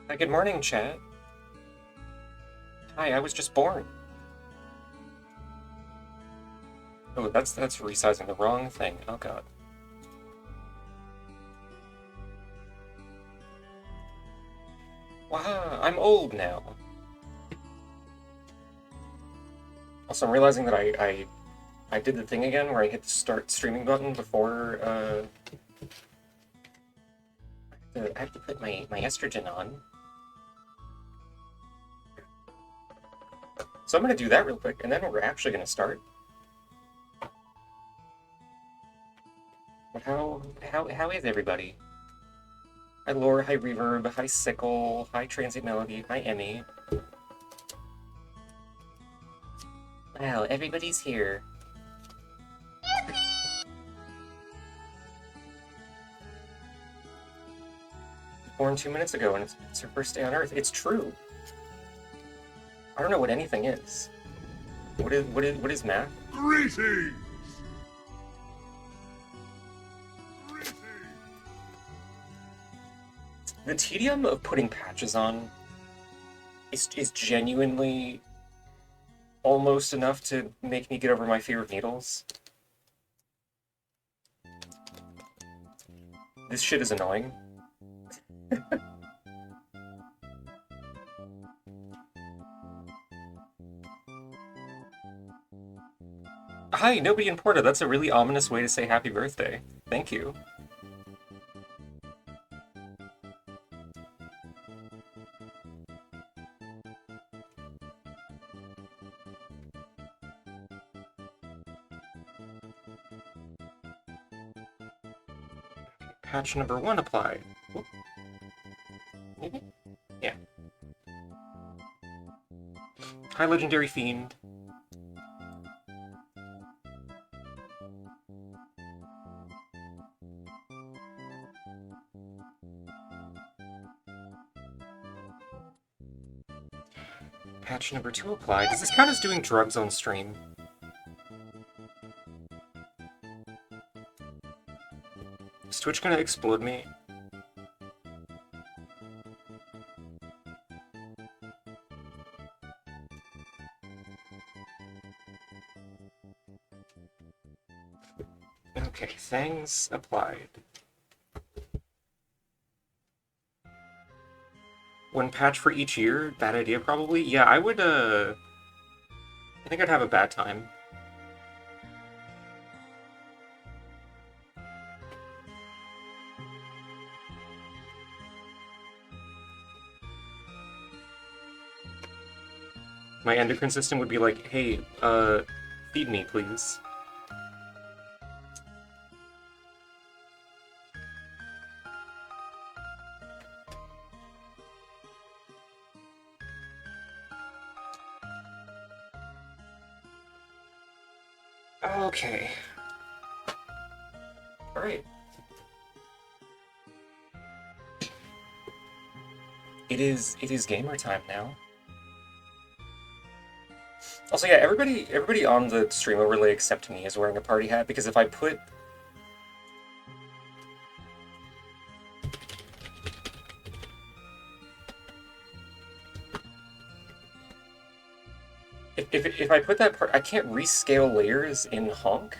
Hi, good morning, chat. Hi, I was just born. Oh, that's resizing the wrong thing. Oh god. Wow, I'm old now. Also, I'm realizing that I did the thing again where I hit the start streaming button before I have to put my estrogen on. So I'm gonna do that real quick, and then we're actually gonna start. But how is everybody? Hi Lore, hi Reverb, hi Sickle, hi Transient Melody, hi Emmy. Wow, everybody's here. Born 2 minutes ago, and it's her first day on Earth. It's true. I don't know what anything is. What is math? Greetings! The tedium of putting patches on is genuinely almost enough to make me get over my fear of needles. This shit is annoying. Hi, nobody in Porta. That's a really ominous way to say happy birthday. Thank you. Patch number 1 applied. Maybe? Yeah. Hi, Legendary Fiend. Patch number 2 applied. Does this count as doing drugs on stream? Is Twitch gonna explode me? Okay, things applied. One patch for each year? Bad idea, probably? Yeah, I would, I think I'd have a bad time. My endocrine system would be like, hey, feed me, please. Okay. Alright. It is gamer time now. Also, yeah, everybody on the stream overlay except me is wearing a party hat, because if I put... If I put that part... I can't rescale layers in Honk.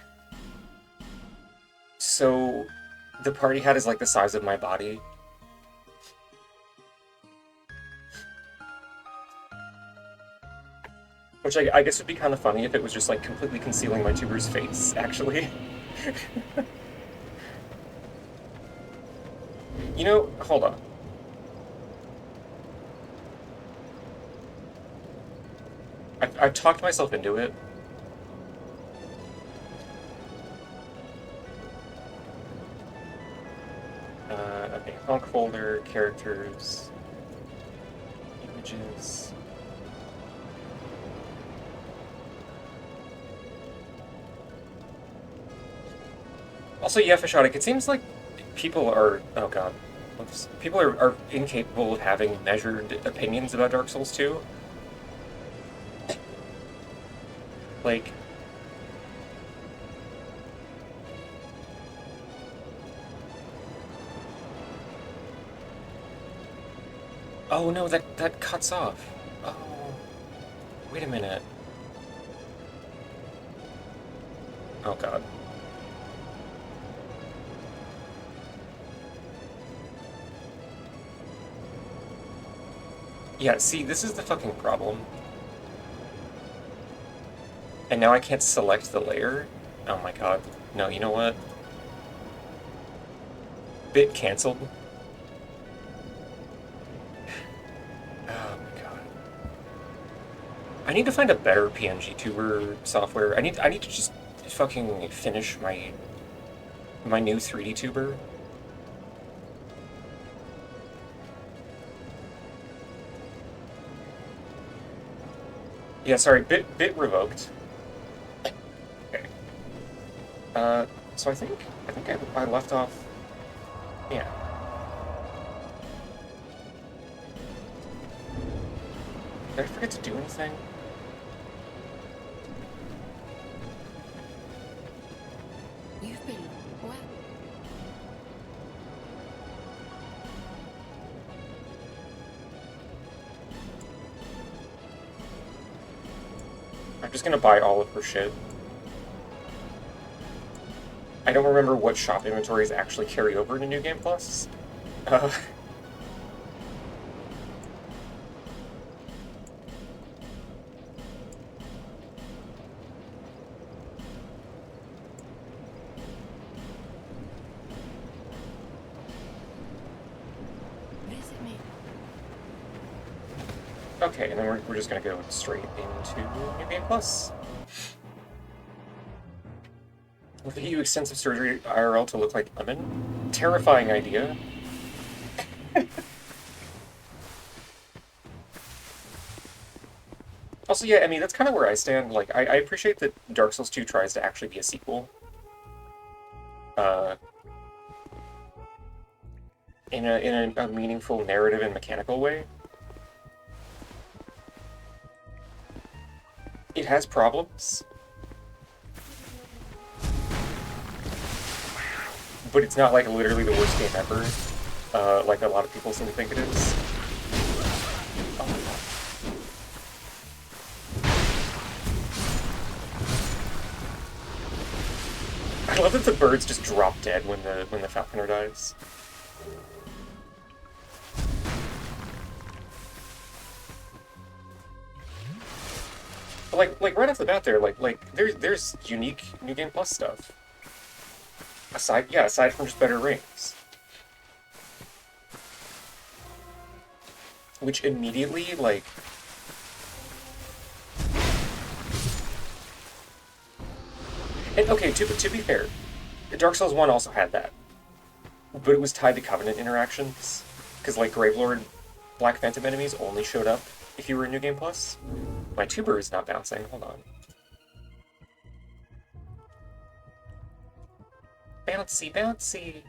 So the party hat is like the size of my body. Which I guess would be kind of funny if it was just like completely concealing my tuber's face, actually. You know, hold on. I've talked myself into it. Okay, Honk folder, characters, images. Also, yeah, Fishotic, it seems like people are... Oh god. Oops. People are incapable of having measured opinions about Dark Souls 2. Like... Oh no, that cuts off. Oh, wait a minute. Oh god. Yeah, see, this is the fucking problem. And now I can't select the layer? Oh my god. No, you know what? Bit cancelled. Oh my god. I need to find a better PNG tuber software. I need to just fucking finish my new 3D tuber. Yeah, sorry, bit revoked. Okay. So I think I left off. Yeah. Did I forget to do anything? You've been well. I'm just gonna buy all of her shit. I don't remember what shop inventories actually carry over to New Game Plus. Uh, Visit me. okay, and then we're just gonna go straight into New Game Plus. With EU extensive surgery IRL to look like Lemon? Terrifying idea. Also, yeah, I mean, that's kind of where I stand. Like, I appreciate that Dark Souls 2 tries to actually be a sequel. Uh, in a meaningful narrative and mechanical way. It has problems. But it's not, like, literally the worst game ever, like a lot of people seem to think it is. Oh my god. I love that the birds just drop dead when the falconer dies. But like right off the bat there, there's unique New Game Plus stuff. Aside from just better rings. Which immediately, like... And, okay, to be fair, Dark Souls 1 also had that. But it was tied to Covenant interactions. Because, like, Gravelord Black Phantom enemies only showed up if you were in New Game Plus. My tuber is not bouncing, hold on. Bouncy, bouncy!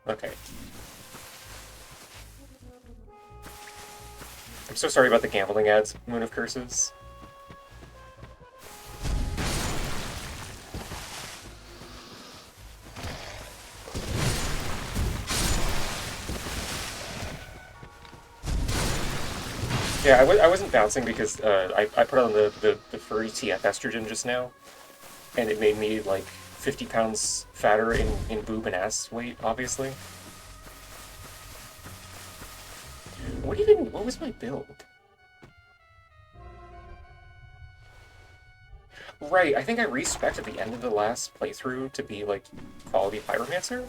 Okay. I'm so sorry about the gambling ads, Moon of Curses. Yeah, I wasn't bouncing because I put on the furry TF estrogen just now, and it made me like 50 pounds fatter in boob and ass weight, obviously. What was my build? Right, I think I respec'd at the end of the last playthrough to be like quality pyromancer.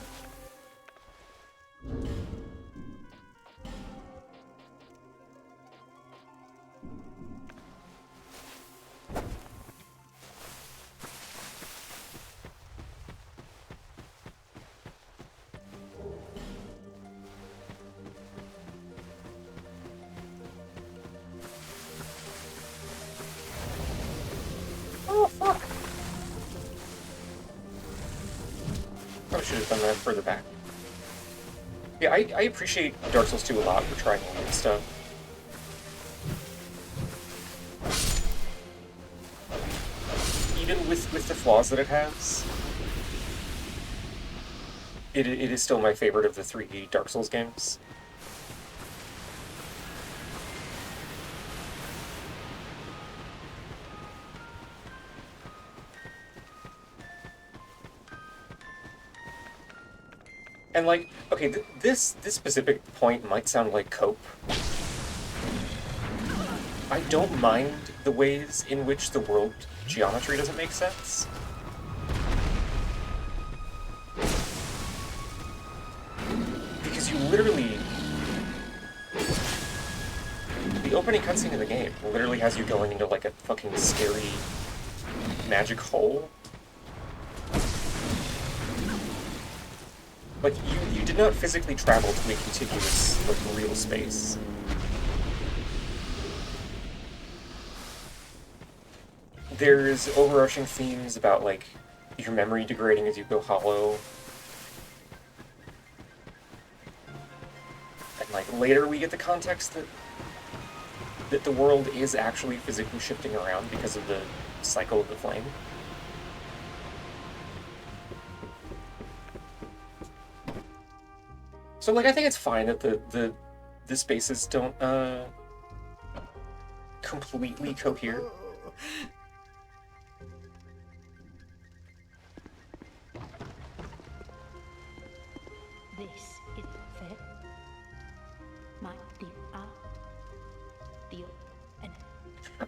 Oh, fuck! Probably should have done that further back. Yeah, I appreciate Dark Souls 2 a lot for trying new stuff. Even with the flaws that it has, it is still my favorite of the 3 Dark Souls games. And like, okay, this specific point might sound like cope. I don't mind the ways in which the world geometry doesn't make sense. Because you literally... The opening cutscene of the game literally has you going into like a fucking scary magic hole. Like, you did not physically travel to a contiguous, like, real space. There's overarching themes about, like, your memory degrading as you go hollow. And, like, later we get the context that the world is actually physically shifting around because of the cycle of the flame. So, like, I think it's fine that the spaces don't, completely cohere. This is fair. My dear, deal, and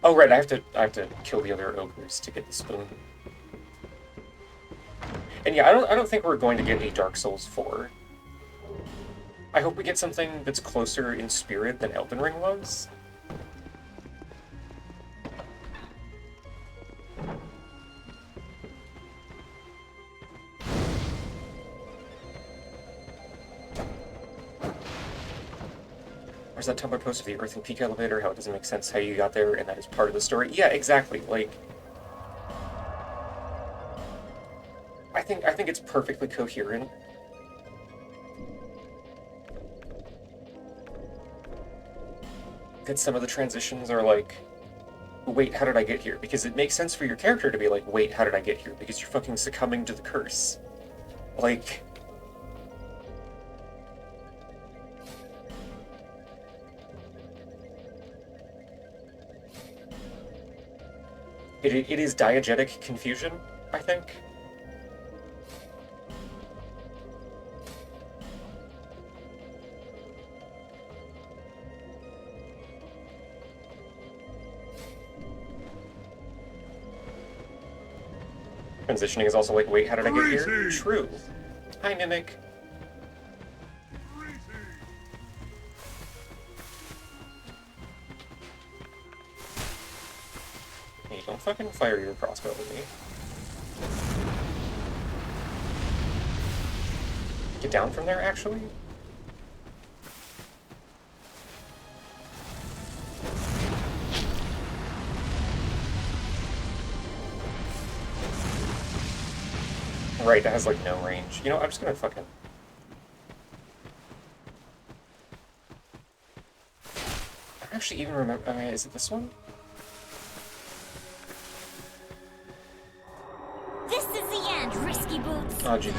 Oh right, I have to kill the other ogres to get the spoon. And yeah, I don't think we're going to get a Dark Souls 4. I hope we get something that's closer in spirit than Elden Ring was. There's that Tumblr post of the Earth and Peak elevator, how it doesn't make sense how you got there, and that is part of the story. Yeah, exactly. Like, I think it's perfectly coherent. That some of the transitions are like, wait, how did I get here? Because it makes sense for your character to be like, wait, how did I get here? Because you're fucking succumbing to the curse. Like... It is diegetic confusion, I think. Transitioning is also like, wait, how did I get here? True. Hi, Mimic. Hey, don't fucking fire your crossbow at me. Get down from there, actually? Right, that has, like, no range. You know, I'm just gonna fucking... I don't actually even remember... is it this one? This is the end, Risky Boots. Oh, jeez.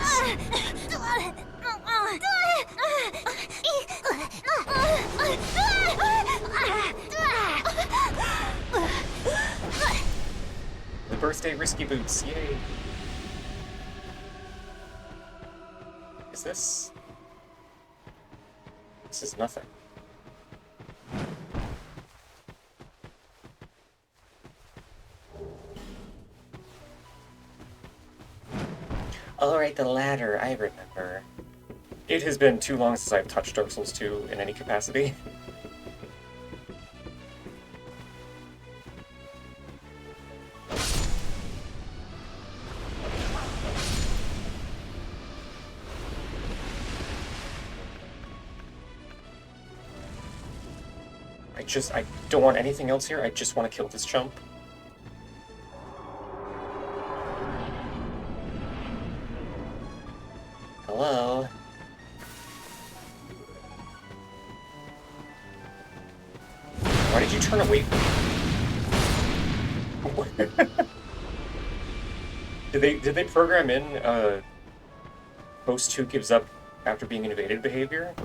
The birthday Risky Boots, yay! Is this? This is nothing. Alright, the ladder, I remember. It has been too long since I've touched Dark Souls 2 in any capacity. I don't want anything else here, I just want to kill this chump. Hello? Why did you turn away from me? Did they program in host 2 gives up after being invaded behavior?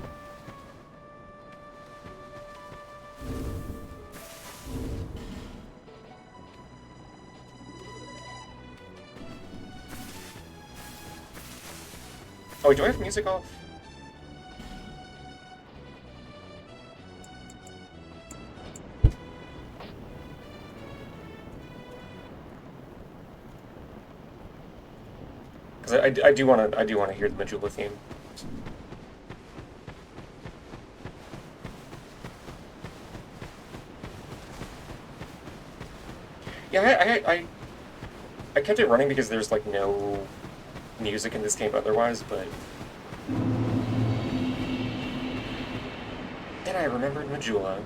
Oh, wait, do I have music off? Because I do want to hear the Majula theme. Yeah, I kept it running because there's like no music in this game otherwise, but then I remembered Majula.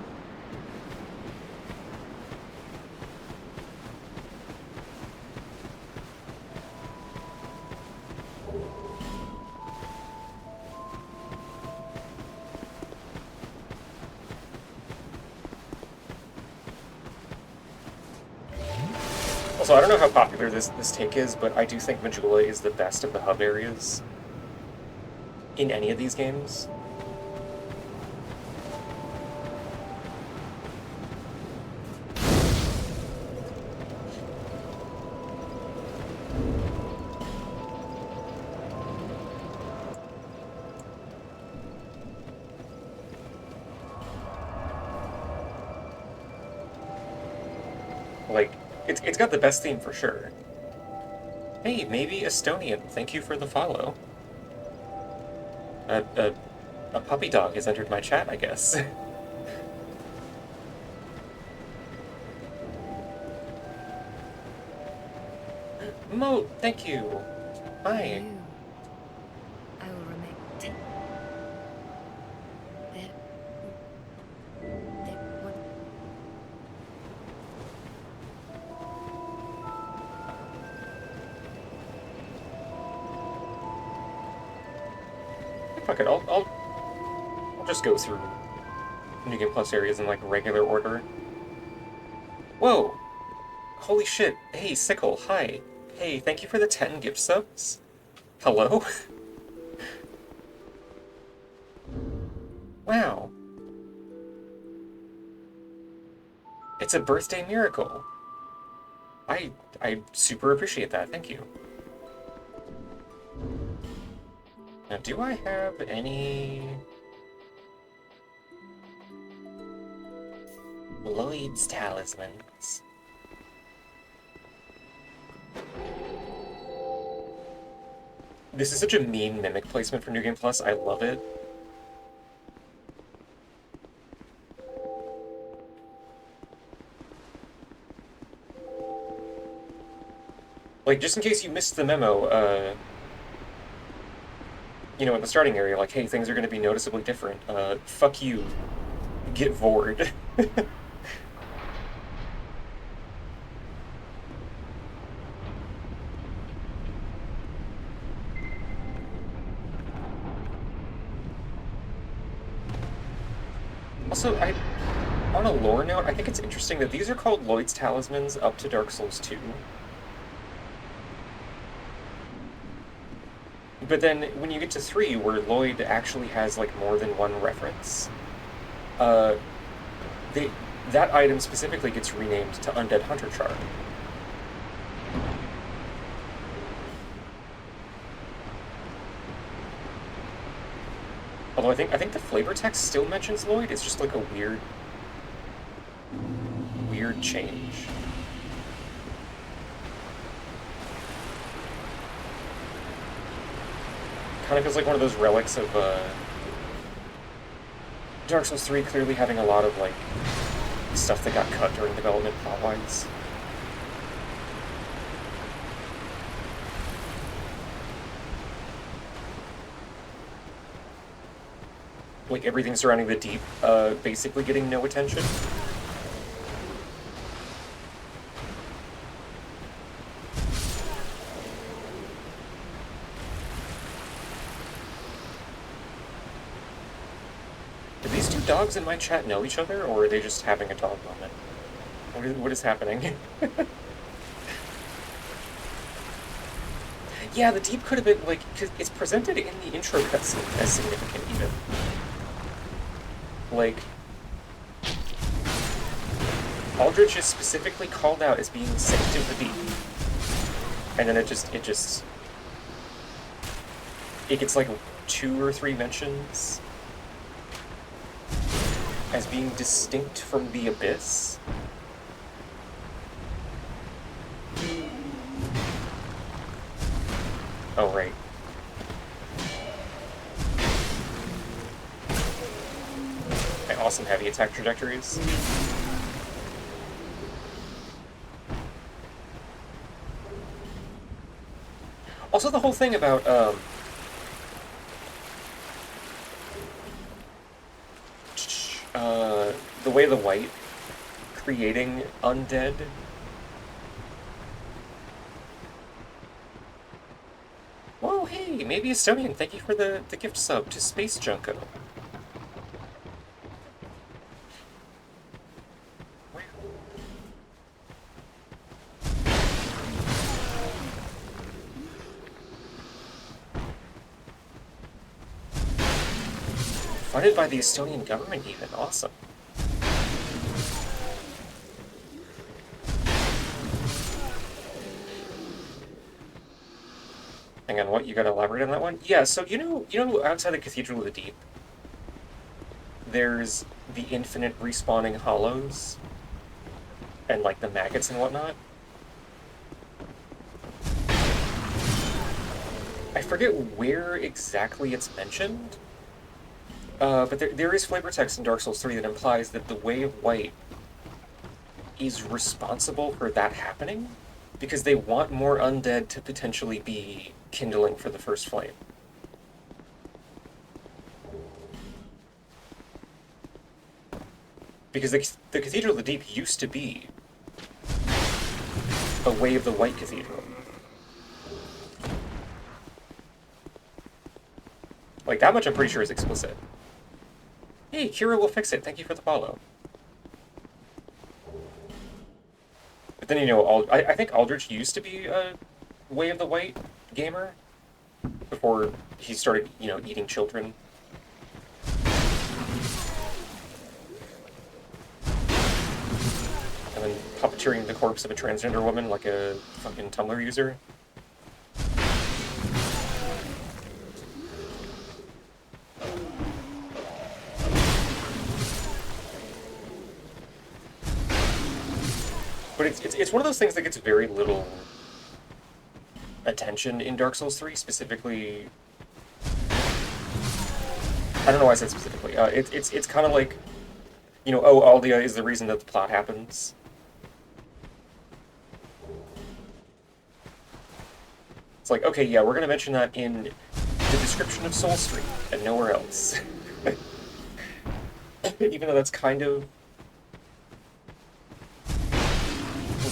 Also, I don't know how popular this take is, but I do think Majula is the best of the hub areas in any of these games. Like, it's got the best theme for sure. Hey, maybe Estonian, thank you for the follow. A puppy dog has entered my chat, I guess. Mo, thank you. Hi. I will remain. Fuck it, I'll just go through New Game Plus areas in like regular order. Whoa! Holy shit! Hey, Sickle, hi. Hey, thank you for the 10 gift subs. Hello? Wow. It's a birthday miracle. I super appreciate that, thank you. Now, do I have any Lloyd's talismans? This is such a mean mimic placement for New Game Plus, I love it. Like, just in case you missed the memo, you know, in the starting area, like, hey, things are going to be noticeably different. Fuck you. Get Vord. Also, on a lore note, I think it's interesting that these are called Lloyd's Talismans up to Dark Souls 2. But then, when you get to 3, where Lloyd actually has, like, more than one reference, that item specifically gets renamed to Undead Hunter Charm. Although I think the flavor text still mentions Lloyd, it's just like a weird change. Kind of feels like one of those relics of Dark Souls 3 clearly having a lot of like stuff that got cut during development plot-wise. Like everything surrounding the Deep basically getting no attention. Do these two dogs in my chat know each other, or are they just having a dog moment? What is happening? Yeah, the Deep could have been, like, 'cause it's presented in the intro cutscene as significant, even. Like, Aldrich is specifically called out as being saint of the Deep. And then it gets, like, 2 or 3 mentions as being distinct from the Abyss. Oh, right. My awesome heavy attack trajectories. Also, the whole thing about, the way the white creating undead. Whoa, hey, maybe Estonian, thank you for the gift sub to Space Junko. Funded by the Estonian government even, awesome. Hang on, what, you gotta elaborate on that one? Yeah, so you know outside the Cathedral of the Deep, there's the infinite respawning hollows, and like the maggots and whatnot? I forget where exactly it's mentioned, but there is flavor text in Dark Souls 3 that implies that the Way of White is responsible for that happening, because they want more undead to potentially be kindling for the first flame. Because the Cathedral of the Deep used to be a Way of the White Cathedral. Like, that much I'm pretty sure is explicit. Hey, Kira will fix it. Thank you for the follow. But then, I think Aldrich used to be a Way of the White gamer before he started, eating children. And then puppeteering the corpse of a transgender woman like a fucking Tumblr user. But it's one of those things that gets very little attention in Dark Souls 3, specifically. I don't know why I said specifically. It's kind of like, Aldia is the reason that the plot happens. It's like, okay, yeah, we're gonna mention that in the description of Soul Street and nowhere else. Even though that's kind of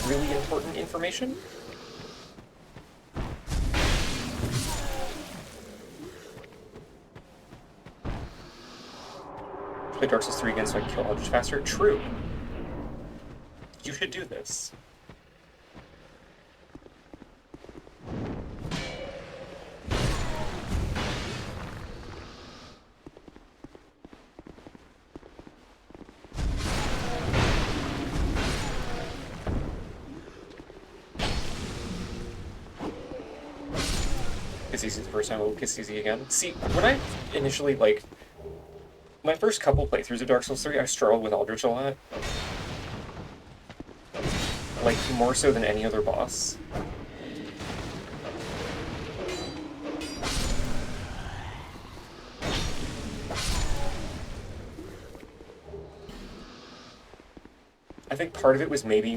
really important information. Play Dark Souls 3 again so I can kill Aldrich faster? True. You should do this. Kiss Easy the first time, we'll Kiss Easy again. See, when I initially, my first couple playthroughs of Dark Souls 3, I struggled with Aldrich a lot. Like, more so than any other boss. I think part of it was maybe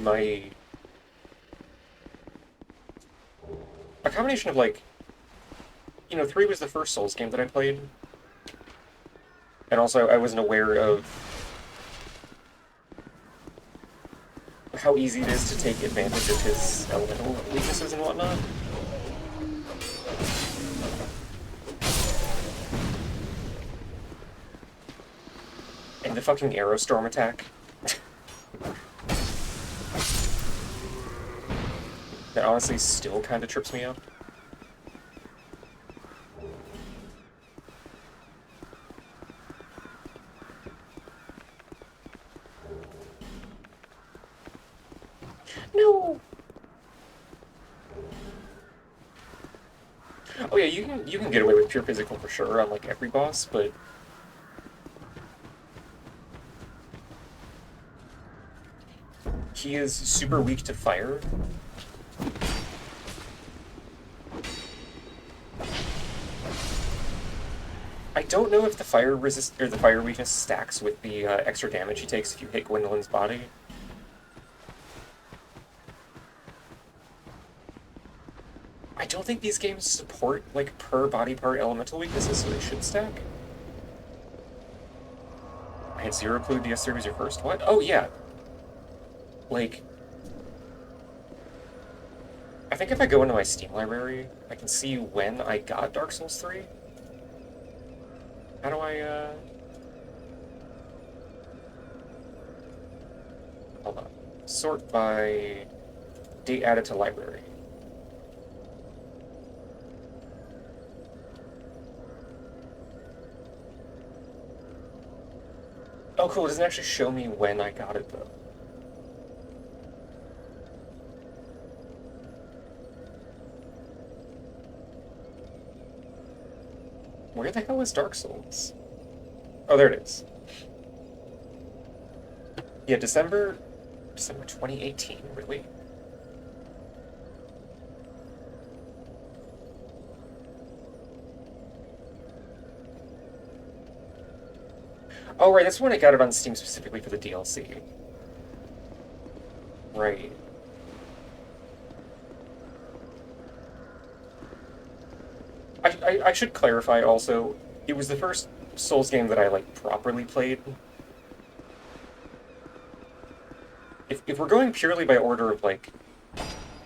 a combination of, 3 was the first Souls game that I played. And also, I wasn't aware of how easy it is to take advantage of his elemental weaknesses and whatnot. And the fucking Arrow Storm attack. That honestly still kind of trips me up. No. Oh yeah, you can get away with pure physical for sure on every boss, but he is super weak to fire. I don't know if the fire resist or the fire weakness stacks with the extra damage he takes if you hit Gwendolyn's body. I don't think these games support like per body part elemental weaknesses, so they should stack. I had zero clue DS3 was your first. What? Oh yeah. Like, I think if I go into my Steam library, I can see when I got Dark Souls 3. How do I, hold on. Sort by date added to library. Oh, cool. It doesn't actually show me when I got it, though. Where the hell is Dark Souls? Oh, there it is. Yeah, December 2018, really? Oh, right, that's when I got it on Steam specifically for the DLC. Right. I should clarify also, it was the first Souls game that I, like, properly played. If we're going purely by order of, like,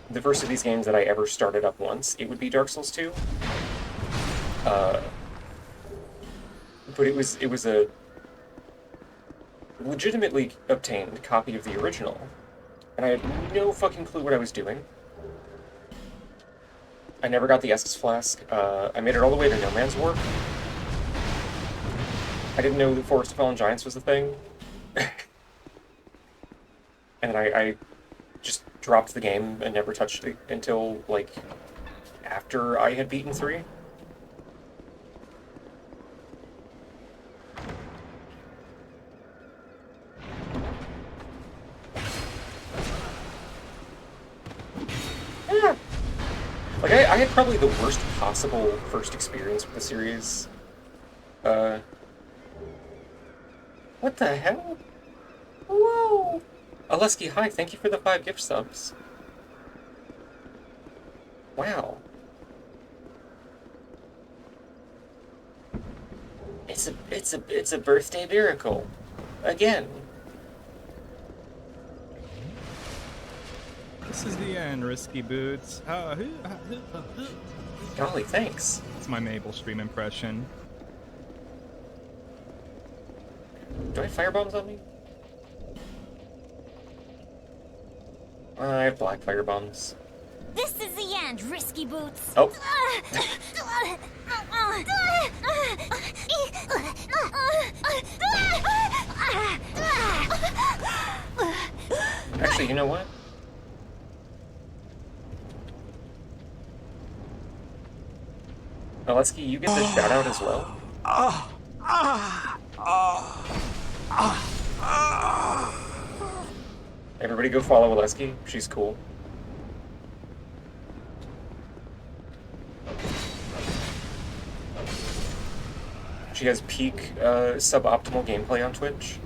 the first of these games that I ever started up once, it would be Dark Souls 2. But it was a legitimately obtained copy of the original, and I had no fucking clue what I was doing. I never got the Estus Flask. I made it all the way to No Man's Warp. I didn't know that Forest of Fallen Giants was a thing. And I just dropped the game and never touched it until, like, after I had beaten 3. Yeah. Like, I had probably the worst possible first experience with the series. What the hell? Whoa! Aleski, hi, thank you for the 5 gift subs. Wow. It's a birthday miracle. Again. This is the end, Risky Boots. Golly, thanks. It's my Mabel stream impression. Do I have firebombs on me? I have black firebombs. This is the end, Risky Boots. Oh. Actually, you know what? Aleski, you get the shout out as well. Everybody go follow Aleski. She's cool. She has peak suboptimal gameplay on Twitch.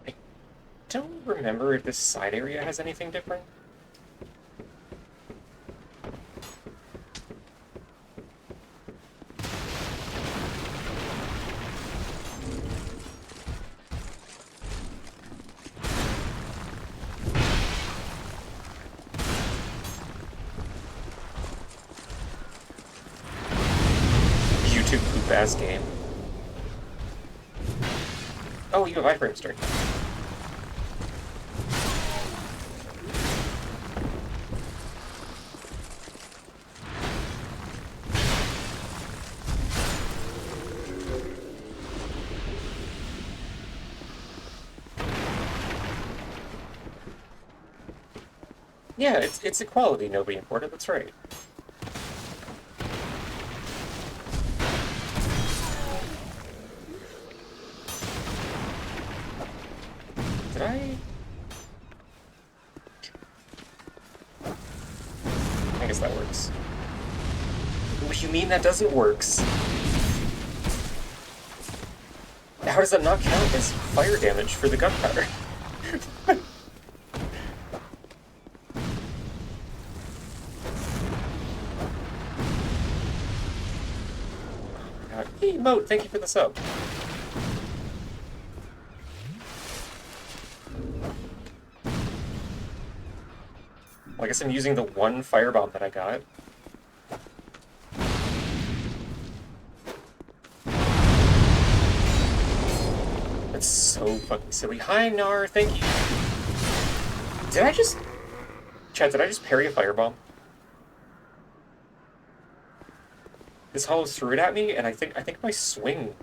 I don't remember if this side area has anything different. YouTube poop ass game. Oh, you have iframes during that. Yeah, it's equality nobody imported, that's right. Did I? I guess that works. What you mean that doesn't works? How does that not count as fire damage for the gunpowder? Hey, Moat, thank you for the sub. Well, I guess I'm using the one firebomb that I got. That's so fucking silly. Hi, Nar, thank you. Did I just... Chad, did I just parry a firebomb? This hollows through it at me, and I think my swing...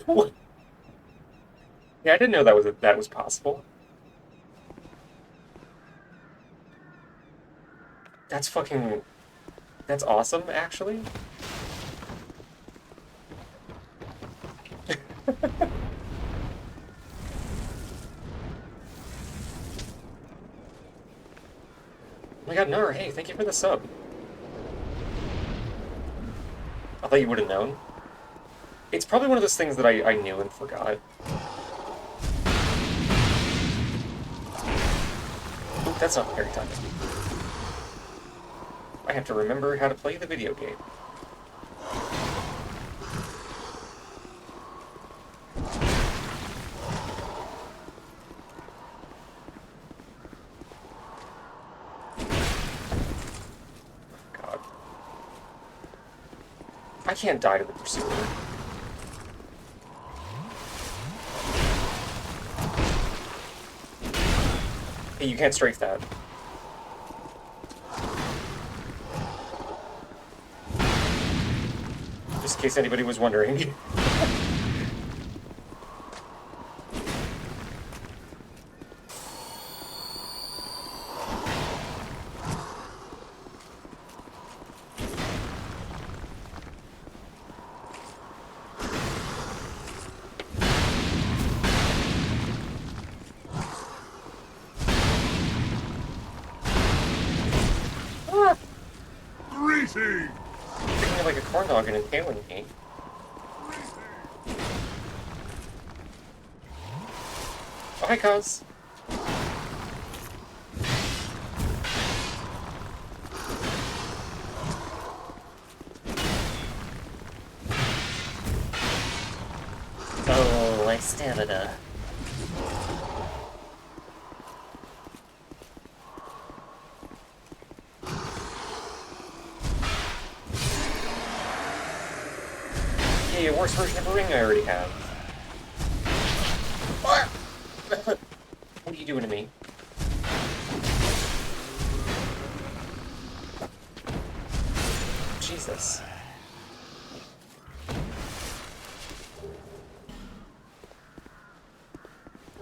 What? Yeah, I didn't know that was possible. That's fucking... That's awesome, actually. Oh my god, Nar, hey, thank you for the sub. I thought you would have known. It's probably one of those things that I knew and forgot. Oop, that's not very time. I have to remember how to play the video game. God. I can't die to the pursuer. Hey, you can't strafe that. Just in case anybody was wondering. Treating me like a corn dog and impaling me. Oh, hi, Cuz. Oh, my stamina. Hey, a worse version of a ring I already have. What are you doing to me? Jesus.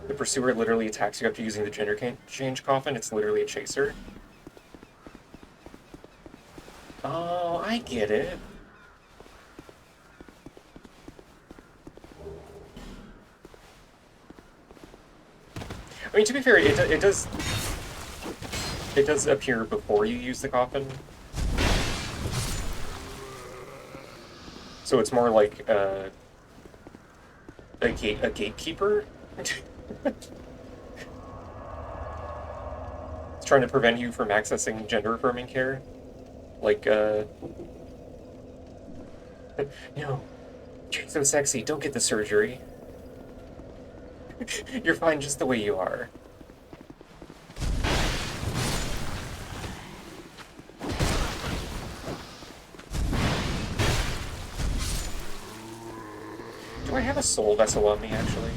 The pursuer literally attacks you after using the gender change coffin. It's literally a chaser. Oh, I get it. I mean, to be fair, it does appear before you use the coffin. So it's more like a gatekeeper. It's trying to prevent you from accessing gender-affirming care. Like, no, you're so sexy, don't get the surgery. You're fine just the way you are. Do I have a soul vessel on me, actually?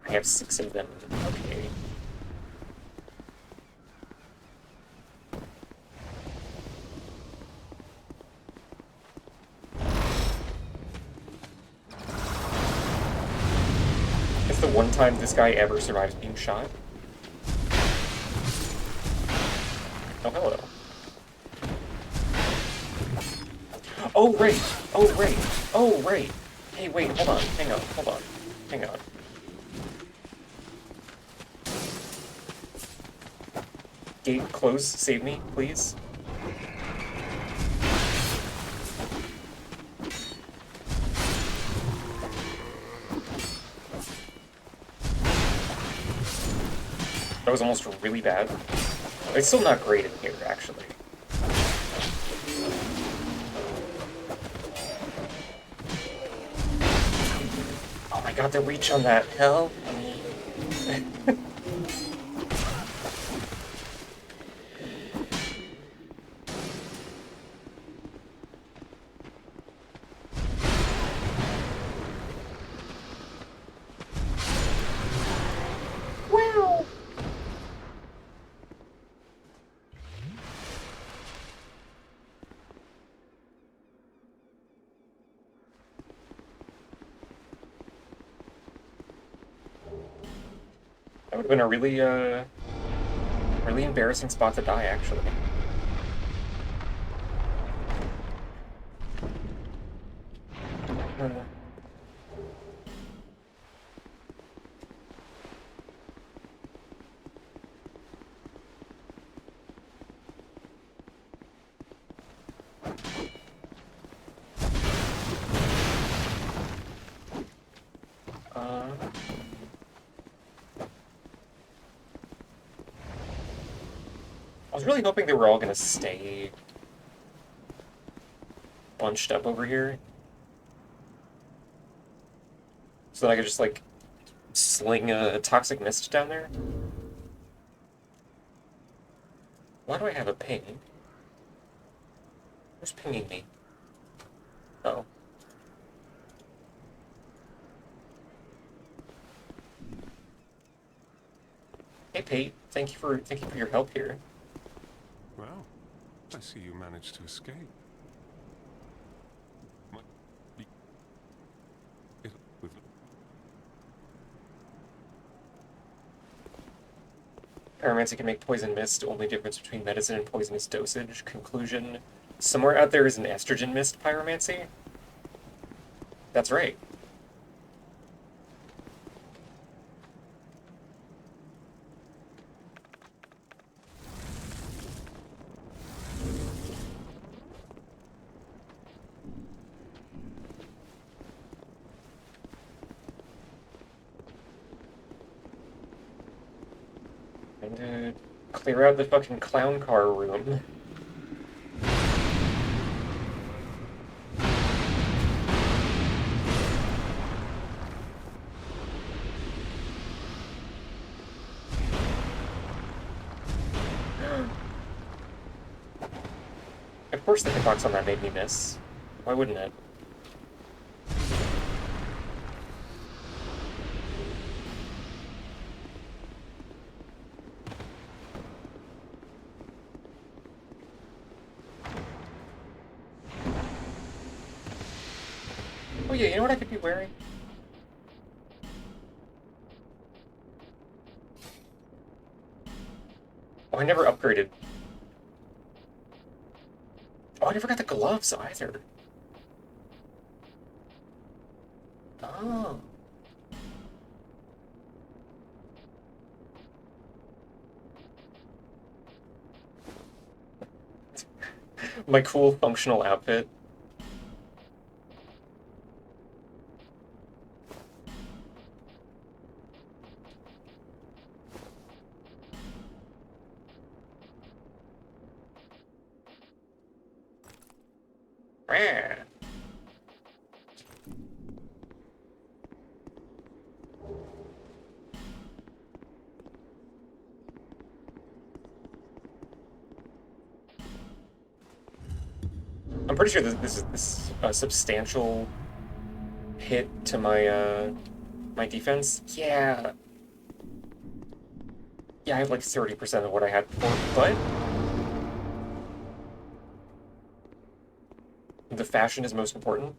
I have 6 of them. Okay. It's the one time this guy ever survives being shot. Oh, hello. Oh, right! Oh, right! Oh, right! Hey, wait, hold on. Hang on, hold on. Hang on. Gate, close, save me, please. That was almost really bad. It's still not great in here, actually. Oh my god, the reach on that. Help me. Wow. That would have been a really embarrassing spot to die, actually. Uh, uh, I was really hoping they were all gonna stay bunched up over here. So that I could just, like, sling a toxic mist down there. Why do I have a ping? Who's pinging me? Oh. Hey, Pate. Thank you for your help here. Well, I see you managed to escape. Might be- with- Pyromancy can make poison mist. Only difference between medicine and poisonous dosage. Conclusion. Somewhere out there is an estrogen mist pyromancy? That's right. And clear out the fucking clown car room. Of course the hitbox on that made me miss. Why wouldn't it? Oh yeah, you know what I could be wearing? Oh, I never upgraded. Oh, I never got the gloves either. Oh. My cool functional outfit. Rah. I'm pretty sure this is a substantial hit to my defense. Yeah. Yeah, I have like 30% of what I had before, but the fashion is most important.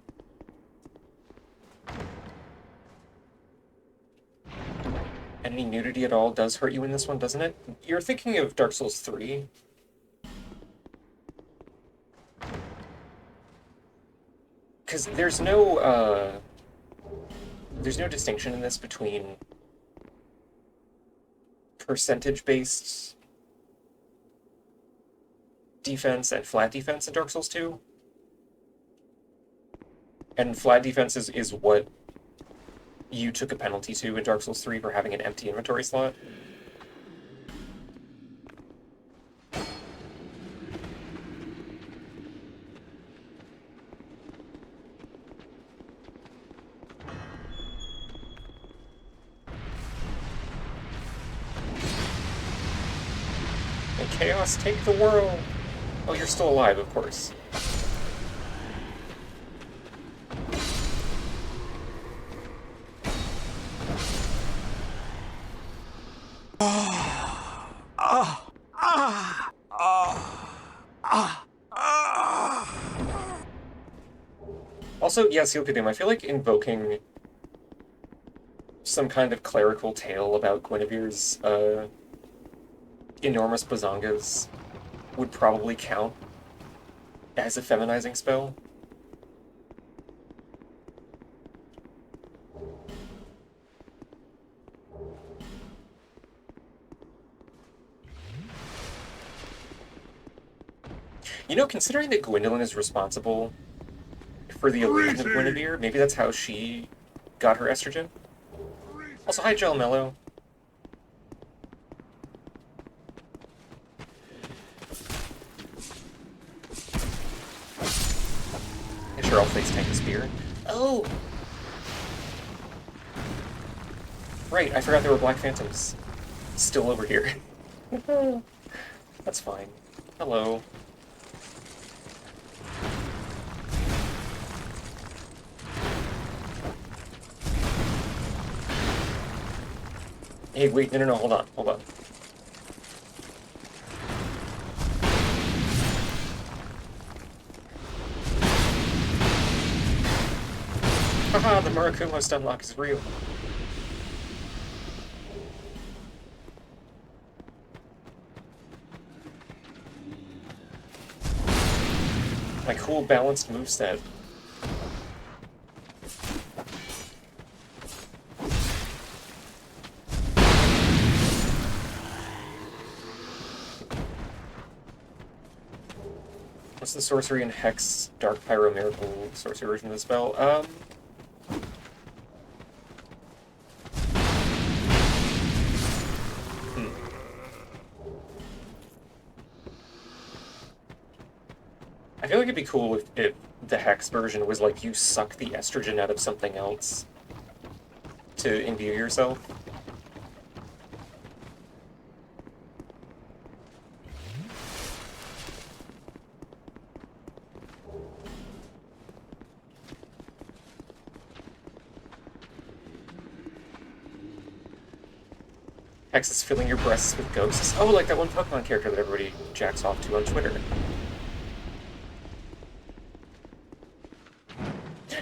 Any nudity at all does hurt you in this one, doesn't it? You're thinking of Dark Souls 3. Because there's no distinction in this between percentage-based defense and flat defense in Dark Souls 2. And flat defense is what you took a penalty to in Dark Souls 3 for having an empty inventory slot. And chaos take the world! Oh, you're still alive, of course. Also, yeah, Seal Kadoom, I feel like invoking some kind of clerical tale about Guinevere's enormous bazongas would probably count as a feminizing spell. You know, considering that Gwendolyn is responsible for the illusion of Guinevere, maybe that's how she got her estrogen. Also, hi, Joel Mello. Yeah, sure, I'll face tank the spear. Oh! Right, I forgot there were Black Phantoms still over here. That's fine. Hello. Hey, wait, no, hold on, hold on. Haha, the Murakumo stunlock is real. My cool balanced moveset. What's the sorcery and hex dark pyro miracle sorcery version of the spell? I feel like it'd be cool if the hex version was like you suck the estrogen out of something else to imbue yourself. Hex is filling your breasts with ghosts. Oh, like that one Pokemon character that everybody jacks off to on Twitter.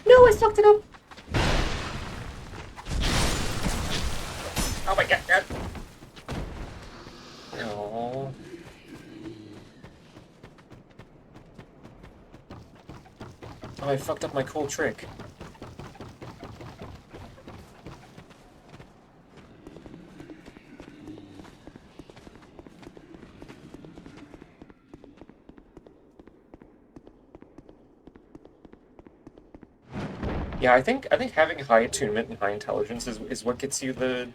No, I fucked it up! Oh my god! No. Oh, I fucked up my cool trick. Yeah, I think having high attunement and high intelligence is what gets you the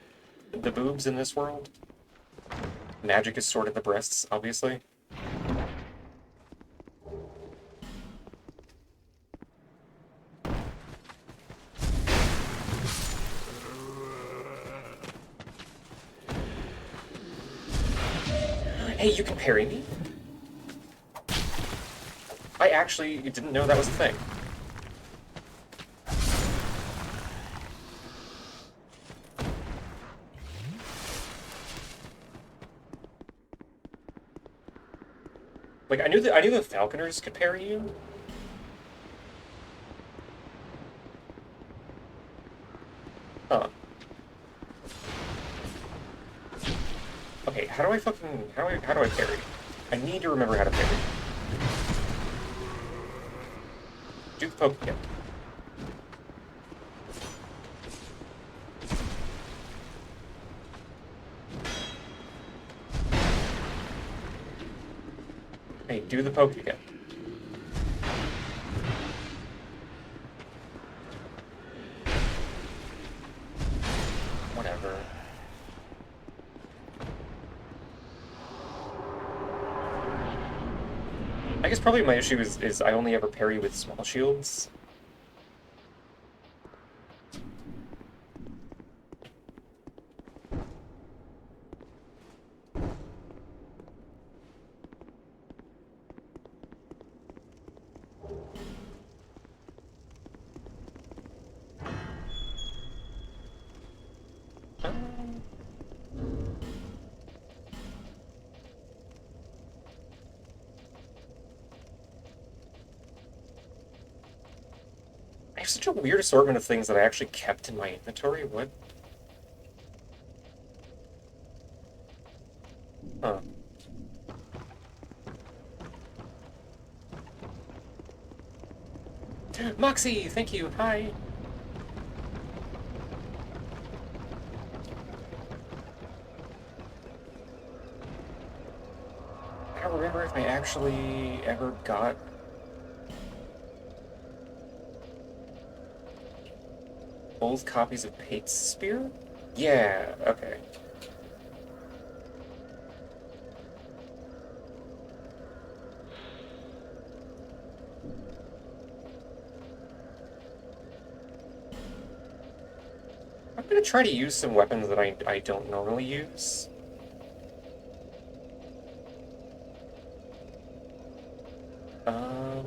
boobs in this world. Magic is stored in the breasts, obviously. Hey, you can parry me? I actually didn't know that was a thing. Like, I knew the Falconers could parry you. Huh. Okay, how do I fucking... How do I parry? I need to remember how to parry. Do the poke again. Hey, do the poke again. Whatever. I guess probably my issue is I only ever parry with small shields. I have such a weird assortment of things that I actually kept in my inventory. What? Huh. Moxie, thank you. Hi. I don't remember if I actually ever got both copies of Pate's Spear? Yeah, okay. I'm gonna try to use some weapons that I don't normally use. Um...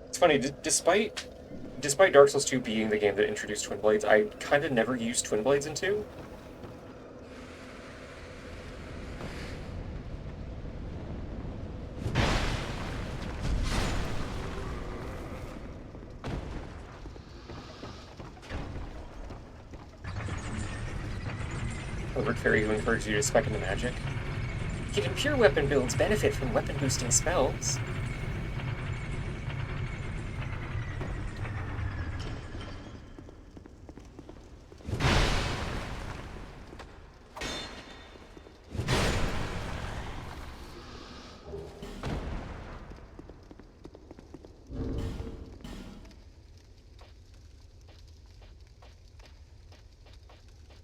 It's funny, despite Dark Souls 2 being the game that introduced Twin Blades, I kind of never used Twin Blades in 2. A Rick Fairy who encouraged you to spec into magic. Even pure weapon builds benefit from weapon boosting spells.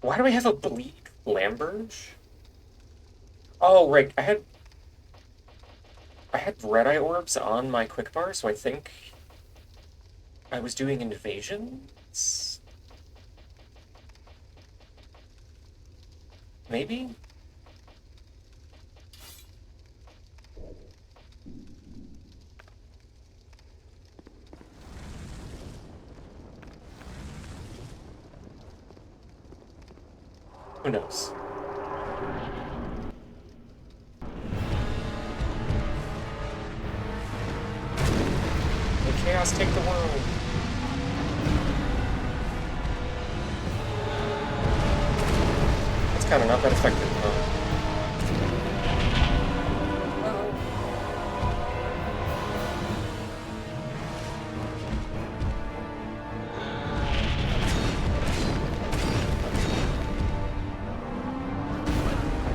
Why do I have a bleed Lamberge? Oh, right. I had red eye orbs on my quick bar, so I think I was doing invasions? Maybe? Who knows? May chaos take the world. That's kind of not that effective, huh?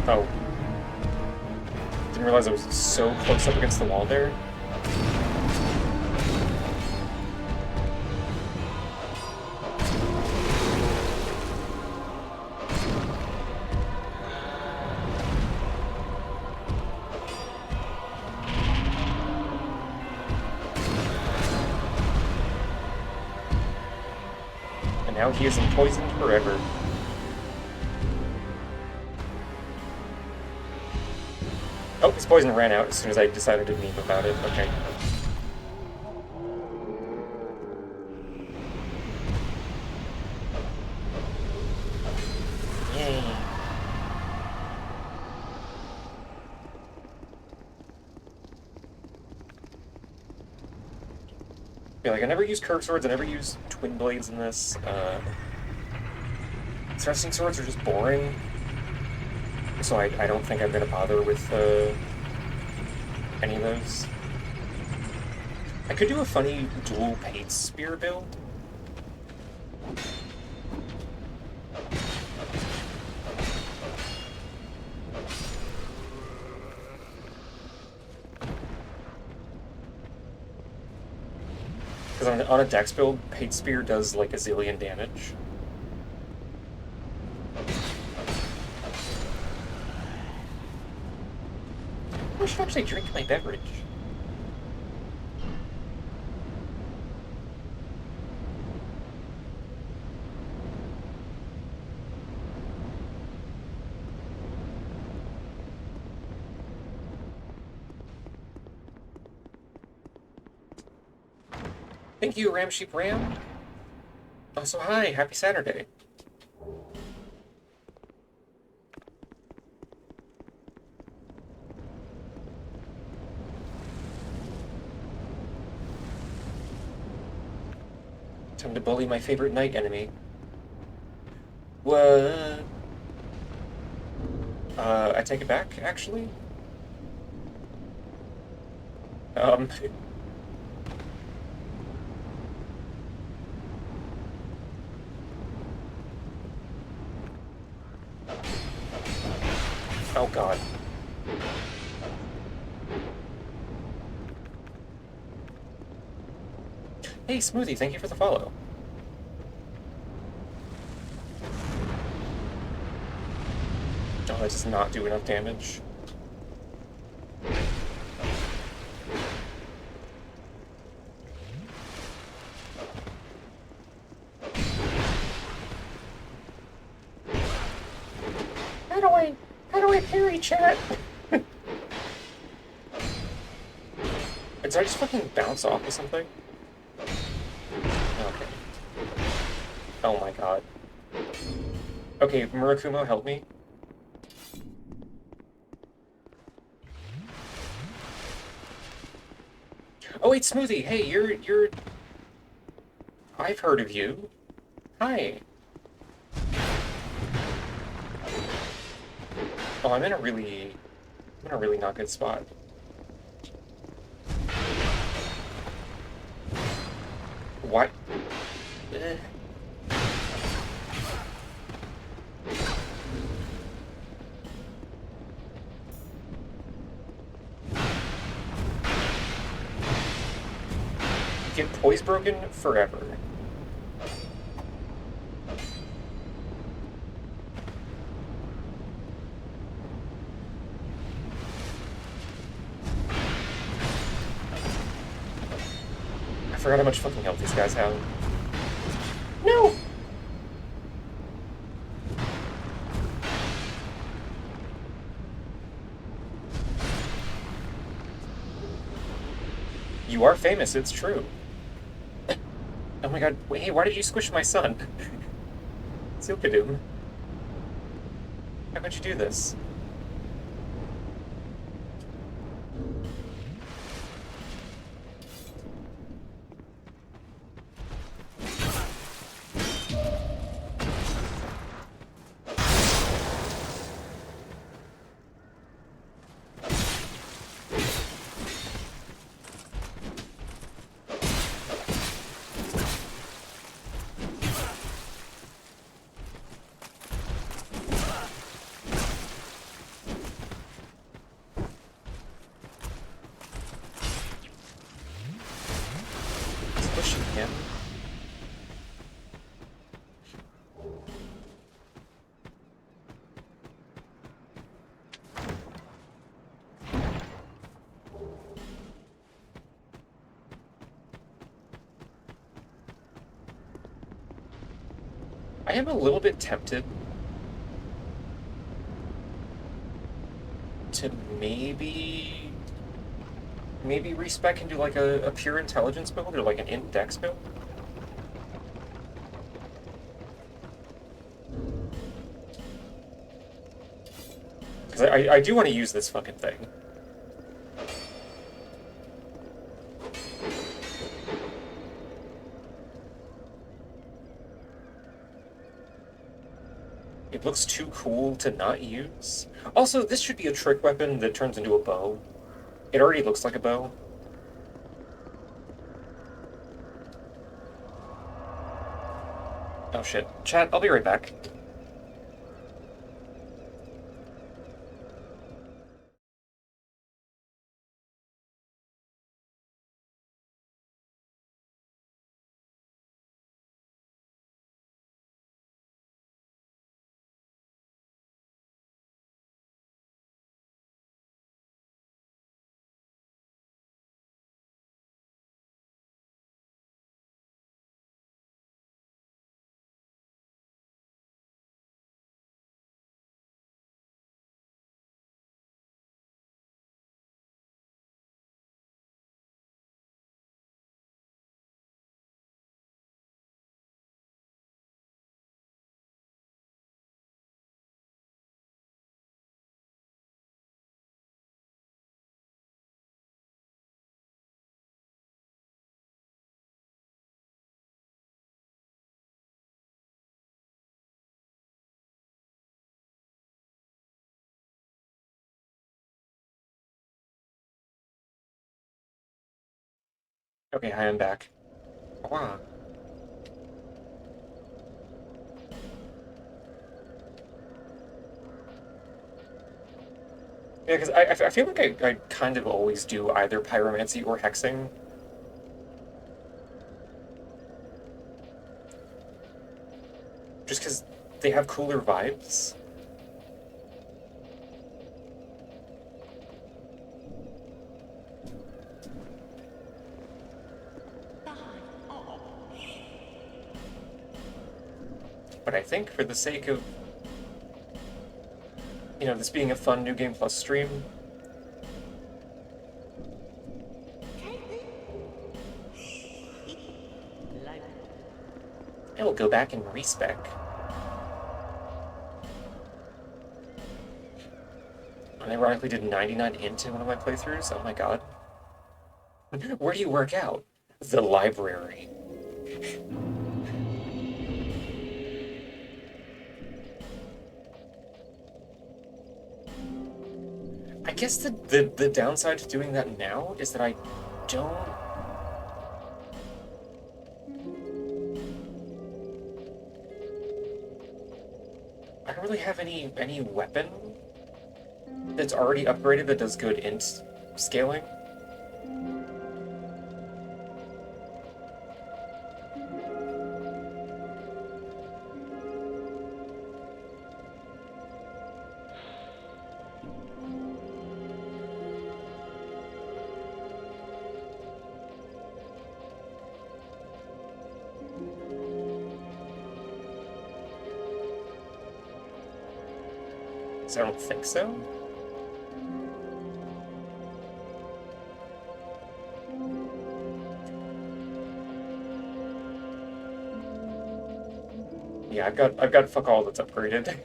Oh. Didn't realize I was so close up against the wall there. And now he is poisoned forever. Oh, his poison ran out as soon as I decided to meme about it. Okay. Yeah, like I never use curved swords. I never use twin blades in this. Thrusting swords are just boring, so I don't think I'm gonna bother with any of those. I could do a funny dual paint spear build. Because on a dex build, paint spear does like a zillion damage. I should actually drink my beverage. Thank you, Ram Sheep Ram. Also, hi, happy Saturday. Time to bully my favorite night enemy. What? I take it back, actually. Um... Oh god. Hey, Smoothie, thank you for the follow. Oh, that does not do enough damage. How do I parry, chat? Did I just fucking bounce off or something? Okay. Oh my god. Okay, Murakumo, help me. Oh wait, Smoothie, hey, you're... I've heard of you. Hi. Oh, I'm in a really not good spot. What? Get poise broken forever. I forgot how much fucking health these guys have. No! You are famous, it's true. Oh my god, wait, hey, why did you squish my son? Silkadoom. How could you do this? Pushing him. I am a little bit tempted to maybe respec and do like a pure intelligence build or like an int dex build. Because I do want to use this fucking thing. It looks too cool to not use. Also, this should be a trick weapon that turns into a bow. It already looks like a bow. Oh shit. Chat, I'll be right back. Okay, hi, I'm back. Wow. Yeah, because I feel like I kind of always do either pyromancy or hexing. Just because they have cooler vibes. But I think for the sake of, this being a fun New Game Plus stream, I will go back and respec. I ironically did 99 into one of my playthroughs. Oh my god. Where do you work out? The library. I guess the downside to doing that now is that don't I don't really have any weapon that's already upgraded that does good int scaling. So I don't think so. Yeah, I've got fuck all that's upgraded.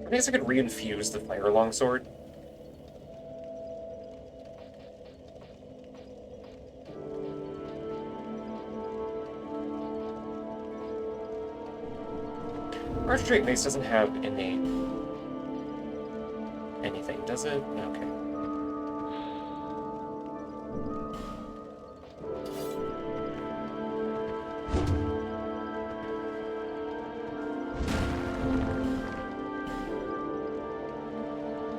I guess I could reinfuse the fire longsword. Archdrake Mace doesn't have innate anything, does it? Okay.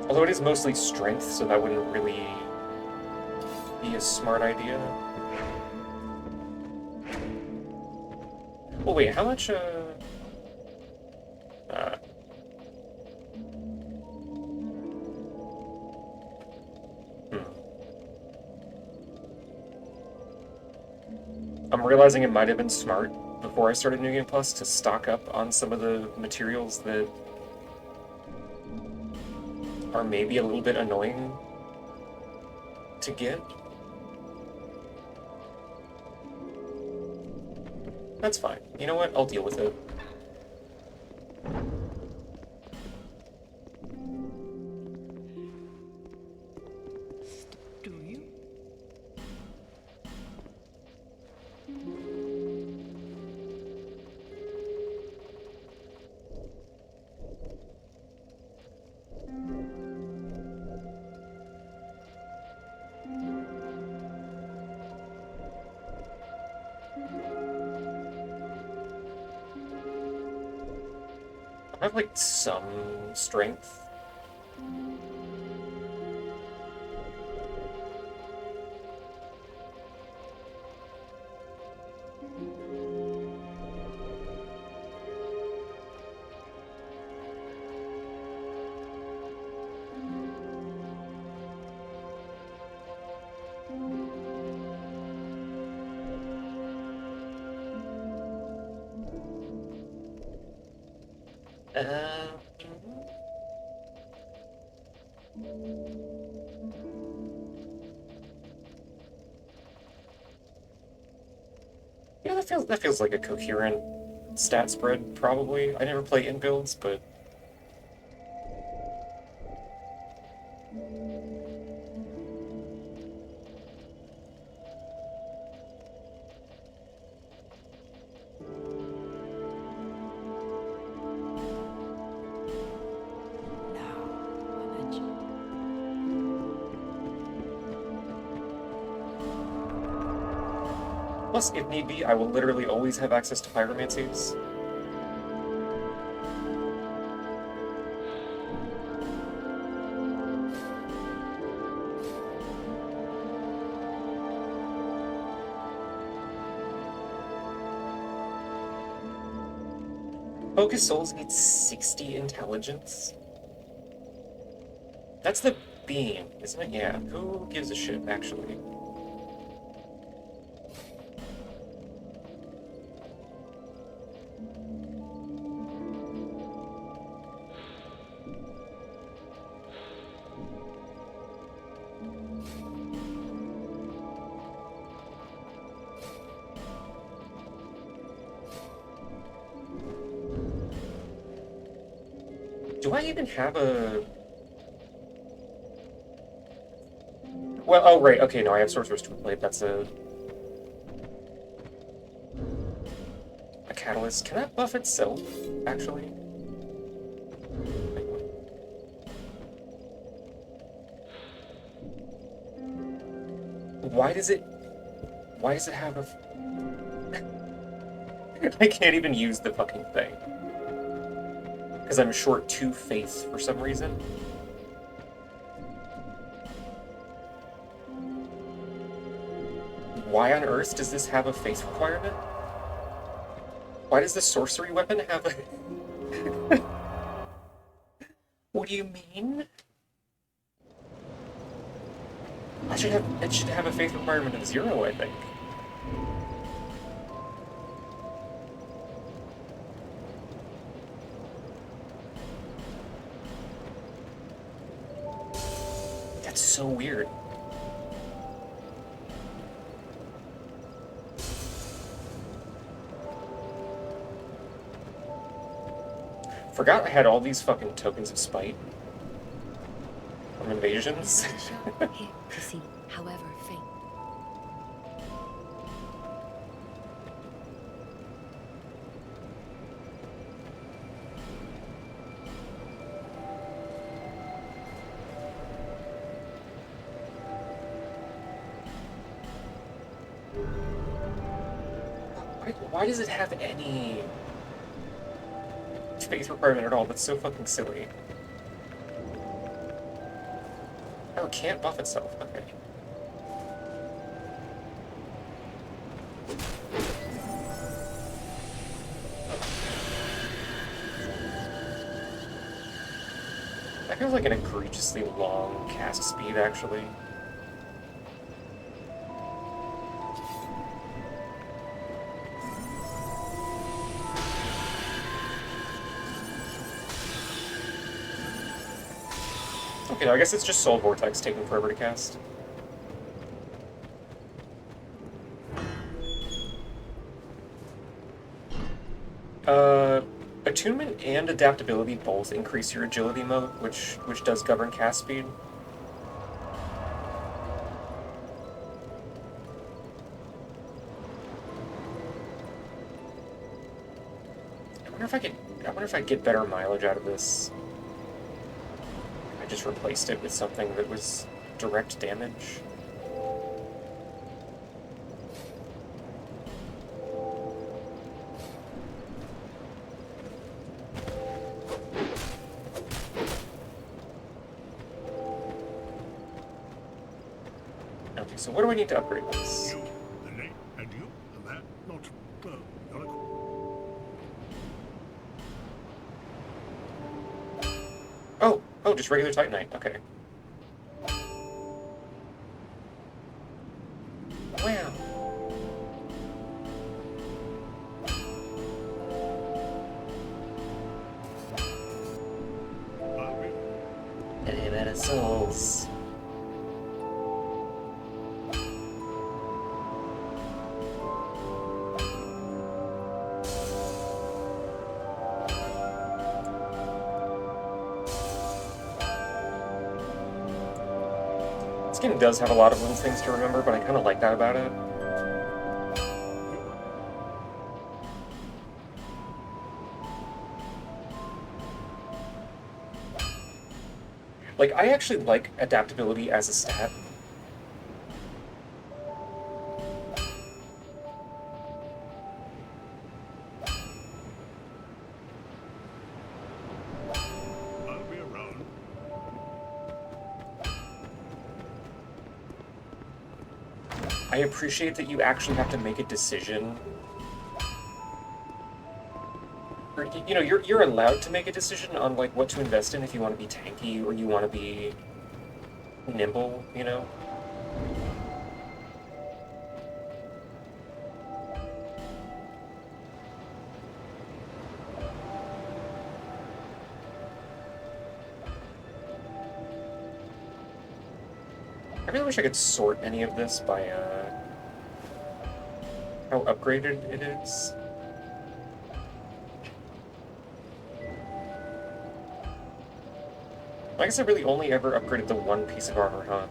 Although it is mostly strength, so that wouldn't really be a smart idea. Well, wait, how much, I'm realizing it might have been smart before I started New Game Plus to stock up on some of the materials that are maybe a little bit annoying to get. That's fine. You know what? I'll deal with it. Do you? I have, like, some strength. Uh, yeah, that feels like a coherent stat spread, probably. I never play in builds, but Now, image. plus, if need be, I will literally always have access to pyromancies. Focus Souls needs 60 intelligence. That's the beam, isn't it? Yeah. Who gives a shit, actually? Do I even have a... Well, oh, right, okay, no, I have Sorcerer's Twin Blade. That's a catalyst. Can that buff itself, actually? Why does it have a... I can't even use the fucking thing. Because I'm short 2 faith for some reason. Why on earth does this have a faith requirement? Why does the sorcery weapon have a... What do you mean? It should have a faith requirement of 0, I think. That's so weird. Forgot I had all these fucking tokens of spite from invasions. Here to see, however faint. Why does it have any faith requirement at all? That's so fucking silly. Oh, it can't buff itself. Okay. That feels like an egregiously long cast speed, actually. Okay, I guess it's just Soul Vortex taking forever to cast. Attunement and adaptability both increase your agility mode, which does govern cast speed. I wonder if I get better mileage out of this. I just replaced it with something that was direct damage. Okay, so what do I need to upgrade this? You, the name, and you, and that, not, not a... Oh, just regular Titanite. Okay. Wow. Elevated souls. This game does have a lot of little things to remember, but I kind of like that about it. Like, I actually like adaptability as a stat. I'll be around. I appreciate that you actually have to make a decision. Or, you know, you're allowed to make a decision on like what to invest in if you want to be tanky or you want to be nimble, you know? I really wish I could sort any of this by how upgraded it is. I guess I really only ever upgraded the one piece of armor, huh?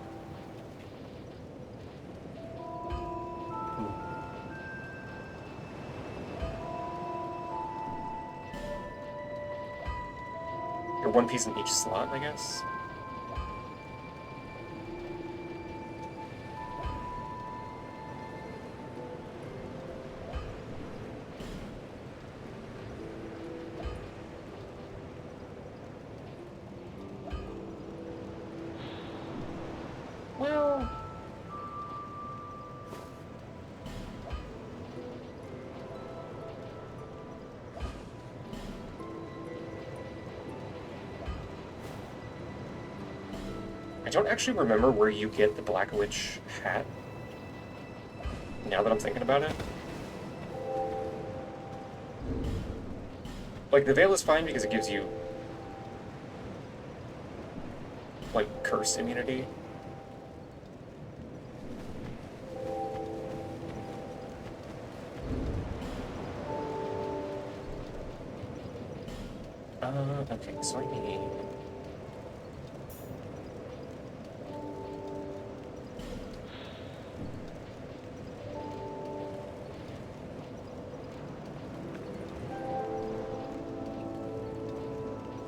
Or one piece in each slot, I guess. Well... I don't actually remember where you get the Black Witch hat, now that I'm thinking about it. Like, the Veil is fine because it gives you, like, curse immunity. Okay, so I need...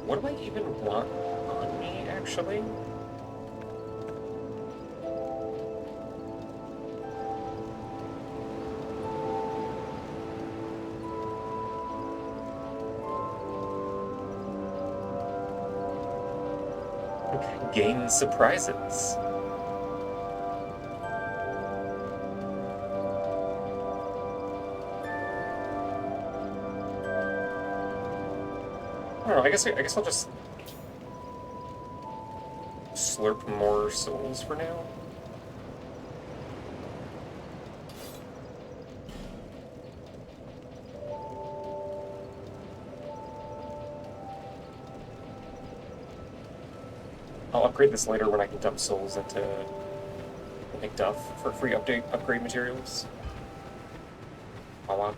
What do I even want on me, actually? Gain surprises. I don't know, I guess I'll just slurp more souls for now. I'll upgrade this later when I can dump souls into McDuff for free upgrade materials. Voila.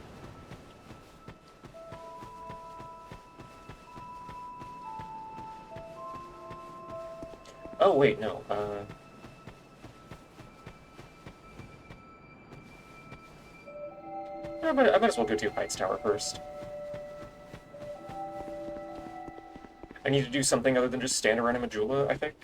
Oh, wait, no. I might as well go to Heights Tower first. I need to do something other than just stand around a Majula, I think.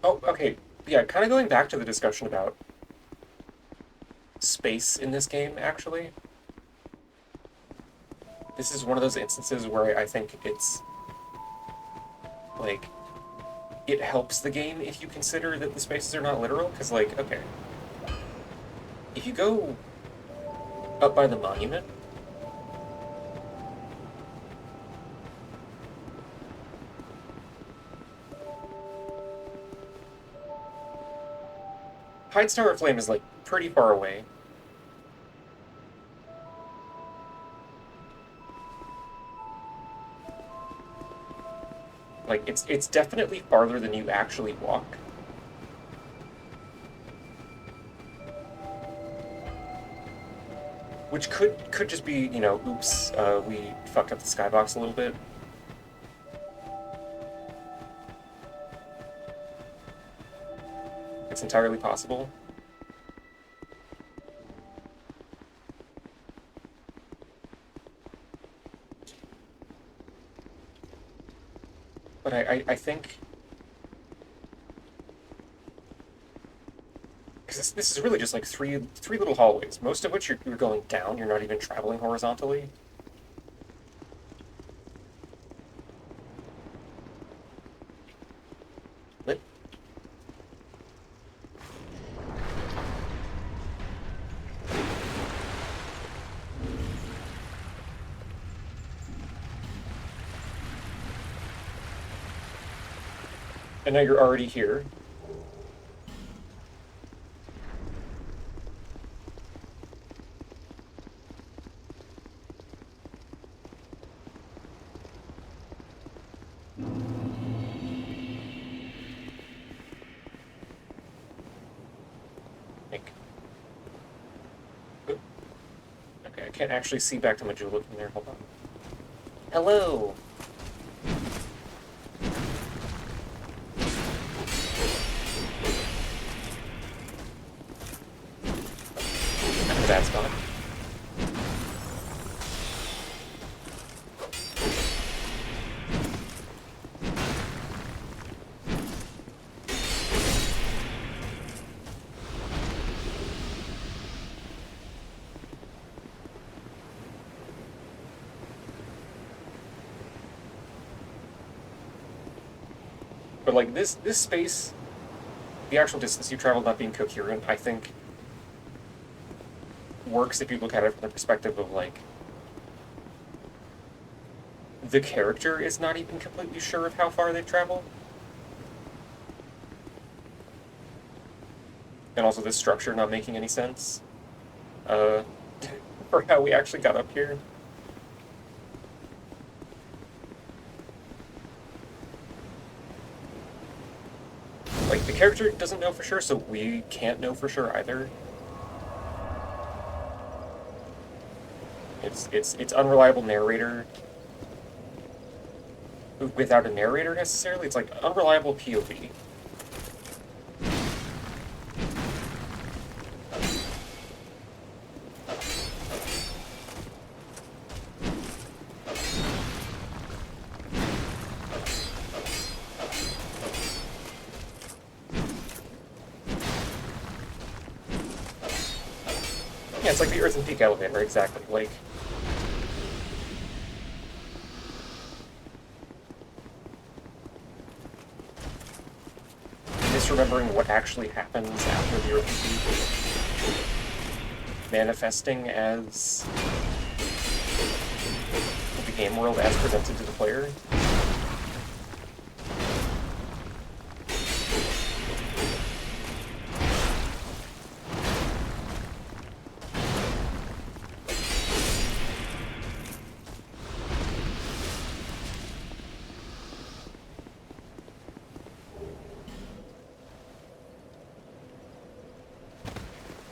Oh, okay. Yeah, kind of going back to the discussion about space in this game, actually. This is one of those instances where I think it's, like, it helps the game if you consider that the spaces are not literal, because, like, okay. If you go up by the monument, Heights Tower Flame is, like, pretty far away. Like, it's definitely farther than you actually walk. Which could just be, you know, oops, we fucked up the skybox a little bit. It's entirely possible. But I think... Because this is really just like three little hallways, most of which you're going down, you're not even traveling horizontally. Lit. And now you're already here. Like, oop. Okay, I can't actually see back to Majula from there. Hold on. Hello! I'm in a bad spot. But like this space, the actual distance you traveled not being coherent, I think works if you look at it from the perspective of like the character is not even completely sure of how far they've traveled. And also this structure not making any sense. Uh for how we actually got up here. Like, the character doesn't know for sure, so we can't know for sure either. It's unreliable narrator without a narrator necessarily. It's like unreliable POV. Yeah, it's like the Earth and Peak elevator, exactly. Like, misremembering what actually happens after the Earth and Peak, manifesting as the game world as presented to the player.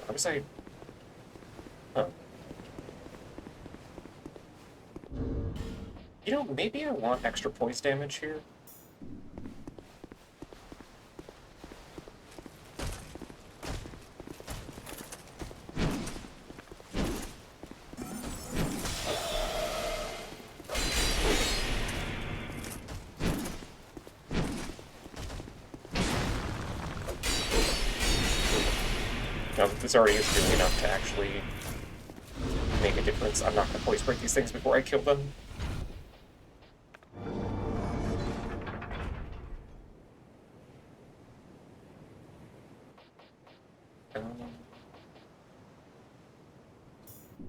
How was I... Oh. You know, maybe I want extra poise damage here. No, this already is doing enough to actually make a difference. I'm not going to poise break these things before I kill them.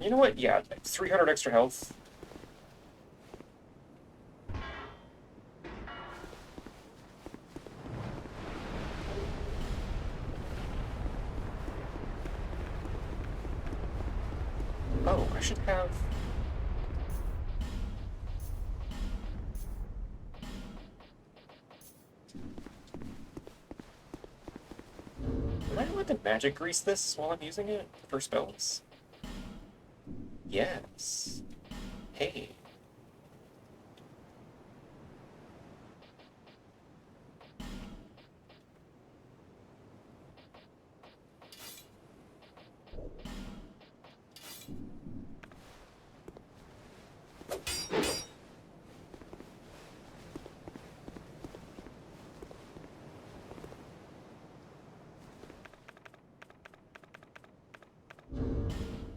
You know what? Yeah, 300 extra health. Oh, I should have... Am I allowed to magic grease this while I'm using it for spells? Yes. Hey.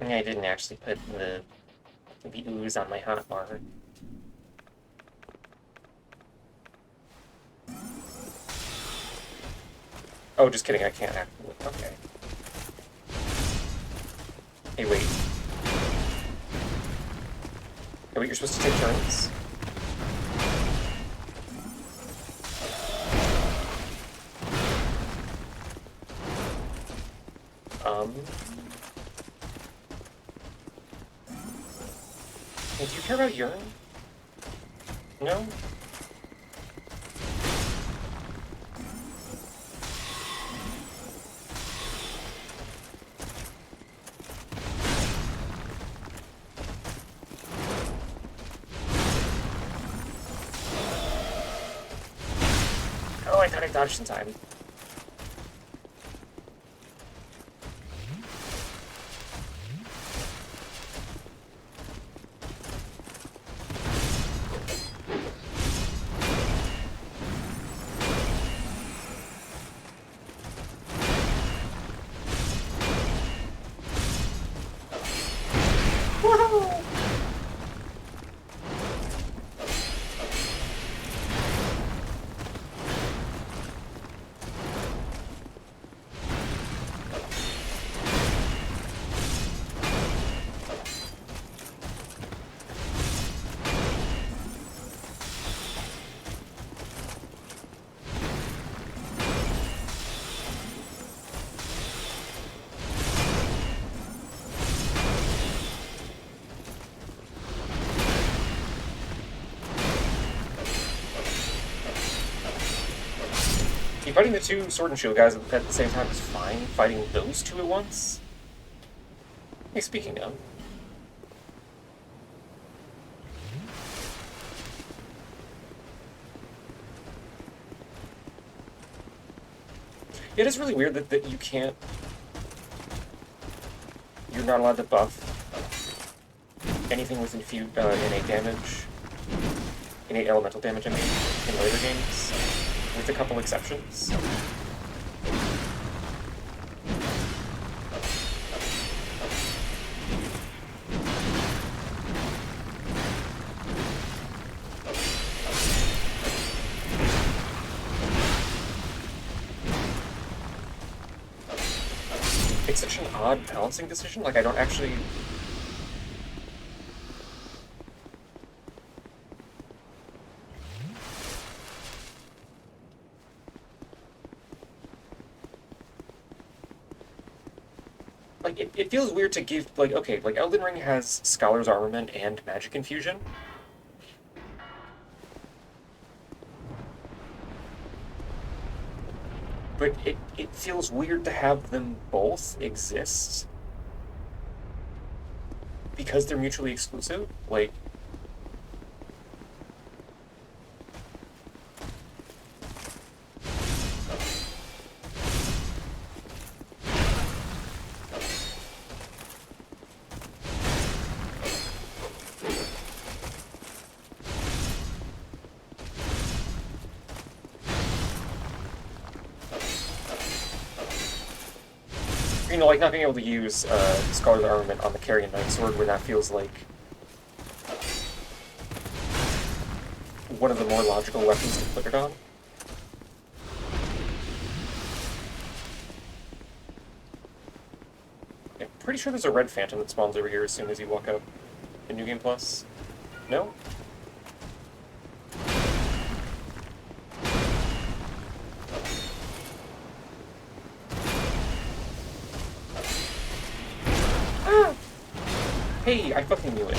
I didn't actually put the ooze on my hotbar. Oh, just kidding, I can't activate it. Okay. Hey, wait. Hey, wait, you're supposed to take turns? Hey, do you care about urine? No? Oh, I thought I dodged in time. Fighting the two sword and shield guys at the same time is fine. Fighting those two at once? Hey, speaking of... Yeah, it is really weird that you can't... You're not allowed to buff anything with innate damage. Innate elemental damage, I mean, in later games. With a couple exceptions. It's such an odd balancing decision, like I don't actually... Like, it feels weird to give, like, okay, like, Elden Ring has Scholar's Armament and Magic Infusion. But it feels weird to have them both exist. Because they're mutually exclusive. Like, you know, like not being able to use Scholar's Armament on the Carrion Knight Sword when that feels like one of the more logical weapons to put it on. I'm pretty sure there's a red phantom that spawns over here as soon as you walk up in New Game Plus. No? Ah! Hey, I fucking knew it.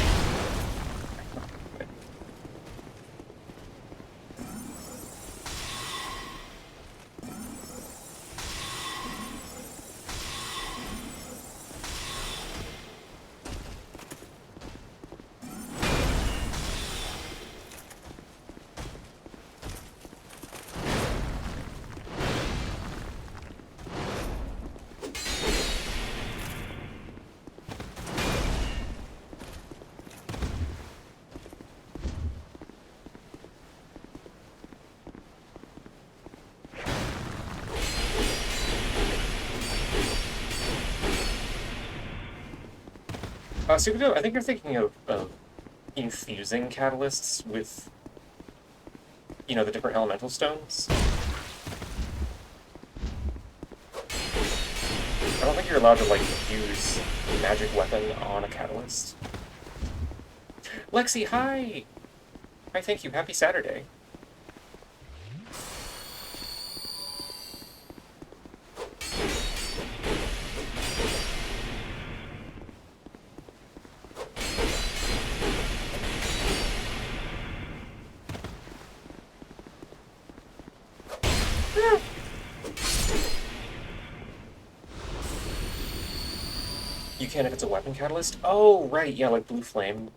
Superdo, I think you're thinking of infusing catalysts with, you know, the different elemental stones. I don't think you're allowed to, like, use a magic weapon on a catalyst. Lexi, hi! Hi, thank you. Happy Saturday. You can if it's a weapon catalyst? Oh, right, yeah, like Blue Flame.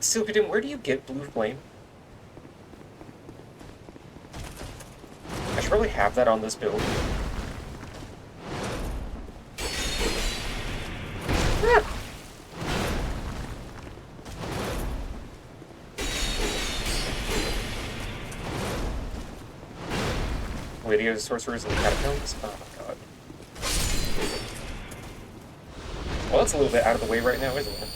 Silpidum, where do you get Blue Flame? I should probably have that on this build. Ah! Lydia Sorcerers in the Catacombs? Oh my god. Well, that's a little bit out of the way right now, isn't it?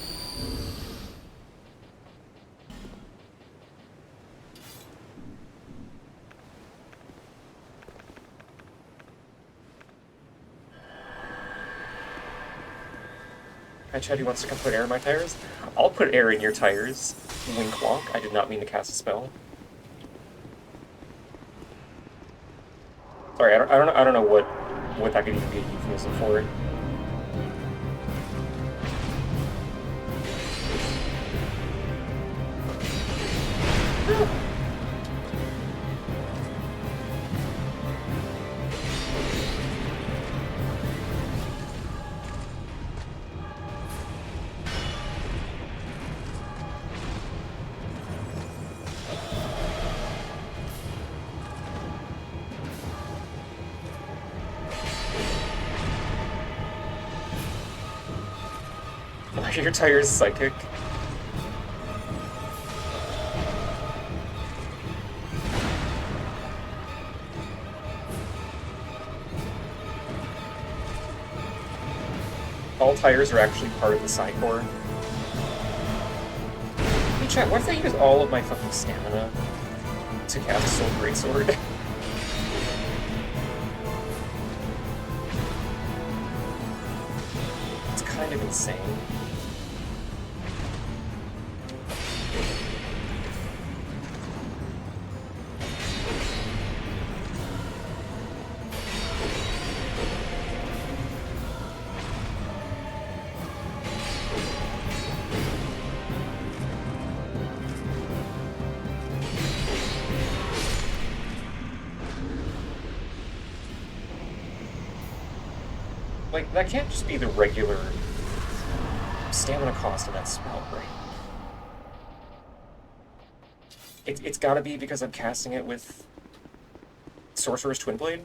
Hi, Chetty wants to come put air in my tires. I'll put air in your tires. Wink wonk. I did not mean to cast a spell. Sorry, I don't know what that could even be a euphemism for. Your tire's psychic. All tires are actually part of the Psycore. Hey chat, what if I use all of my fucking stamina to cast Soul Greatsword? It's kind of insane. Like, that can't just be the regular stamina cost of that spell, right? It's gotta be because I'm casting it with Sorcerer's Twin Blade?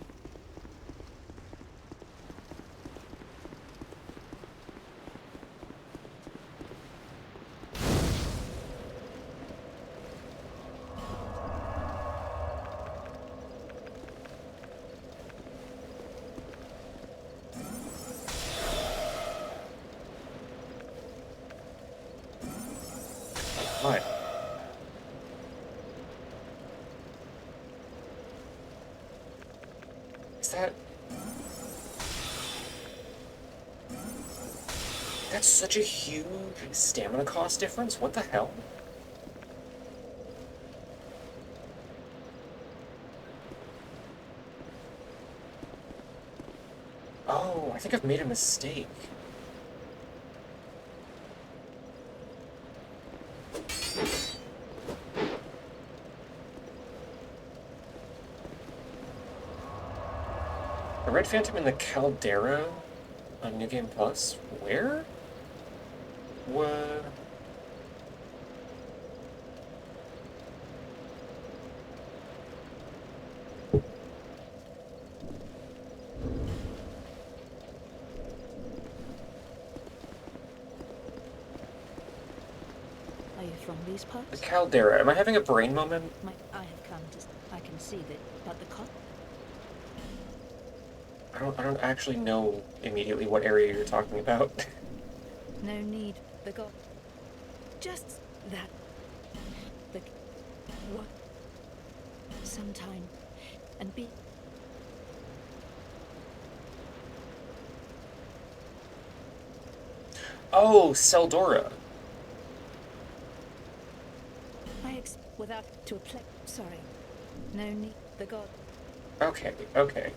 God. Is that... That's such a huge stamina cost difference? What the hell? Oh, I think I've made a mistake. A Red Phantom in the Caldera on New Game Plus? Where? What? Are you from these The parts? Caldera. Am I having a brain moment? I have come to. I can see that, but the cop. I don't actually know immediately what area you're talking about. No need. The god. Just that. The. What? Sometime. And be. Oh, Seldora. Without to a play. Sorry. No need. The god. Okay, okay.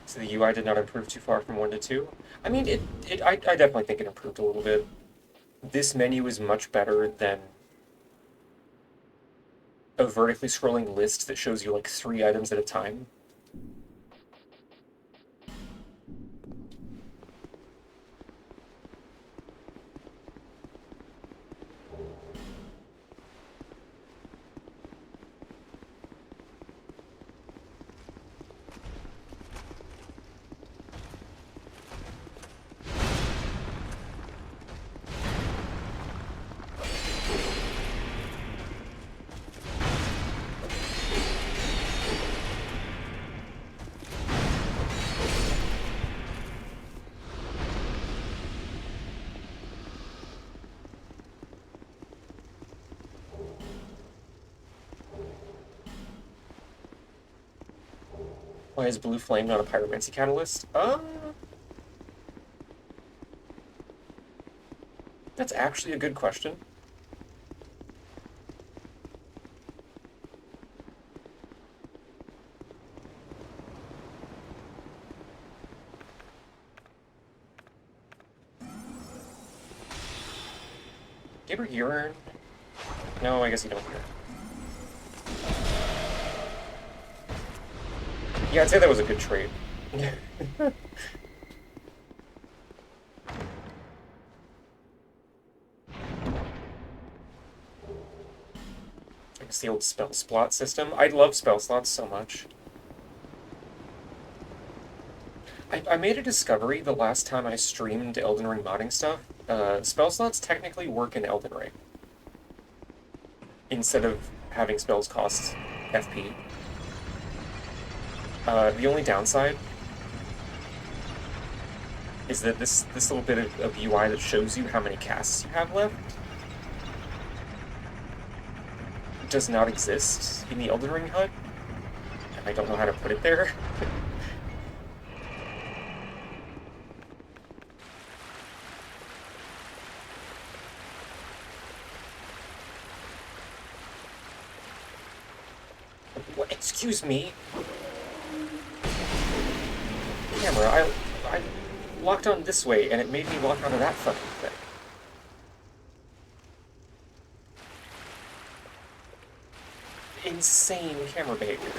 So the UI did not improve too far from 1 to 2? I mean, I definitely think it improved a little bit. This menu is much better than a vertically scrolling list that shows you like 3 items at a time. Why is Blue Flame not a Pyromancy catalyst? That's actually a good question. Do you ever urine? No, I guess you don't hear. Yeah, I'd say that was a good trade. It's the old spell slot system. I love spell slots so much. I made a discovery the last time I streamed Elden Ring modding stuff. Spell slots technically work in Elden Ring. Instead of having spells cost FP. The only downside is that this little bit of UI that shows you how many casts you have left does not exist in the Elden Ring HUD, and I don't know how to put it there. What? Excuse me? Camera, I locked on this way, and it made me lock onto that fucking thing. Insane camera behavior.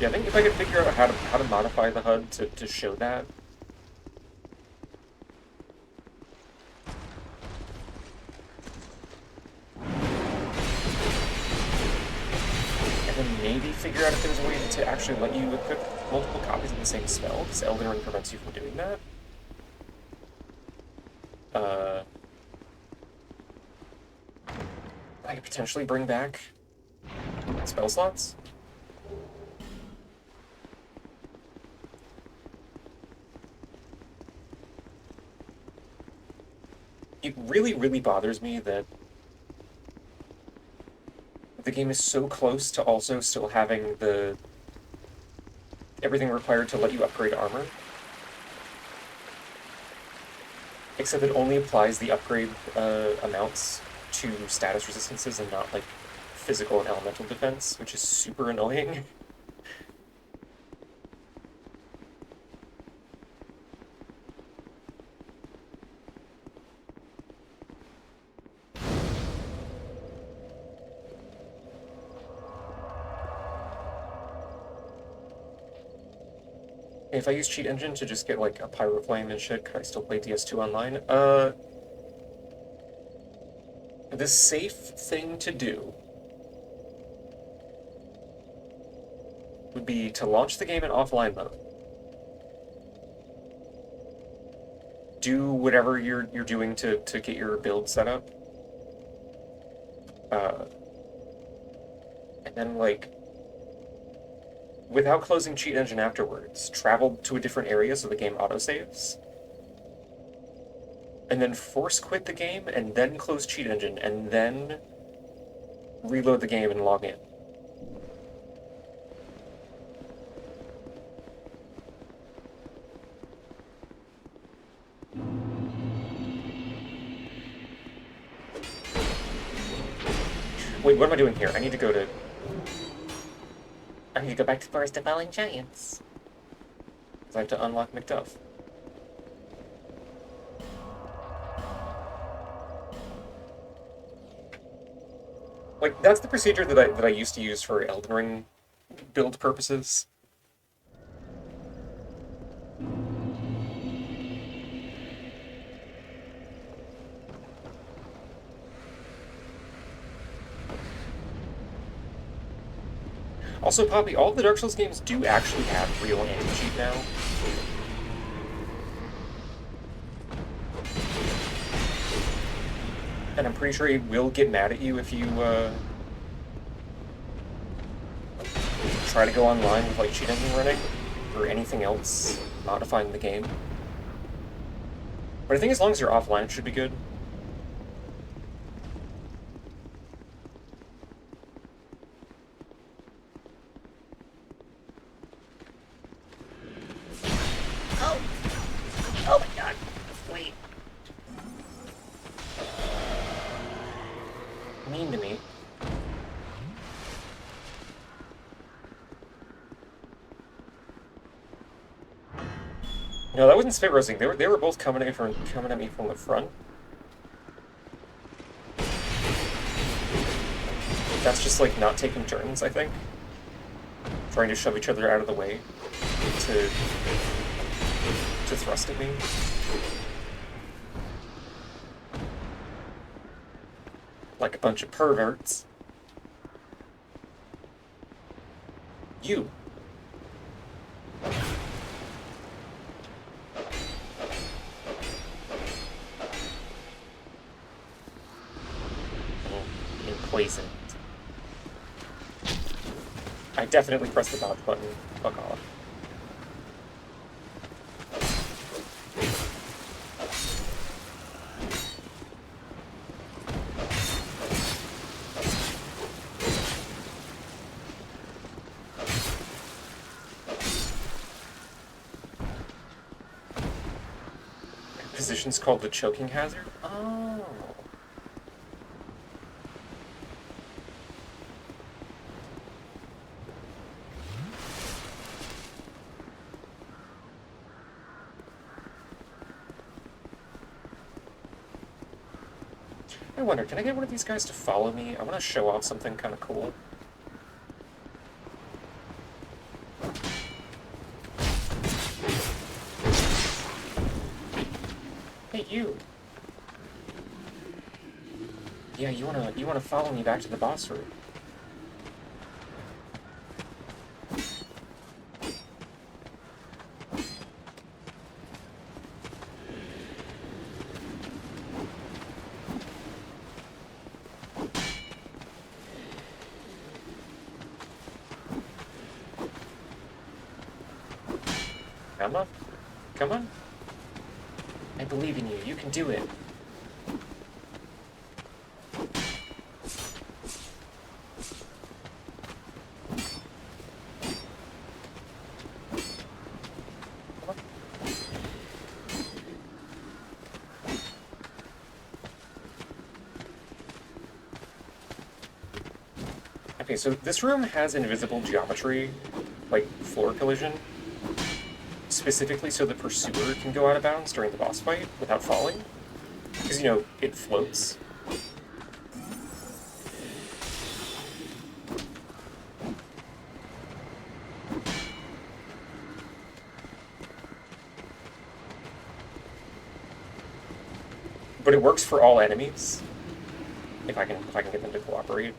Yeah, I think if I could figure out how to modify the HUD to show that. And then maybe figure out if there's a way to actually let you equip multiple copies of the same spell, because Elden Ring prevents you from doing that. I could potentially bring back spell slots. It really, really bothers me that the game is so close to also still having everything required to let you upgrade armor. Except it only applies the upgrade amounts to status resistances and not like physical and elemental defense, which is super annoying. If I use Cheat Engine to just get like a Pyroflame and shit, could I still play DS2 online? The safe thing to do would be to launch the game in offline mode. Do whatever you're doing to get your build set up. And then like without closing Cheat Engine afterwards, travel to a different area so the game autosaves. And then force quit the game, and then close Cheat Engine, and then reload the game and log in. Wait, what am I doing here? I need to go back to Forest of Falling Giants. Because I have to unlock McDuff. Like, that's the procedure that I used to use for Elden Ring build purposes. Also, Poppy, all the Dark Souls games do actually have real anti-cheat now. And I'm pretty sure he will get mad at you if you, try to go online with, like, cheat engine running, or anything else modifying the game. But I think as long as you're offline, it should be good. Oh my god. Wait. Mean to me. No, that wasn't spit roasting. They were both coming at me from the front. That's just like not taking turns, I think. Trying to shove each other out of the way to thrust at me. Like a bunch of perverts. You. And poisoned. I definitely pressed the dodge button. Fuck off. Position's called the choking hazard? Oh. I wonder, can I get one of these guys to follow me? I want to show off something kind of cool. Hey, you. Yeah, you wanna follow me back to the boss room. Come on. Come on. I believe in you. You can do it. Okay, so this room has invisible geometry, like floor collision, specifically so the pursuer can go out of bounds during the boss fight without falling. Because, you know, it floats. But it works for all enemies. If I can get them to cooperate.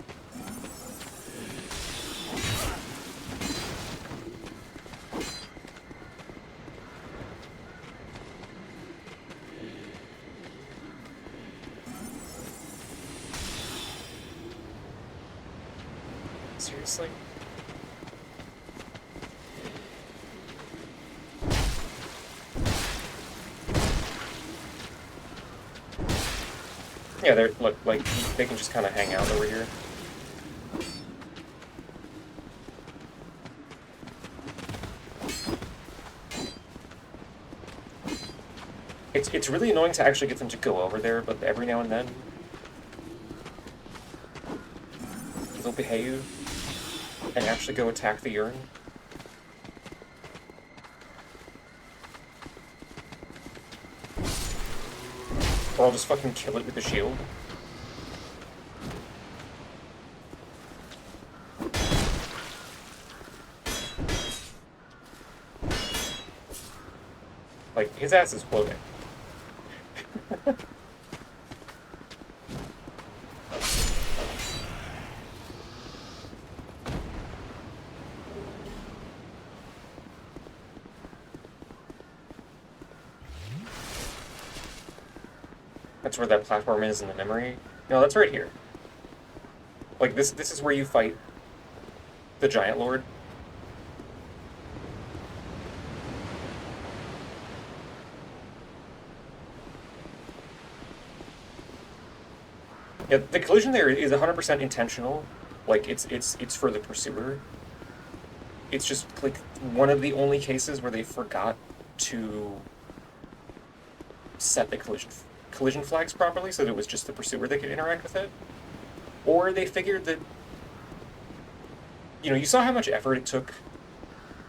Seriously? Yeah, they're look like they can just kind of hang out over here. It's really annoying to actually get them to go over there, but every now and then they'll behave and actually go attack the urn. Or I'll just fucking kill it with the shield. Like, his ass is floating. That's where that platform is in the memory. No, that's right here. Like, this is where you fight the Giant Lord. Yeah, the collision there is 100% intentional. Like, it's for the pursuer. It's just, like, one of the only cases where they forgot to set the collision flags properly so that it was just the pursuer that could interact with it. Or they figured that, you know, you saw how much effort it took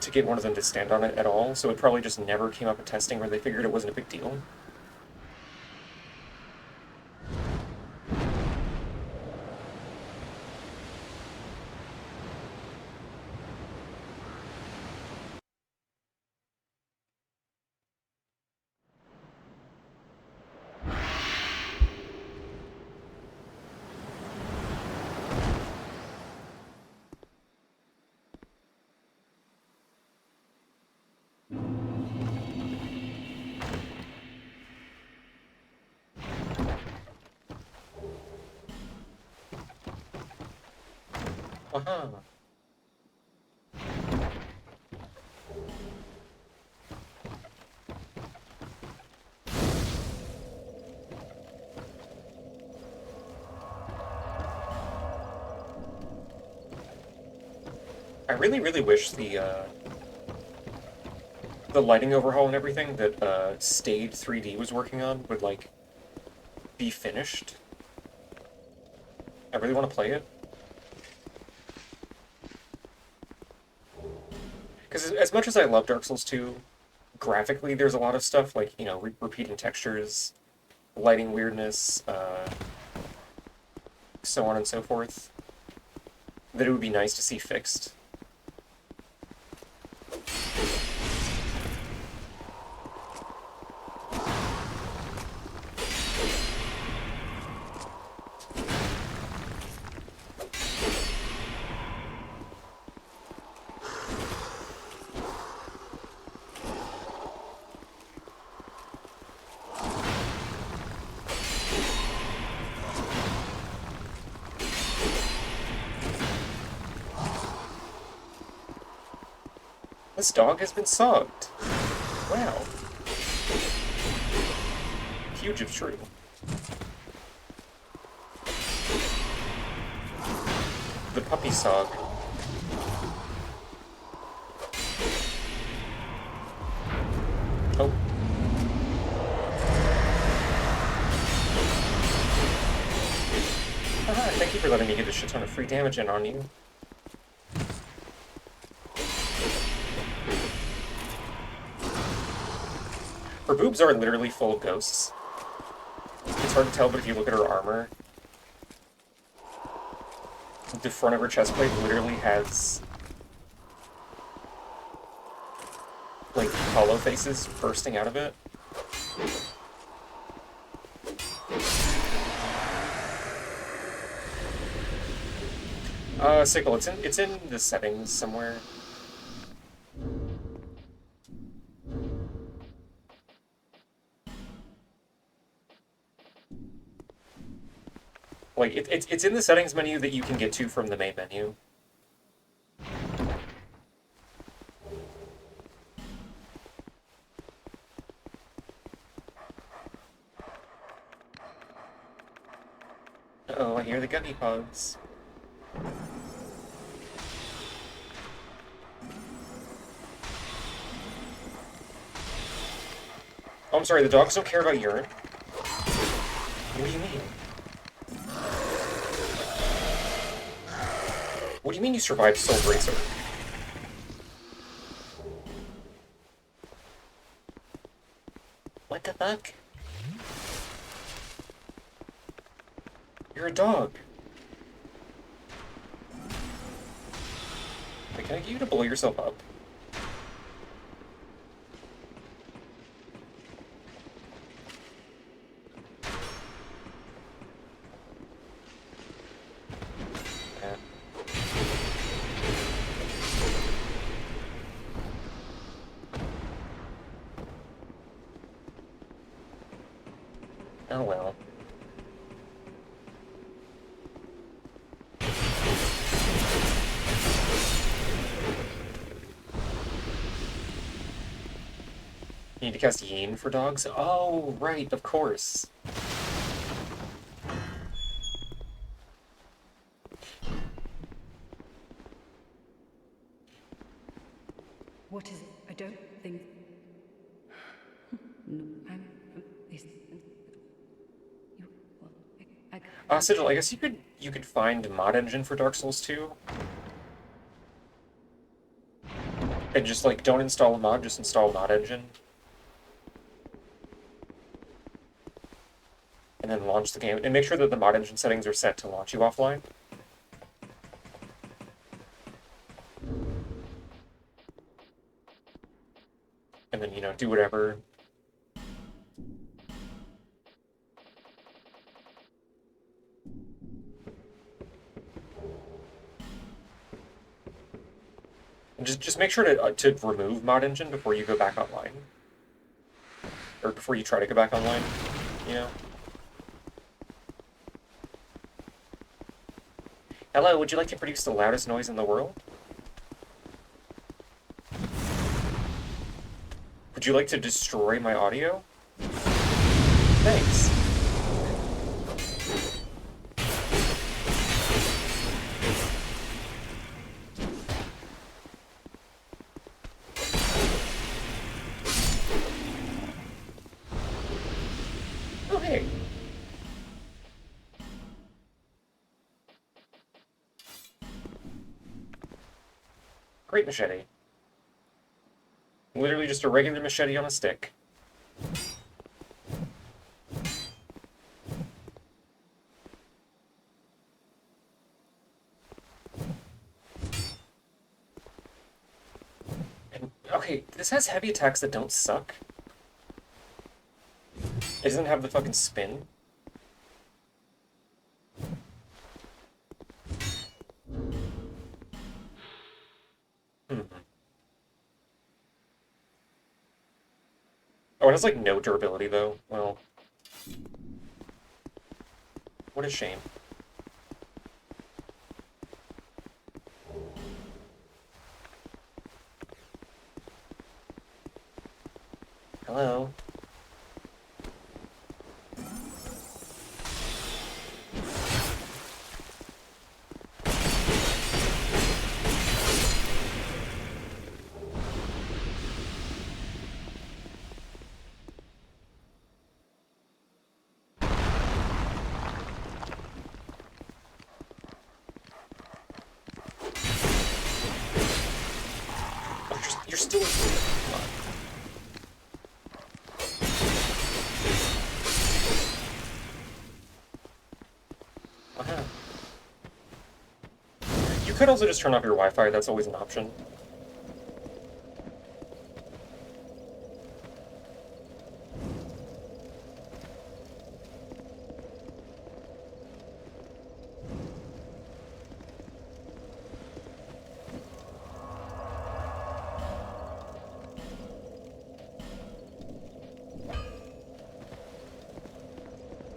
to get one of them to stand on it at all, so it probably just never came up in testing where they figured it wasn't a big deal. Uh-huh. I really, really wish the lighting overhaul and everything that Stayed 3D was working on would, like, be finished. I really want to play it. Because as much as I love Dark Souls 2, graphically there's a lot of stuff, like, you know, repeating textures, lighting weirdness, so on and so forth, that it would be nice to see fixed. This dog has been sogged. Wow. Huge if true. The puppy sog. Oh. Haha, thank you for letting me get a shit ton of free damage in on you. Her boobs are literally full of ghosts. It's hard to tell, but if you look at her armor, the front of her chest plate literally has, like, hollow faces bursting out of it. Sickle, it's in the settings somewhere. Like, it's in the settings menu that you can get to from the main menu. Uh-oh, I hear the gummy pods. Oh, I'm sorry, the dogs don't care about urine? What do you mean? What do you mean you survived Soul Bracer? What the fuck? You're a dog. Wait, can I get you to blow yourself up? Yeah. Oh well. You need to cast Yin for dogs? Oh, right, of course. What is it? I don't think. No, I'm. Is you? Well, Sigil, I guess you could find mod engine for Dark Souls 2. And just like don't install a mod, just install mod engine. And then launch the game. And make sure that the mod engine settings are set to launch you offline. And then, you know, do whatever. And just make sure to remove mod engine before you go back online. Or before you try to go back online, you know? Hello, would you like to produce the loudest noise in the world? Would you like to destroy my audio? Thanks. Oh, hey. Great machete. Literally just a regular machete on a stick. And, okay, this has heavy attacks that don't suck. It doesn't have the fucking spin. Oh, it has like no durability though. Well, what a shame. Hello? Oh, you're still in Come on. Uh-huh. You could also just turn off your Wi-Fi, that's always an option.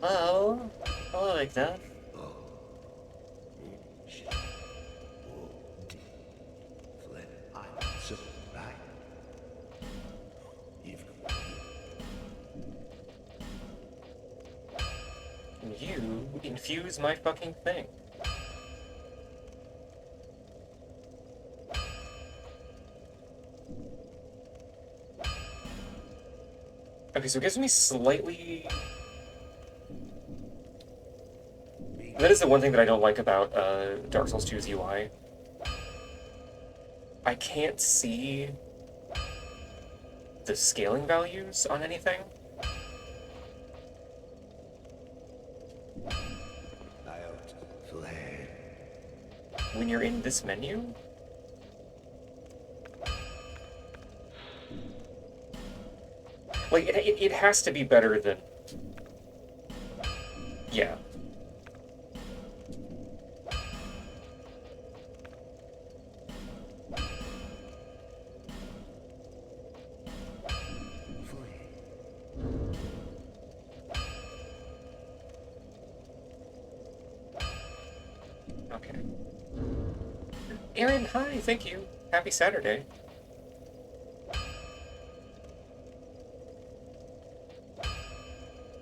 Hello? Hello, Victor. Can you infuse my fucking thing? Okay, so it gives me slightly... That is the one thing that I don't like about Dark Souls 2's UI. I can't see the scaling values on anything. When you're in this menu? Like, it has to be better than... Yeah. Okay. Aaron, hi, thank you. Happy Saturday.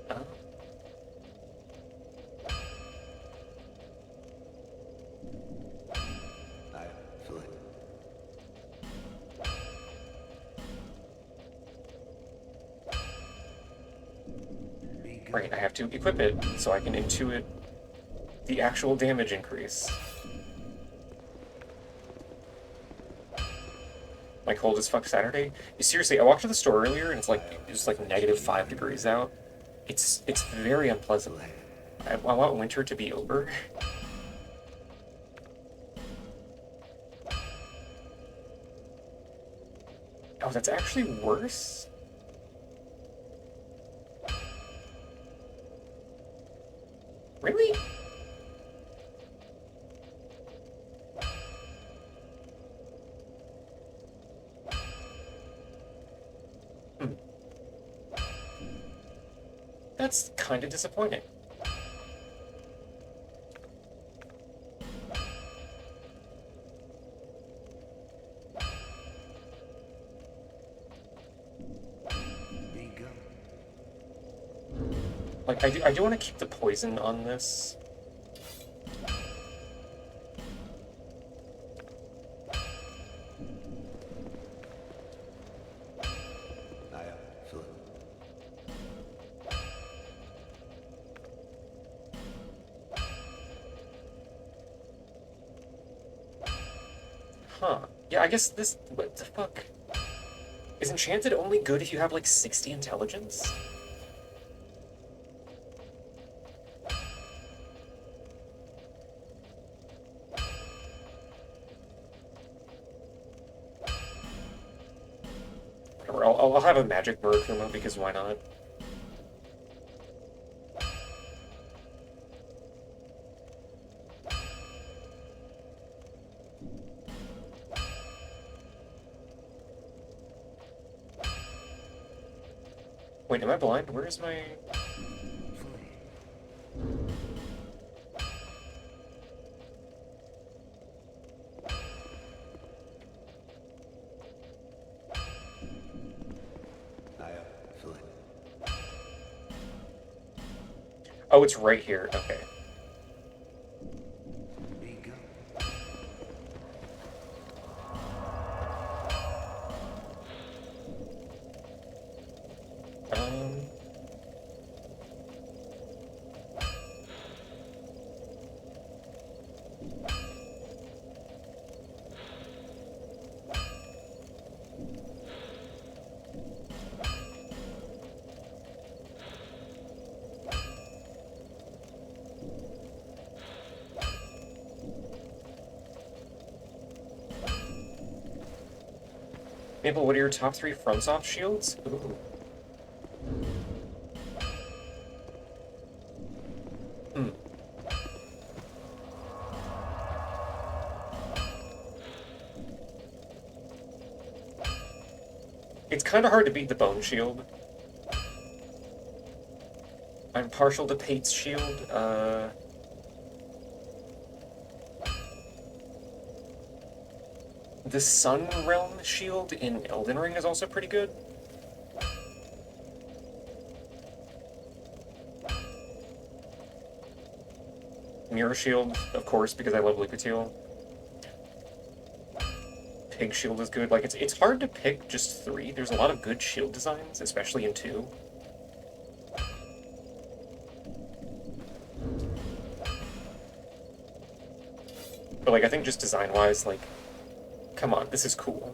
Oh. Right, I have to equip it so I can intuit the actual damage increase. My cold as fuck Saturday? Seriously, I walked to the store earlier and it's like negative 5 degrees out. It's very unpleasant. I want winter to be over. Oh, that's actually worse? Really? Hmm. That's kind of disappointing. Like, I do want to keep the poison on this. Huh. Yeah, I guess this... What the fuck? Is Enchanted only good if you have, like, 60 intelligence? Whatever, I'll have a magic Murukuma, because why not? Wait, am I blind? Where is my... Oh, it's right here. Okay. Um... Maple, what are your top 3 FromSoft shields? Ooh. Hmm. It's kind of hard to beat the Bone Shield. I'm partial to Pate's Shield. The Sun Realm Shield in Elden Ring is also pretty good. Mirror Shield, of course, because I love Lucatiel. Pig Shield is good. Like, it's hard to pick just 3. There's a lot of good shield designs, especially in 2. But, like, I think just design-wise, like, come on, this is cool.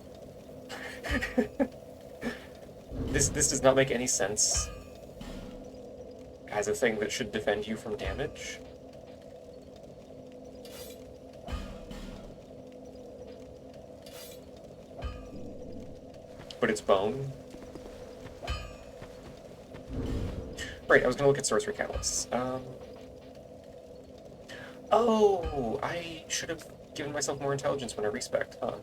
This does not make any sense as a thing that should defend you from damage. But it's bone. Right, I was gonna look at sorcery catalysts. Oh, I should have given myself more intelligence when I respect, huh?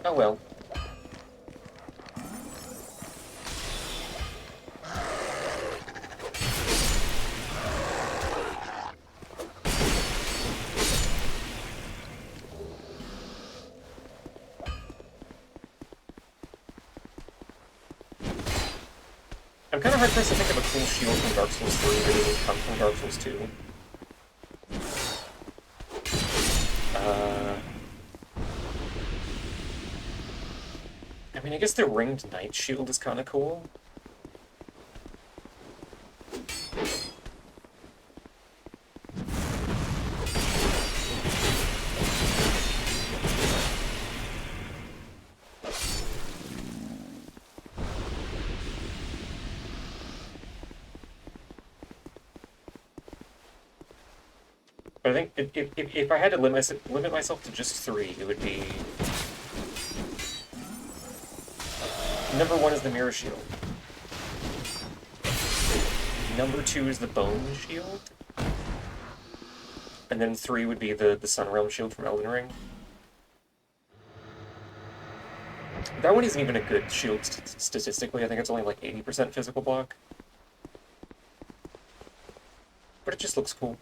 Oh well. I'm kind of hard pressed to think of a cool shield from Dark Souls 3 that doesn't come from Dark Souls 2. I mean, I guess the Ringed Knight shield is kind of cool. But I think if I had to limit myself to just 3, it would be... Number 1 is the Mirror Shield. Number 2 is the Bone Shield. And then 3 would be the Sun Realm Shield from Elden Ring. That one isn't even a good shield statistically. I think it's only like 80% physical block. But it just looks cool.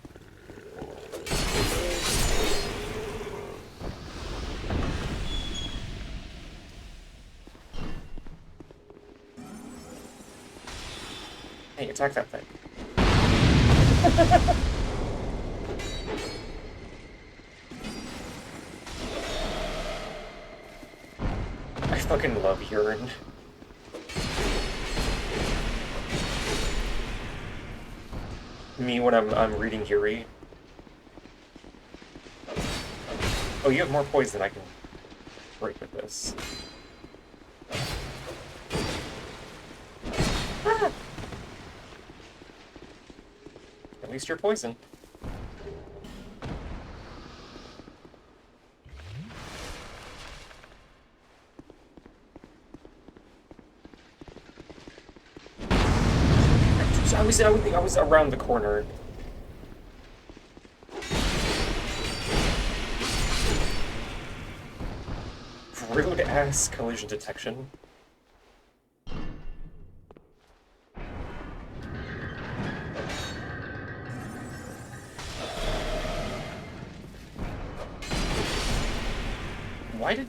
Hey, attack that thing. I fucking love urine. Me when I'm reading Yuri. Oh, you have more poise than I can break with this. Ah! At least you're poisoned. I was around the corner. Rude ass collision detection. Why did...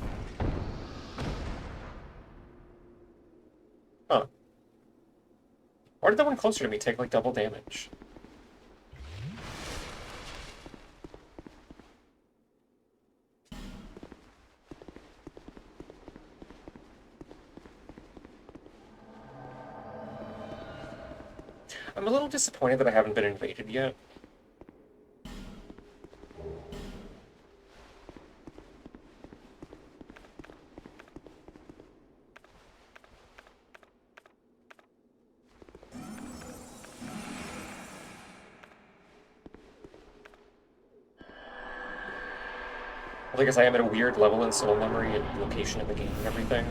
Huh. Why did that one closer to me take, like, double damage? I'm a little disappointed that I haven't been invaded yet. Well, I guess I am at a weird level in soul memory and location in the game and everything.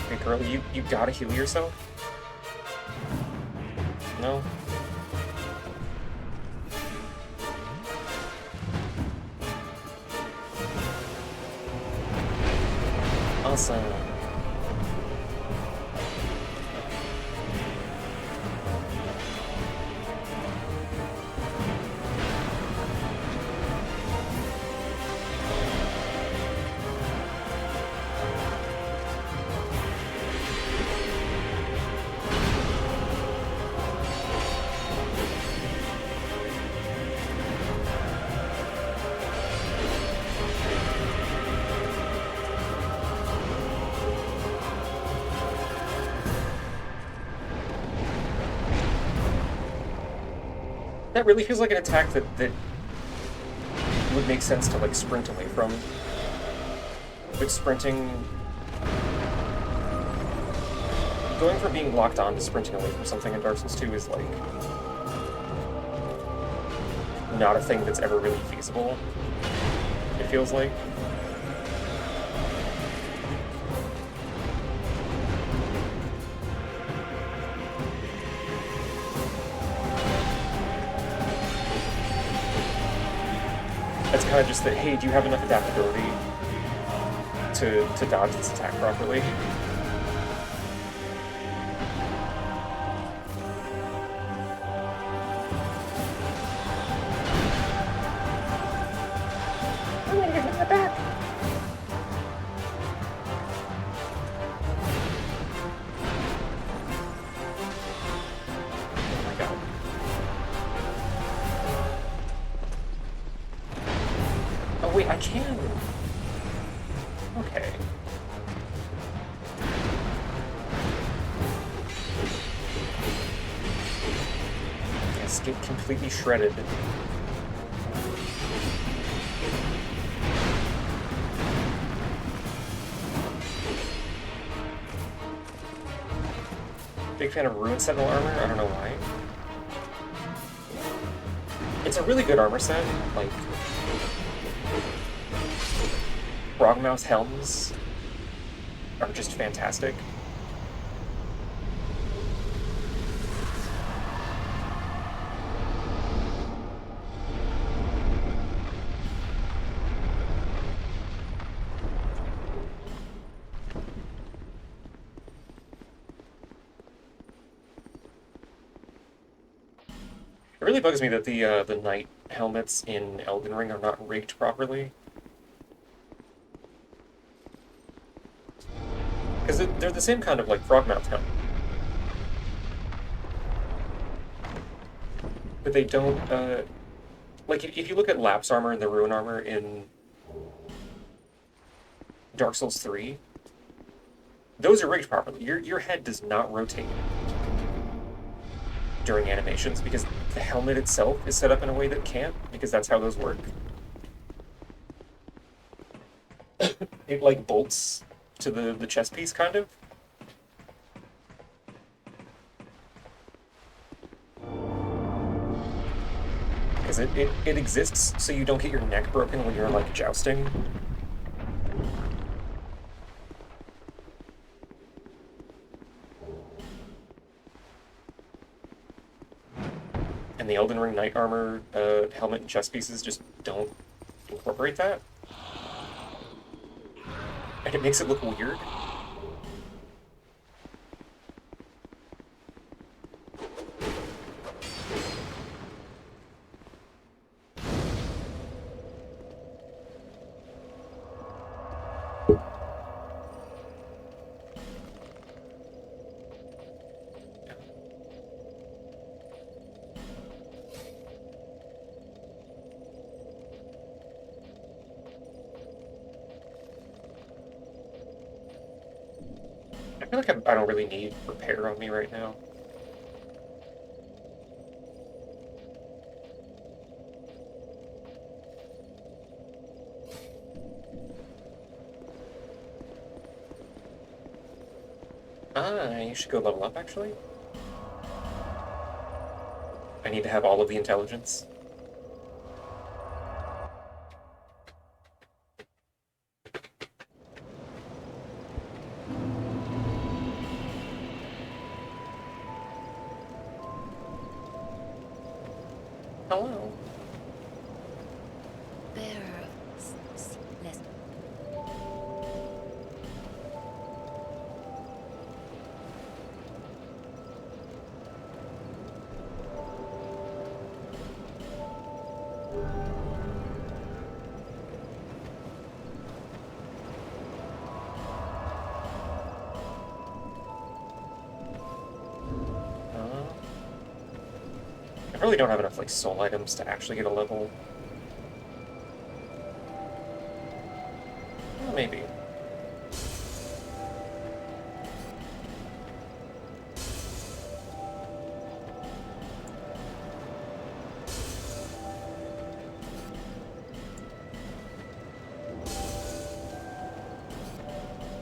Okay, girl, you gotta heal yourself? No? Awesome. That really feels like an attack that would make sense to, like, sprint away from. But sprinting... Going from being locked on to sprinting away from something in Dark Souls 2 is, like... not a thing that's ever really feasible, it feels like. That's kind of just that, hey, do you have enough adaptability to dodge this attack properly? I'm gonna get my back. Oh my god. Oh wait, I can. Okay. Yes, get completely shredded. Big fan of Ruin Sentinel armor, I don't know why. It's a really good armor set, like... Frogmouth helms are just fantastic. It really bugs me that the knight helmets in Elden Ring are not rigged properly. Because they're the same kind of, like, frogmouth helm. But they don't, like, if you look at Lap's armor and the Ruin armor in Dark Souls 3, those are rigged properly. Your head does not rotate during animations because the helmet itself is set up in a way that can't, because that's how those work. It like bolts to the chest piece, kind of. Because it exists so you don't get your neck broken when you're like jousting. And the Elden Ring Knight Armor helmet and chest pieces just don't incorporate that. And it makes it look weird. I feel like I don't really need repair on me right now. Ah, you should go level up, actually. I need to have all of the intelligence. Hello. Bearer of seedless. I really don't have enough like soul items to actually get a level. Well, maybe.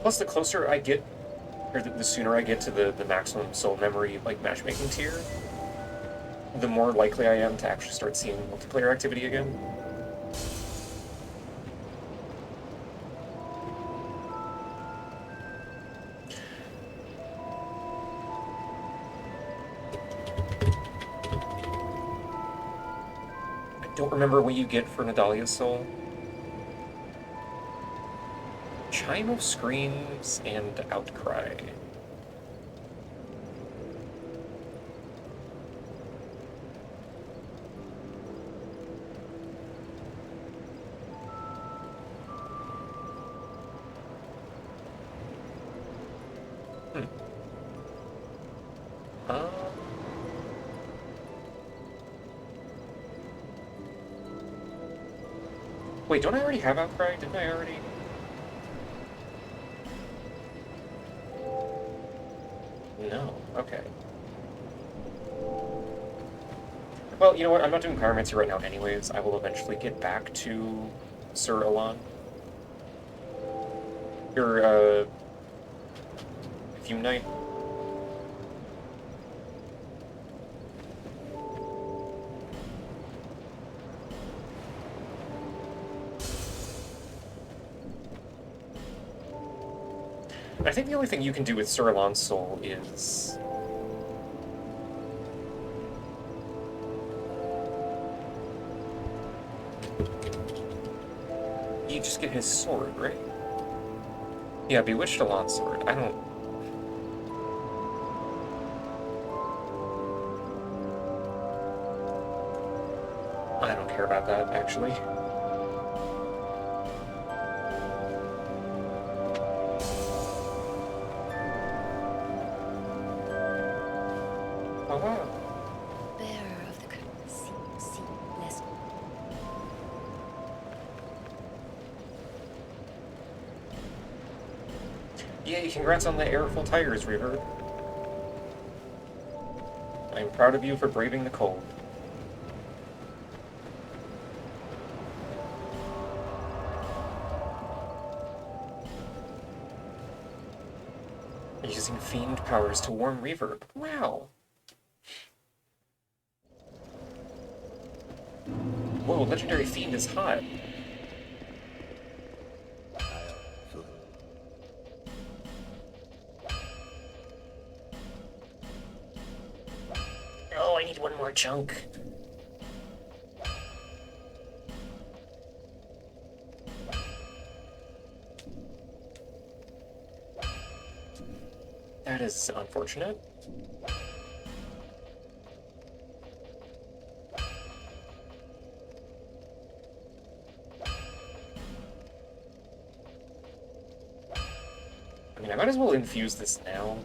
Plus, the closer I get, or the sooner I get to the maximum soul memory like matchmaking tier, the more likely I am to actually start seeing multiplayer activity again. I don't remember what you get for Nadalia's soul. Chime of Screams and Outcry. Uh, Wait, don't I already have Outcry? Didn't I already? No. Okay. Well, you know what? I'm not doing Pyromancy right now anyways. I will eventually get back to Sir Elan. Your, Fume Knight. I think the only thing you can do with Sir Elan's soul is... you just get his sword, right? Yeah, Bewitched Elan's sword. I don't care about that, actually. Oh, wow. Bearer of the seedless. Yay, congrats on the air-full tires, Reaver. I'm proud of you for braving the cold. Using fiend powers to warm reverb. Wow. Whoa, legendary fiend is hot. Oh, I need one more chunk. That is unfortunate. I mean, I might as well infuse this now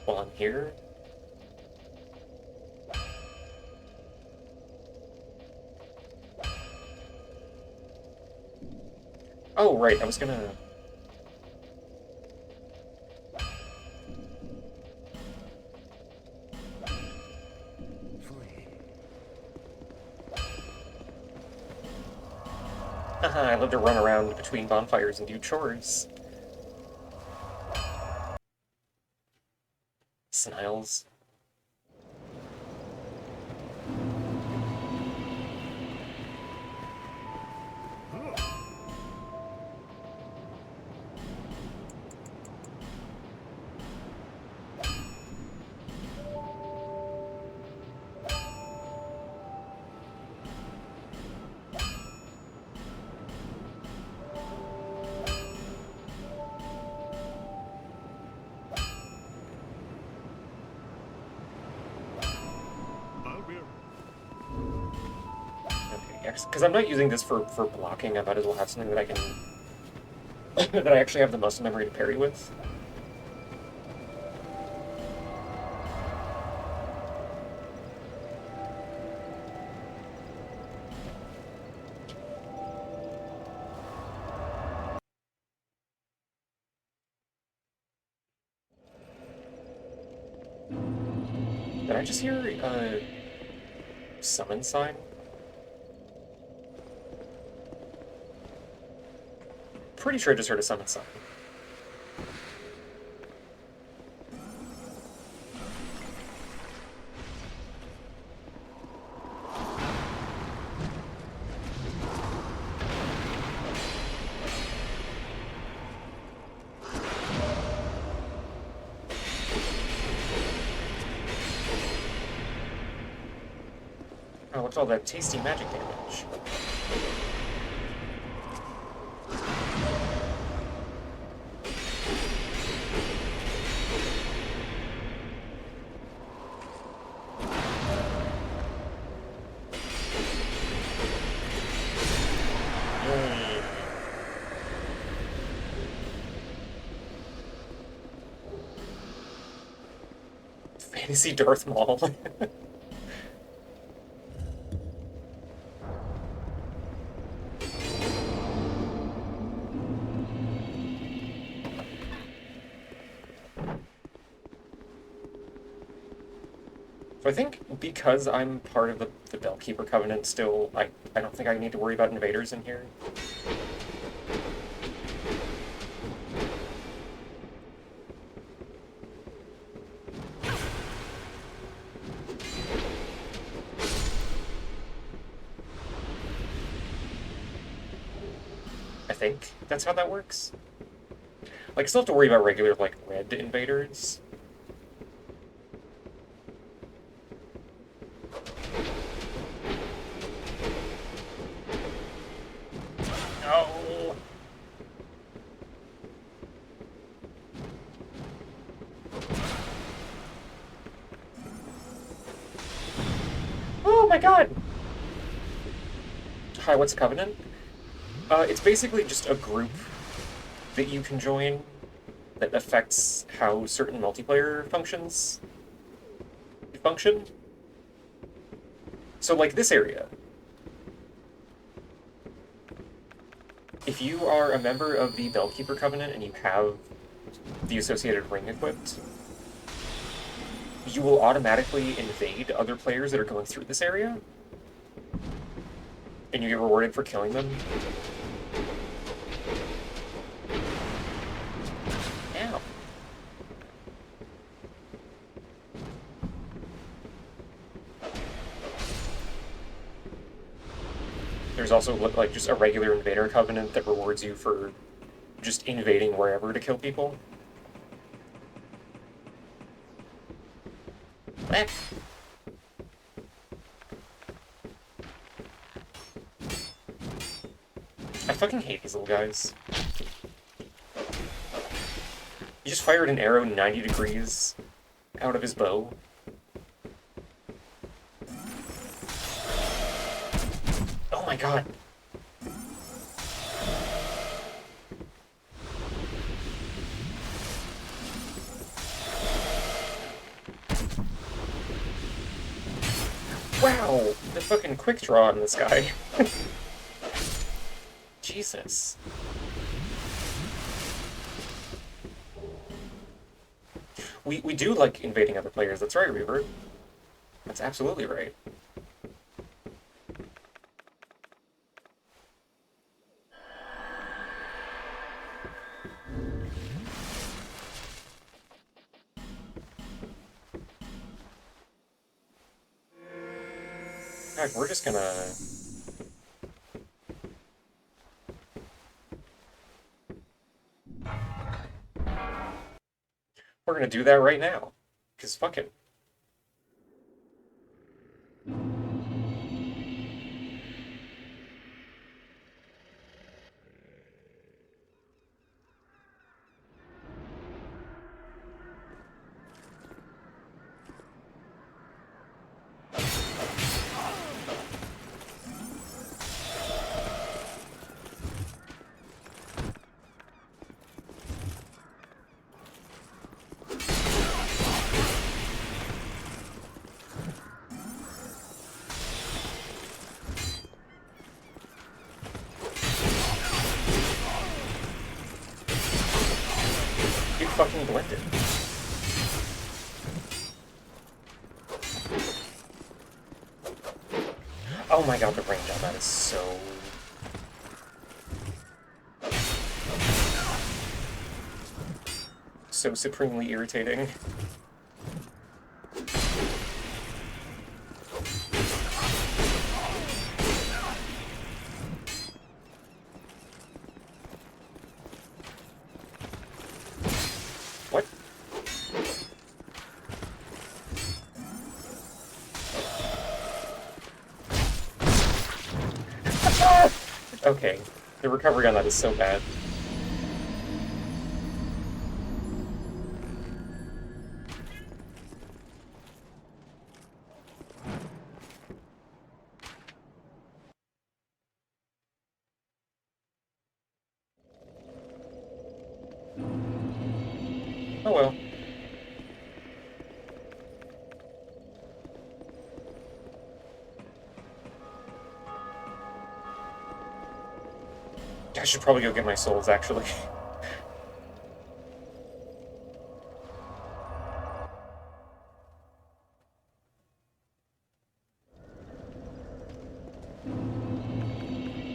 while I'm here. Oh, right, I was gonna... Haha, I love to run around between bonfires and do chores. Sniles. I'll be. Okay, because I'm not using this for blocking, I might as well have something that I can... that I actually have the muscle memory to parry with. Did I just hear a summon sign? Pretty sure I just heard a summon sign. Oh, what's all that tasty magic damage? Yay. Fantasy Darth Maul. So I think because I'm part of the Bellkeeper Covenant still, I don't think I need to worry about invaders in here. I think that's how that works. Like, I still have to worry about regular, like, red invaders. No! Oh my god! Hi, what's Covenant? It's basically just a group that you can join that affects how certain multiplayer functions function. So, like, this area. If you are a member of the Bellkeeper Covenant and you have the associated ring equipped, you will automatically invade other players that are going through this area, and you get rewarded for killing them. Ow. There's also like just a regular invader covenant that rewards you for just invading wherever to kill people. Eh. I fucking hate these little guys. He just fired an arrow 90 degrees out of his bow. Oh my god. Wow, the fucking quick draw on this guy. Jesus. We do like invading other players. That's right, Reaver. That's absolutely right. Alright, we're just gonna... We're gonna do that right now. 'Cause fuck it. You fucking blended. Oh my god, the range on that is so... so supremely irritating. What? Okay, the recovery on that is so bad. Oh well. I should probably go get my souls, actually.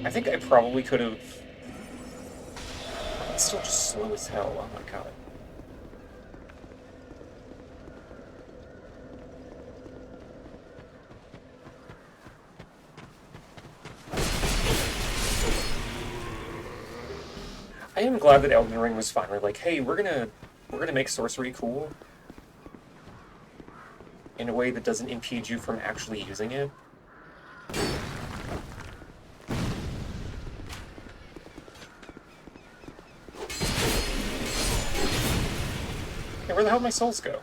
I think I probably could have... It's still just slow as hell, oh my god. I am glad that Elden Ring was finally like, hey, we're gonna make sorcery cool in a way that doesn't impede you from actually using it. Hey, where the hell did my souls go?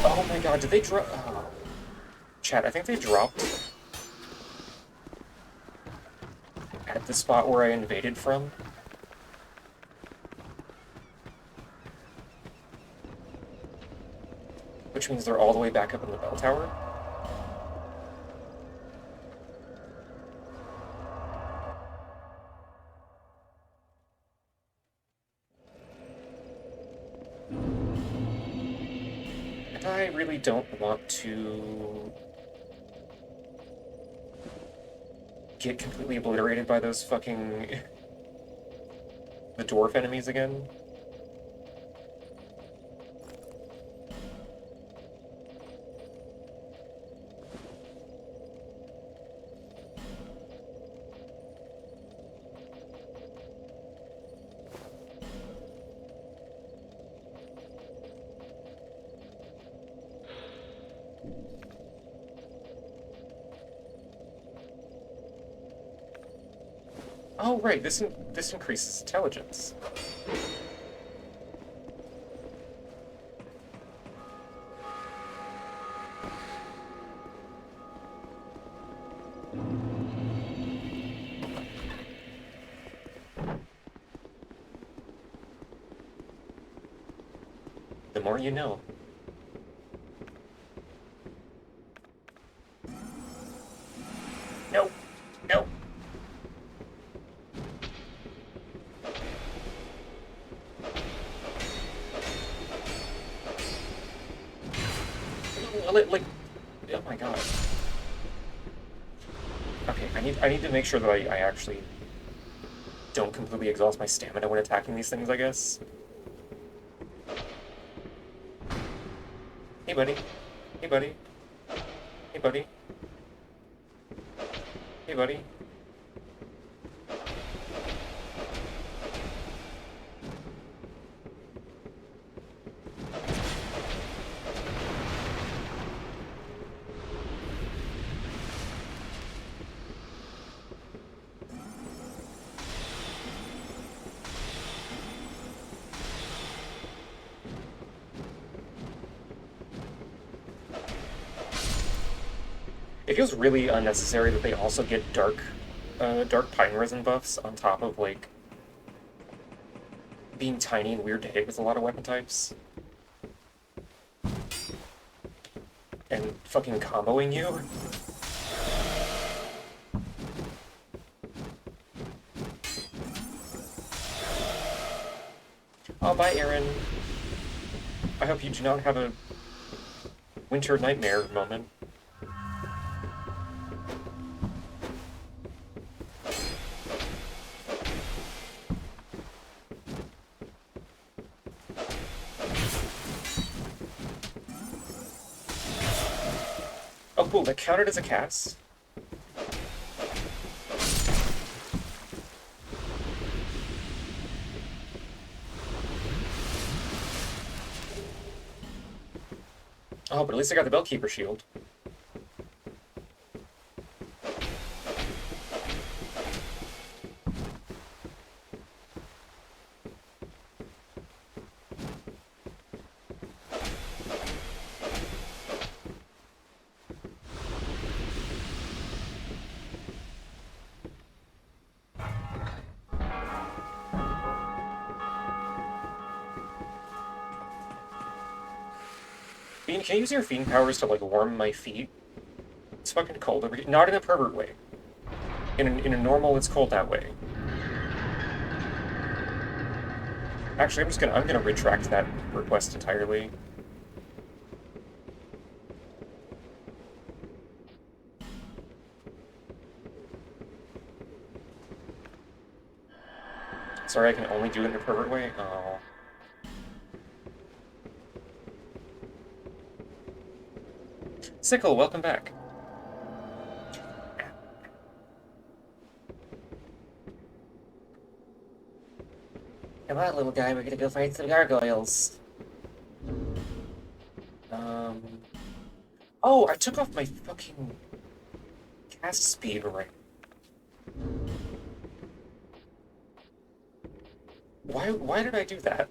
Oh my god, did they drop... Oh. Chat, I think they dropped at the spot where I invaded from. which means they're all the way back up in the bell tower. And I really don't want to get completely obliterated by those fucking the dwarf enemies again. Oh, right, this increases intelligence. The more you know. No, no. Like, oh my god. Okay, I need to make sure that I actually don't completely exhaust my stamina when attacking these things, I guess. Hey, buddy. Hey, buddy. Hey, buddy. Hey, buddy. It feels really unnecessary that they also get dark pine resin buffs on top of, like, being tiny and weird to hit with a lot of weapon types. And fucking comboing you. Oh, bye, Aaron. I hope you do not have a winter nightmare moment. Oh, cool, that counted as a cast? Oh, but at least I got the Bellkeeper shield. Fiend, can you use your Fiend powers to, like, warm my feet? It's fucking cold over here. Not in a pervert way. In a normal, it's cold that way. Actually, I'm gonna retract that request entirely. Sorry, I can only do it in a pervert way? Oh. Sickle, welcome back. Come on, little guy, we're gonna go fight some gargoyles. Oh, I took off my fucking cast speed ring. Why did I do that?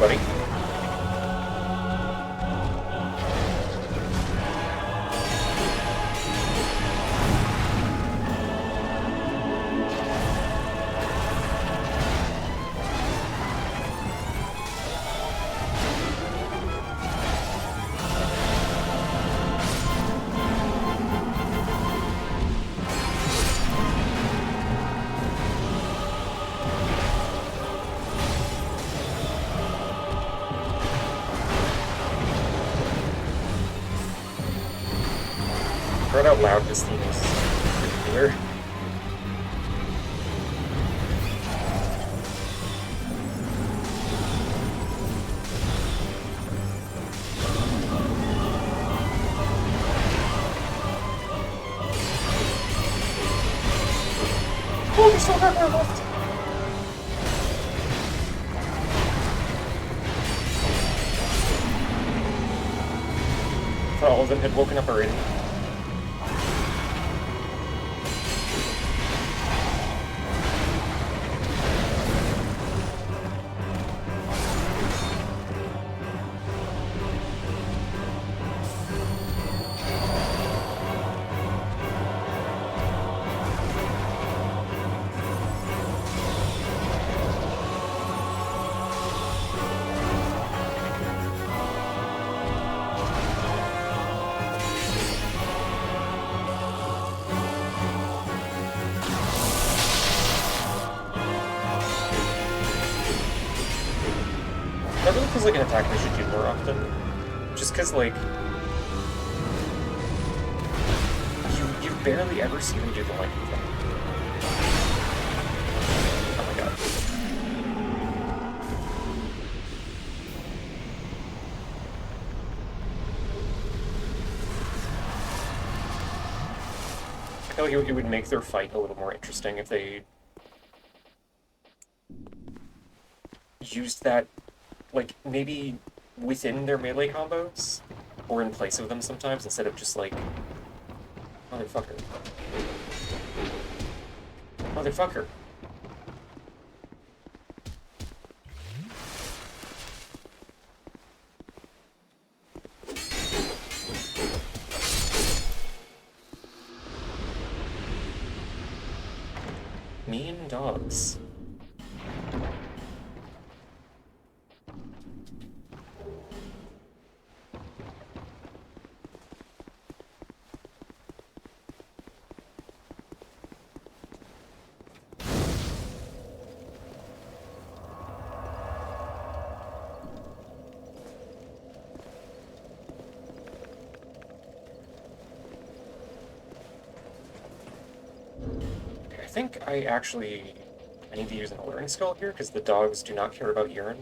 buddy. Read out loud this theme is pretty weird. Oh, there's still got more left. I thought all of them had woken up already. That really feels like an attack they should do more often. Just because, like, you barely ever see them do the lightning thing. Oh my god. I feel like it would make their fight a little more interesting if they used that, like, maybe within their melee combos, or in place of them sometimes, instead of just, like, motherfucker. Motherfucker. Mean dogs. I think I need to use an alluring skull here, because the dogs do not care about urine.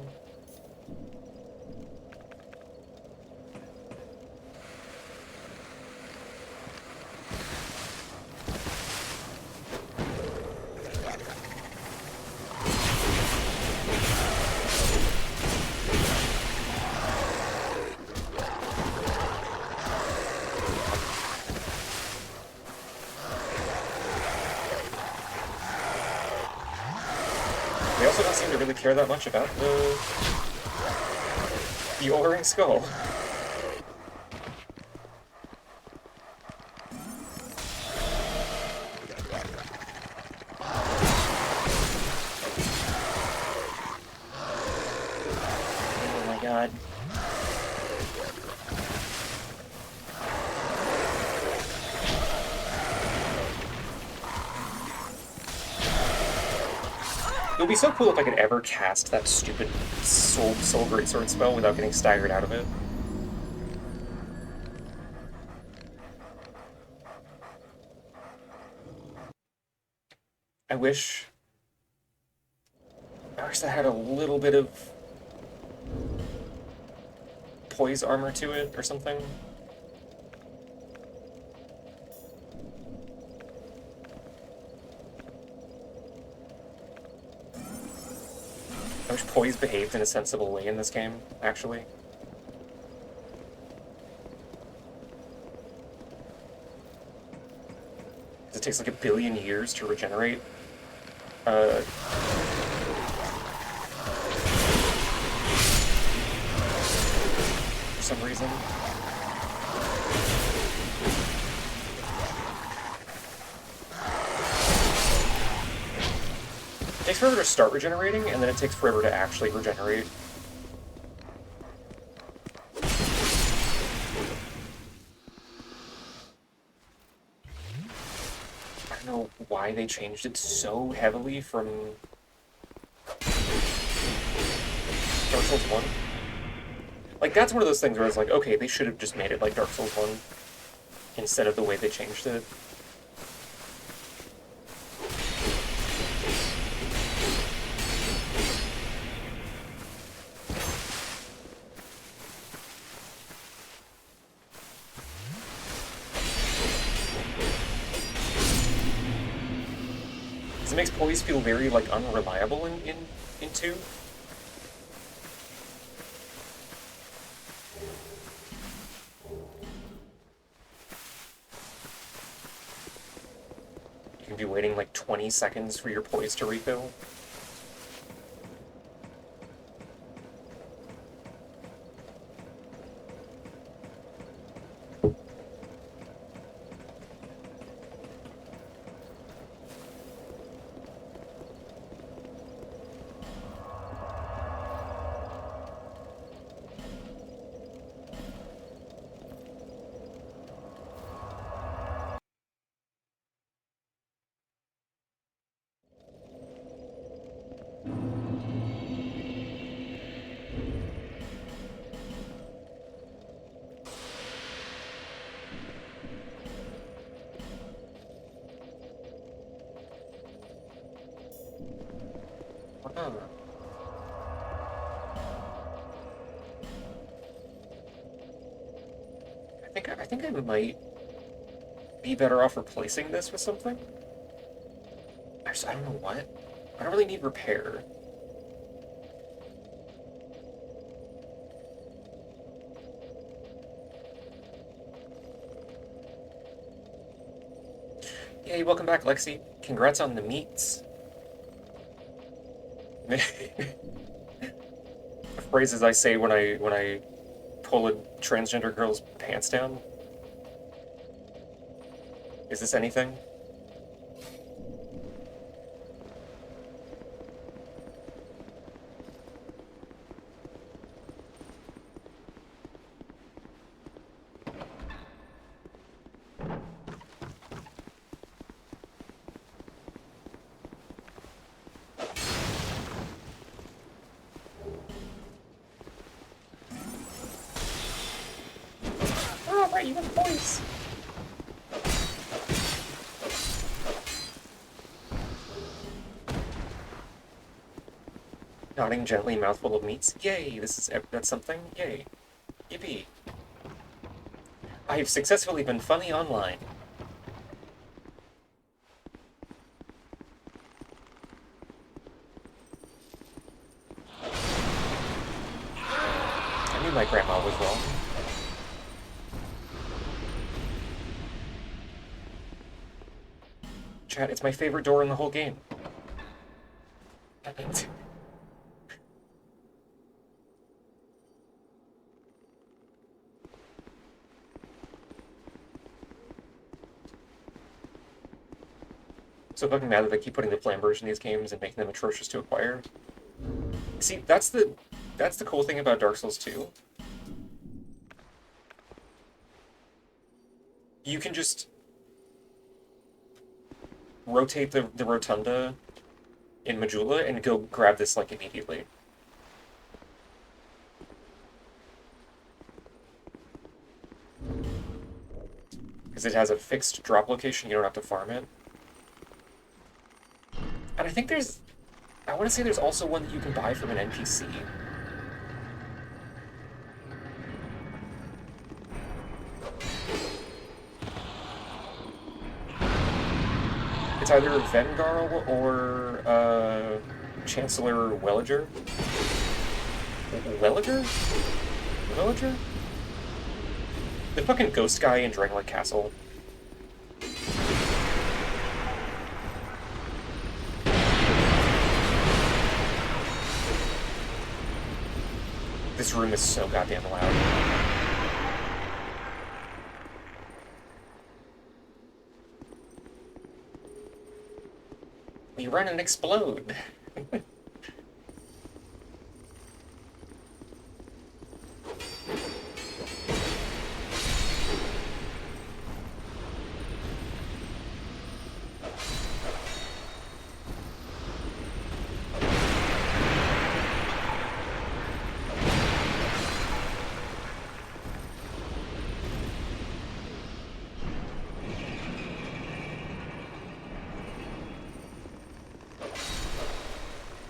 They also don't seem to really care that much about the alluring skull. Oh my god. It would be so cool if I could ever cast that stupid Soul Greatsword spell without getting staggered out of it. I wish that had a little bit of poise armor to it or something. I wish poise behaved in a sensible way in this game, actually. It takes like 1 billion years to regenerate. for some reason. It takes forever to start regenerating, and then it takes forever to actually regenerate. I don't know why they changed it so heavily from Dark Souls 1. Like, that's one of those things where it's like, okay, they should have just made it like Dark Souls 1 instead of the way they changed it. It makes poise feel very, like, unreliable in 2. You can be waiting, like, 20 seconds for your poise to refill. Wow. I think I might be better off replacing this with something. I don't know what. I don't really need repair. Yay, welcome back, Lexi. Congrats on the meats. Phrases I say when I pull a transgender girl's pants down. Is this anything? Oh, right, you have voice. Nodding gently, mouthful of meats. Yay, that's something. Yay. Yippee. I have successfully been funny online. I knew my grandma was wrong. Chat, it's my favorite door in the whole game. So fucking mad that they keep putting the flamberge in these games and making them atrocious to acquire. See, that's the cool thing about Dark Souls 2. You can just rotate the rotunda in Majula and go grab this, like, immediately. Because it has a fixed drop location, you don't have to farm it. And I think I want to say there's also one that you can buy from an NPC. It's either Vengarl or Chancellor Welliger. Welliger? Villager? The fucking ghost guy in Drangleic Castle. This room is so goddamn loud. We run and explode.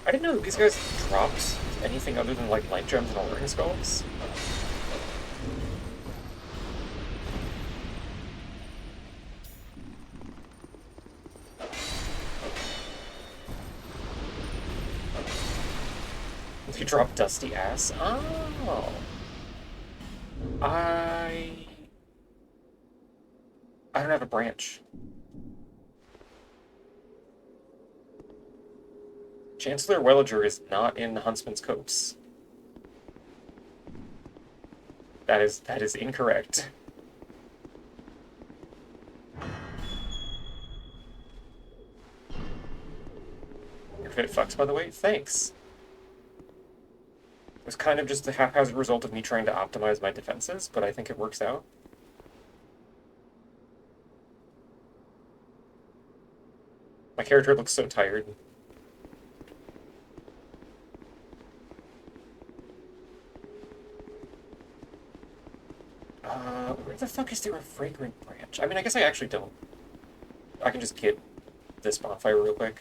I didn't know that these guys dropped anything other than like light gems and alluring skulls. They drop dusty ass. Oh, I don't have a branch. Chancellor Welliger is not in Huntsman's Copse. That is incorrect. Your fit fucks, by the way. Thanks. It was kind of just a haphazard result of me trying to optimize my defenses, but I think it works out. My character looks so tired. Where the fuck is there a fragrant branch? I mean, I guess I actually don't. I can just get this bonfire real quick.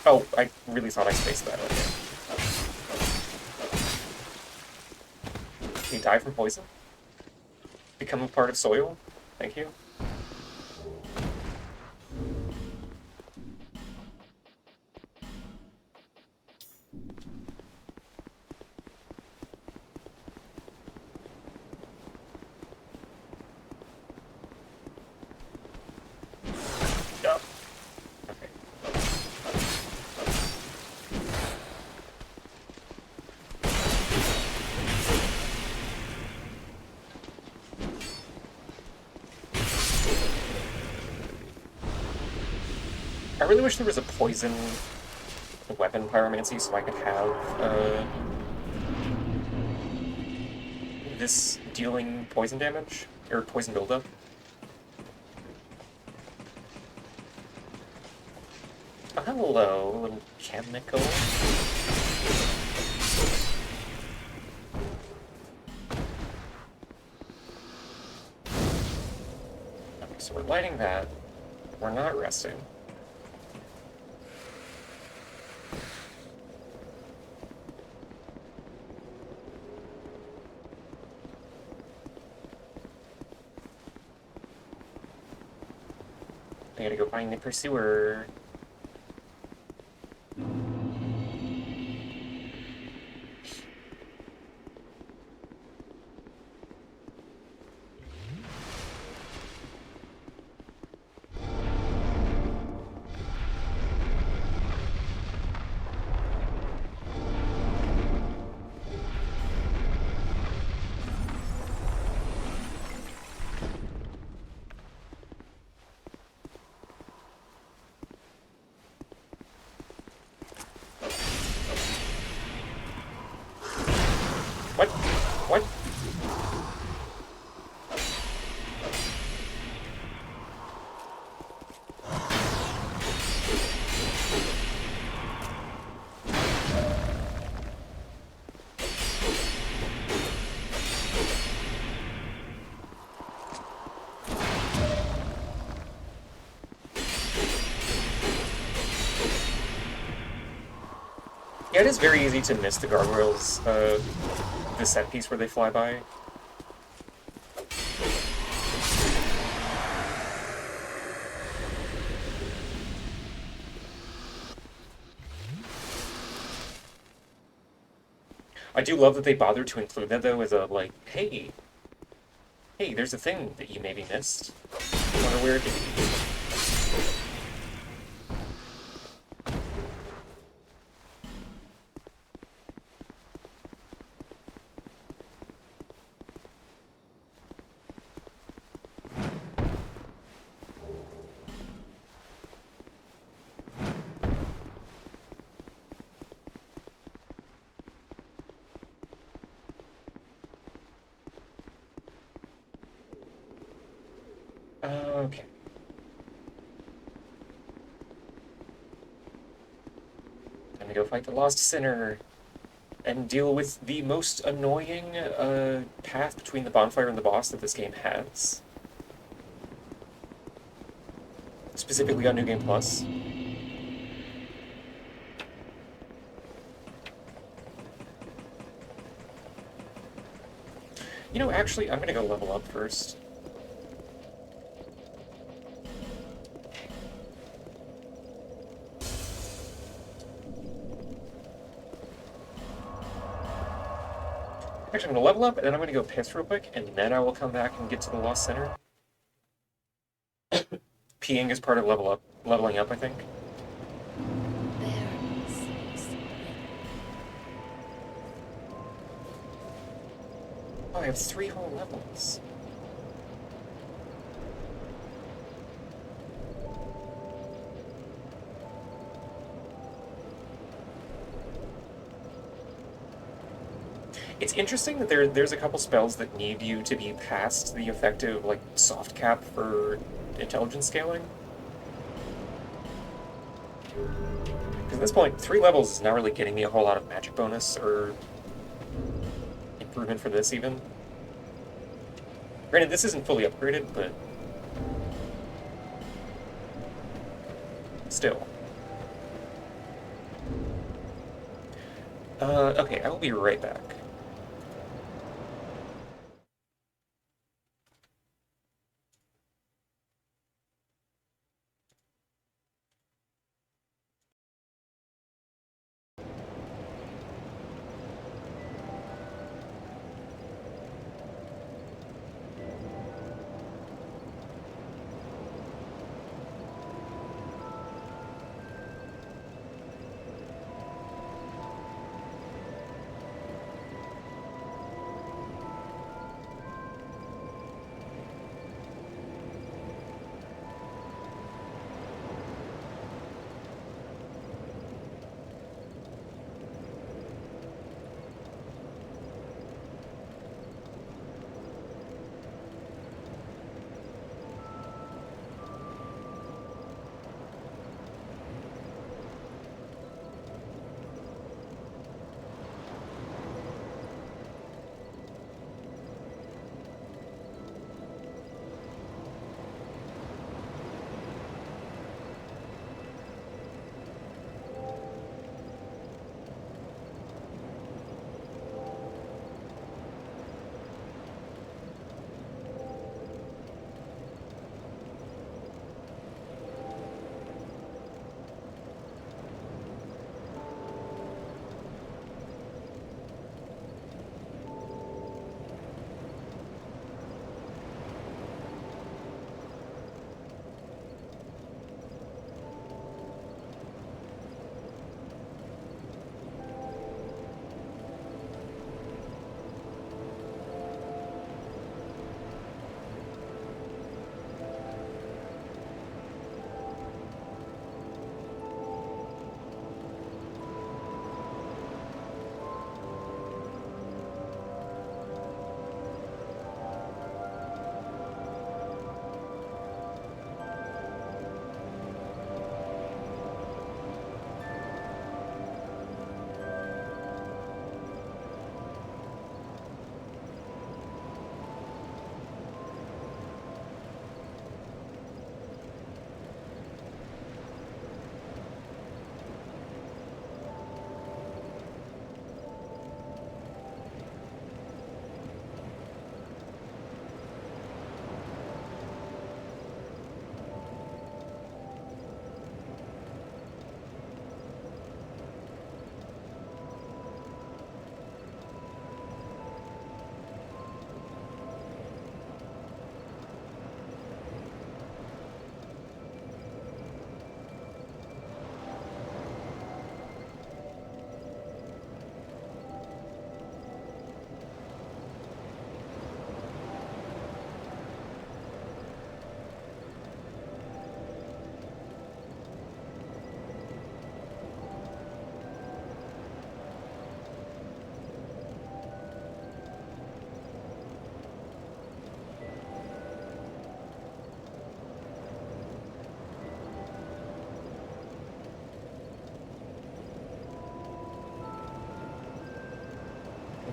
Oh, I really thought I spaced that. Okay. Can you die from poison? Become a part of soil? Thank you. I really wish there was a poison weapon pyromancy so I could have this dealing poison damage, or poison buildup. Oh, hello, little chemical. Okay, so we're lighting that. We're not resting. I gotta go find the pursuer. What? What? Yeah, it is very easy to miss the gargoyles, the set piece where they fly by. I do love that they bothered to include that, though, as a, like, hey, there's a thing that you maybe missed. Wonder where it is. Okay. Time to go fight the Lost Sinner and deal with the most annoying path between the bonfire and the boss that this game has. Specifically on New Game Plus. You know, actually, I'm gonna go level up first. Actually, I'm gonna level up, and then I'm gonna go piss real quick, and then I will come back and get to the Lost Center. Peeing is part of leveling up, I think. Oh, I have 3 whole levels. It's interesting that there's a couple spells that need you to be past the effective, like, soft cap for intelligence scaling. Because at this point, 3 levels is not really getting me a whole lot of magic bonus or improvement for this, even. Granted, this isn't fully upgraded, but still. Okay, I will be right back.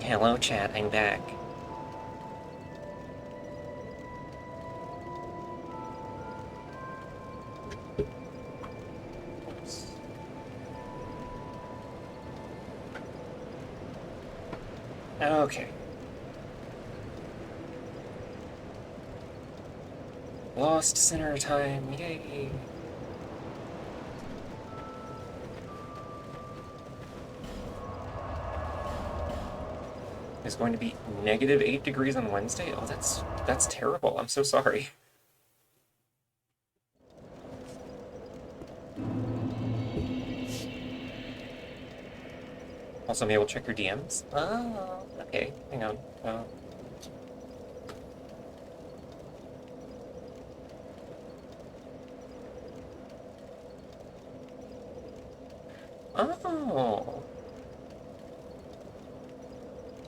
Hello, chat. I'm back. Okay. Lost center time. Yay. It's going to be -8 degrees on Wednesday. Oh, that's terrible. I'm so sorry. Also, maybe we'll check your DMs. Oh, okay. Hang on. Oh.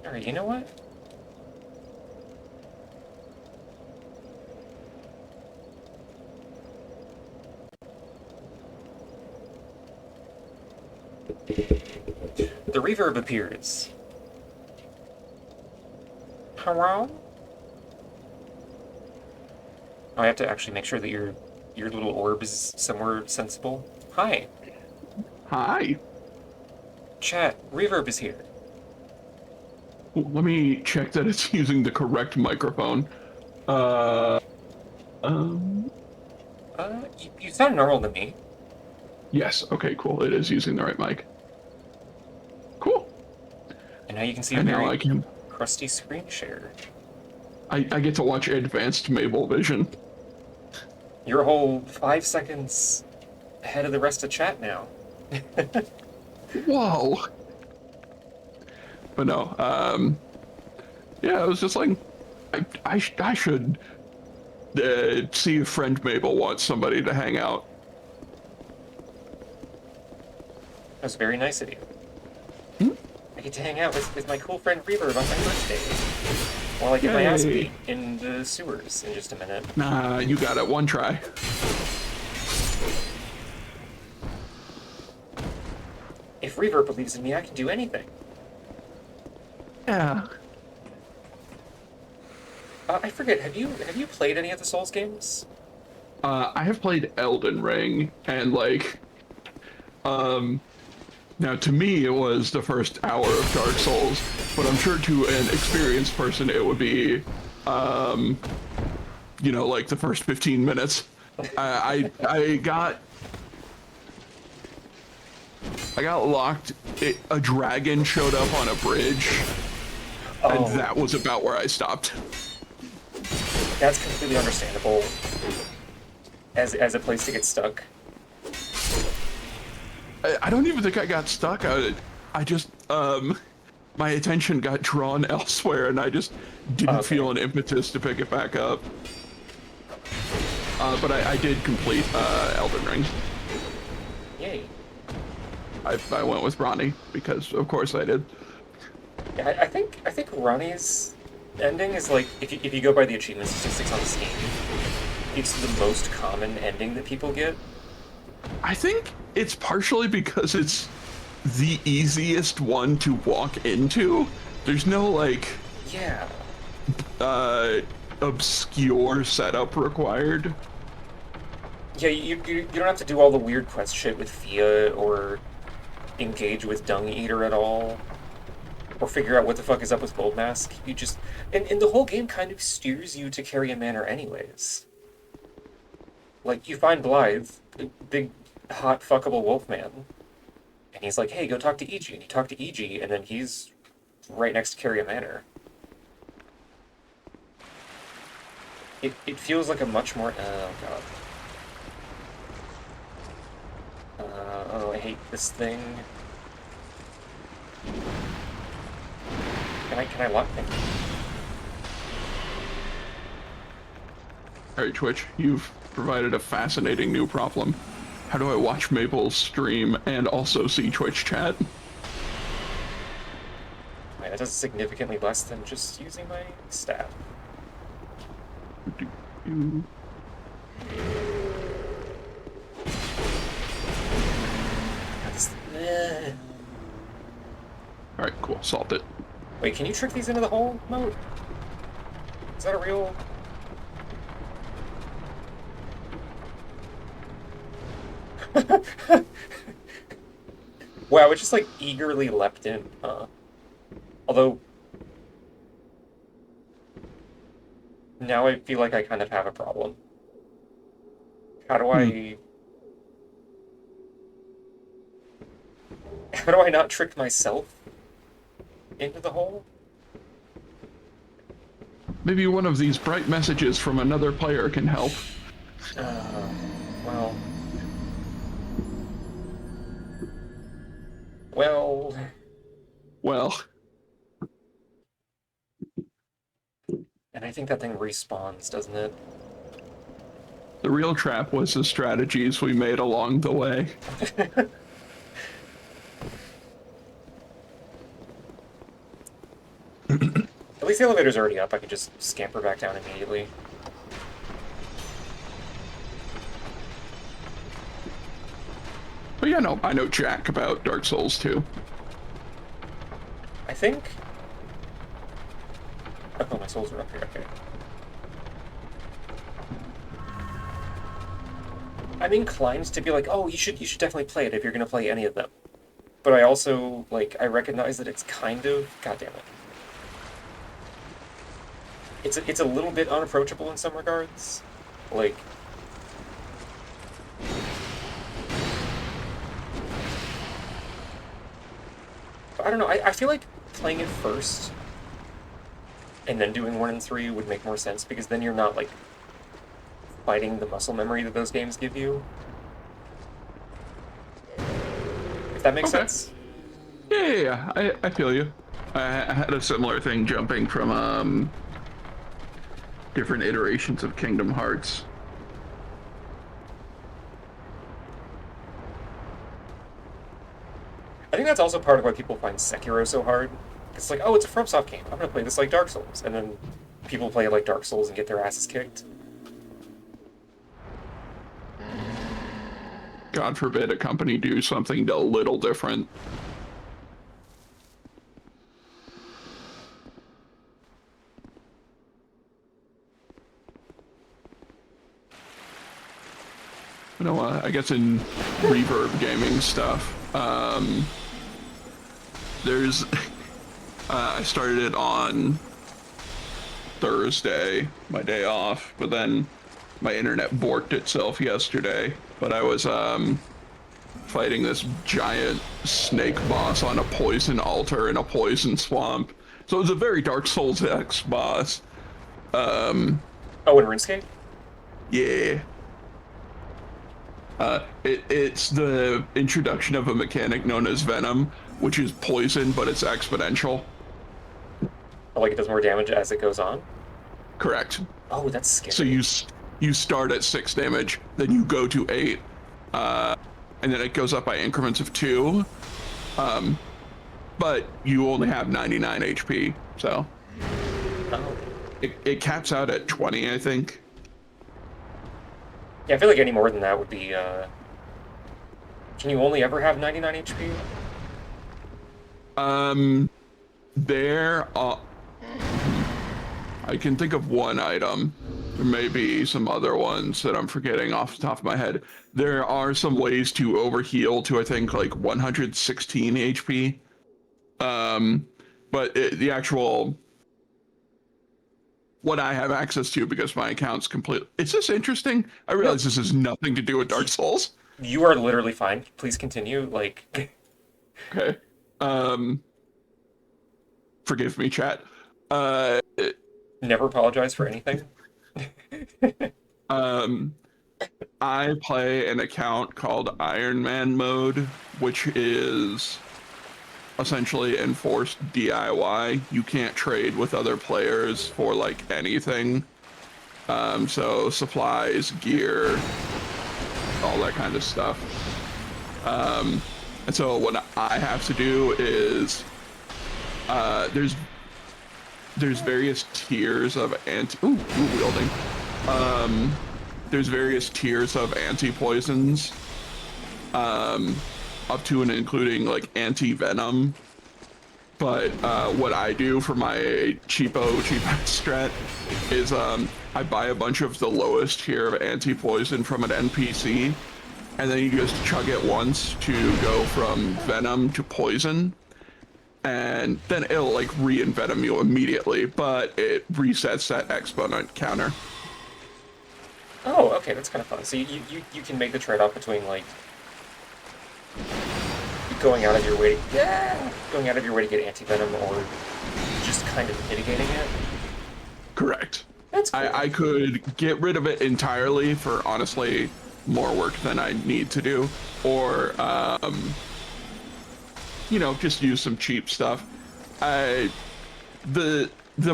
Alright, you know what? The reverb appears. Hello? I have to actually make sure that your little orb is somewhere sensible. Hi. Hi. Chat, reverb is here. Let me check that it's using the correct microphone. You sound normal to me. Yes. Okay, cool. It is using the right mic. Cool. And now you can see a And now very I can... crusty screen share. I get to watch advanced Mabel vision. You're a whole 5 seconds ahead of the rest of chat now. Whoa. But no, yeah, I was just like, I should see if friend Mabel wants somebody to hang out. That was very nice of you. I get to hang out with my cool friend Reverb on my birthday. While I get my ass beat in the sewers in just a minute. Nah, you got it. One try. If Reverb believes in me, I can do anything. Yeah. I forget, have you played any of the Souls games? I have played Elden Ring, and like, now to me it was the first hour of Dark Souls, but I'm sure to an experienced person it would be, you know, like the first 15 minutes. I got locked. A dragon showed up on a bridge, and that was about where I stopped. That's completely understandable as a place to get stuck. I don't even think I got stuck. I just, my attention got drawn elsewhere, and I just didn't feel an impetus to pick it back up. But I did complete Elden Ring. Yay. I went with Ronnie, because of course I did. Yeah, I think Ronnie's ending is like, if you go by the achievement statistics on Steam, it's the most common ending that people get. I think it's partially because it's the easiest one to walk into. There's no, like, Yeah. obscure setup required. Yeah, you don't have to do all the weird quest shit with Fia, or engage with Dung Eater at all, or figure out what the fuck is up with Gold Mask. You just... And the whole game kind of steers you to Carrion Manor anyways. Like, you find Blythe, big, hot, fuckable wolfman, and he's like, hey, go talk to EG, and you talk to EG, and then he's right next to Carrion Manor. It feels like a much more... Oh, God. Oh, I hate this thing. Can I lock it? Alright, Twitch, you've provided a fascinating new problem. How do I watch Mabel's stream and also see Twitch chat? That does significantly less than just using my staff. Alright, cool. Solved it. Wait, can you trick these into the hole mode? Is that a real... Wow, it just like eagerly leapt in, huh? Although... Now I feel like I kind of have a problem. How do I... How do I not trick myself into the hole? Maybe one of these bright messages from another player can help. Well... Well... Well, And I think that thing respawns, doesn't it? the real trap was the strategies we made along the way. At least the elevator's already up, I could just scamper back down immediately. But yeah, no, I know jack about Dark Souls 2. I think... Oh, my souls are up here, okay. I'm inclined to be like, oh, you should definitely play it if you're gonna play any of them. But I also, like, I recognize that it's kind of... God damn it. It's a little bit unapproachable in some regards. Like... I don't know, I feel like playing it first and then doing 1 and 3 would make more sense, because then you're not, like, fighting the muscle memory that those games give you. If that makes sense? Yeah, I feel you. I had a similar thing jumping from different iterations of Kingdom Hearts. I think that's also part of why people find Sekiro so hard. It's like, oh, it's a FromSoft game. I'm gonna play this like Dark Souls. And then people play like Dark Souls and get their asses kicked. God forbid a company do something a little different. You know, I guess in reverb gaming stuff, there's I started it on Thursday, my day off, but then my internet borked itself yesterday. But I was fighting this giant snake boss on a poison altar in a poison swamp. So it was a very Dark Souls X boss. Oh, in RuneScape? Yeah. It's the introduction of a mechanic known as Venom, which is poison, but it's exponential. Oh, like it does more damage as it goes on? Correct. Oh, that's scary. So you start at 6 damage, then you go to 8, and then it goes up by increments of 2. But you only have 99 HP, so Oh. it caps out at 20, I think. Yeah, I feel like any more than that would be, Can you only ever have 99 HP? I can think of one item. There may be some other ones that I'm forgetting off the top of my head. There are some ways to overheal to, I think, like 116 HP. But the actual... what I have access to, because my account's complete... Is this interesting? I realize this has nothing to do with Dark Souls. You are literally fine. Please continue, like... Okay. Forgive me, chat. Never apologize for anything. I play an account called Iron Man Mode, which is essentially enforced DIY. You can't trade with other players for like anything. So supplies, gear, all that kind of stuff. And so what I have to do is there's various tiers of wielding. There's various tiers of anti-poisons, up to and including like anti-venom. But what I do for my cheapo strat is I buy a bunch of the lowest tier of anti-poison from an NPC, and then you just chug it once to go from venom to poison, and then it'll like re-envenom you immediately, but it resets that exponent counter. Oh, okay, that's kind of fun. So you can make the trade-off between like going out of your way, going out of your way to get anti-venom, or just kind of mitigating it. Correct. That's cool. I could get rid of it entirely for honestly more work than I need to do, or you know, just use some cheap stuff. The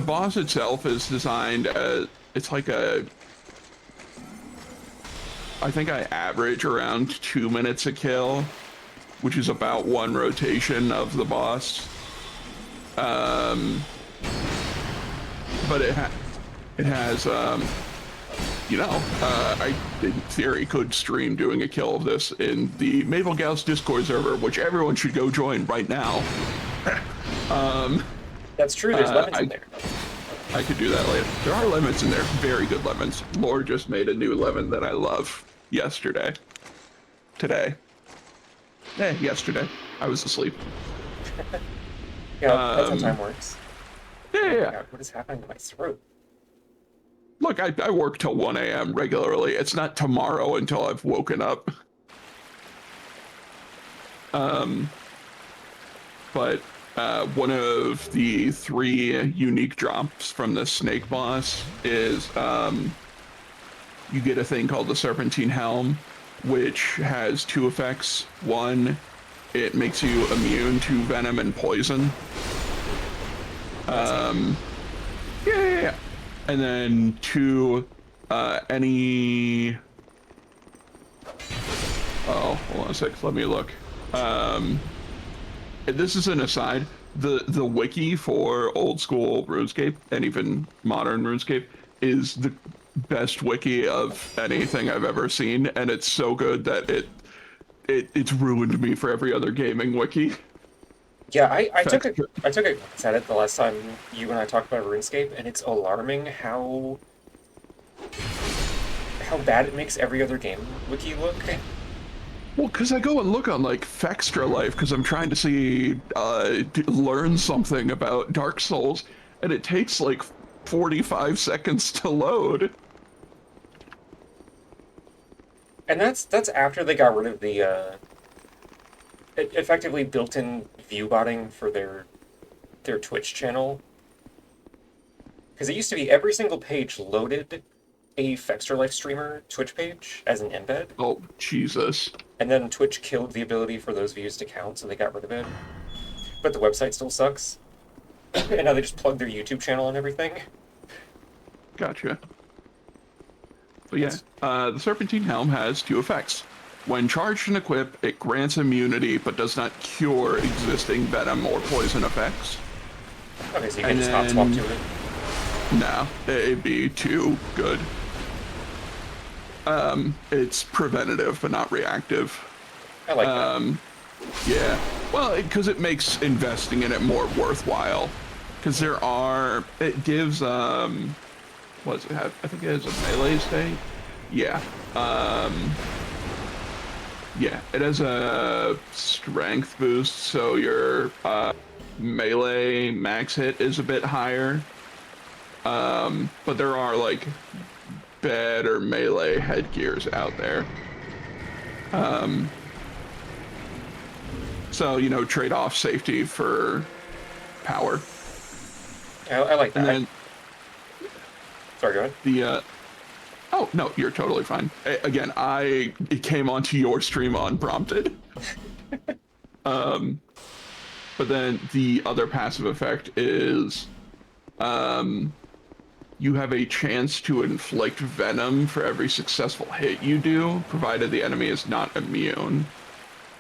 boss itself is designed as, it's like I think I average around 2 minutes a kill, which is about one rotation of the boss. But it has, you know, I, in theory, could stream doing a kill of this in the Maple Gauss Discord server, which everyone should go join right now. That's true, there's lemons in there. I could do that later. There are lemons in there, very good lemons. Lore just made a new lemon that I love yesterday. Today. Yesterday. I was asleep. Yeah, that's how time works. Yeah. Oh my God, what is happening to my throat? Look, I work till 1 a.m. regularly. It's not tomorrow until I've woken up. But one of the 3 unique drops from the snake boss is you get a thing called the Serpentine Helm, which has 2 effects. One, it makes you immune to venom and poison. Yeah. And then 2, any... Oh, hold on a sec, let me look. This is an aside. The wiki for old school RuneScape, and even modern RuneScape, is the best wiki of anything I've ever seen, and it's so good that it's ruined me for every other gaming wiki. Yeah, I took a glance at it the last time you and I talked about RuneScape, and it's alarming how bad it makes every other game wiki look. Well, because I go and look on, like, Fextra Life, because I'm trying to see, learn something about Dark Souls, and it takes, like, 45 seconds to load. And that's after they got rid of the, effectively built-in view botting for their Twitch channel. Because it used to be every single page loaded a Fextra Life streamer Twitch page as an embed. Oh, Jesus. And then Twitch killed the ability for those views to count, so they got rid of it. But the website still sucks. And now they just plug their YouTube channel and everything. Gotcha. But yeah, the Serpentine Helm has 2 effects. When charged and equipped, it grants immunity, but does not cure existing venom or poison effects. Okay, so you can just hot swap to it. No, it'd be too good. It's preventative, but not reactive. I like that. Yeah. Well, because it makes investing in it more worthwhile. Because it gives, what does it have? I think it has a melee state. Yeah. Yeah, it has a strength boost, so your melee max hit is a bit higher. But there are, like, better melee headgears out there. So, you know, trade off safety for power. I like that. And then Sorry, go ahead. Oh, no, you're totally fine. Again, it came onto your stream unprompted. But then the other passive effect is, you have a chance to inflict venom for every successful hit you do, provided the enemy is not immune.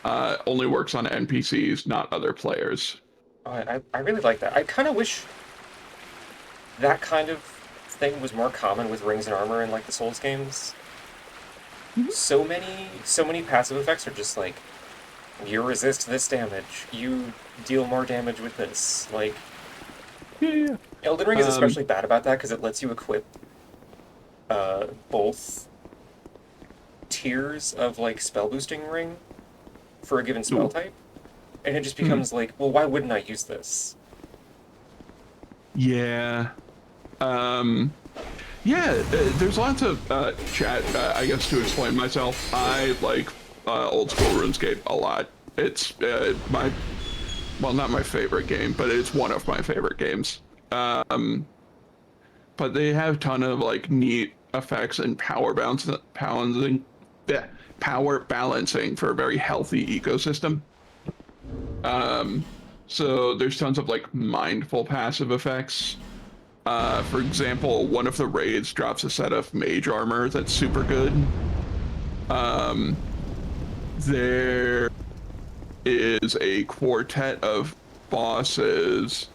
Only works on NPCs, not other players. Oh, I really like that. I kind of wish that kind of thing was more common with Rings and Armor in, like, the Souls games. So many passive effects are just, like, You resist this damage. You deal more damage with this. Like, Yeah. Elden Ring is especially bad about that because it lets you equip both tiers of like spell boosting ring for a given spell Ooh. type, and it just becomes like, well, why wouldn't I use this? Yeah. Yeah, there's lots of chat, I guess, to explain myself. I like old school RuneScape a lot. It's well, not my favorite game, but it's one of my favorite games. But they have a ton of like neat effects and power balancing for a very healthy ecosystem. So there's tons of like mindful passive effects. For example, one of the raids drops a set of mage armor that's super good. There is a quartet of bosses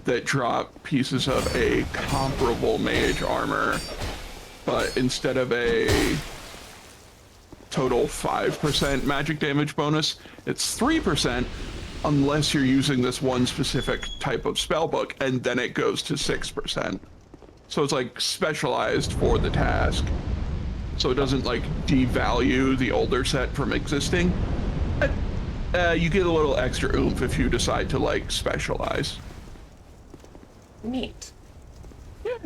that drop pieces of a comparable mage armor, but instead of a total 5% magic damage bonus, it's 3% unless you're using this one specific type of spellbook, and then it goes to 6%. So it's like specialized for the task. So it doesn't like devalue the older set from existing. You get a little extra oomph if you decide to like specialize. Neat. Yeah.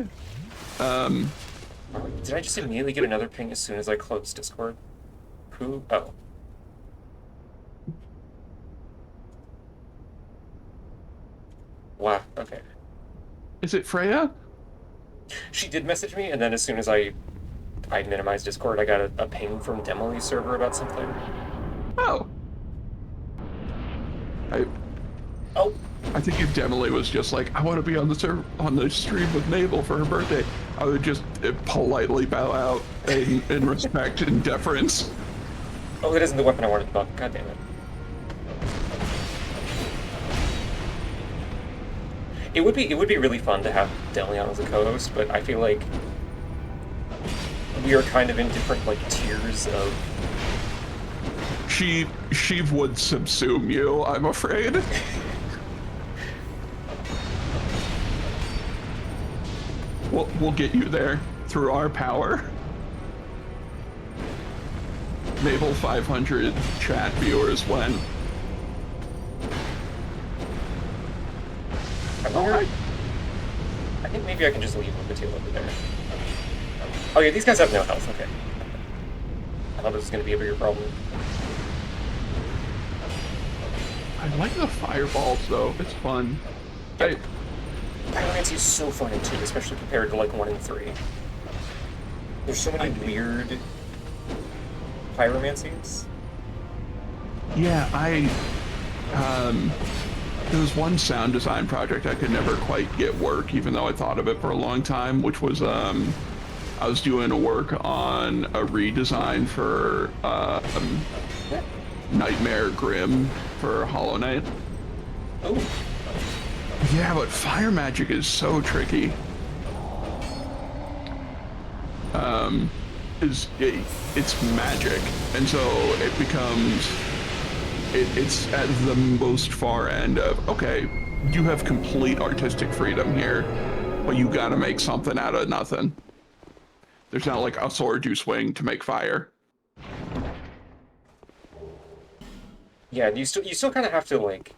Did I just immediately get another ping as soon as I closed Discord? Who? Oh. Wow, okay. Is it Freya? She did message me, and then as soon as I minimized Discord, I got a ping from Demily's server about something. Oh. Oh, I think if Emily was just like, I want to be on the stream with Mabel for her birthday, I would just politely bow out in respect and deference. oh, that isn't the weapon I wanted to buff. God damn it. It would be really fun to have Delion as a co-host, but I feel like we are kind of in different like tiers of. She would subsume you, I'm afraid. We'll get you there through our power. Mabel 500 chat viewers when. I think maybe I can just leave Matil over there. Oh yeah, these guys have no health, okay. I thought this was going to be a bigger problem. I like the fireballs though, it's fun. Yep. Pyromancy is so fun in 2, especially compared to like 1 and 3. There's so many weird pyromancies. Yeah, there was one sound design project I could never quite get work, even though I thought of it for a long time, which was, I was doing a work on a redesign for, Nightmare Grim for Hollow Knight. Oh. Yeah, but fire magic is so tricky. It's magic, and so it becomes it's at the most far end of, okay, you have complete artistic freedom here, but you gotta make something out of nothing. There's not like a sword you swing to make fire. Yeah, you still kind of have to like,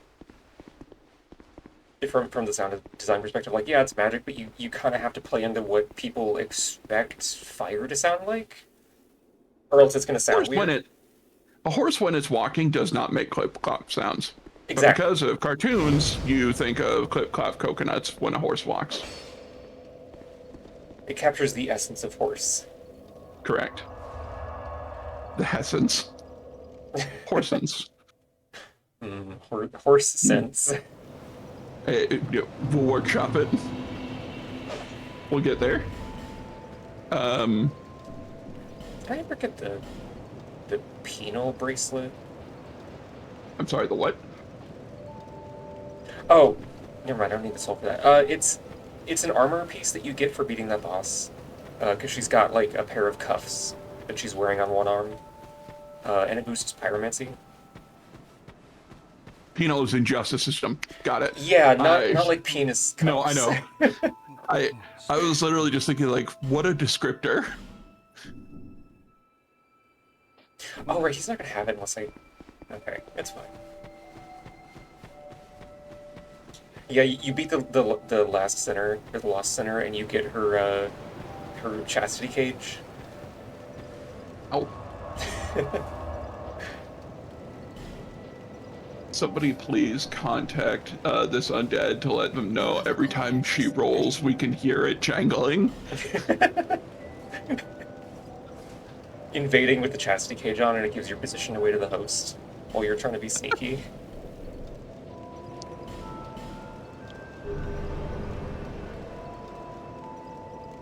from the sound design perspective, like, yeah, it's magic, but you kind of have to play into what people expect fire to sound like, or else it's going to sound weird. A horse when it's walking does not make clip-clop sounds. Exactly. But because of cartoons, you think of clip-clop coconuts when a horse walks. It captures the essence of horse. Correct. The essence. Horsens. Horse sense. We'll workshop it. We'll get there. Did I ever get the penal bracelet? I'm sorry, the what? Oh, never mind. I don't need the soul for that. It's an armor piece that you get for beating that boss. Because she's got like a pair of cuffs that she's wearing on one arm, and it boosts pyromancy. Penal is in justice system. Got it. Yeah, not like penis cups. No, I know. I was literally just thinking, like, what a descriptor. Oh, right, he's not gonna have it unless I... Okay, it's fine. Yeah, you beat the last sinner, or the lost sinner, and you get her, her chastity cage. Oh. Somebody please contact this undead to let them know every time she rolls, we can hear it jangling. Invading with the chastity cage on, and it gives your position away to the host while you're trying to be sneaky.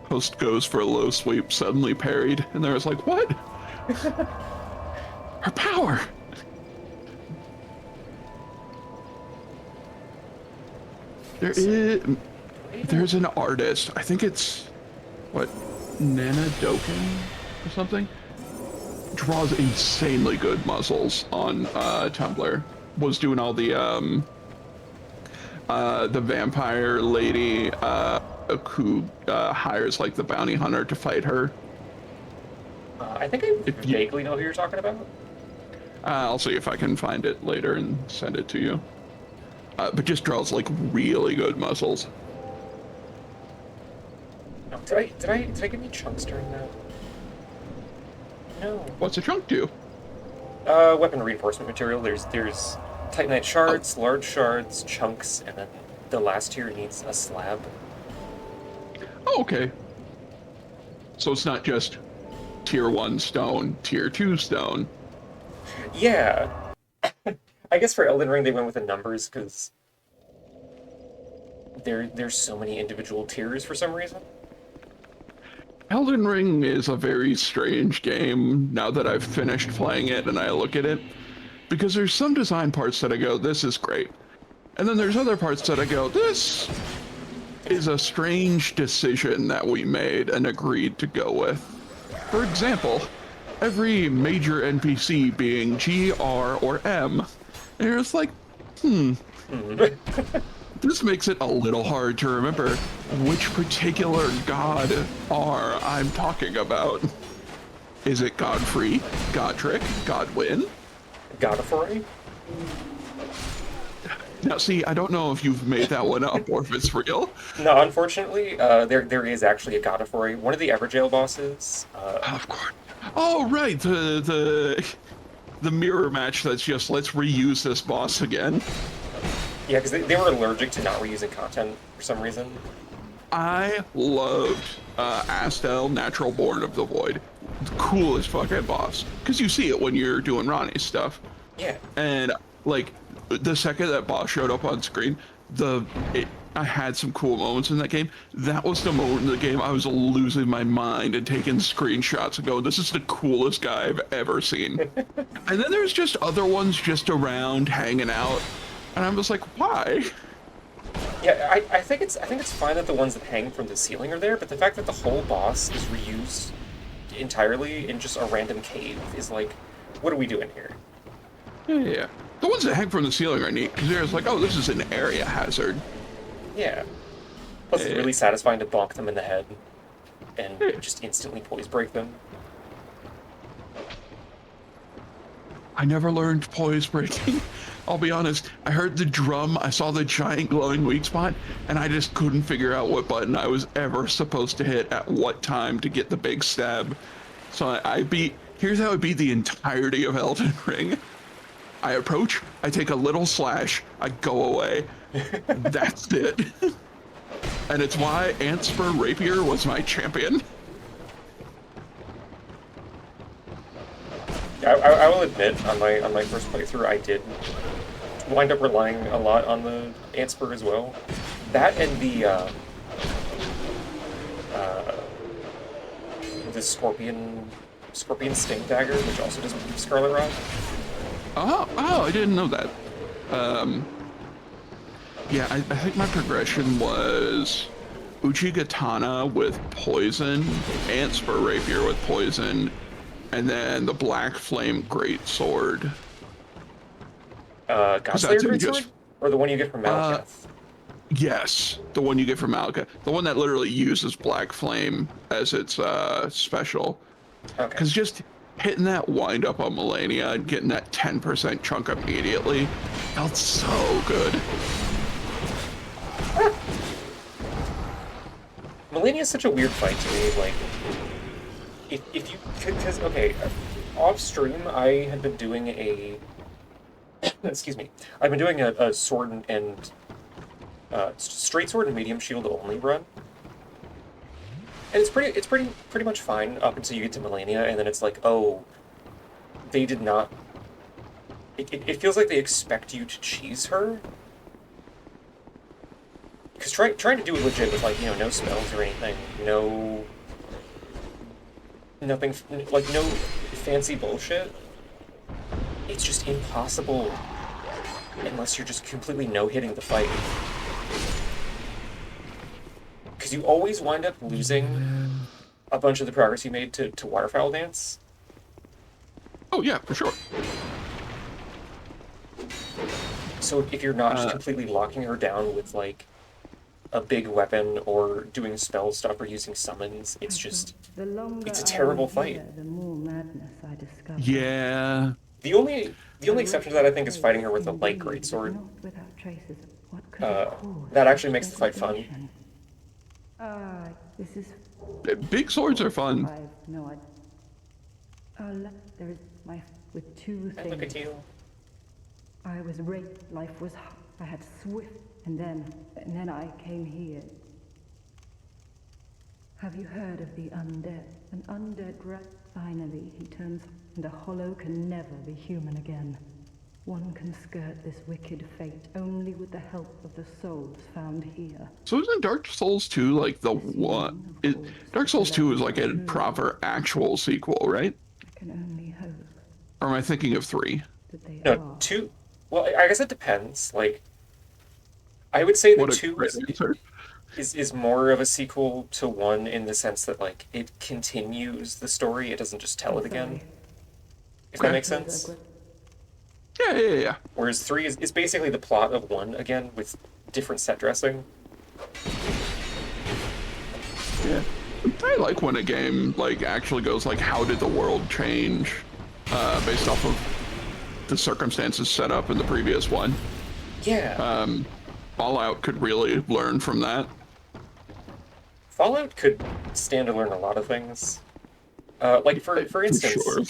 Host goes for a low sweep, suddenly parried, and there was like, what? Her power! There's an artist, I think it's, what, Nana Doken or something? Draws insanely good muzzles on Tumblr. Was doing all the vampire lady who hires like the bounty hunter to fight her. I think I vaguely know who you're talking about. I'll see if I can find it later and send it to you. But just draws like really good muzzles. No, did I get any chunks during that? No. What's a chunk do? Weapon reinforcement material. There's Titanite shards, large shards, chunks, and then the last tier needs a slab. Oh, okay. So it's not just tier 1 stone, tier 2 stone. Yeah. I guess for Elden Ring they went with the numbers because there's so many individual tiers for some reason. Elden Ring is a very strange game now that I've finished playing it and I look at it. Because there's some design parts that I go, this is great. And then there's other parts that I go, this is a strange decision that we made and agreed to go with. For example, every major NPC being G, R, or M. And you're just like, This makes it a little hard to remember which particular god R I'm talking about. Is it Godfrey, Godric, Godwin? Godfrey? Now see, I don't know if you've made that one up or if it's real. No, unfortunately, there is actually a Godfrey. One of the Everjail bosses. Of course. Oh right, the mirror match that's just let's reuse this boss again. Yeah, because they were allergic to not reusing content for some reason. I loved Astel, Natural Born of the Void. The coolest fucking boss. Because you see it when you're doing Ronnie's stuff. Yeah. And, like, the second that boss showed up on screen, I had some cool moments in that game. That was the moment in the game I was losing my mind and taking screenshots and going, this is the coolest guy I've ever seen. And then there's just other ones just around hanging out. And I'm just like, why? Yeah, I think it's fine that the ones that hang from the ceiling are there, but the fact that the whole boss is reused entirely in just a random cave is like, what are we doing here? Yeah. The ones that hang from the ceiling are neat, because they're just like, oh, this is an area hazard. Yeah. Plus it's really satisfying to bonk them in the head and just instantly poise break them. I never learned poise breaking. I'll be honest, I heard the drum, I saw the giant glowing weak spot, and I just couldn't figure out what button I was ever supposed to hit at what time to get the big stab. So here's how I beat the entirety of Elden Ring. I approach, I take a little slash, I go away. That's it. And it's why Antspur Rapier was my champion. I will admit, on my first playthrough, I did wind up relying a lot on the Antspur as well. That and the Scorpion Sting Dagger, which also does Scarlet Rot. Oh, I didn't know that. Yeah, I think my progression was Uchigatana with poison, Antspur Rapier with poison, and then the Black Flame Greatsword. Because Godslayer that's him Greatsword? Or the one you get from Uh, Malekith? yes, the one you get from Malika. The one that literally uses Black Flame as its special. Okay. Because just hitting that wind up on Melania and getting that 10% chunk immediately felt so good. Melania is such a weird fight to me. Like, if you could, because okay, off stream I had been doing a excuse me, I've been doing a sword and straight sword and medium shield only run, and it's pretty much fine up until you get to Melania, and then it's like, oh, they did not. It feels like they expect you to cheese her. Because trying to do it legit with, like, you know, no spells or anything, nothing, like, no fancy bullshit, it's just impossible unless you're just completely no-hitting the fight. Because you always wind up losing a bunch of the progress you made to Waterfowl Dance. Oh yeah, for sure. So if you're not just completely locking her down with, like, a big weapon or doing spell stuff or using summons, it's just, it's a terrible fight. The more madness I discover. Yeah. The only exception to that, I think, is fighting her with a light greatsword. Not without traces of what could have caused That actually such makes the fight fun. devastation. This is. Big swords are fun. I have no idea. There is my with two And look at things. you. I was raped. Life was. I had swift, and then I came here. Have you heard of the undead? An undead rat. Finally, he turns, and a hollow can never be human again. One can skirt this wicked fate only with the help of the souls found here. So isn't Dark Souls 2 like the one? Dark Souls 2 is like a proper actual sequel, right? I can only hope Or am I thinking of 3? that they No, are. 2. Well, I guess it depends. Like, I would say that What a 2 great answer. is more of a sequel to 1 in the sense that, like, it continues the story. It doesn't just tell it again. If that makes sense. Yeah. Whereas 3 is basically the plot of 1 again with different set dressing. Yeah. I like when a game like actually goes like, how did the world change based off of the circumstances set up in the previous one. Yeah. Fallout could really learn from that. Fallout could stand to learn a lot of things. Like, for instance, Sure.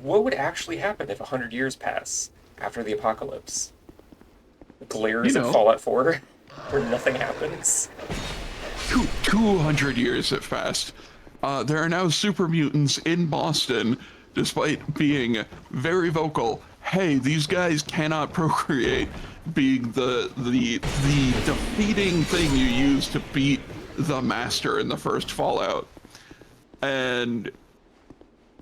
what would actually happen if 100 years pass after the apocalypse? Glares at Fallout 4, where nothing happens. 200 years have passed. There are now super mutants in Boston, despite being very vocal. Hey, these guys cannot procreate, being the defeating thing you use to beat the master in the first Fallout. And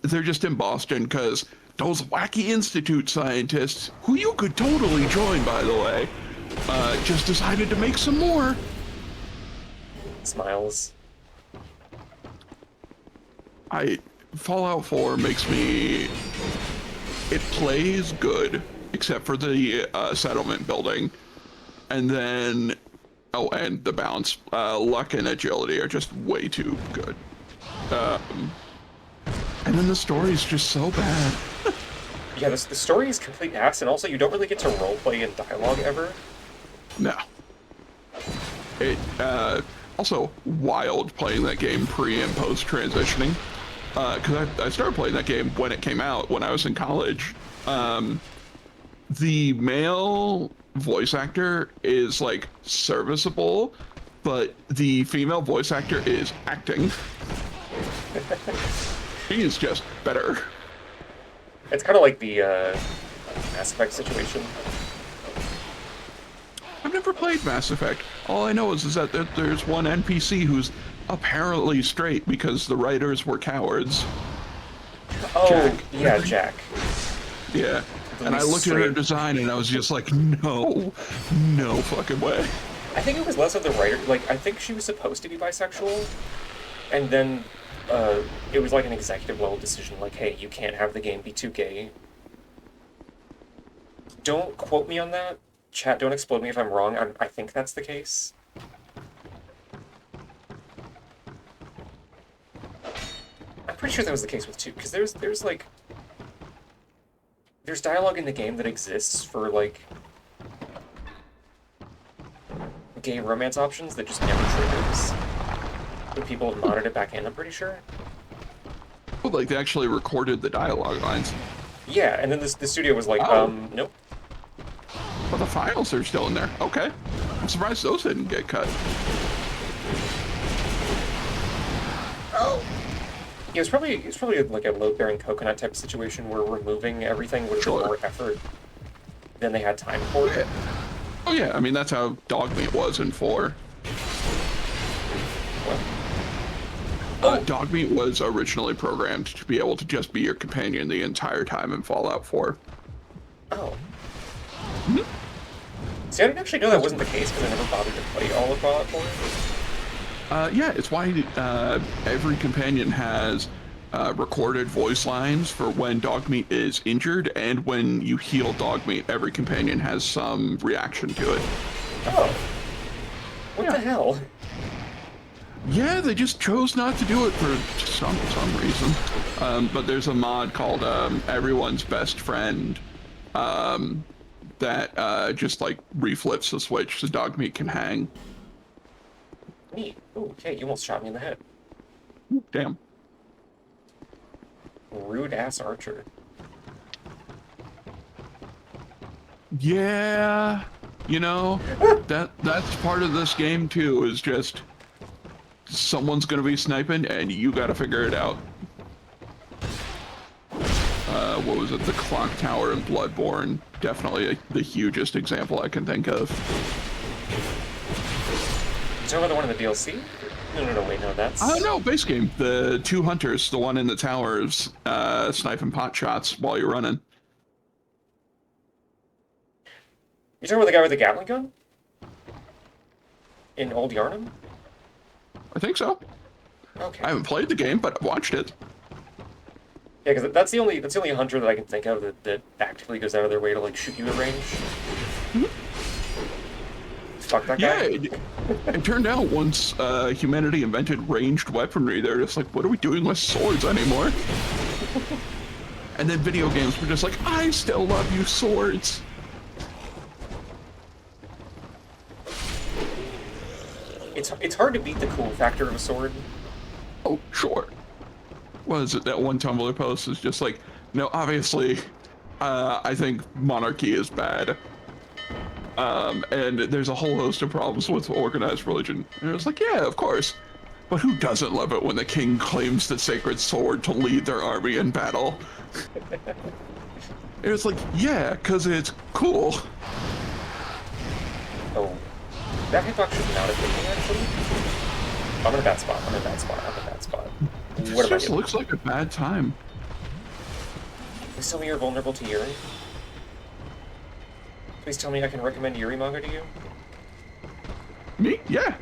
they're just in Boston because those wacky Institute scientists, who you could totally join, by the way, just decided to make some more. Smiles. Fallout 4 makes me... It plays good, except for the settlement building. And then... Oh, and the balance. Luck and agility are just way too good. And then the story's just so bad. Yeah, the story is complete ass, and also you don't really get to roleplay in dialogue ever. No. It, also wild playing that game pre and post transitioning. Because I started playing that game when it came out, when I was in college. The male voice actor is, like, serviceable, but the female voice actor is acting. She is just better. It's kind of like the Mass Effect situation. I've never played Mass Effect. All I know is that there's one NPC who's apparently straight because the writers were cowards. Oh, Jack. yeah, Jack. Yeah. And I looked at her design and I was just like, no fucking way. I think it was less of the writer. Like, I think she was supposed to be bisexual, and then it was like an executive level decision, like, hey, you can't have the game be too gay. Don't quote me on that. Chat, don't explode me if I'm wrong. I think that's the case. I'm pretty sure that was the case with 2, because there's like... There's dialogue in the game that exists for, like... gay romance options that just never triggers. But people have modded it back in, I'm pretty sure. Well, like, they actually recorded the dialogue lines. Yeah, and then the studio was like, Oh. Nope. But the files are still in there. Okay. I'm surprised those didn't get cut. Oh! Yeah, it was probably like a load-bearing coconut type of situation where removing everything would have been more effort than they had time for. Yeah. Oh yeah, I mean, that's how Dogmeat was in 4. Dogmeat was originally programmed to be able to just be your companion the entire time in Fallout 4. Oh. See, I didn't actually know that wasn't the case because I never bothered to play all of Fallout 4. Yeah, it's why every companion has recorded voice lines for when Dogmeat is injured, and when you heal Dogmeat, every companion has some reaction to it. Oh. What the hell? Yeah, they just chose not to do it for some reason. But there's a mod called Everyone's Best Friend that just like reflips the switch so Dogmeat can hang. Neat. Ooh, okay, you almost shot me in the head. Damn. Rude ass archer. Yeah, you know, that's part of this game too, is just someone's gonna be sniping and you gotta figure it out. What was it? The clock tower in Bloodborne. Definitely the hugest example I can think of. You talking about the one in the DLC? No, wait, no, that's... No, base game. The 2 hunters, the one in the towers, sniping pot shots while you're running. You talking about the guy with the Gatling gun? In Old Yarnum? I think so. Okay. I haven't played the game, but I've watched it. Yeah, because that's the only hunter that I can think of that actively goes out of their way to like shoot you at range. Fuck that guy. Yeah, it turned out once humanity invented ranged weaponry, they're just like, what are we doing with swords anymore? And then video games were just like, I still love you, swords. It's hard to beat the cool factor of a sword. Oh, sure. What is it? That one Tumblr post is just like, obviously, I think monarchy is bad. And there's a whole host of problems with organized religion. And it's like, yeah, of course. But who doesn't love it when the king claims the sacred sword to lead their army in battle? And it's like, yeah, because it's cool. Oh. That hitbox should not have hit me, actually. I'm in a bad spot. I'm in a bad spot. This What am I just doing? looks like a bad time. Please tell me you're vulnerable to Yuri. Please tell me I can recommend Yuri manga to you. Me? Yeah.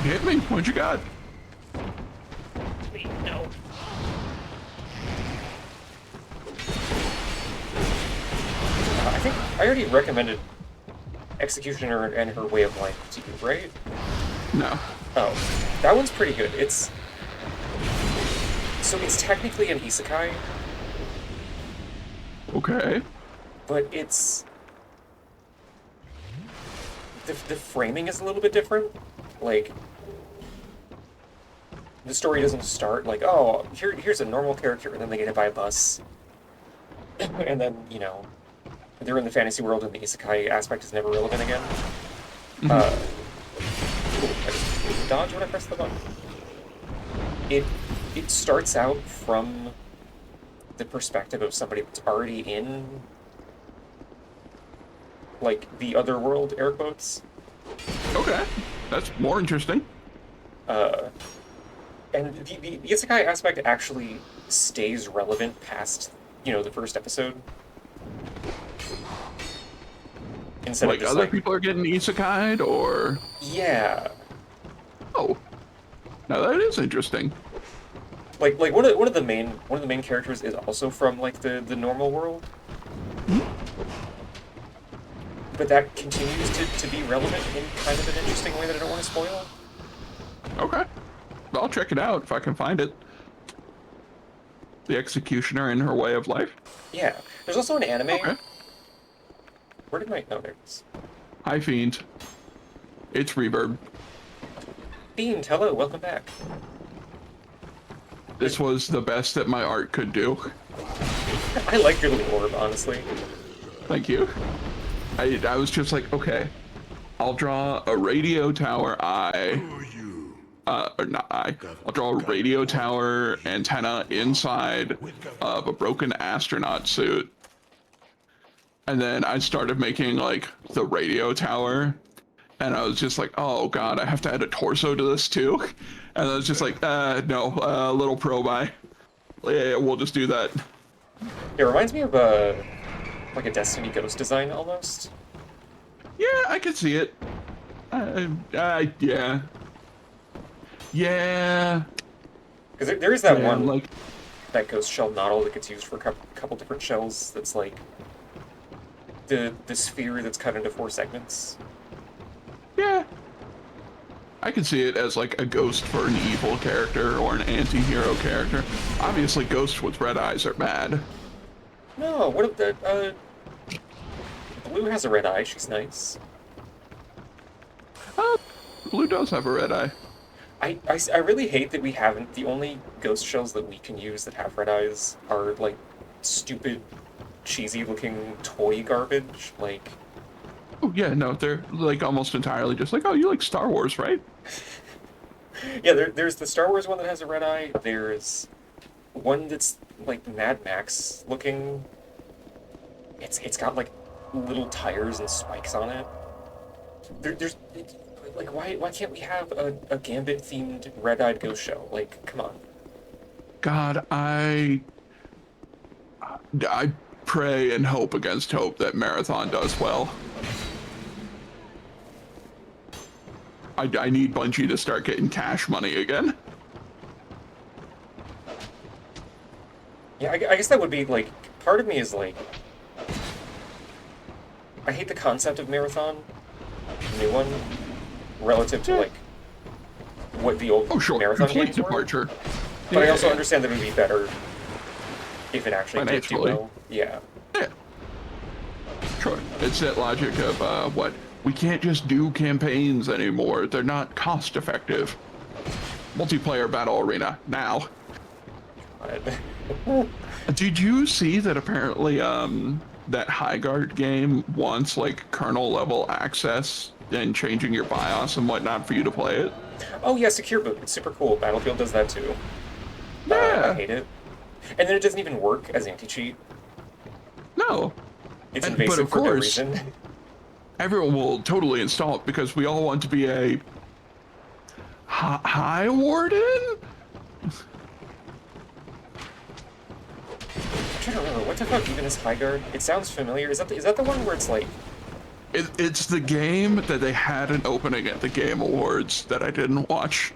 Hit me. What you got? Wait, no. I think I already recommended Executioner and Her Way of Life to you, right? No. Oh, that one's pretty good. So it's technically an isekai, Okay. but the framing is a little bit different. Like, the story doesn't start like, oh, here's a normal character, and then they get hit by a bus, and then, they're in the fantasy world, and the isekai aspect is never relevant again. Ooh, I just dodge when I press the button. It starts out from the perspective of somebody that's already in, like, the other world, air quotes. Okay. That's more interesting. And the isekai aspect actually stays relevant past, the first episode. Instead Like of just other people are getting isekai'd, or... Yeah. Oh. Now that is interesting. Like one of the main characters is also from like the normal world. But that continues to be relevant in kind of an interesting way that I don't want to spoil. Okay. I'll check it out if I can find it. The Executioner and Her Way of Life. Yeah. There's also an anime. Okay. Where did my... Oh, there it is. Hi, Fiend. It's Reverb. Fiend, hello, welcome back. This was the best that my art could do. I like your little orb, honestly. Thank you. I was just like, okay, I'll draw a radio tower eye. Who are you? Or not eye. I'll draw a radio tower antenna inside of a broken astronaut suit. And then I started making like the radio tower. And I was just like, oh god, I have to add a torso to this too. And I was just like, no, a little probe eye. Yeah, we'll just do that. It reminds me of like a Destiny Ghost design almost. Yeah, I could see it. Yeah. Yeah. Because there is that Yeah, one, like, that ghost shell model that gets used for a couple different shells that's like the sphere that's cut into 4 segments. yeah. I can see it as like a ghost for an evil character or an anti-hero character. Obviously, ghosts with red eyes are bad. No, what if the Blue has a red eye, she's nice. Blue does have a red eye. I really hate that we haven't, the only ghost shells that we can use that have red eyes are like stupid, cheesy looking toy garbage, like... Oh yeah, no, they're like almost entirely just like, oh, you like Star Wars, right? Yeah, there's the Star Wars one that has a red eye, there's one that's like Mad Max looking. It's got like little tires and spikes on it. There's like why can't we have a Gambit themed red-eyed ghost shell? Like, come on. God, I pray and hope against hope that Marathon does well. I need Bungie to start getting cash money again. Yeah, I guess that would be like, part of me is like, I hate the concept of Marathon, the new one, relative to like what the old Marathon complete games were. departure. But I also understand that it would be better if it actually did do Financially. well. Yeah. Yeah. Sure. It's that logic of what we can't just do campaigns anymore. They're not cost effective. Multiplayer battle arena now. Did you see that apparently that Highguard game wants like kernel level access and changing your BIOS and whatnot for you to play it? Oh yeah, Secure Boot. It's super cool. Battlefield does that too. Yeah. I hate it. And then it doesn't even work as anti-cheat. No. It's But invasive of for no course, reason. everyone will totally install it because we all want to be a high warden? I'm trying to remember, what the fuck even is Highguard? It sounds familiar. Is that the one where it's like... It's the game that they had an opening at the Game Awards that I didn't watch.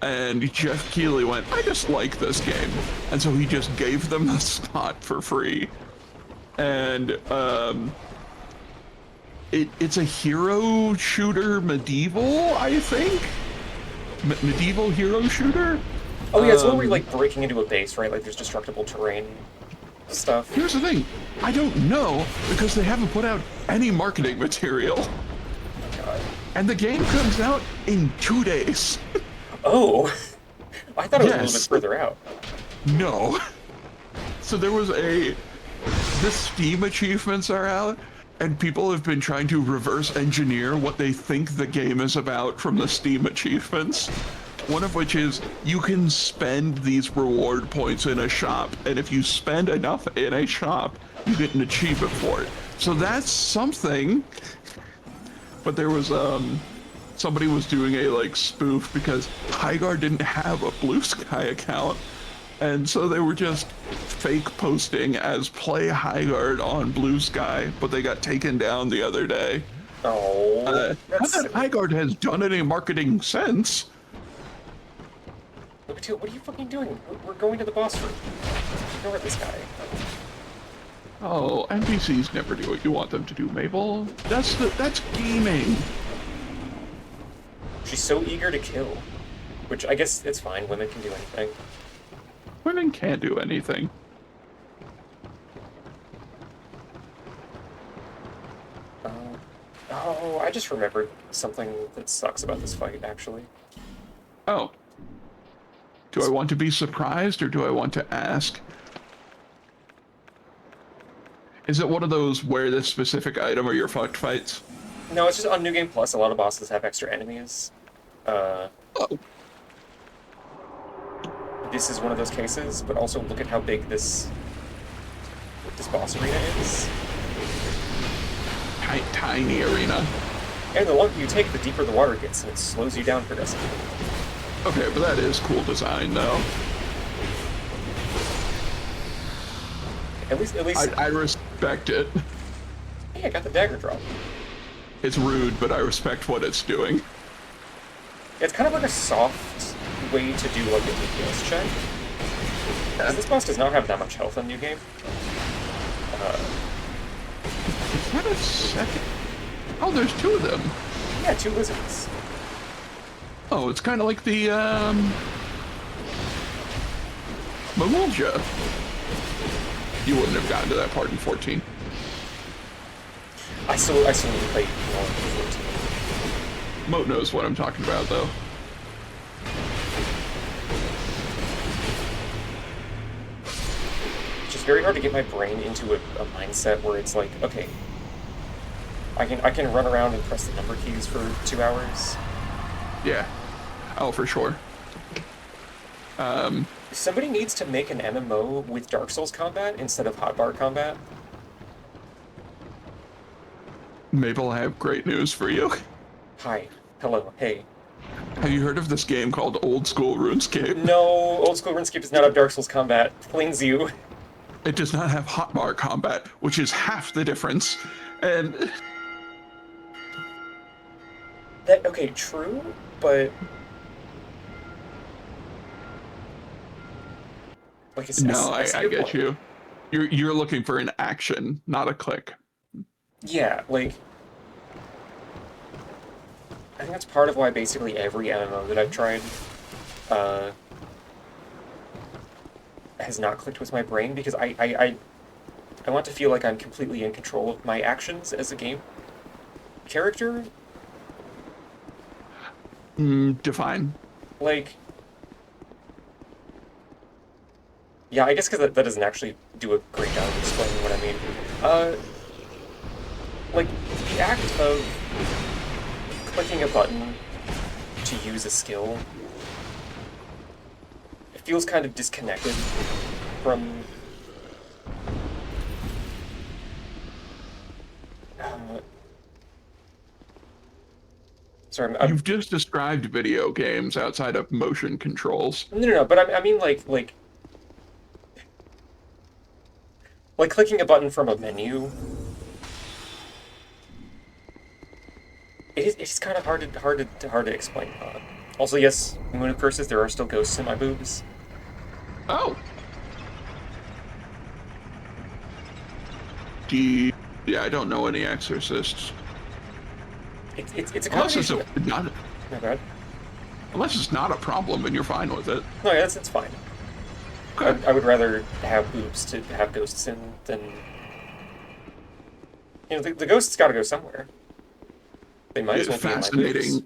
And Jeff Keighley went, I just like this game. And so he just gave them the spot for free. And it's a hero shooter medieval, I think? Medieval hero shooter? Oh yeah, it's one where you're like breaking into a base, right? Like there's destructible terrain stuff. Here's the thing, I don't know because they haven't put out any marketing material. God. And the game comes out in 2 days. Oh! I thought it was a little Yes. bit further out. No. So there was the Steam achievements are out, and people have been trying to reverse engineer what they think the game is about from the Steam achievements. One of which is you can spend these reward points in a shop, and if you spend enough in a shop, you get an achievement for it. So that's something. But there was somebody was doing a like spoof because Highguard didn't have a Blue Sky account, and so they were just fake posting as play Highguard on Blue Sky, but they got taken down the other day. Oh, Not that's that Highguard has done any marketing since. Look at you. What are you fucking doing? We're going to the boss room. Ignore this guy. Oh, NPCs never do what you want them to do, Mabel. That's gaming. She's so eager to kill. Which, I guess it's fine. Women can do anything. Women can't do anything. Oh, I just remembered something that sucks about this fight, actually. Oh. Do I want to be surprised or do I want to ask? Is it one of those wear this specific item or you're fucked fights? No, it's just on New Game Plus, a lot of bosses have extra enemies. Oh. This is one of those cases, but also look at how big this boss arena is. Tiny arena. And the longer you take, the deeper the water gets, and it slows you down progressively. Okay, but that is cool design, though. At least. I respect it. Hey, I got the dagger drop. It's rude, but I respect what it's doing. It's kind of like a soft way to do like a DPS check. Because this boss does not have that much health in New Game. Is that a second? Oh, there's two of them. Yeah, 2 lizards. Oh, it's kind of like the, Mamulja. You wouldn't have gotten to that part in 14. I still need to play more than 14. Moat knows what I'm talking about, though. It's just very hard to get my brain into a mindset where it's like, okay, I can run around and press the number keys for 2 hours. Yeah. Oh, for sure. Somebody needs to make an MMO with Dark Souls combat instead of hotbar combat. Mabel, I have great news for you. Hi. Hello. Hey. Have you heard of this game called Old School RuneScape? No, Old School RuneScape does not have Dark Souls combat. Flings you. It does not have hotbar combat, which is half the difference. And That okay, true, but like no, I see your get point. you. You're looking for an action, not a click. Yeah, like I think that's part of why basically every MMO that I've tried has not clicked with my brain because I want to feel like I'm completely in control of my actions as a game character. Define. Like, yeah, I guess because that doesn't actually do a great job of explaining what I mean. Like, the act of clicking a button to use a skill, it feels kind of disconnected from sorry, You've just described video games outside of motion controls. no, but I mean like clicking a button from a menu. It's kind of hard to explain. Also, yes, Moon of Curses, there are still ghosts in my boobs. Oh. Yeah, I don't know any exorcists. It's a Unless it's combination. not, No, go ahead. unless it's not a problem and you're fine with it. No, yeah, it's fine. Okay. I would rather have boobs to have ghosts in than the ghosts got to go somewhere. They might as well be in my boobs.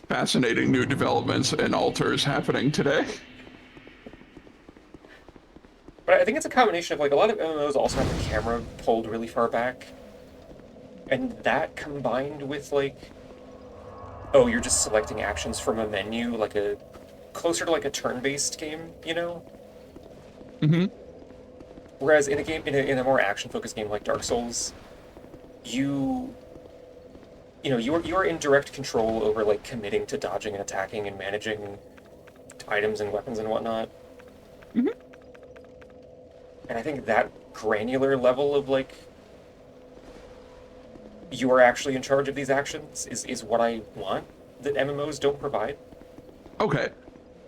Fascinating new developments and alters happening today. But I think it's a combination of like a lot of MMOs also have the camera pulled really far back, and that combined with like, oh, you're just selecting actions from a menu, like a closer to like a turn-based game, you know? Mm-hmm. Whereas in a game, in a more action-focused game like Dark Souls, you are in direct control over like committing to dodging and attacking and managing items and weapons and whatnot. Mm-hmm. And I think that granular level of like you are actually in charge of these actions is what I want that MMOs don't provide. Okay.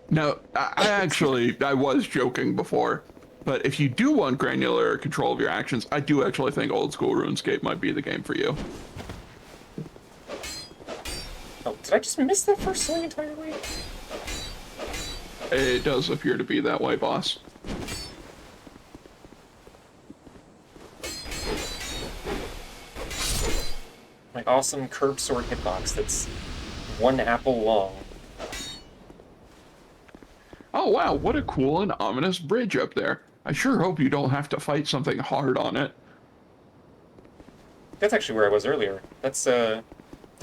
No, I was joking before, but if you do want granular control of your actions, I do actually think old school RuneScape might be the game for you. Oh, did I just miss that first swing entirely? It does appear to be that way, boss. My awesome curved sword hitbox that's 1 apple long. Oh wow, what a cool and ominous bridge up there. I sure hope you don't have to fight something hard on it. That's actually where I was earlier. That's, the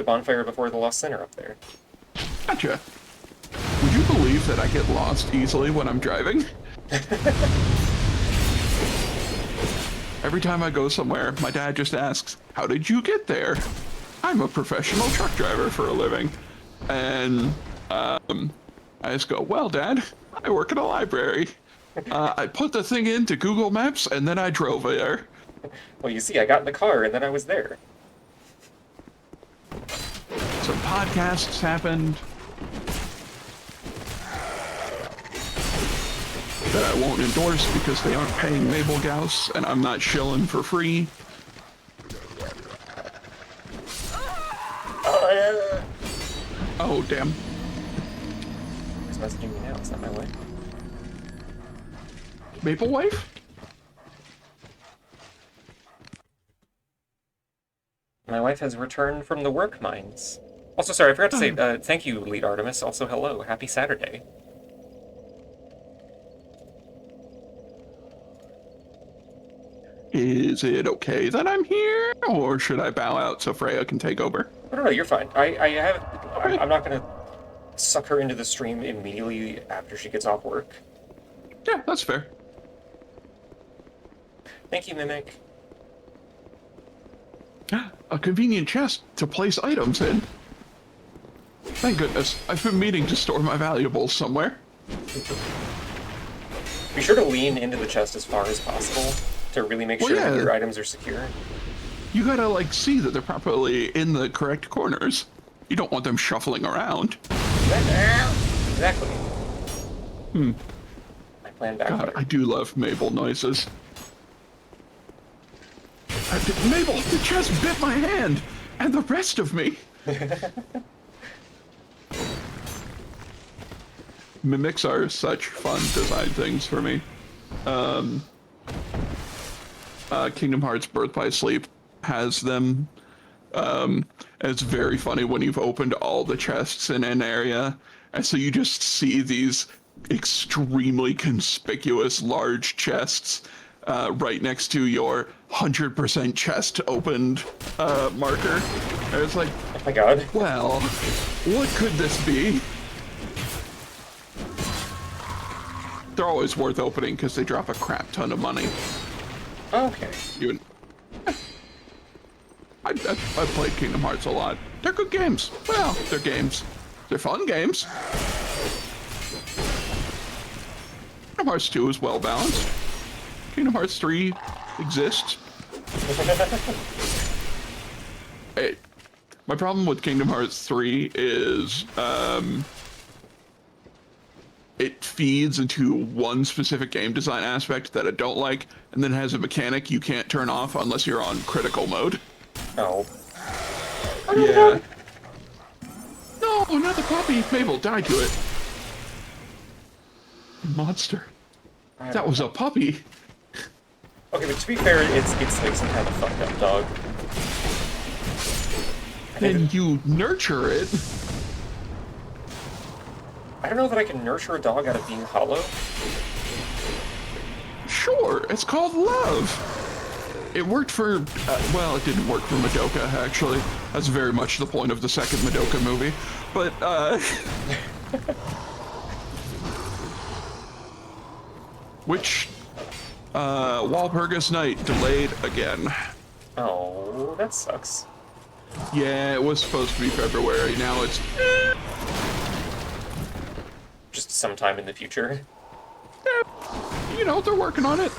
bonfire before the Lost Sinner up there. Gotcha. Would you believe that I get lost easily when I'm driving? Every time I go somewhere, my dad just asks, "How did you get there?" I'm a professional truck driver for a living. And, I just go, "Well, Dad, I work in a library. I put the thing into Google Maps, and then I drove there." Well, you see, I got in the car, and then I was there. Some podcasts happened that I won't endorse because they aren't paying Mabel Gauss, and I'm not shilling for free. Oh, damn. Who's messaging me now? Is that my wife? Maple Wife? My wife has returned from the work mines. Also, sorry, I forgot to say, thank you, Lead Artemis. Also, hello. Happy Saturday. Is it okay that I'm here, or should I bow out so Freya can take over? No, you're fine. I'm not gonna suck her into the stream immediately after she gets off work. Yeah, that's fair. Thank you, Mimic. A convenient chest to place items in. Thank goodness. I've been meaning to store my valuables somewhere. Be sure to lean into the chest as far as possible to really make sure that your items are secure. You gotta, like, see that they're properly in the correct corners. You don't want them shuffling around. Exactly. My plan backfired. God, I do love Mabel noises. Mabel, the chest bit my hand! And the rest of me! Mimics are such fun design things for me. Kingdom Hearts Birth by Sleep has them. It's very funny when you've opened all the chests in an area, and so you just see these extremely conspicuous large chests right next to your 100% chest opened marker. And it's like, Oh my god. well, what could this be? They're always worth opening because they drop a crap ton of money. Okay. Even I played Kingdom Hearts a lot. They're good games. Well, they're games. They're fun games. Kingdom Hearts 2 is well balanced. Kingdom Hearts 3 exists. My problem with Kingdom Hearts 3 is it feeds into one specific game design aspect that I don't like, and then has a mechanic you can't turn off unless you're on critical mode. Oh. Yeah. No, not the puppy. Mabel, die to it. Monster. That was a puppy. Okay, but to be fair, it's like some kind of fucked up dog. Then you nurture it. I don't know that I can nurture a dog out of being hollow. Sure, it's called love. It worked for, well, it didn't work for Madoka, actually. That's very much the point of the second Madoka movie. But, which, Walpurgis Night delayed again. Oh, that sucks. Yeah, it was supposed to be February, now it's... Just sometime in the future. You know, they're working on it.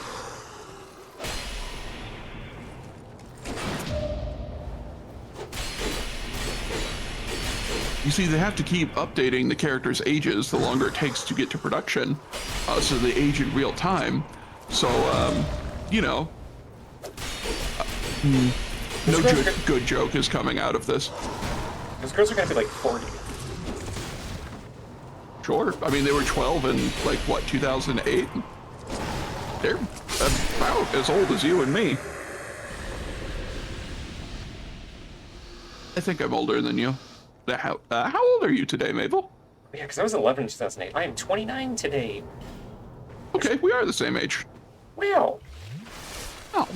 You see, they have to keep updating the characters' ages the longer it takes to get to production, so they age in real time. So, you know, no good joke is coming out of this. Those girls are gonna be like 40. Sure. I mean, they were 12 in, like, what, 2008? They're about as old as you and me. I think I'm older than you. How old are you today, Mabel? Yeah, because I was 11 in 2008. I am 29 today. Okay, we are the same age. Wow. Oh,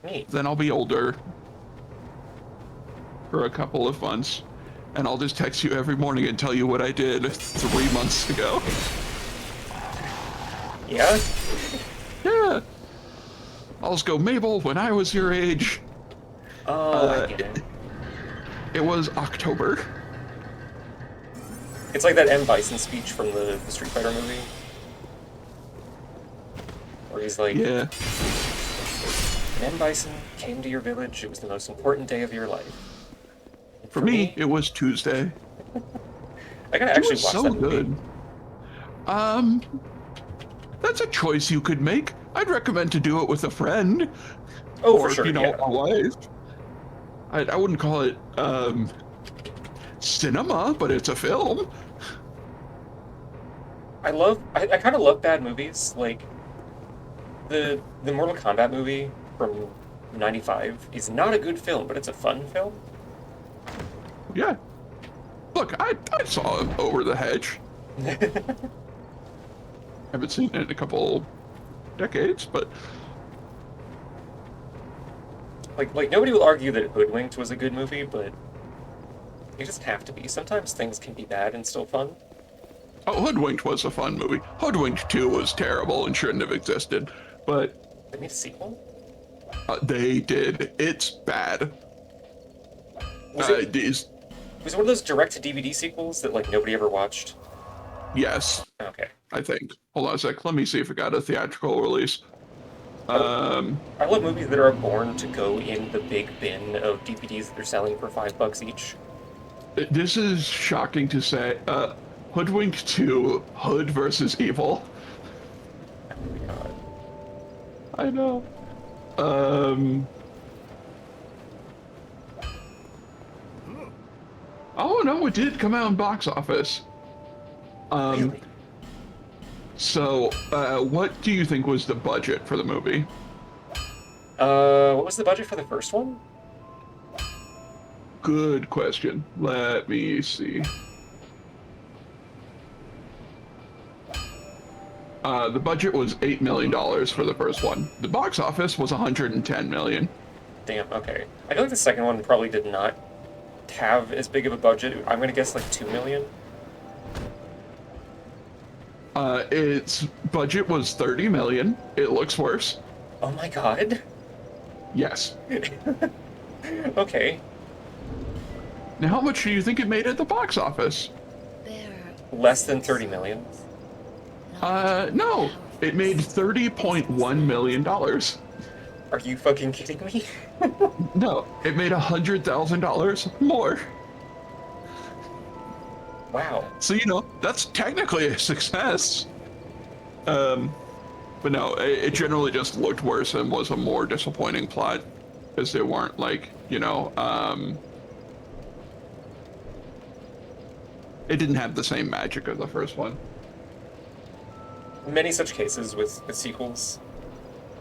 Neat. then I'll be older for a couple of months, and I'll just text you every morning and tell you what I did 3 months ago. Yeah? Yeah. I'll just go, Mabel, when I was your age, Oh, I get it. it was October. It's like that M. Bison speech from the Street Fighter movie. Where he's like, Yeah. when M. Bison came to your village, it was the most important day of your life. And For me, it was Tuesday. I gotta It actually was watch so that movie. good. That's a choice you could make. I'd recommend to do it with a friend. Oh, Or, for sure, you know, yeah. a wife. I wouldn't call it, cinema, but it's a film. I kind of love bad movies. Like, the Mortal Kombat movie from 95 is not a good film, but it's a fun film. Yeah. Look, I saw Over the Hedge. Haven't seen it in a couple decades, but Like nobody will argue that Hoodwinked was a good movie, but it doesn't have to be. Sometimes things can be bad and still fun. oh, Hoodwinked was a fun movie. Hoodwinked 2 was terrible and shouldn't have existed, but They made a sequel? they did. It's bad. Was it one of those direct-to-DVD sequels that, like, nobody ever watched? Yes, Okay. I think. Hold on a sec. Let me see if it got a theatrical release. I love movies that are born to go in the big bin of DVDs that they're selling for $5 each. This is shocking to say. Hoodwinked 2, Hood versus Evil. Oh my god. I know. Oh no, it did come out in box office. Really? So, what do you think was the budget for the movie? What was the budget for the first one? Good question. Let me see. The budget was $8 million for the first one. The box office was $110 million. Damn, okay. I feel like the second one probably did not have as big of a budget. I'm gonna guess like 2 million. Its budget was $30 million. It looks worse. Oh my god. Yes. Okay. Now, how much do you think it made at the box office? Less than 30 million. No. It made $30.1 million. Are you fucking kidding me? No, it made $100,000 more. Wow. So, you know, that's technically a success. But no, it generally just looked worse and was a more disappointing plot, because they weren't like, you know, it didn't have the same magic of the first one. Many such cases with sequels.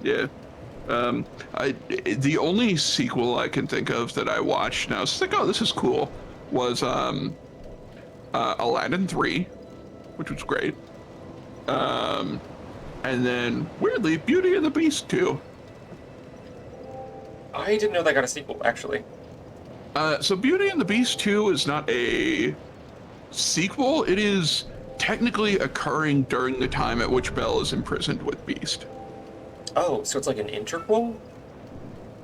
Yeah. The only sequel I can think of that I watched, and I was like, oh, this is cool, was Aladdin 3, which was great. And then, weirdly, Beauty and the Beast 2. I didn't know that got a sequel, actually. So Beauty and the Beast 2 is not a sequel. It is technically occurring during the time at which Belle is imprisoned with Beast. Oh, so it's like an interquel?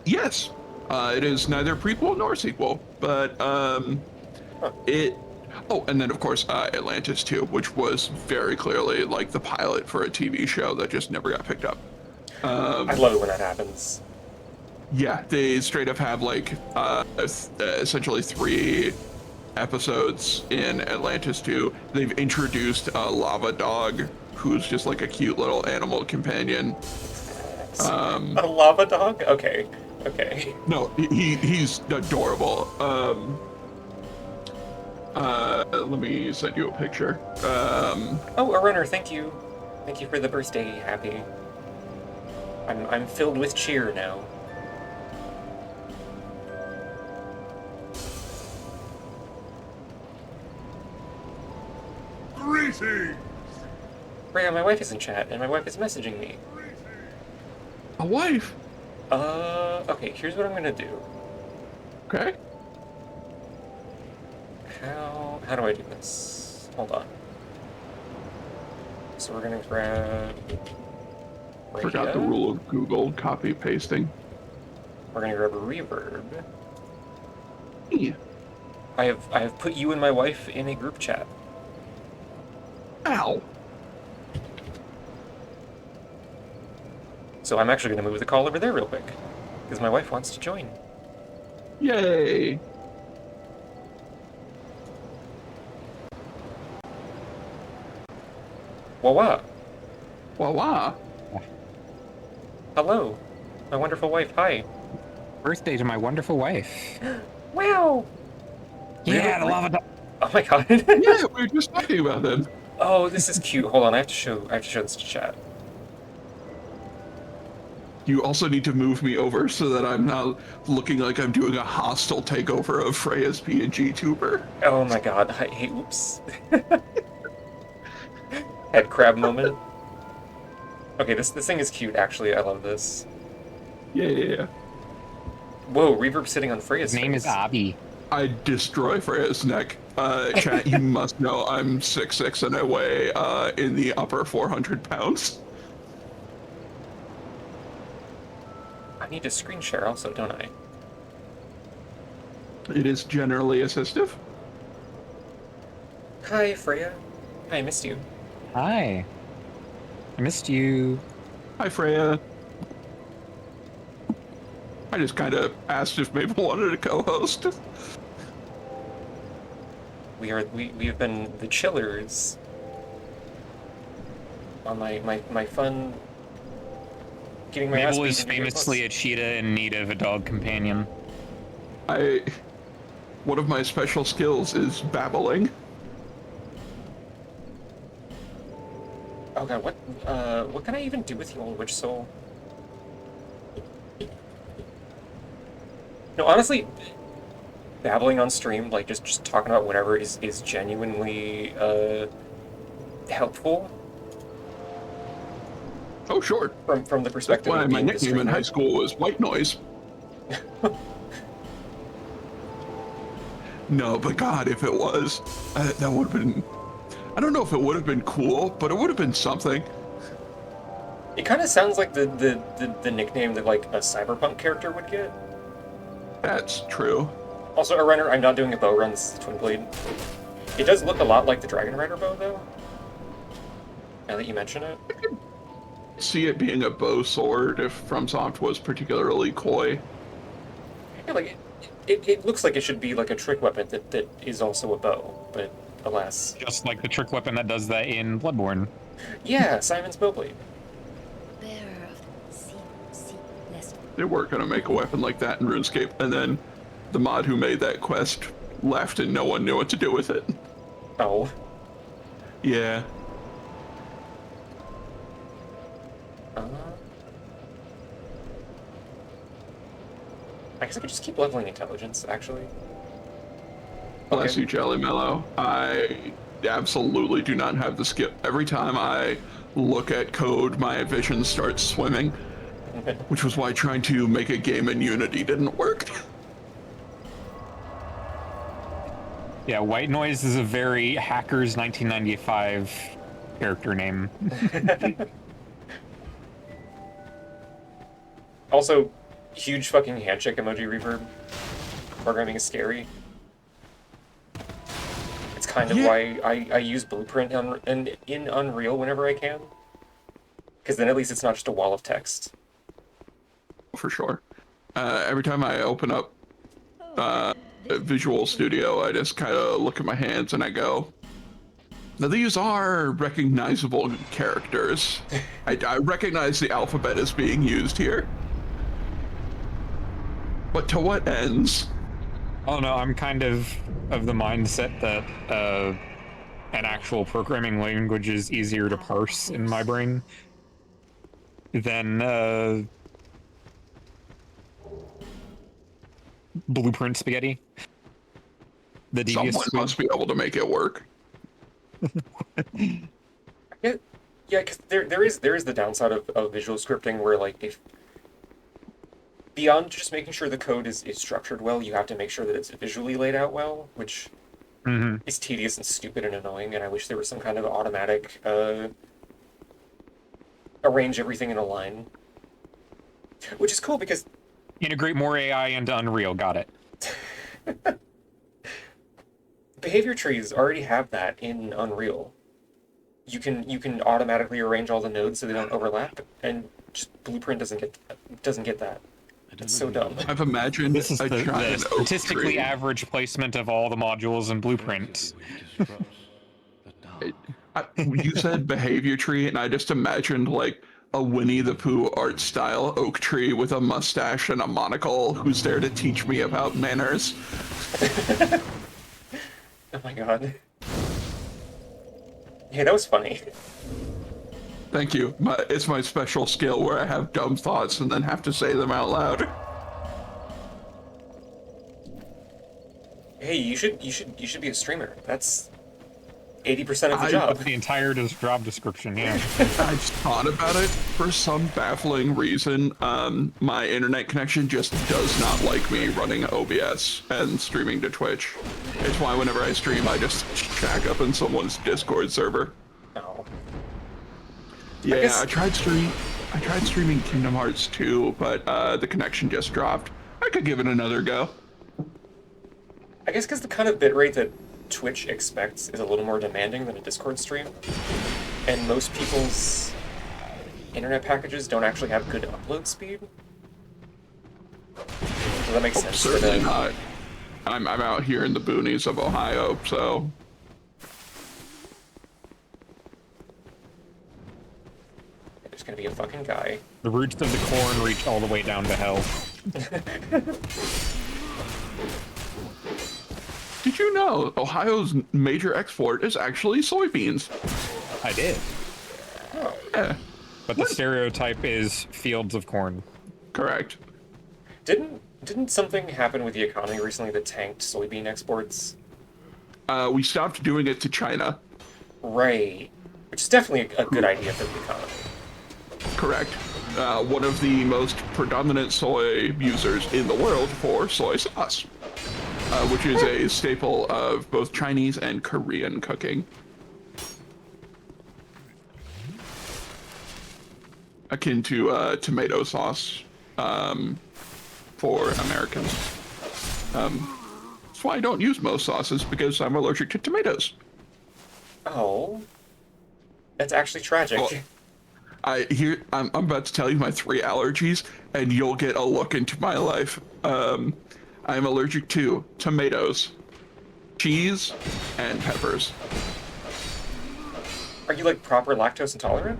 Yes. It is neither prequel nor sequel, but it... Oh, and then of course Atlantis 2, which was very clearly like the pilot for a TV show that just never got picked up. I love it when that happens. Yeah, they straight up have like essentially 3 episodes in Atlantis 2. They've introduced a lava dog who's just like a cute little animal companion. A lava dog? Okay. Okay. No, he's adorable. Let me send you a picture. Oh, a runner, thank you. Thank you for the birthday happy. I'm filled with cheer now. Greetings! Rhea, my wife is in chat, and my wife is messaging me. A wife. Okay, here's what I'm gonna do. Okay. How do I do this? Hold on. So we're gonna grab Forgot the Rhea. rule of Google copy pasting. We're gonna grab a reverb. Yeah. I have put you and my wife in a group chat. Ow. So I'm actually gonna move the call over there real quick. Because my wife wants to join. Yay. Wah-wah. Wah. Hello. My wonderful wife. Hi. Birthday to my wonderful wife. Wow. Yeah, the lava dog. Oh my god. Yeah, we were just talking about them. Oh, this is cute. Hold on, I have to show this to chat. You also need to move me over so that I'm not looking like I'm doing a hostile takeover of Freya's PNG tuber. Oh my god. Hey, oops. Head crab moment. Okay, this thing is cute, actually. I love this. Yeah. Whoa, reverb sitting on Freya's His name face. is Abby. I destroy Freya's neck. Chat, you must know I'm 6'6" and I weigh in the upper 400 pounds. I need to screen share also, don't I? It is generally assistive. Hi, Freya. I missed you. Hi. I missed you. Hi, Freya. I just kind of asked if Mabel wanted to co-host. We have been the chillers on my fun getting my ass Mabel beat is in video famously a plus. cheetah in need of a dog companion. One of my special skills is babbling. Oh god, what can I even do with the old witch soul? No, honestly, babbling on stream, like just talking about whatever is genuinely helpful Oh, sure. from the That's perspective why of my being the nickname in streamer. high school was White Noise. No, but God, if it was, that would have been... I don't know if it would have been cool, but it would have been something. It kind of sounds like the nickname that like a cyberpunk character would get. That's true. Also, a runner, I'm not doing a bow run, this is Twin Blade. It does look a lot like the Dragon Rider bow, though. Now that you mention it. See it being a bow sword if FromSoft was particularly coy. Yeah, like, it looks like it should be like a trick weapon that is also a bow, but alas. Just like the trick weapon that does that in Bloodborne. Yeah, Simon's Bowblade. Bearer of the sea, blessed. They were going to make a weapon like that in RuneScape, and then the mod who made that quest left and no one knew what to do with it. Oh. Yeah. I guess I could just keep leveling intelligence, actually. Bless Okay. you, Jelly Mellow. I absolutely do not have the skill. Every time I look at code, my vision starts swimming, which was why trying to make a game in Unity didn't work. Yeah, White Noise is a very Hackers 1995 character name. Also, huge fucking handshake emoji reverb. Programming is scary. It's kind of Yeah. why I use Blueprint in Unreal whenever I can. Because then at least it's not just a wall of text. For sure. Every time I open up Visual Studio, I just kind of look at my hands and I go, now these are recognizable characters. I recognize the alphabet is being used here. But to what ends? Oh no, I'm kind of the mindset that an actual programming language is easier to parse in my brain than blueprint spaghetti. The devious Someone must be able to make it work. Yeah, because there is the downside of visual scripting where like if beyond just making sure the code is structured well, you have to make sure that it's visually laid out well, which is tedious and stupid and annoying. And I wish there was some kind of automatic arrange everything in a line, which is cool because integrate more AI into Unreal. Got it. behavior trees already have that in Unreal. You can automatically arrange all the nodes so they don't overlap, and just Blueprint doesn't get that. It's so dumb. I've imagined This is a the giant oak statistically tree. average placement of all the modules in Blueprint. You said behavior tree, and I just imagined like a Winnie the Pooh art style oak tree with a mustache and a monocle who's there to teach me about manners. Oh my god. Yeah, that was funny. Thank you. It's my special skill where I have dumb thoughts and then have to say them out loud. Hey, you should be a streamer. That's 80% of the job. The entire job description, yeah. I thought about it. For some baffling reason, my internet connection just does not like me running OBS and streaming to Twitch. It's why whenever I stream, I just shack up in someone's Discord server. No. Yeah, I tried streaming Kingdom Hearts 2, but the connection just dropped. I could give it another go. I guess because the kind of bitrate that Twitch expects is a little more demanding than a Discord stream, and most people's internet packages don't actually have good upload speed. So that makes sense. Certainly not. I'm out here in the boonies of Ohio, so... There's gonna be a fucking guy. The roots of the corn reach all the way down to hell. Did you know Ohio's major export is actually soybeans? I did. Oh. Yeah. But the stereotype is fields of corn. Correct. Didn't something happen with the economy recently that tanked soybean exports? We stopped doing it to China. Right. Which is definitely a good idea for the economy. Correct. One of the most predominant soy users in the world for soy sauce, which is a staple of both Chinese and Korean cooking. Akin to tomato sauce for Americans. That's why I don't use most sauces, because I'm allergic to tomatoes. Oh. That's actually tragic. Well, I'm about to tell you my 3 allergies, and you'll get a look into my life. I'm allergic to tomatoes, cheese, and peppers. Are you like proper lactose intolerant?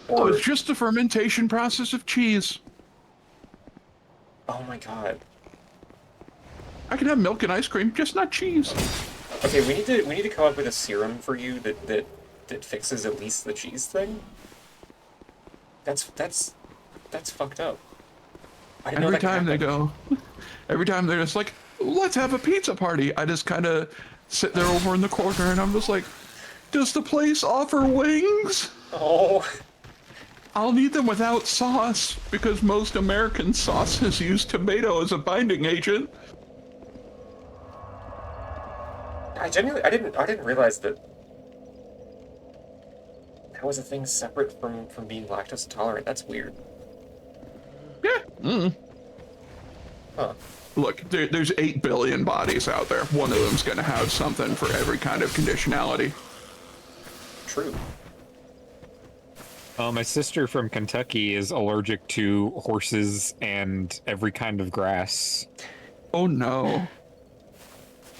Oh, Or... it's just the fermentation process of cheese. Oh my god. I can have milk and ice cream, just not cheese. Okay, we need to come up with a serum for you that fixes at least the cheese thing. That's fucked up. I didn't know Every that could time they happen. go, every time they're just like, let's have a pizza party, I just kind of sit there over in the corner and I'm just like, does the place offer wings? Oh. I'll need them without sauce, because most American sauces use tomato as a binding agent. I didn't realize that was a thing separate from being lactose intolerant. That's weird. Yeah. Huh. Look, there's 8 billion bodies out there. One of them's gonna have something for every kind of conditionality. True. My sister from Kentucky is allergic to horses and every kind of grass. Oh no.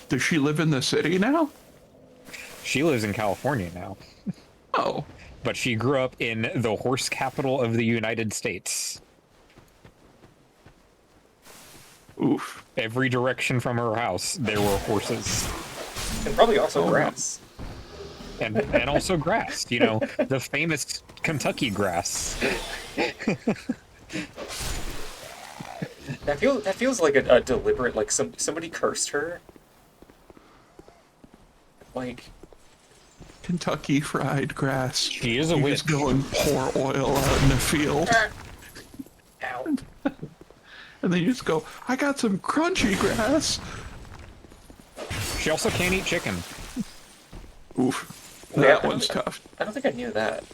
Does she live in the city now? She lives in California now, Oh. but she grew up in the horse capital of the United States. Oof. Every direction from her house, there were horses. And probably also Oh, grass. And also grass, you know, the famous Kentucky grass. That feels like a deliberate, like somebody cursed her. Like, Kentucky fried grass. She is a You witch. just go and pour oil out in the field. ow. And then you just go, I got some crunchy grass. She also can't eat chicken. Oof. Yeah, That one's tough. I don't think I knew that.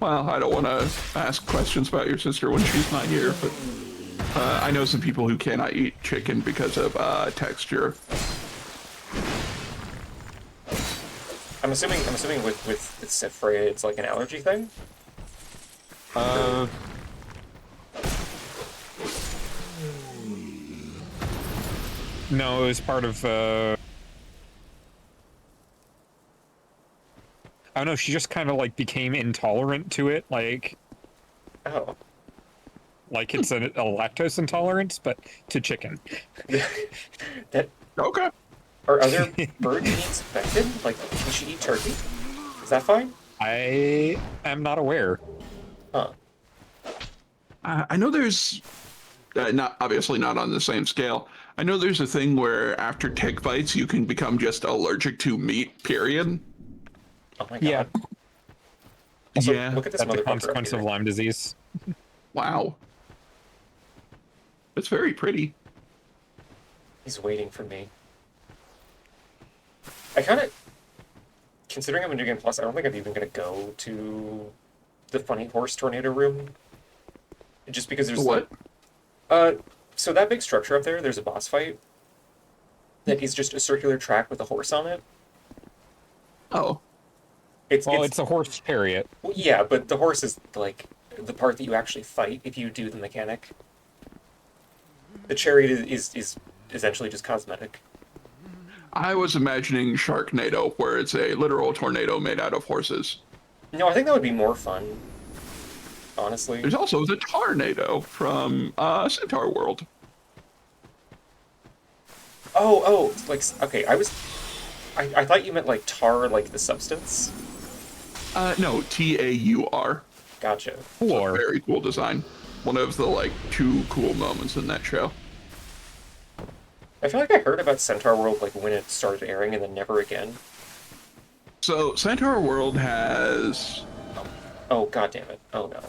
Well, I don't want to ask questions about your sister when she's not here, but I know some people who cannot eat chicken because of texture. I'm assuming with Freya, it's like an allergy thing. No, it was part of, I don't know, she just kind of, like, became intolerant to it, like Oh. it's a lactose intolerance, but to chicken. That Okay. are other bird meats affected? Like, can she eat turkey? Is that fine? I am not aware. Huh. I know there's, not obviously not on the same scale. I know there's a thing where after tick bites, you can become just allergic to meat, period. Oh my god. Yeah. Also, Yeah. look at this That's a motherfucker up consequence here. of Lyme disease. Wow. It's very pretty. He's waiting for me. I kind of, considering I'm a New Game Plus, I don't think I'm even gonna go to the Funny Horse Tornado Room. Just because there's What? so that big structure up there, there's a boss fight that is just a circular track with a horse on it. Oh. It's a horse chariot. Well, yeah, but the horse is like the part that you actually fight if you do the mechanic. The chariot is essentially just cosmetic. I was imagining Sharknado, where it's a literal tornado made out of horses. No, I think that would be more fun. Honestly. There's also the Tarnado from Centaur World. Oh, like, okay, I thought you meant like tar, like the substance. No, Taur. Gotcha. Or Very cool design. One of the like 2 cool moments in that show. I feel like I heard about Centaur World like when it started airing and then never again. So Centaur World has Oh, god damn it. Oh no.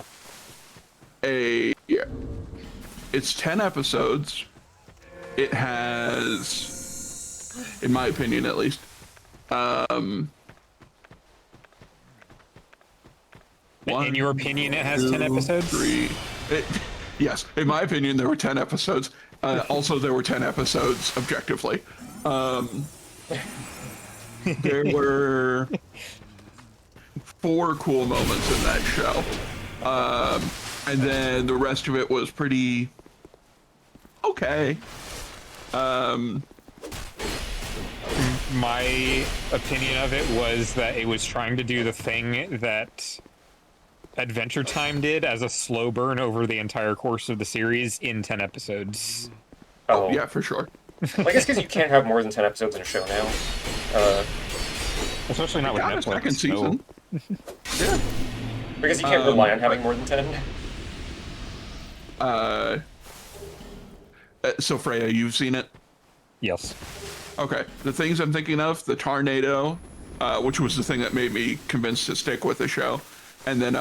it's 10 episodes. It has, in my opinion at least, in your opinion, it has 10 episodes? 3. Yes, in my opinion, there were 10 episodes. Also, there were 10 episodes objectively. There were 4 cool moments in that show. And then the rest of it was pretty okay. My opinion of it was that it was trying to do the thing that Adventure Time did as a slow burn over the entire course of the series in 10 episodes. Oh, Yeah, for sure. Well, I guess because you can't have more than 10 episodes in a show now. Especially not with Got a Netflix. second season. So Yeah. Because you can't rely on having more than 10. So Freya, you've seen it? yes. Okay. The things I'm thinking of, the Tornado, which was the thing that made me convinced to stick with the show, and then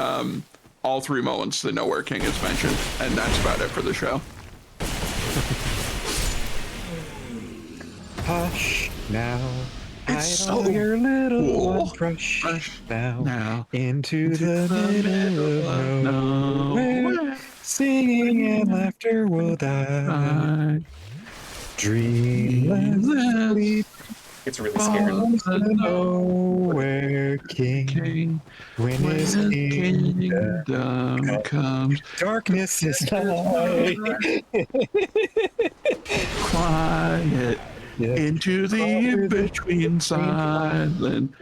all 3 moments the Nowhere King is mentioned, and that's about it for the show. Hush now. It's I don't so hear little cool. one crush now, Now into the middle of nowhere. Singing and laughter will die. Dreamless sleep gets really scared. Nowhere king, when his kingdom comes, darkness is night. Quiet into the in-between silent.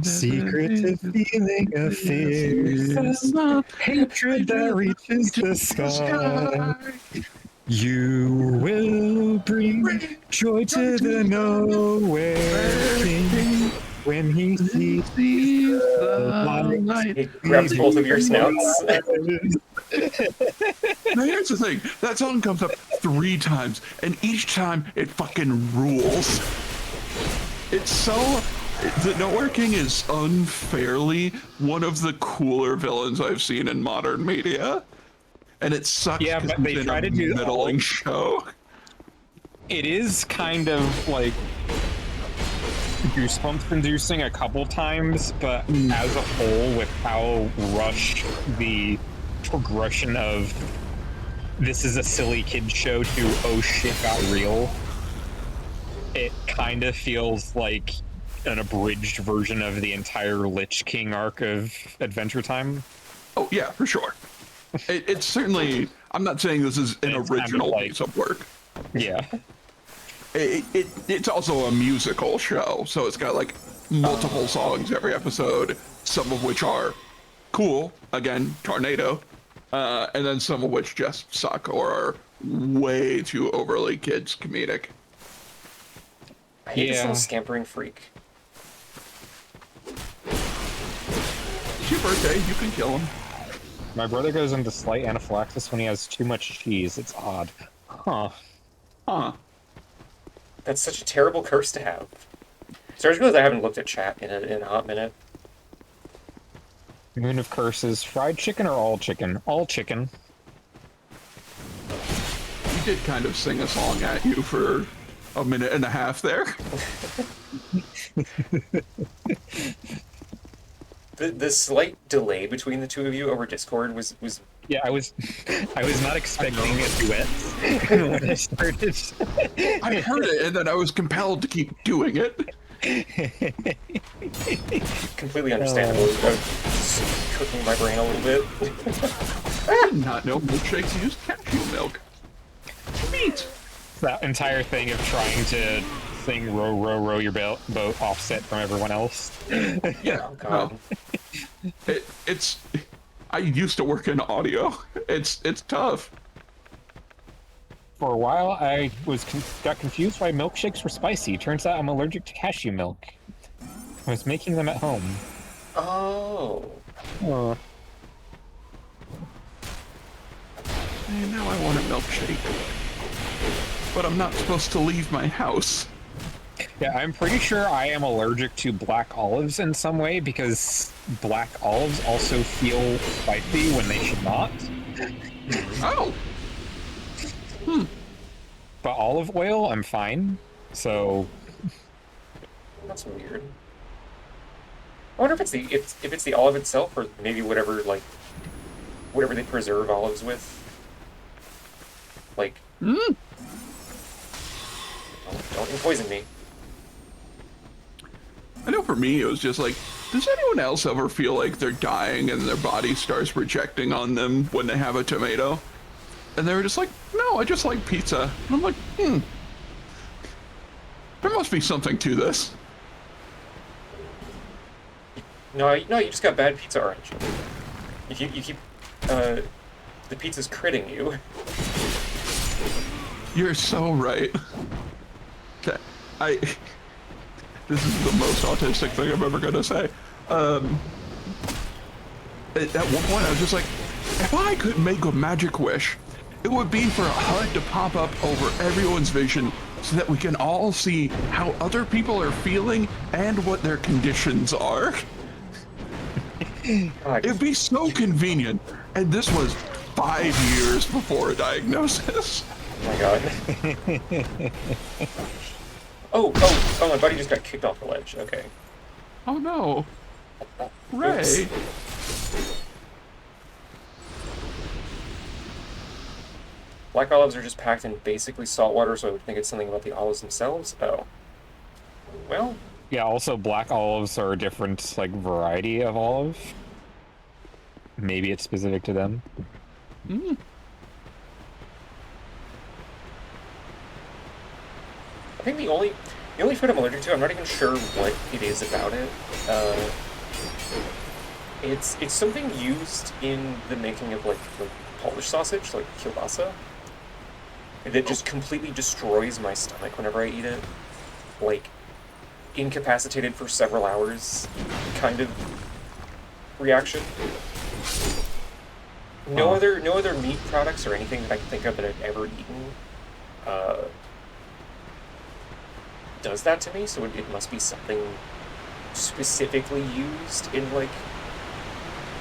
Secretive feeling of fierce hatred that reaches the sky. You will bring joy to the nowhere king when he sees the light. He grabs both of your snouts. Now here's the thing, that song comes up 3 times, and each time it fucking rules. It's so... The Nowhere King is unfairly one of the cooler villains I've seen in modern media. And it sucks Yeah, but they it's try a to do middling show. It is kind of like goosebumps inducing a couple times, but as a whole, with how rushed the progression of this is a silly kid show to oh shit got real, it kind of feels like an abridged version of the entire Lich King arc of Adventure Time. Oh yeah, for sure. It's certainly, I'm not saying this is an original piece of work. Yeah. It's also a musical show, so it's got like multiple songs every episode, some of which are cool, again, Tornado, and then some of which just suck or are way too overly kids comedic. I hate this little scampering freak. It's your birthday, you can kill him. My brother goes into slight anaphylaxis when he has too much cheese. It's odd. Huh. That's such a terrible curse to have. So I just realized I haven't looked at chat in a hot minute. Moon of Curses. Fried chicken or all chicken? All chicken. We did kind of sing a song at you for a minute and a half there. The slight delay between the two of you over Discord was yeah, I was not expecting a duet when I started. I heard it and then I was compelled to keep doing it. completely understandable. I was cooking my brain a little bit. I did not know milkshakes used cashew milk. Neat. That entire thing of trying to sing "Row, row, row your boat" offset from everyone else. Yeah. Oh, God. It's. I used to work in audio. It's tough. For a while, I got confused why milkshakes were spicy. Turns out I'm allergic to cashew milk. I was making them at home. Oh. And now I want a milkshake. But I'm not supposed to leave my house. Yeah, I'm pretty sure I am allergic to black olives in some way because black olives also feel spicy when they should not. Oh. But olive oil, I'm fine. So That's weird. I wonder if it's the olive itself or maybe whatever they preserve olives with. Like don't poison me. I know for me, it was just like, does anyone else ever feel like they're dying and their body starts projecting on them when they have a tomato? And they were just like, no, I just like pizza. And I'm like, there must be something to this. No, you just got bad pizza, aren't you? You keep the pizza's critting you. You're so right. This is the most autistic thing I'm ever gonna say. At one point I was just like, if I could make a magic wish, it would be for a HUD to pop up over everyone's vision so that we can all see how other people are feeling and what their conditions are. It'd be so convenient. And this was 5 years before a diagnosis. Oh my God. Oh, my buddy just got kicked off the ledge. Okay. Oh no. Ray. Oops. Black olives are just packed in basically salt water, so I would think it's something about the olives themselves. Oh. Well, Yeah, also black olives are a different, like, variety of olive. Maybe it's specific to them. Mm. I think the only food I'm allergic to, I'm not even sure what it is about it. It's something used in the making of like Polish sausage, like kielbasa, that just completely destroys my stomach whenever I eat it. Like incapacitated for several hours, kind of reaction. No other meat products or anything that I can think of that I've ever eaten does that to me, so it must be something specifically used in, like,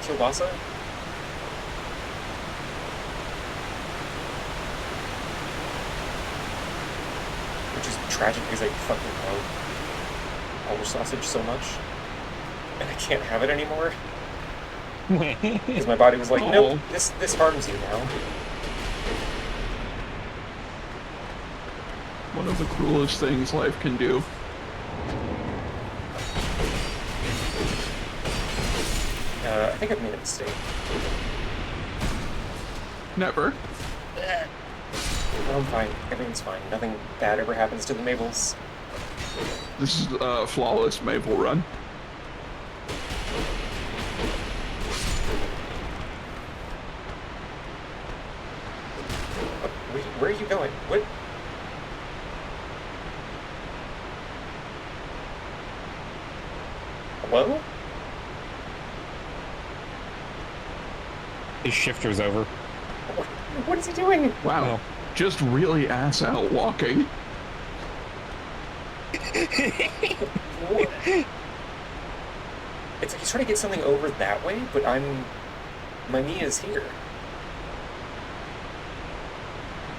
kielbasa. Which is tragic because I fucking love Polish sausage so much. And I can't have it anymore. Because my body was like, nope, this harms you now. One of the cruelest things life can do. I think I've made a mistake. Never. No, I'm fine. Everything's fine. Nothing bad ever happens to the Mabels. This is a flawless Maple run. Where are you going? What? Hello? His shifter's over. What is he doing? Wow. Just really ass out walking. It's like he's trying to get something over that way, but my knee is here.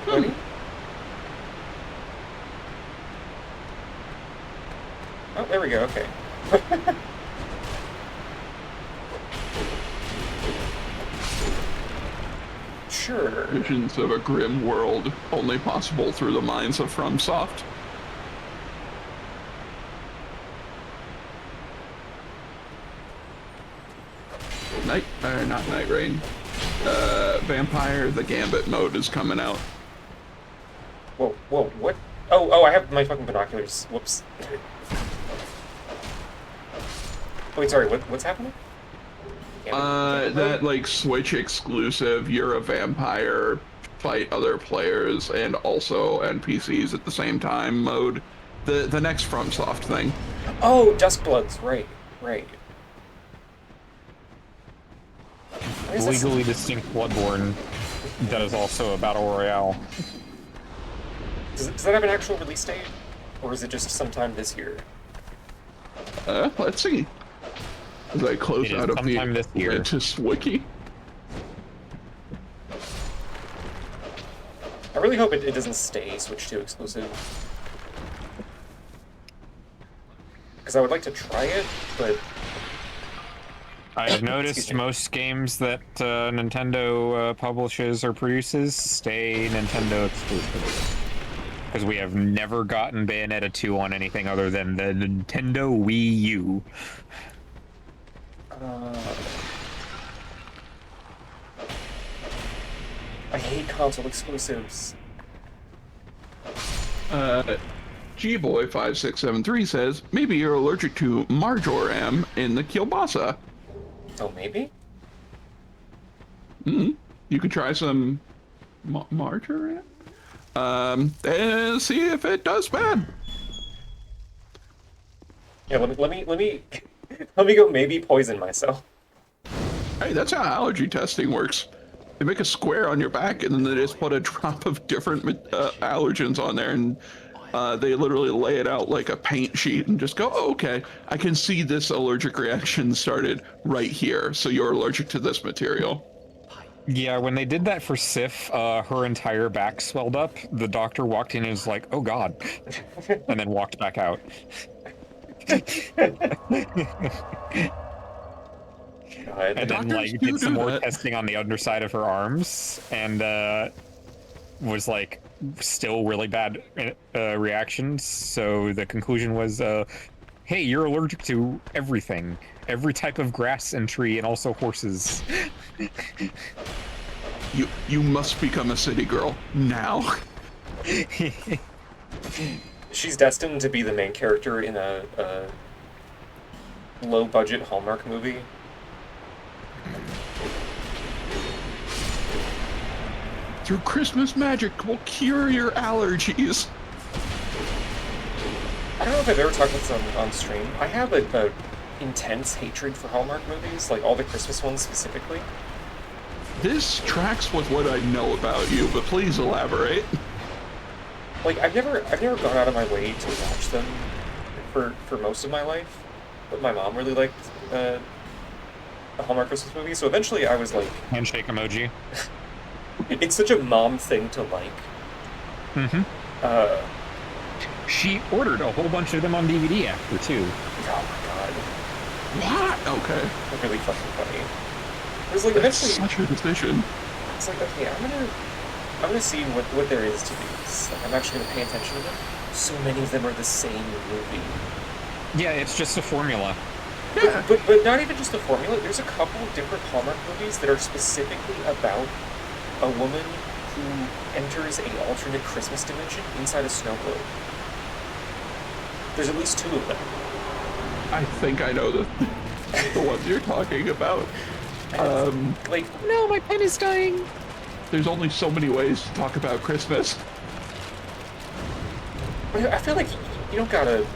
Buddy? Oh, there we go, okay. Sure. Visions of a grim world, only possible through the minds of FromSoft. Not Night Rain. Vampire the Gambit mode is coming out. Whoa, what? Oh, I have my fucking binoculars. Whoops. Wait, sorry, what's happening? That, like, Switch exclusive, you're a vampire, fight other players, and also NPCs at the same time mode. The next FromSoft thing. Oh, Duskbloods, right. Legally distinct Bloodborne that is also a battle royale. Does that have an actual release date? Or is it just sometime this year? Let's see. As I close out of the latest wiki. I really hope it doesn't stay Switch 2 exclusive. Because I would like to try it, but... I've noticed most games that Nintendo publishes or produces stay Nintendo exclusive. Because we have never gotten Bayonetta 2 on anything other than the Nintendo Wii U. I hate console exclusives. Gboy5673 says, maybe you're allergic to marjoram in the kielbasa. Oh, maybe? You could try some marjoram? And see if it does bad. Yeah, let me let me go maybe poison myself. Hey, that's how allergy testing works. They make a square on your back and then they just put a drop of different allergens on there, and they literally lay it out like a paint sheet and just go, oh, okay, I can see this allergic reaction started right here, so you're allergic to this material. Yeah, when they did that for Sif, her entire back swelled up. The doctor walked in and was like, oh god, and then walked back out. And then, like, did some more testing on the underside of her arms, and was like, still really bad reactions. So the conclusion was, hey, you're allergic to everything, every type of grass and tree, and also horses. You must become a city girl now. She's destined to be the main character in a low-budget Hallmark movie. Your Christmas magic will cure your allergies. I don't know if I've ever talked about this on stream. I have a intense hatred for Hallmark movies, like all the Christmas ones specifically. This tracks with what I know about you, but please elaborate. Like I've never gone out of my way to watch them for most of my life, but my mom really liked the Hallmark Christmas movie, so eventually I was like, handshake emoji. It's such a mom thing to like. Mm-hmm. She ordered a whole bunch of them on DVD after too. Oh my god. What? Okay. Really fucking funny. It was like That's eventually such a decision. it's like, okay, I'm gonna see what there is to these. Like I'm actually gonna pay attention to them. So many of them are the same movie. Yeah, it's just a formula. Yeah. But not even just a formula. There's a couple of different Hallmark movies that are specifically about a woman who enters an alternate Christmas dimension inside a snow globe. There's at least 2 of them. I think I know the ones you're talking about. Like, no, my pen is dying. There's only so many ways to talk about Christmas. I feel like you don't gotta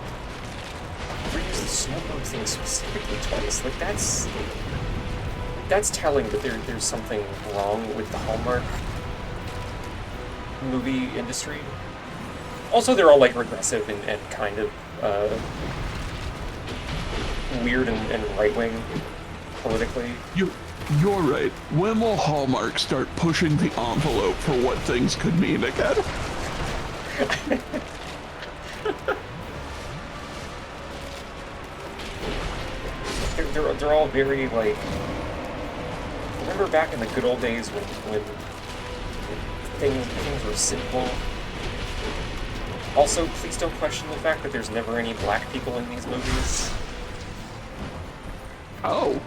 reuse the snow globe thing specifically twice. Like that's telling that there's something wrong with the Hallmark movie industry. Also, they're all like regressive and kind of weird and right-wing politically. You're right. When will Hallmark start pushing the envelope for what things could mean again? They're all very like. Remember back in the good old days when things were simple. Also, please don't question the fact that there's never any black people in these movies. Oh.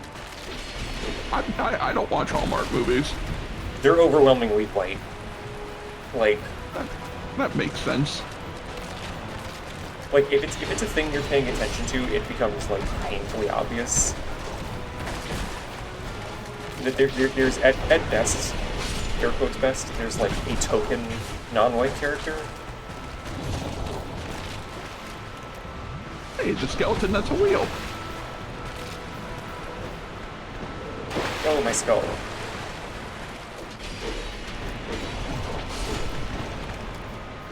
I don't watch Hallmark movies. They're overwhelmingly white. Like, that makes sense. Like, if it's a thing you're paying attention to, it becomes, like, painfully obvious. That there's, at best, air quotes best, there's, like, a token non-white character. Hey, the skeleton, that's a wheel. Oh, my skull.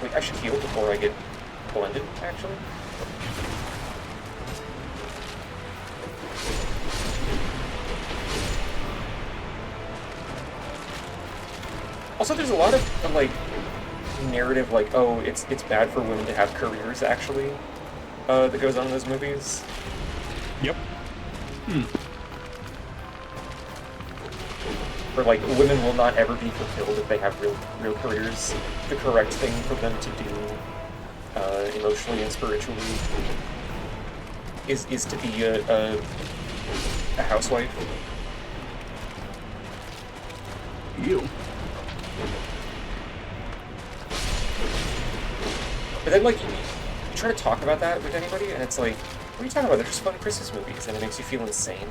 Wait, I should heal before I get blended, actually. Also, there's a lot of like narrative, like, oh, it's bad for women to have careers, actually, that goes on in those movies. Yep. Where, like, women will not ever be fulfilled if they have real careers. The correct thing for them to do, emotionally and spiritually, is to be a housewife. You. But then, like, you try to talk about that with anybody, and it's like, what are you talking about? They're just fun Christmas movies, and it makes you feel insane.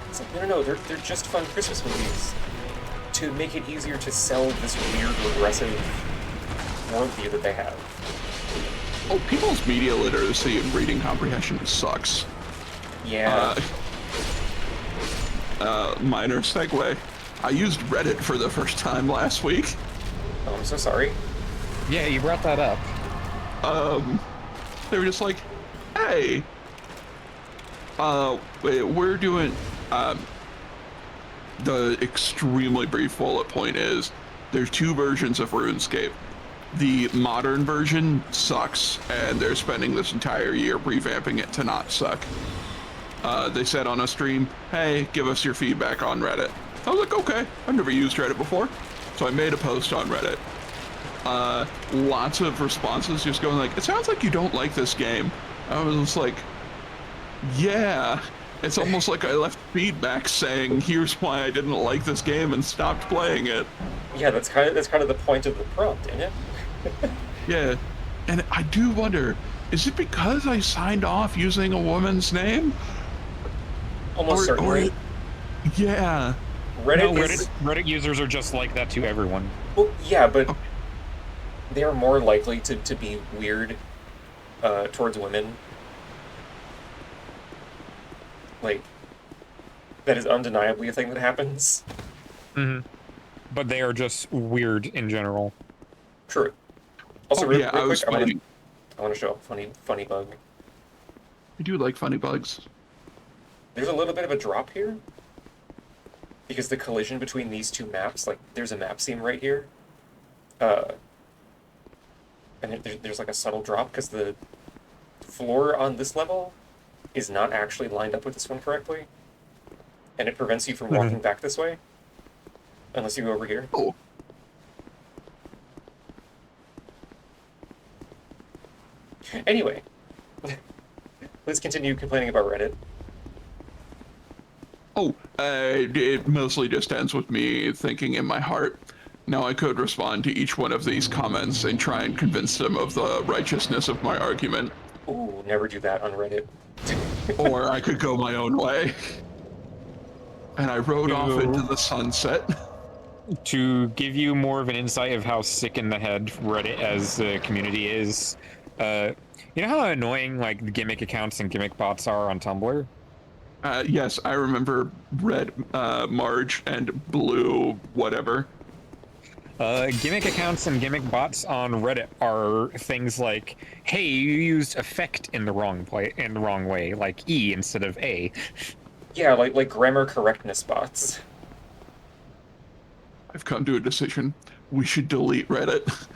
It's like, no, they're just fun Christmas movies to make it easier to sell this weird, regressive worldview that they have. Oh, people's media literacy and reading comprehension sucks. Yeah. Minor segue. I used Reddit for the first time last week. Oh, I'm so sorry. Yeah, you brought that up. They were just like, hey, we're doing, the extremely brief bullet point is, there's 2 versions of RuneScape. The modern version sucks, and they're spending this entire year revamping it to not suck. They said on a stream, hey, give us your feedback on Reddit. I was like, okay, I've never used Reddit before. So I made a post on Reddit. lots of responses just going like, it sounds like you don't like this game. I was just like, yeah. It's almost like I left feedback saying, here's why I didn't like this game and stopped playing it. Yeah, that's kind of the point of the prompt, isn't it? Yeah. And I do wonder, is it because I signed off using a woman's name? Almost certainly. Yeah. Reddit users are just like that to everyone. Well, yeah, but they are more likely to be weird towards women. Like, that is undeniably a thing that happens. Mm-hmm. But they are just weird in general. True. Also, real quick, I want to show a funny bug. I do like funny bugs. There's a little bit of a drop here. Because the collision between these two maps, like, there's a map seam right here. And there's like a subtle drop, because the floor on this level is not actually lined up with this one correctly. And it prevents you from walking back this way. Unless you go over here. Oh. Anyway. Let's continue complaining about Reddit. Oh, it mostly just ends with me thinking in my heart, now I could respond to each one of these comments and try and convince them of the righteousness of my argument. Ooh, never do that on Reddit. Or I could go my own way. And I rode off into the sunset. To give you more of an insight of how sick in the head Reddit as a community is, you know how annoying like the gimmick accounts and gimmick bots are on Tumblr? Yes, I remember red Marge and blue whatever. Gimmick accounts and gimmick bots on Reddit are things like, hey, you used effect in the wrong way, like E instead of A. Yeah, like grammar correctness bots. I've come to a decision. We should delete Reddit.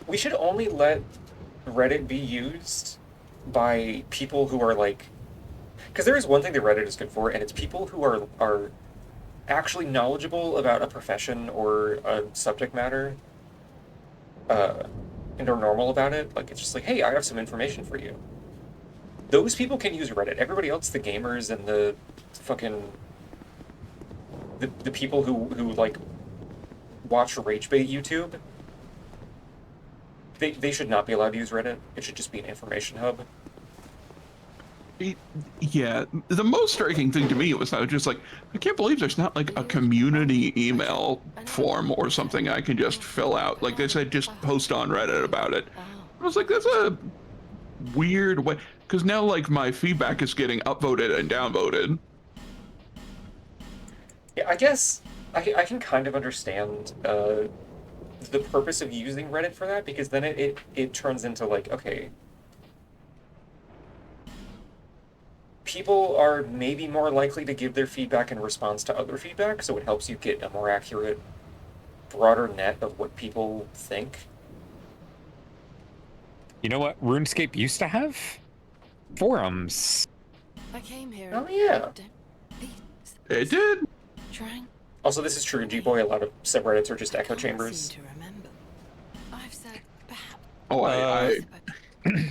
We should only let Reddit be used by people who are like... Because there is one thing that Reddit is good for, and it's people who are actually knowledgeable about a profession or a subject matter, and are normal about it. Like, it's just like, hey, I have some information for you. Those people can use Reddit. Everybody else, the gamers and the fucking... The people who like, watch ragebait YouTube, they should not be allowed to use Reddit. It should just be an information hub. Yeah, the most striking thing to me was I was just like, I can't believe there's not like a community email form or something I can just fill out. Like they said, just post on Reddit about it. I was like, that's a weird way, because now like my feedback is getting upvoted and downvoted. Yeah, I guess I can kind of understand the purpose of using Reddit for that, because then it turns into like, okay, people are maybe more likely to give their feedback in response to other feedback, so it helps you get a more accurate, broader net of what people think. You know what RuneScape used to have? Forums. I came here. Oh yeah. It did. Trying. Also, this is true in G-Boy. A lot of subreddits are just echo chambers. To remember. I've said perhaps. Oh,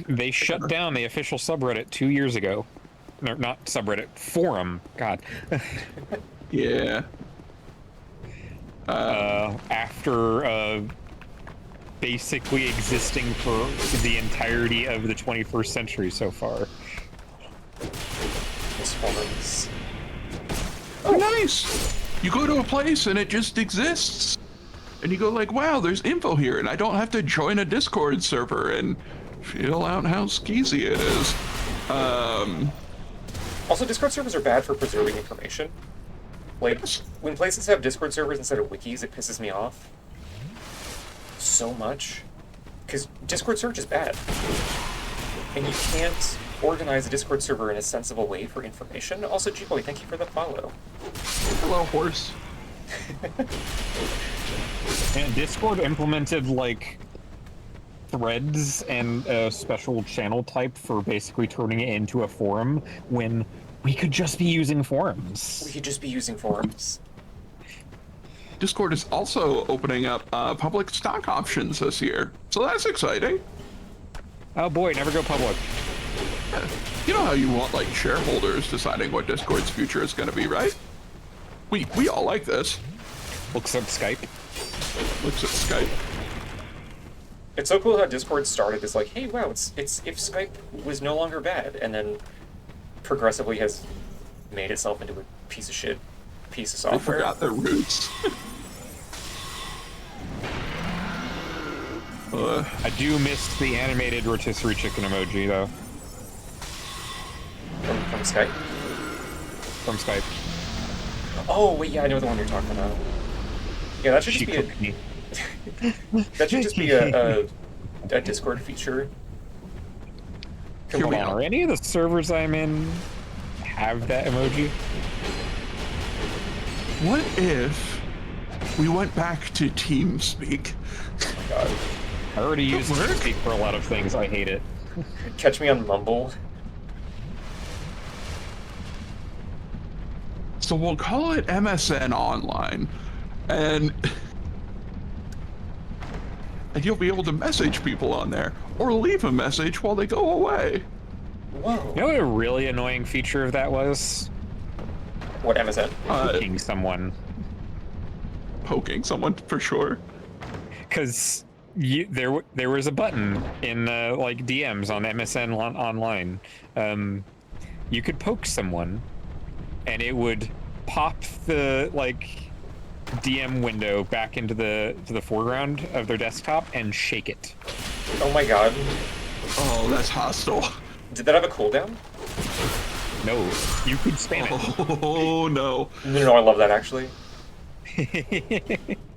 They shut down the official subreddit 2 years ago. No, not subreddit, forum. God. Yeah. After basically existing for the entirety of the 21st century so far. These forums. Oh, nice! You go to a place and it just exists. And you go like, wow, there's info here, and I don't have to join a Discord server and feel out how skeezy it is. Also, Discord servers are bad for preserving information. Like, when places have Discord servers instead of wikis, it pisses me off so much. Because Discord search is bad. And you can't organize a Discord server in a sensible way for information. Also, G-Boy, thank you for the follow. Hello, horse. And Discord implemented, like, threads and a special channel type for basically turning it into a forum when we could just be using forums. We could just be using forums. Discord is also opening up public stock options this year, so that's exciting. Oh boy, never go public. You know how you want like shareholders deciding what Discord's future is going to be, right? We all like this. Looks up Skype. Looks at Skype. It's so cool how Discord started as like, hey, wow, it's if Skype was no longer bad, and then progressively has made itself into a piece of shit piece of They software. forgot their roots. I do miss the animated rotisserie chicken emoji though. From Skype. From Skype. Oh wait, yeah, I know the one you're talking about. Yeah, that should just She be cooked me. that should just be a Discord feature. Here we Hold on, are. are any of the servers I'm in have that emoji? What if we went back to TeamSpeak? Oh my god. I already use work? TeamSpeak for a lot of things. I hate it. Catch me on Mumble. So we'll call it MSN Online, and you'll be able to message people on there, or leave a message while they go away. Whoa. You know what a really annoying feature of that was? What MSN? Poking someone. Poking someone for sure. Because there was a button in like DMs on MSN Online. You could poke someone, and it would pop the like DM window back into the foreground of their desktop and shake it. Oh my god. Oh, that's hostile. Did that have a cooldown? No, you could spam it. Oh no. No, I love that actually.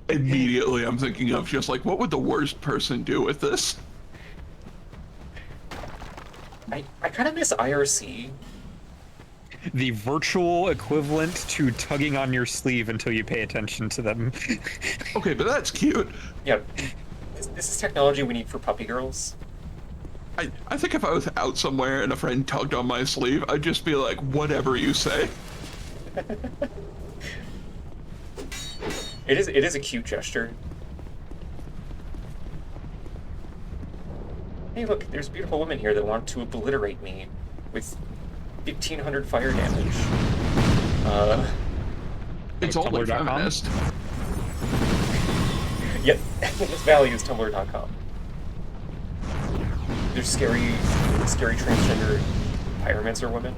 Immediately I'm thinking of just like, what would the worst person do with this? I kind of miss IRC. The virtual equivalent to tugging on your sleeve until you pay attention to them. Okay, but that's cute. Yeah. This is technology we need for puppy girls. I think if I was out somewhere and a friend tugged on my sleeve, I'd just be like, whatever you say. It is a cute gesture. Hey look, there's beautiful women here that want to obliterate me with 1,500 fire damage. It's only Tumblr.com? feminist. Yep, this valley is tumblr.com. There's scary transgender pyromancer women.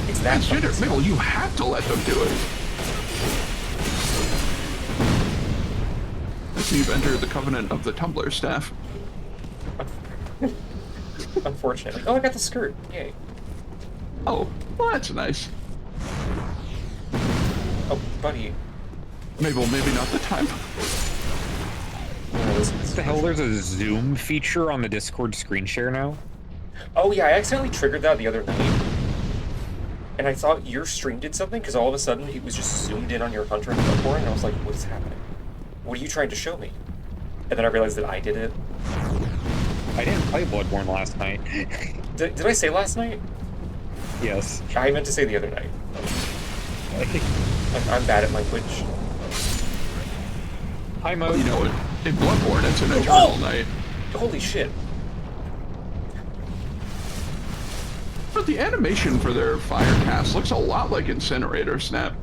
It's that Transgender, fucking Mickle, you have to let them do it. So you've entered the covenant of the Tumblr staff. unfortunately. Oh, I got the skirt. Yay. Oh, well, that's nice. Oh, buddy. Maybe not the time. Oh, this What the hell? There's a zoom feature on the Discord screen share now? Oh yeah, I accidentally triggered that the other night. And I thought your stream did something, because all of a sudden it was just zoomed in on your Hunter and Bloodborne, and I was like, what is happening? What are you trying to show me? And then I realized that I did it. I didn't play Bloodborne last night. Did I say last night? Yes. I meant to say the other night. I'm bad at language. Hi, Mo. Well, you know what? In Bloodborne, it's an eternal night. Holy shit. But the animation for their fire cast looks a lot like Incinerator Snap.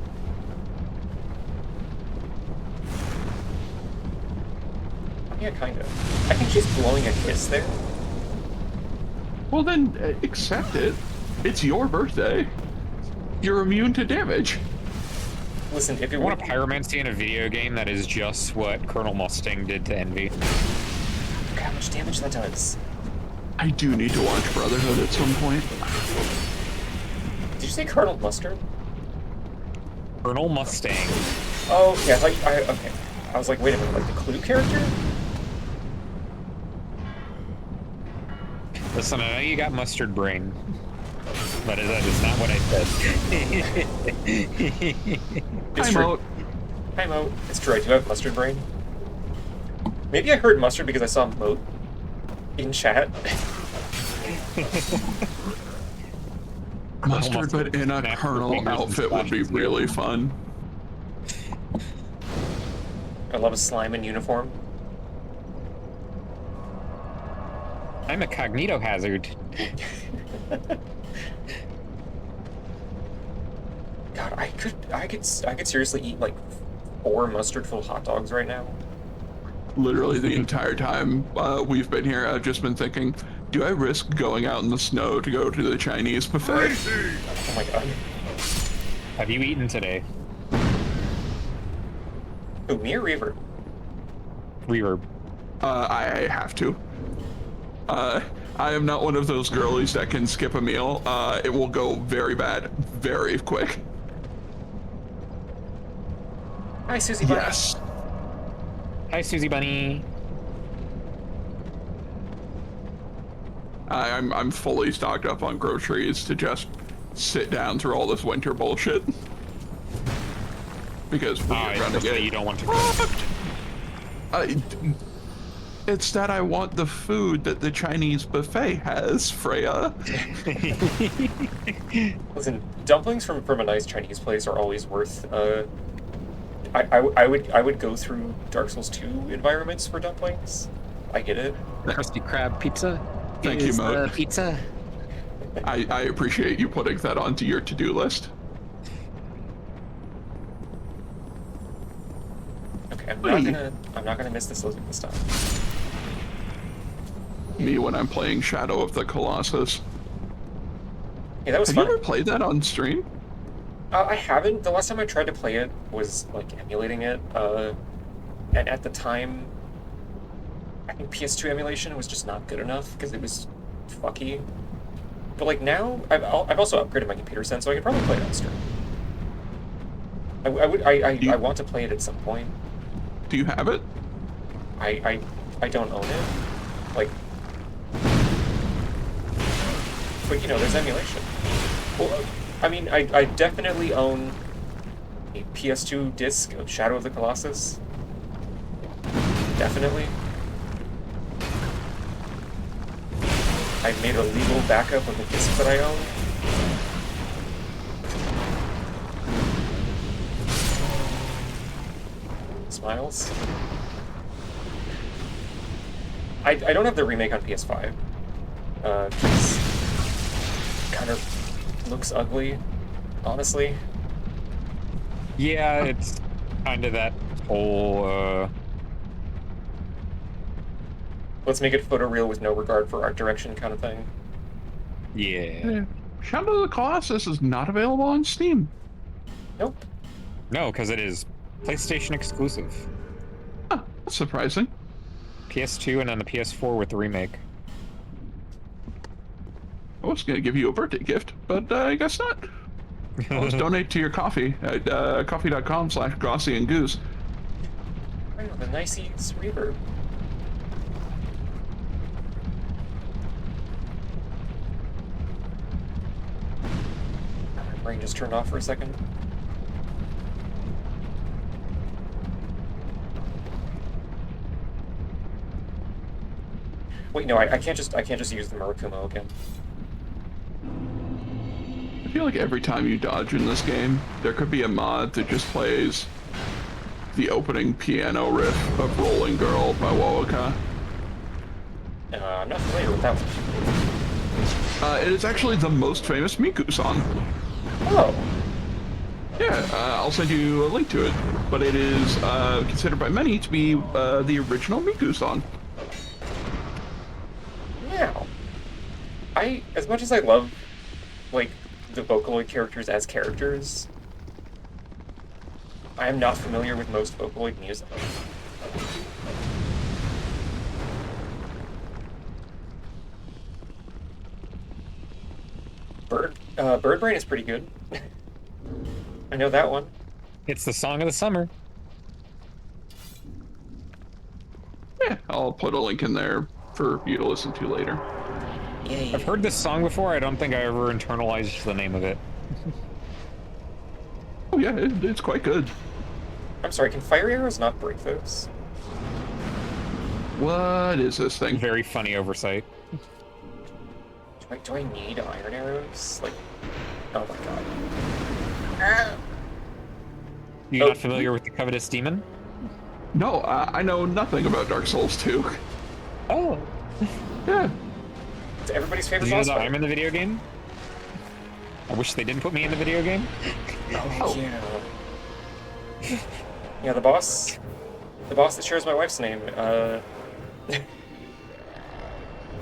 Yeah, kind of. I think she's blowing a kiss there. Well then, accept it. It's your birthday. You're immune to damage. Listen, if it I were... want a pyromancy in a video game that is just what Colonel Mustang did to Envy. Look how much damage that does. I do need to watch Brotherhood at some point. Did you say Colonel Mustard? Colonel Mustang. Oh, yeah, okay. I was like, wait a minute, like the Clue character? Listen, I know you got mustard brain, but that is not what I said. It's I'm true. out. Hi, Mo. It's true, I do have mustard brain. Maybe I heard mustard because I saw Moat in chat. Mustard, but in a Snap Colonel fingers and outfit would be splashes really you. fun. love a slime in uniform. I'm a cognito hazard. God, I could seriously eat like 4 mustard-filled hot dogs right now. Literally the entire time we've been here, I've just been thinking, do I risk going out in the snow to go to the Chinese buffet? Oh my god. Have you eaten today? Who, me or Reaver? Reverb. I have to. I am not one of those girlies that can skip a meal. It will go very bad, very quick. Hi, Susie Bunny. Yes. Hi, Susie Bunny. I'm fully stocked up on groceries to just sit down through all this winter bullshit. Because we are running it. You don't want to go. It's that I want the food that the Chinese buffet has, Freya. Listen, dumplings from a nice Chinese place are always worth. I would go through Dark Souls 2 environments for dumplings. I get it. Krusty Krab pizza. Thank you, Mo. Pizza. I appreciate you putting that onto your to-do list. Okay, I'm not gonna miss this lizard this time. Me when I'm playing Shadow of the Colossus. Hey, that was Have fun. you ever played that on stream? I haven't. The last time I tried to play it was like emulating it, and at the time, I think PS2 emulation was just not good enough because it was fucky. But like now, I've also upgraded my computer sense, so I could probably play it on stream. I want to play it at some point. Do you have it? I don't own it, like, but you know, there's emulation. Well, I mean, I definitely own a PS2 disc of Shadow of the Colossus. Definitely. I made a legal backup of the disc that I own. Smiles. I don't have the remake on PS5. Because it kind of looks ugly, honestly. Yeah, it's kind of that whole, Let's make it photoreal with no regard for art direction kind of thing. yeah. Shadow of the Colossus is not available on Steam. Nope. No, because it is PlayStation exclusive. Huh, that's surprising. PS2 and then the PS4 with the remake. I was going to give you a birthday gift, but I guess not. Let's donate to your coffee at coffee.com/Grossi and Goose. I know, the nice reverb. My brain just turned off for a second. Wait, no, I can't just use the Murakumo again. I feel like every time you dodge in this game, there could be a mod that just plays the opening piano riff of Rolling Girl by Wowaka. I'm not familiar with that one. It is actually the most famous Miku song. Oh. Yeah, I'll send you a link to it. But it is considered by many to be the original Miku song. Wow. As much as I love, like, the Vocaloid characters as characters, I am not familiar with most Vocaloid music. Bird Brain is pretty good. I know that one. It's the song of the summer. Yeah, I'll put a link in there for you to listen to later. Yay. I've heard this song before. I don't think I ever internalized the name of it. Oh yeah, it's quite good. I'm sorry, can fire arrows not break those? What is this thing? Very funny oversight. Do I need iron arrows? Like, oh my god. You're not familiar with the Covetous Demon? No, I know nothing about Dark Souls 2. Oh. Yeah. It's everybody's favorite Did you know boss that fight. I'm in the video game? I wish they didn't put me in the video game. Oh, yeah. Yeah, the boss that shares my wife's name,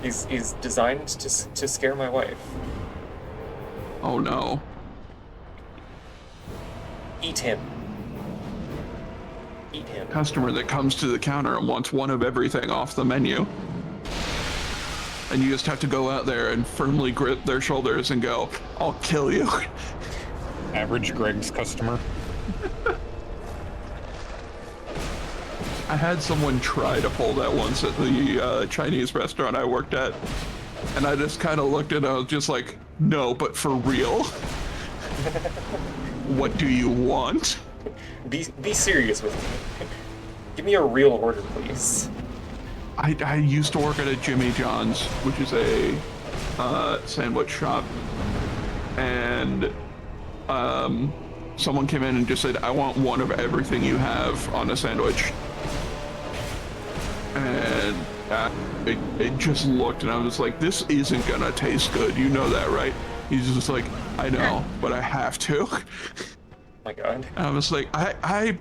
is designed to scare my wife. Oh no. Eat him. Eat him. Customer that comes to the counter and wants one of everything off the menu. And you just have to go out there and firmly grip their shoulders and go, I'll kill you. Average Greg's customer. I had someone try to pull that once at the Chinese restaurant I worked at. And I just kind of looked at it, I was just like, no, but for real? What do you want? Be serious with me. Give me a real order, please. I used to work at a Jimmy John's, which is a sandwich shop, and someone came in and just said, I want one of everything you have on a sandwich. And it just looked, and I was like, this isn't gonna taste good, you know that, right? He's just like, I know, but I have to. Oh my god. And I was like, I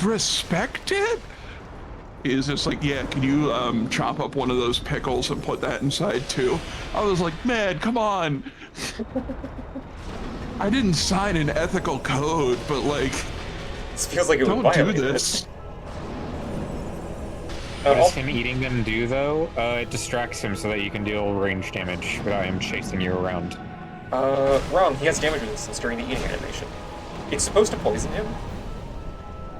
respect it. He's just like, yeah, can you chop up one of those pickles and put that inside too? I was like, man, come on. I didn't sign an ethical code, but like, This feels like it would don't do violate this. What does him eating them do, though? It distracts him so that you can deal range damage without him chasing you around. Wrong. He has damage resistance during the eating animation. It's supposed to poison him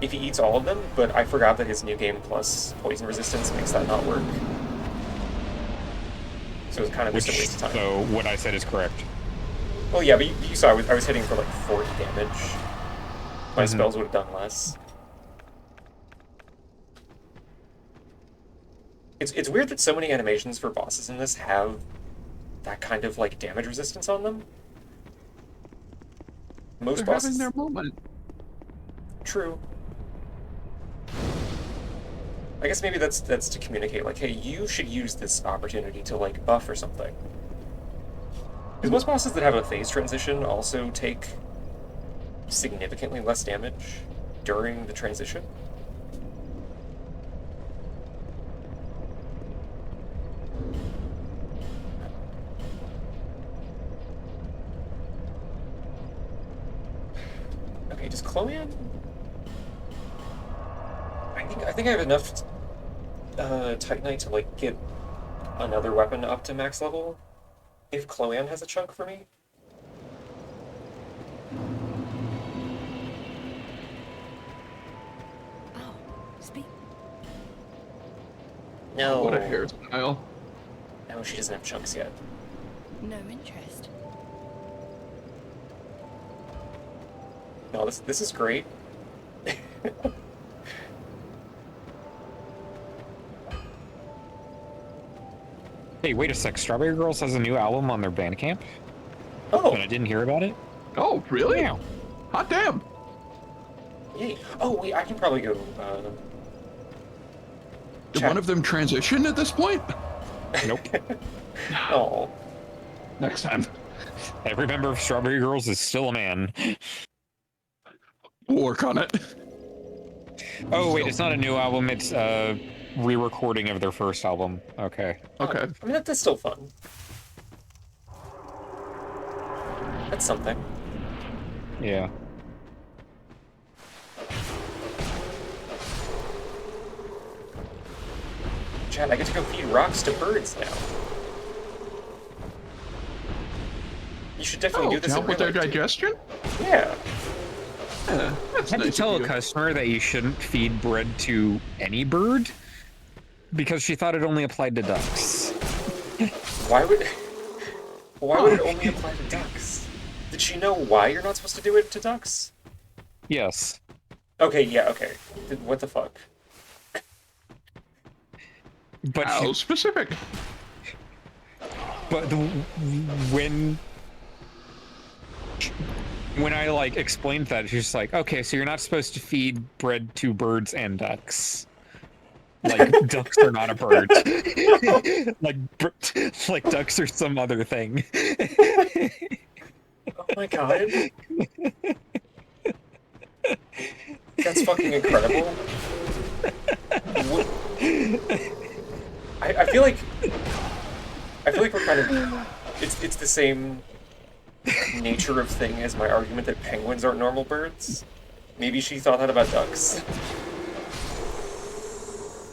if he eats all of them, but I forgot that his new game plus poison resistance makes that not work. So it's kind of just a waste of time. So what I said is correct. Well, yeah, but you saw I was hitting for like 40 damage. My spells would have done less. It's weird that so many animations for bosses in this have that kind of like damage resistance on them. Most They're bosses. having their moment. True. I guess maybe that's to communicate, like, hey, you should use this opportunity to like buff or something. Because most bosses that have a phase transition also take significantly less damage during the transition. Okay, does Chloe? I think I have enough Titanite to like get another weapon up to max level. If Chloe has a chunk for me. Oh, speak. No. What a hairstyle. No, she doesn't have chunks yet. No interest. No, this is great. Hey, wait a sec. Strawberry Girls has a new album on their Bandcamp? Oh. And I didn't hear about it? Oh, really? Yeah. Hot damn. Yay. Oh, wait, I can probably go, Did chat. one of them transition at this point? Nope. Oh. Next time. Every member of Strawberry Girls is still a man. We'll work on it. Oh, wait, it's not a new album. It's a re-recording of their first album. Okay. Okay. I mean, that's still fun. That's something. Yeah. Chad, I get to go feed rocks to birds now. You should definitely do To this help in with their real life, too. digestion? Yeah. Yeah, that's I had to nice tell of a you. customer that you shouldn't feed bread to any bird because she thought it only applied to ducks. Why would it only apply to ducks? Did she know why you're not supposed to do it to ducks? Yes. Okay, yeah, okay. What the fuck? But How specific? when I like explained that, she's just like, okay, so you're not supposed to feed bread to birds and ducks. Like ducks are not a bird. like ducks are some other thing. Oh my god. That's fucking incredible. What? I feel like we're kind of it's the same nature of thing as my argument that penguins aren't normal birds. Maybe she thought that about ducks.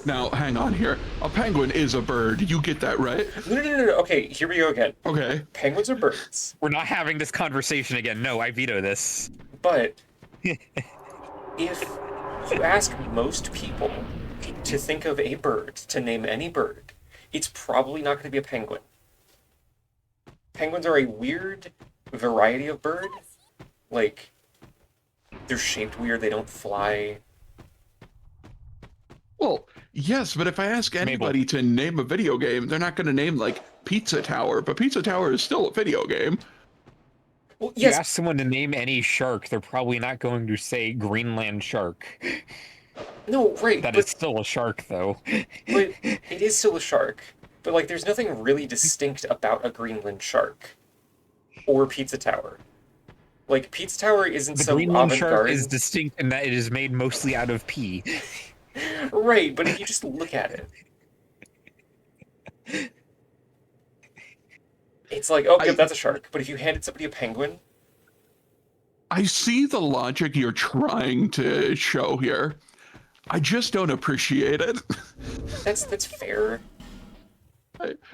Now, hang on here. A penguin is a bird. You get that, right? No. Okay, here we go again. Okay. Penguins are birds. We're not having this conversation again. No, I veto this. But if you ask most people to think of a bird, to name any bird, it's probably not going to be a penguin. Penguins are a weird variety of bird. Like, they're shaped weird, they don't fly. Well, yes, but if I ask anybody to name a video game, they're not going to name, like, Pizza Tower, but Pizza Tower is still a video game. Well, yes. You ask someone to name any shark, they're probably not going to say Greenland shark. No, right. That is still a shark, though. But it is still a shark. But, like, there's nothing really distinct about a Greenland shark. Or Pizza Tower. Like, Pizza Tower isn't so Greenland avant-garde. shark is distinct in that it is made mostly out of pee. Right, but if you just look at it, it's like, oh, yep, that's a shark. But if you handed somebody a penguin... I see the logic you're trying to show here. I just don't appreciate it. That's fair.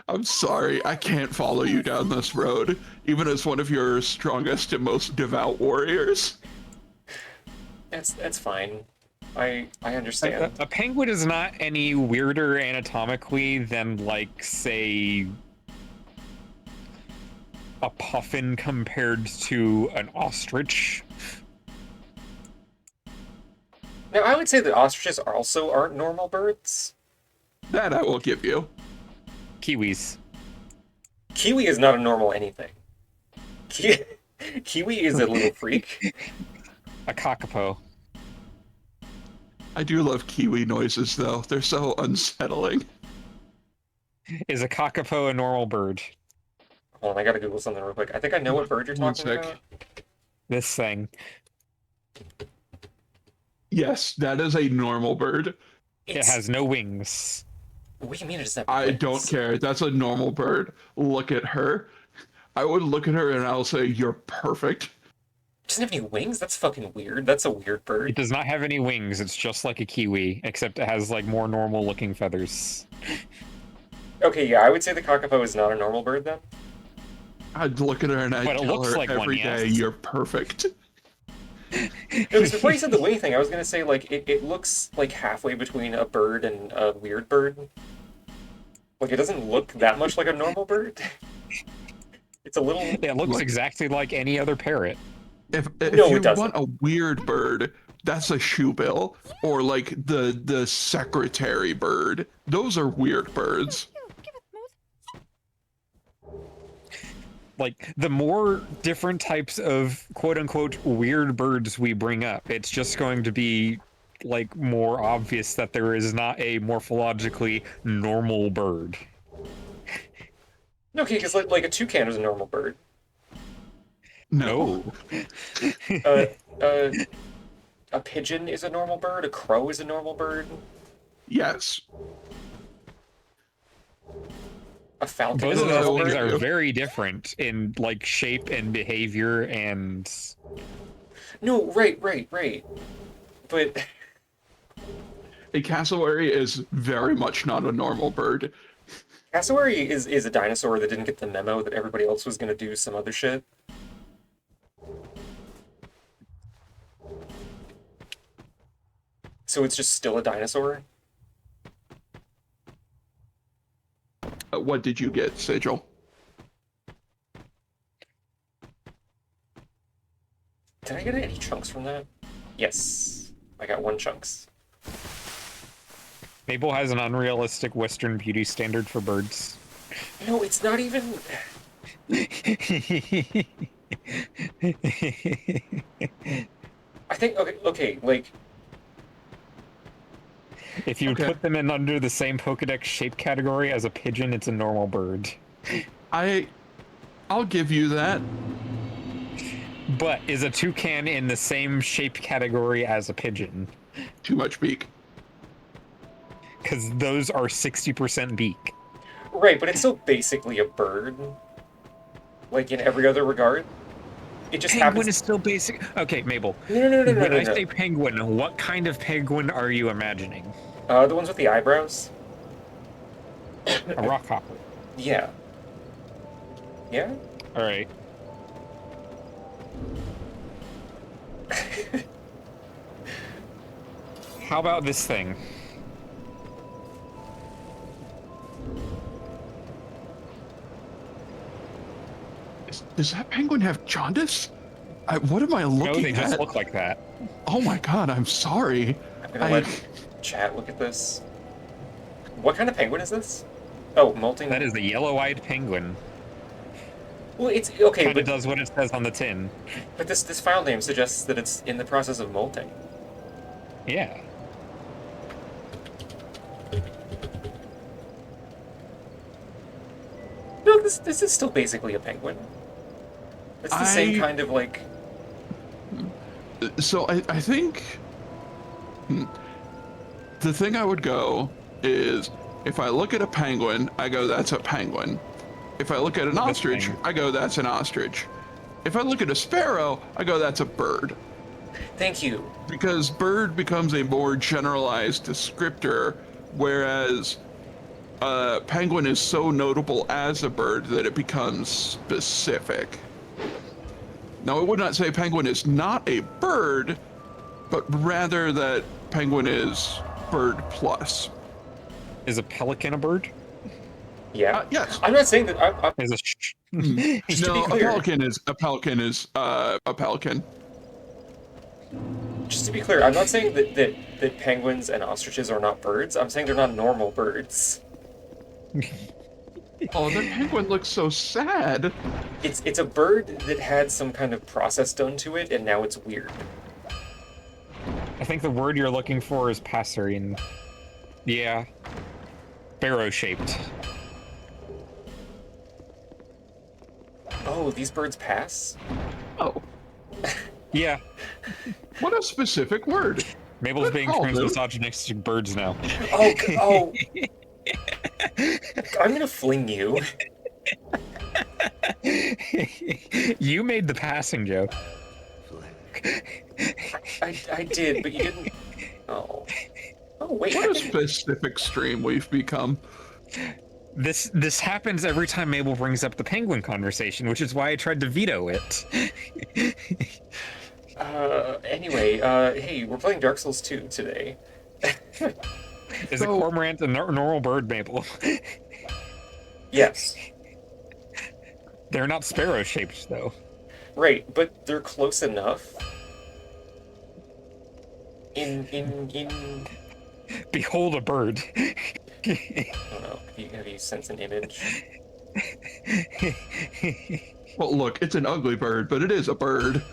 I'm sorry, I can't follow you down this road, even as one of your strongest and most devout warriors. That's fine. I understand. A penguin is not any weirder anatomically than, like, say, a puffin compared to an ostrich. Now, I would say that ostriches also aren't normal birds. That I will give you. Kiwis. Kiwi is not a normal anything. Kiwi is a little freak. A kakapo. I do love kiwi noises, though. They're so unsettling. Is a kakapo a normal bird? Hold on, I gotta Google something real quick. I think I know what bird you're talking about. This thing. Yes, that is a normal bird. It has no wings. What do you mean it doesn't have I wings? don't care. That's a normal bird. Look at her. I would look at her and I'll say, you're perfect. It doesn't have any wings? That's fucking weird. That's a weird bird. It does not have any wings. It's just like a kiwi, except it has, like, more normal looking feathers. Okay, yeah, I would say the kakapo is not a normal bird, then. I'd look at her and I'd But it tell looks her like one, every day, yes. you're perfect. No, because before you said the wing thing, I was gonna say, like, it looks like halfway between a bird and a weird bird. Like, it doesn't look that much like a normal bird. It's a little... It looks exactly like any other parrot. If No, you it doesn't. want a weird bird, that's a shoebill. Or like the secretary bird. Those are weird birds. Like, the more different types of quote-unquote weird birds we bring up, it's just going to be, like, more obvious that there is not a morphologically normal bird. Okay, because, like, a toucan is a normal bird. No. A pigeon is a normal bird. A crow is a normal bird. Yes. A falcon Both is a of normal those things bird. are very different in, like, shape and behavior and... No, right. But... A cassowary is very much not a normal bird. Cassowary is a dinosaur that didn't get the memo that everybody else was gonna do some other shit. So it's just still a dinosaur? What did you get, Sigil? Did I get any chunks from that? Yes. I got 1 chunks. Mabel has an unrealistic Western beauty standard for birds. No, it's not even... I think okay, like If you Okay. put them in under the same Pokedex shape category as a pigeon, it's a normal bird. I'll give you that. But is a toucan in the same shape category as a pigeon? Too much beak. Because those are 60% beak. right, but it's still basically a bird. Like in every other regard. It just Penguin happens. is still basic. Okay, Mabel. No, When I no. say penguin, what kind of penguin are you imagining? The ones with the eyebrows. A rockhopper. Yeah. Yeah. All right. How about this thing? Does that penguin have jaundice? What am I looking No, they at? just look like that. Oh my god, I'm sorry. I'm gonna let chat look at this. What kind of penguin is this? Oh, molting. That is the yellow-eyed penguin. Well, it's okay, Kind of but does what it says on the tin. this file name suggests that it's in the process of molting. Yeah. No, this is still basically a penguin. It's the same kind of like. So I think the thing I would go is if I look at a penguin, I go that's a penguin. If I look at an ostrich, I go that's an ostrich. If I look at a sparrow, I go that's a bird. Thank you. Because bird becomes a more generalized descriptor, whereas penguin is so notable as a bird that it becomes specific. Now, I would not say penguin is not a bird, but rather that penguin is bird plus. Is a pelican a bird? Yeah. Yes. I'm not saying that. Is a Just to No, be clear, a pelican is a pelican. just to be clear, I'm not saying that penguins and ostriches are not birds. I'm saying they're not normal birds. Oh, the penguin looks so sad. It's a bird that had some kind of process done to it, and now it's weird. I think the word you're looking for is passerine. Yeah. Sparrow-shaped. Oh, these birds pass? Oh, Yeah. what a specific word. Mabel's Good being call, dude. misogynistic birds now. Oh. I'm gonna fling you. You made the passing joke. I did, but you didn't. Oh. Oh wait. What a specific stream we've become. This happens every time Mabel brings up the penguin conversation, which is why I tried to veto it. Anyway, hey, we're playing Dark Souls 2 today. Is a cormorant a normal bird, Mabel? Yes. They're not sparrow-shaped, though. Right, but they're close enough. In Behold a bird. I don't know. Have you sensed an image? Well, look, it's an ugly bird, but it is a bird.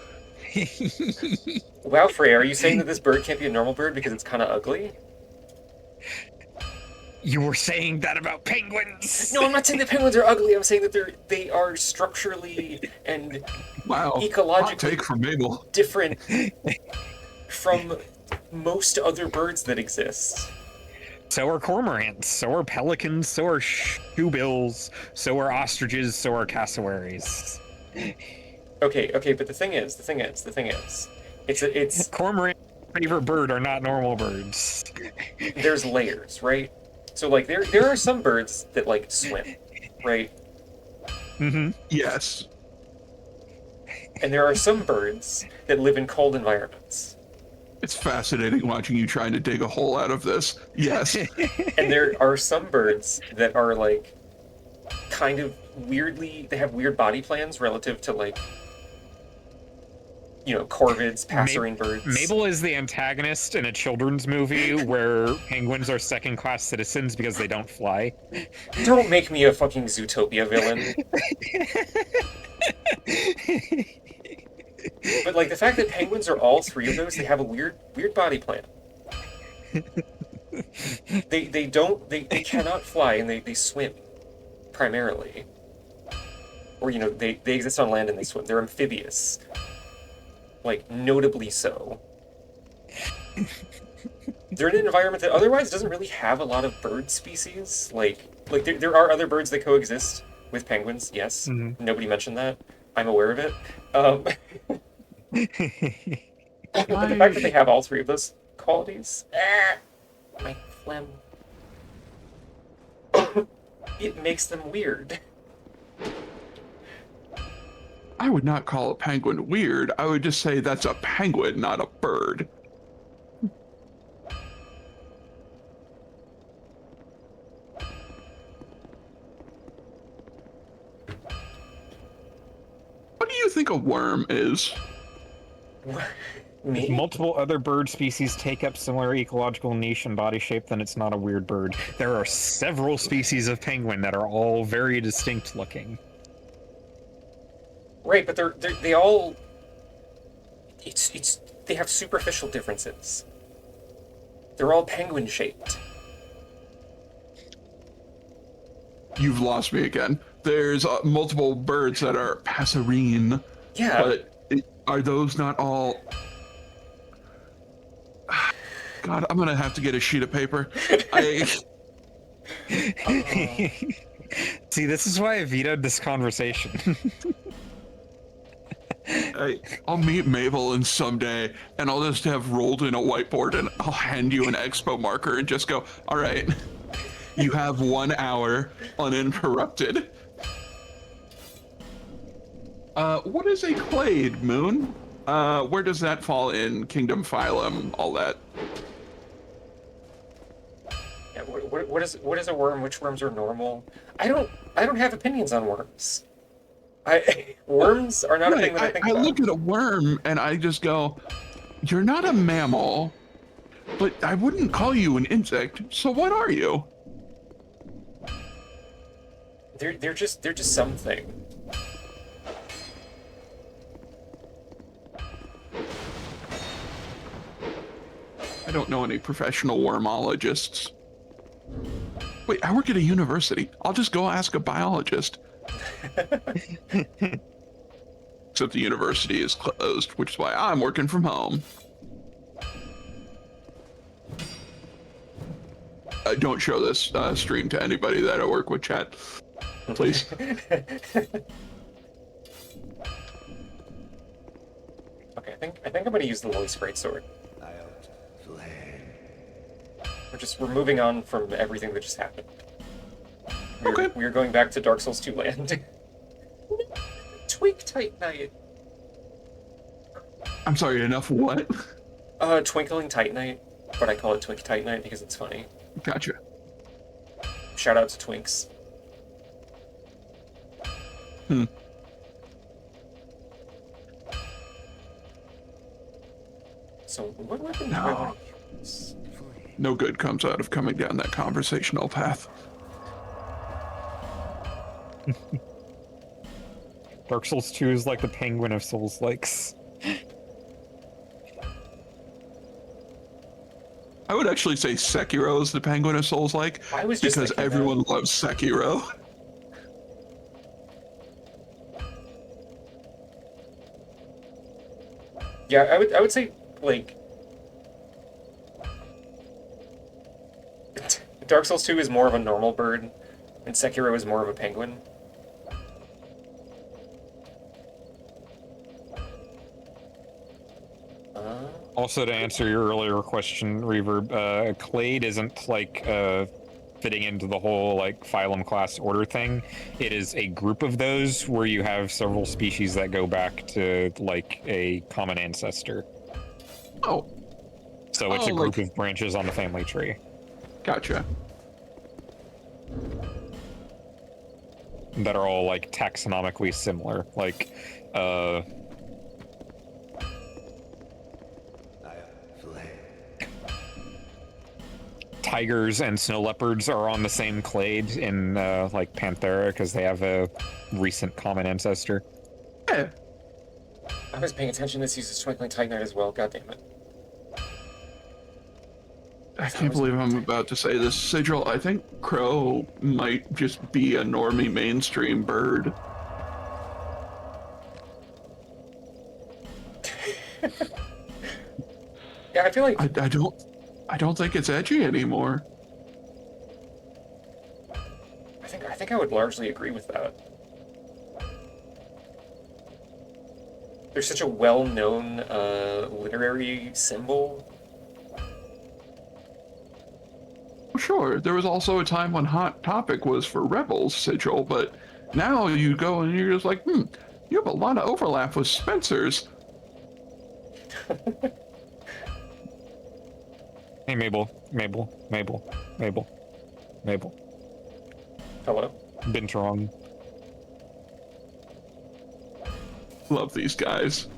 Wow, Frey, are you saying that this bird can't be a normal bird because it's kind of ugly? You were saying that about penguins. No, I'm not saying that penguins are ugly. I'm saying that they are structurally and Wow. Hot ecologically take from Mabel. different from most other birds that exist. So are cormorants, so are pelicans, so are shoebills, so are ostriches, so are cassowaries. Okay, but the thing is, it's Cormorant's favorite bird are not normal birds. there's layers, right? So like there are some birds that like swim, right? Mm-hmm. Yes. And there are some birds that live in cold environments. It's fascinating watching you trying to dig a hole out of this. Yes. And there are some birds that are like kind of weirdly, they have weird body plans relative to like, you know, corvids, passerine birds. Mabel is the antagonist in a children's movie where penguins are second-class citizens because they don't fly. Don't make me a fucking Zootopia villain. But like the fact that penguins are all three of those, they have a weird body plan. They cannot fly and they swim primarily. Or they exist on land and they swim. They're amphibious. Like notably so. They're in an environment that otherwise doesn't really have a lot of bird species. Like there are other birds that coexist with penguins, yes. Mm-hmm. Nobody mentioned that. I'm aware of it. But the fact that they have all three of those qualities, my phlegm, it makes them weird. I would not call a penguin weird. I would just say that's a penguin, not a bird. What do you think a worm is? If multiple other bird species take up similar ecological niche and body shape, then it's not a weird bird. There are several species of penguin that are all very distinct looking. Right, but they all. They have superficial differences. They're all penguin shaped. You've lost me again. There's multiple birds that are passerine. Yeah. But are those not all... God, I'm gonna have to get a sheet of paper. See, this is why I vetoed this conversation. I'll meet Mabel and someday, and I'll just have rolled in a whiteboard, and I'll hand you an expo marker and just go, all right, you have 1 hour uninterrupted. What is a clade, Moon? Where does that fall in Kingdom, Phylum, all that? Yeah, what is a worm? Which worms are normal? I don't have opinions on worms. Worms are not a thing that I think about. I look at a worm and I just go, you're not a mammal, but I wouldn't call you an insect. So what are you? They're just something. I don't know any professional wormologists. Wait, I work at a university. I'll just go ask a biologist. Except the university is closed, which is why I'm working from home. Don't show this stream to anybody that I work with, chat. Please. Okay, I think I'm gonna use the Lili's Greatsword. We're moving on from everything that just happened. We're going back to Dark Souls 2 land. Twink Titanite. I'm sorry, enough what? Twinkling Titanite, but I call it Twink Titanite because it's funny. Gotcha. Shout out to Twinks. So, what weapon do I want to use? No good comes out of coming down that conversational path. Dark Souls 2 is like the penguin of Souls-likes. I would actually say Sekiro is the penguin of Souls-like, I was just because thinking everyone that. loves Sekiro. Yeah, I would say, like... Dark Souls 2 is more of a normal bird, and Sekiro is more of a penguin. Also, to answer your earlier question, Reverb, Clade isn't like fitting into the whole like phylum class order thing. It is a group of those where you have several species that go back to like a common ancestor. Oh. So it's a group of branches on the family tree. Gotcha. That are all like taxonomically similar. Like, tigers and snow leopards are on the same clade in like Panthera because they have a recent common ancestor. Yeah. I was paying attention. This uses Twinkling Titanite as well. God damn it. I can't believe I'm about to say this. Sigil, I think Crow might just be a normie mainstream bird. Yeah, I feel like I don't think it's edgy anymore. I think I would largely agree with that. They're such a well-known literary symbol. Sure, there was also a time when Hot Topic was for Rebels, Sigil, but now you go and you're just like, you have a lot of overlap with Spencer's. Hey, Mabel. Hello? Binturong. Love these guys.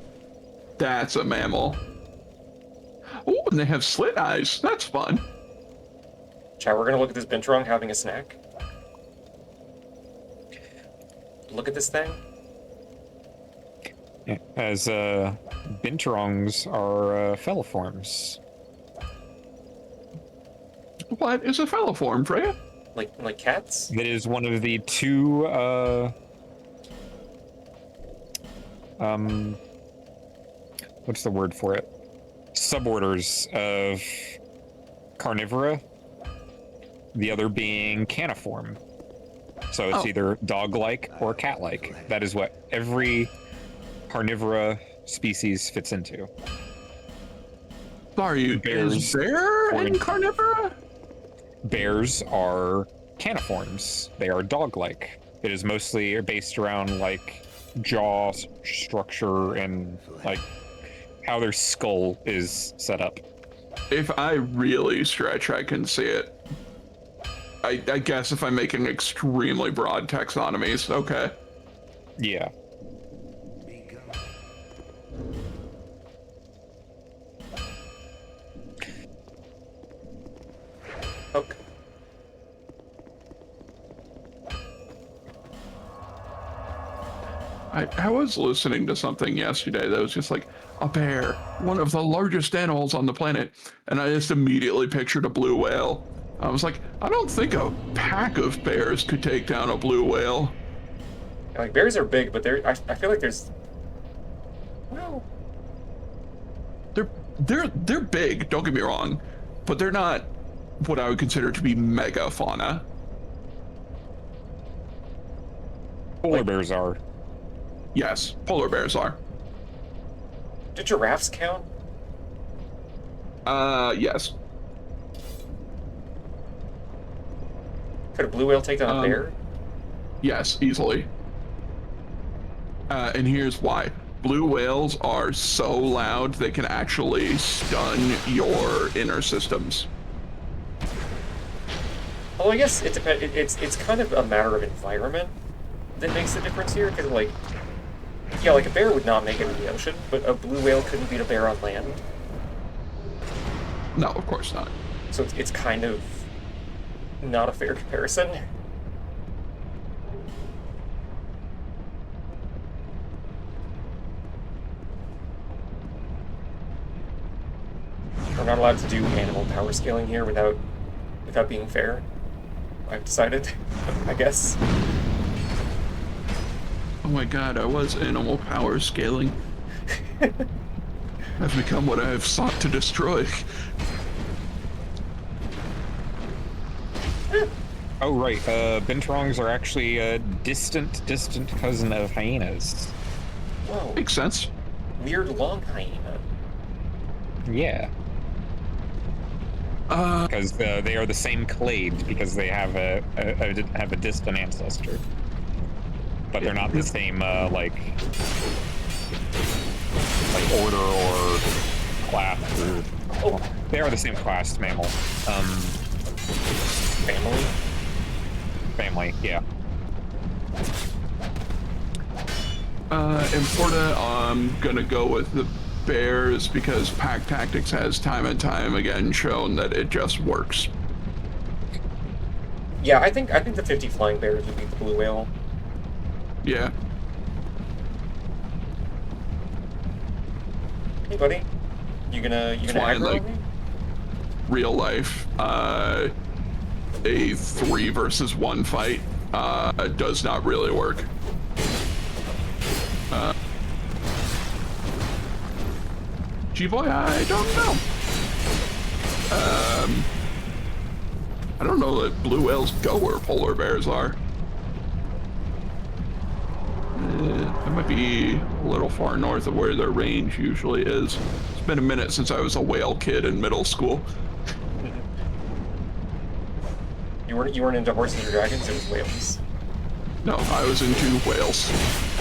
That's a mammal. Oh, and they have slit eyes. That's fun. Chat, we're gonna look at this Binturong having a snack. Look at this thing. Yeah, as Binturongs are felliforms. What is a felliform, Freya? Like cats? It is one of the two what's the word for it? Suborders of carnivora. The other being caniform. So it's either dog-like or cat-like. That is what every carnivora species fits into. Sorry, is bear in carnivora? Bears are caniforms. They are dog-like. It is mostly based around like jaw structure and like how their skull is set up. If I really stretch, I can see it. I guess if I'm making extremely broad taxonomies, okay. Yeah. Okay. I was listening to something yesterday that was just like, a bear, one of the largest animals on the planet, and I just immediately pictured a blue whale. I was like, I don't think a pack of bears could take down a blue whale. Like, bears are big, but I feel like there's... Well... They're big, don't get me wrong, but they're not what I would consider to be mega fauna. Polar bears are. Yes, polar bears are. Do giraffes count? Yes. Could a blue whale take down a bear? Yes, easily. And here's why. Blue whales are so loud they can actually stun your inner systems. Although I guess it depends. It's kind of a matter of environment that makes the difference here. Because like, yeah, like a bear would not make it in the ocean, but a blue whale couldn't beat a bear on land. No, of course not. So it's kind of not a fair comparison. We're not allowed to do animal power scaling here without being fair. I've decided, I guess. Oh my god, I was animal power scaling. I've become what I have sought to destroy. Oh right, binturongs are actually a distant cousin of hyenas. Whoa. Makes sense. Weird long hyena. Yeah. Because they are the same clade because they have a distant ancestor, but they're not the same like order or class. Or, oh, they are the same class mammal. Family. Family, yeah. In Florida, I'm gonna go with the bears because pack tactics has time and time again shown that it just works. Yeah, I think the 50 flying bears would beat the blue whale. Yeah. Hey, buddy. You gonna Flying, aggro like, on me? real life, a 3 versus 1 fight does not really work. G-Boy, I don't know. I don't know that blue whales go where polar bears are. That might be a little far north of where their range usually is. It's been a minute since I was a whale kid in middle school. You weren't into horses or dragons. It was whales. No, I was into whales.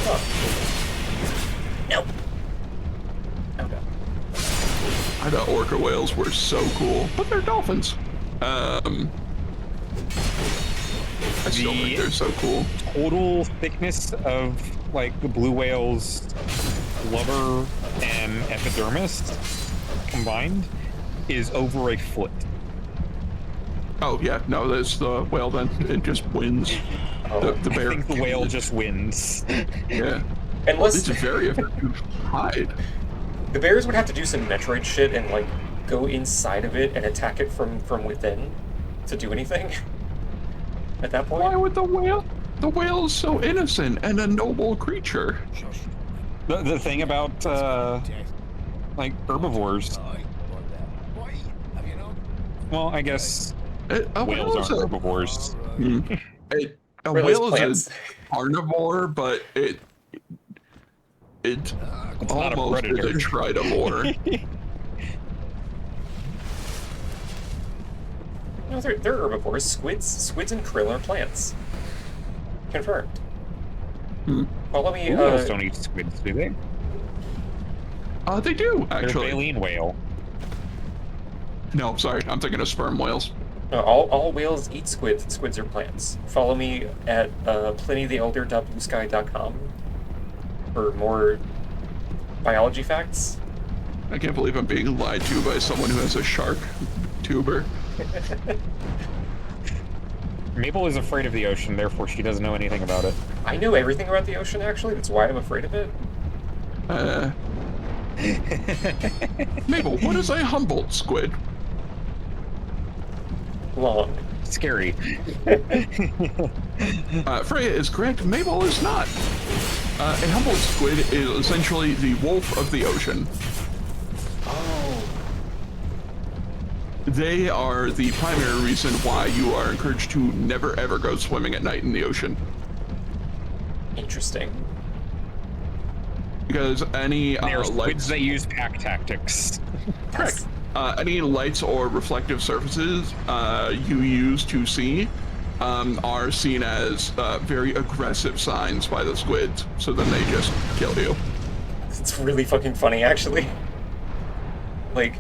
Oh. No. Oh no. I thought orca whales were so cool, but they're dolphins. I still think they're so cool. Total thickness of like the blue whale's blubber and epidermis combined is over a foot. Oh yeah, no, that's the whale then. It just wins. Oh. The bear. I think the whale just wins. Yeah. Unless It's a very effective hide. the bears would have to do some Metroid shit and like go inside of it and attack it from within to do anything. At that point. Why would the whale? The whale is so innocent and a noble creature. The thing about like herbivores. Well, I guess A whales whale aren't is herbivores. a Really, whale is plants? a carnivore, but it It's not a almost is a predator. tridivore. No, they're herbivores. Squids and krill are plants. Confirmed. Follow me. Blue whales don't eat squids, do they? They do They're a actually. baleen whale. No, sorry, I'm thinking of sperm whales. No, all whales eat squids. And squids are plants. Follow me at PlinyTheElder.bluesky.com for more biology facts. I can't believe I'm being lied to by someone who has a shark tuber. Mabel is afraid of the ocean, therefore she doesn't know anything about it. I know everything about the ocean, actually. That's why I'm afraid of it. Mabel, what is a Humboldt squid? Long. Scary. Freya is correct. Mabel is not. A Humboldt squid is essentially the wolf of the ocean. Oh. They are the primary reason why you are encouraged to never ever go swimming at night in the ocean. Interesting. Because any They are squids lights, that use pack tactics. correct. Any lights or reflective surfaces you use to see are seen as very aggressive signs by the squids. So then they just kill you. It's really fucking funny, actually. Like,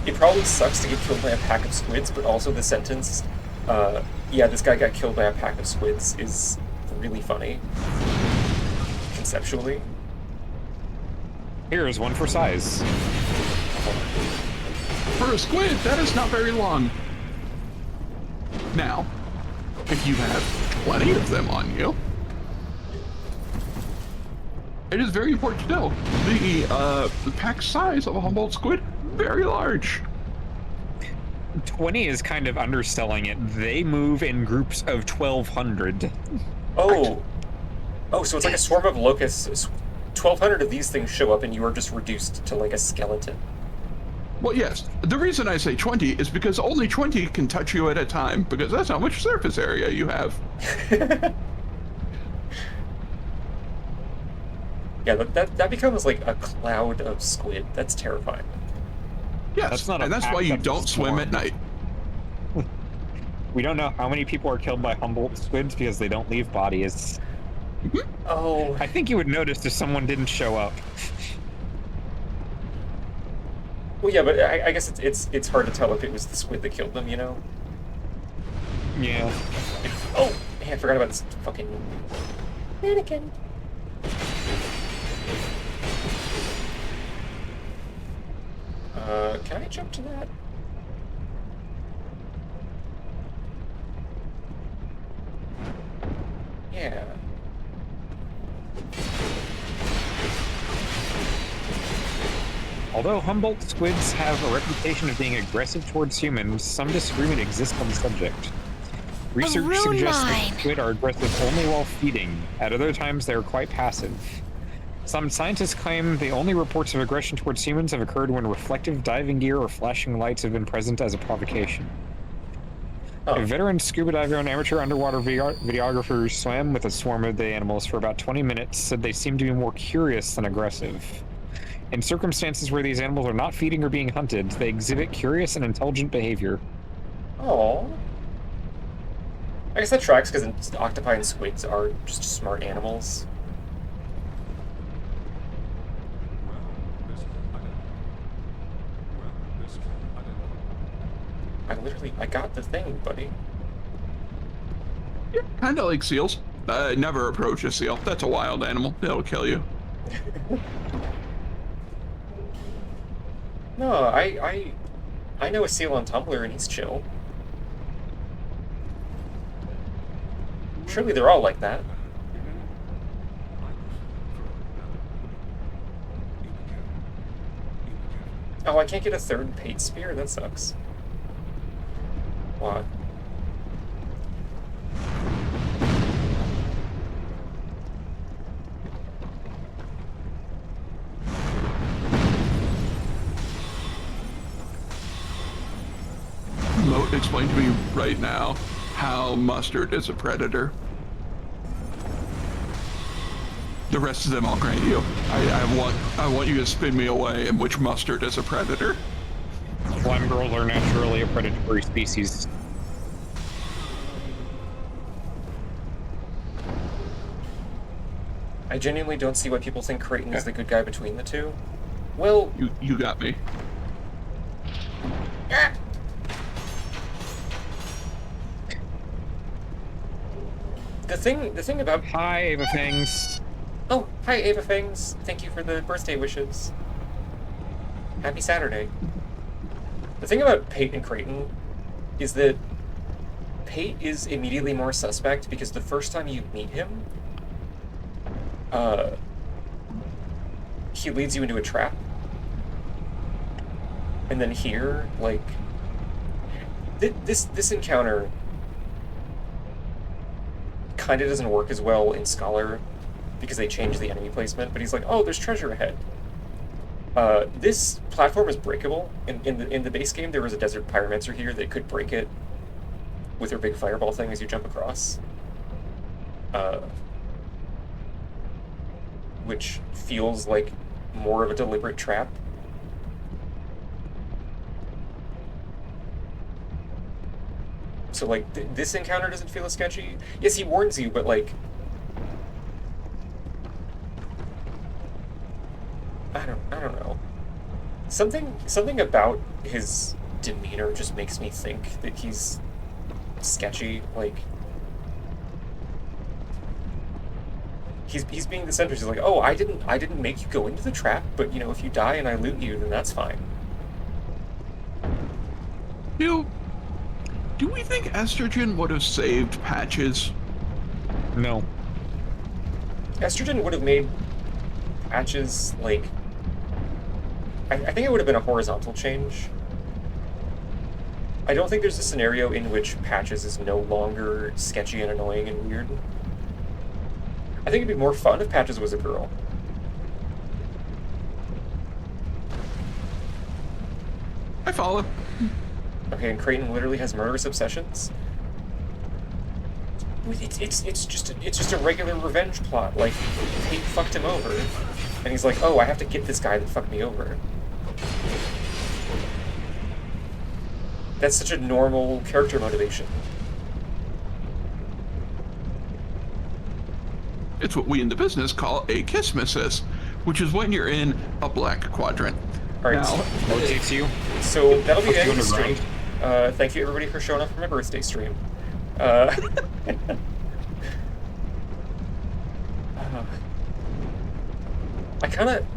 it probably sucks to get killed by a pack of squids, but also the sentence, yeah, this guy got killed by a pack of squids is really funny. Conceptually. Here is one for size. For a squid, that is not very long. Now, if you have plenty of them on you, it is very important to know the pack size of a Humboldt squid, very large. 20 is kind of underselling it. They move in groups of 1,200. Oh. Oh, so it's like a swarm of locusts. 1,200 of these things show up and you are just reduced to like a skeleton. Well, yes. The reason I say 20 is because only 20 can touch you at a time, because that's how much surface area you have. Yeah, that becomes like a cloud of squid. That's terrifying. Yes, That's not a and that's pack, why you that's a don't swim swarm. at night. We don't know how many people are killed by Humboldt squids because they don't leave bodies. Oh. I think you would notice if someone didn't show up. Well, yeah, but I guess it's hard to tell if it was the squid that killed them, you know? Yeah. Oh, man, I forgot about this fucking mannequin. Can I jump to that? Yeah. Although Humboldt squids have a reputation of being aggressive towards humans, some disagreement exists on the subject. Research rune suggests that mine. squid are aggressive only while feeding. At other times, they are quite passive. Some scientists claim the only reports of aggression towards humans have occurred when reflective diving gear or flashing lights have been present as a provocation. Oh. A veteran scuba diver and amateur underwater videographer who swam with a swarm of the animals for about 20 minutes said they seemed to be more curious than aggressive. In circumstances where these animals are not feeding or being hunted, they exhibit curious and intelligent behavior. Oh. I guess that tracks because octopi and squids are just smart animals. I got the thing, buddy. Yeah, kind of like seals. Never approach a seal. That's a wild animal. It'll kill you. No, I know a seal on Tumblr and he's chill. Surely they're all like that. Oh, I can't get a third paid spear? That sucks. Why? Moat, explain to me right now how mustard is a predator. The rest of them I'll grant you. I want you to spin me away in which mustard is a predator. Slime girls are naturally a predatory species. I genuinely don't see why people think Creighton is the good guy between the two. Well... You got me. Ah! The thing about... Hi, Ava Fangs. Oh, hi Ava Fangs. Thank you for the birthday wishes. Happy Saturday. The thing about Pate and Creighton is that Pate is immediately more suspect because the first time you meet him, he leads you into a trap. And then here, like, this encounter kind of doesn't work as well in Scholar because they changed the enemy placement, but he's like, oh, there's treasure ahead. This platform is breakable. In the base game, there was a desert pyromancer here that could break it with her big fireball thing as you jump across. Which feels like more of a deliberate trap. So, like, this encounter doesn't feel as sketchy. Yes, he warns you, but, like... I don't know. Something about his demeanor just makes me think that he's sketchy. Like, he's being the center. He's like, oh, I didn't make you go into the trap, but you know, if you die and I loot you, then that's fine. Do we think estrogen would have saved Patches? No. Estrogen would have made Patches, like... I think it would have been a horizontal change. I don't think there's a scenario in which Patches is no longer sketchy and annoying and weird. I think it'd be more fun if Patches was a girl. I follow. Okay, and Creighton literally has murderous obsessions. It's just a regular revenge plot. Like, Pate fucked him over, and he's like, oh, I have to get this guy that fucked me over. That's such a normal character motivation. It's what we in the business call a Kissmassis, which is when you're in a black quadrant. All right, Now, Rotates you. so that'll be the end of the Puts you stream. underground. Thank you everybody for showing up for my birthday stream. The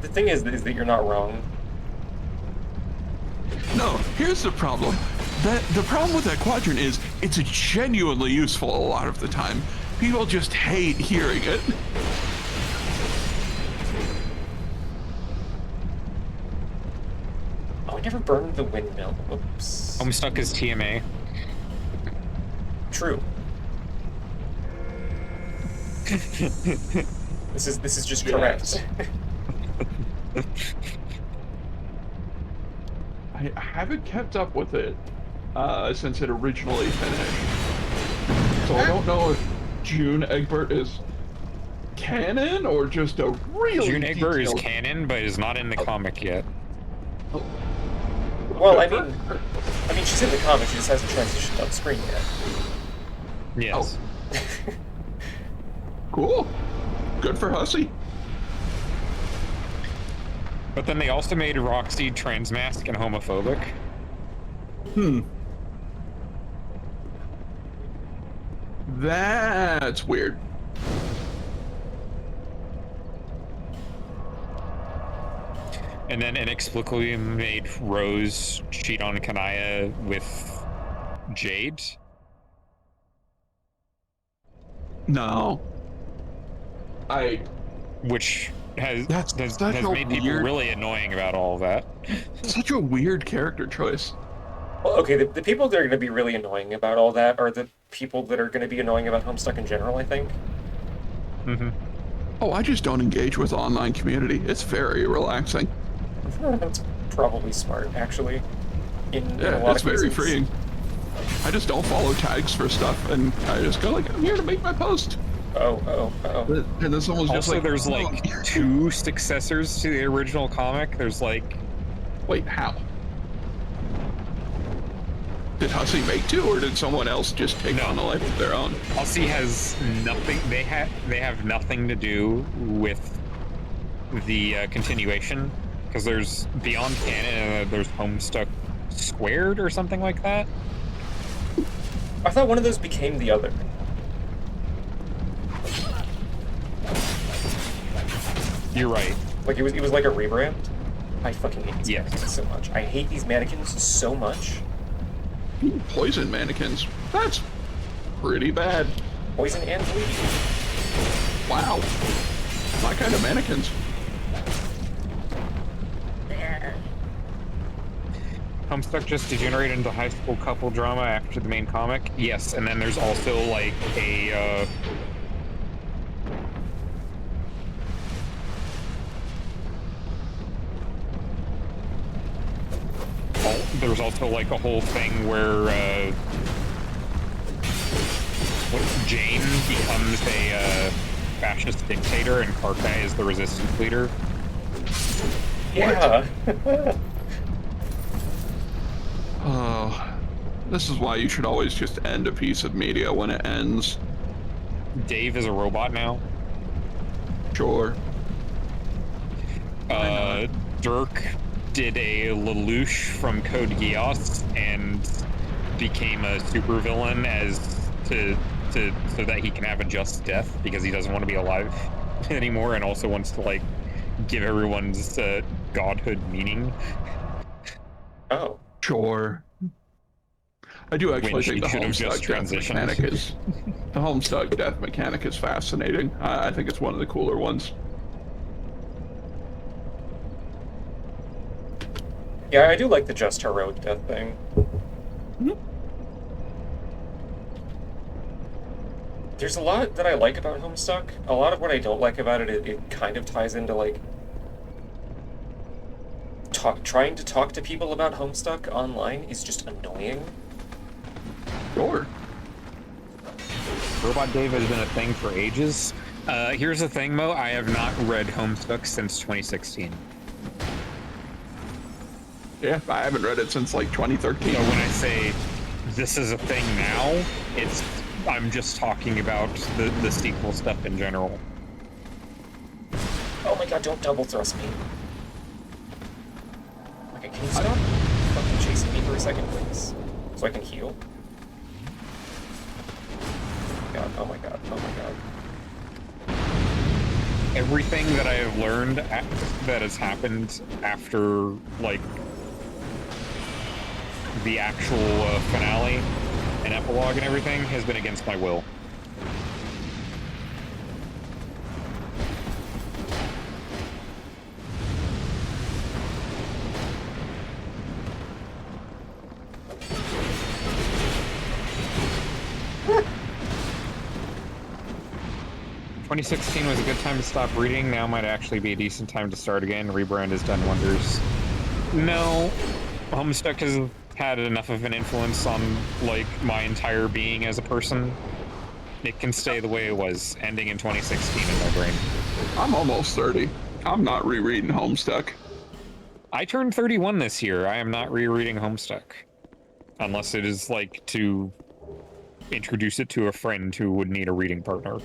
thing is that you're not wrong. no, here's the problem. The problem with that quadrant is it's genuinely useful a lot of the time. People just hate hearing it. never burned the windmill. Oops. Homestuck is TMA. True. This is just correct. I haven't kept up with it since it originally finished. So I don't know if June Egbert is canon or just a really June Egbert is detailed... canon, but is not in the comic yet. Well, I mean, she's in the comic. She just hasn't transitioned on screen yet. Yes. Oh. Cool. Good for Hussey. But then they also made Roxy transmasc and homophobic. That's weird. And then inexplicably made Rose cheat on Kanaya with Jade. No. Which has such a made people really annoying about all of that. Such a weird character choice. Well, okay, the people that are going to be really annoying about all that are the people that are going to be annoying about Homestuck in general, I think. Mm-hmm. Oh, I just don't engage with online community. It's very relaxing. That's probably smart, actually. In a lot it's of very cases. freeing. I just don't follow tags for stuff, and I just go like, I'm here to make my post. Oh. And then someone's just Also, like, there's like two successors to the original comic. There's like... Wait, how? Did Hussey make two, or did someone else just take on a life of their own? Hussey has nothing. They have nothing to do with the continuation, because there's Beyond Canon and there's Homestuck Squared or something like that. I thought one of those became the other. You're right. Like it was like a rebrand. I fucking hate these mannequins so much. I hate these mannequins so much. Poison mannequins. That's pretty bad. Poison and bleeding. Wow. My kind of mannequins. Homestuck just degenerated into high school couple drama after the main comic. Yes, and then there's also like a there was also like a whole thing where Jane becomes a fascist dictator and Karkai is the resistance leader. Yeah. Oh, this is why you should always just end a piece of media when it ends. Dave is a robot now. Sure. Dirk did a Lelouch from Code Geass and became a supervillain so that he can have a just death because he doesn't want to be alive anymore and also wants to like give everyone's godhood meaning. Oh. Sure. I do actually think the Homestuck death mechanic is the Homestuck death mechanic is fascinating. I think it's one of the cooler ones. Yeah, I do like the just heroic death thing. Mm-hmm. There's a lot that I like about Homestuck. A lot of what I don't like about it kind of ties into like trying to talk to people about Homestuck online is just annoying. Sure. Robot Dave has been a thing for ages. Here's the thing, Mo. I have not read Homestuck since 2016. Yeah, I haven't read it since like 2013. So when I say this is a thing now, I'm just talking about the sequel stuff in general. Oh my god, don't double thrust me. Okay, can you stop fucking chasing me for a second, please? So I can heal? Oh my god, oh my god. Everything that I have learned that has happened after, like, the actual finale and epilogue and everything has been against my will. 2016 was a good time to stop reading. Now might actually be a decent time to start again. Rebrand has done wonders. No, Homestuck has had enough of an influence on, like, my entire being as a person. It can stay the way it was, ending in 2016 in my brain. I'm almost 30. I'm not rereading Homestuck. I turned 31 this year. I am not rereading Homestuck. Unless it is, like, to introduce it to a friend who would need a reading partner.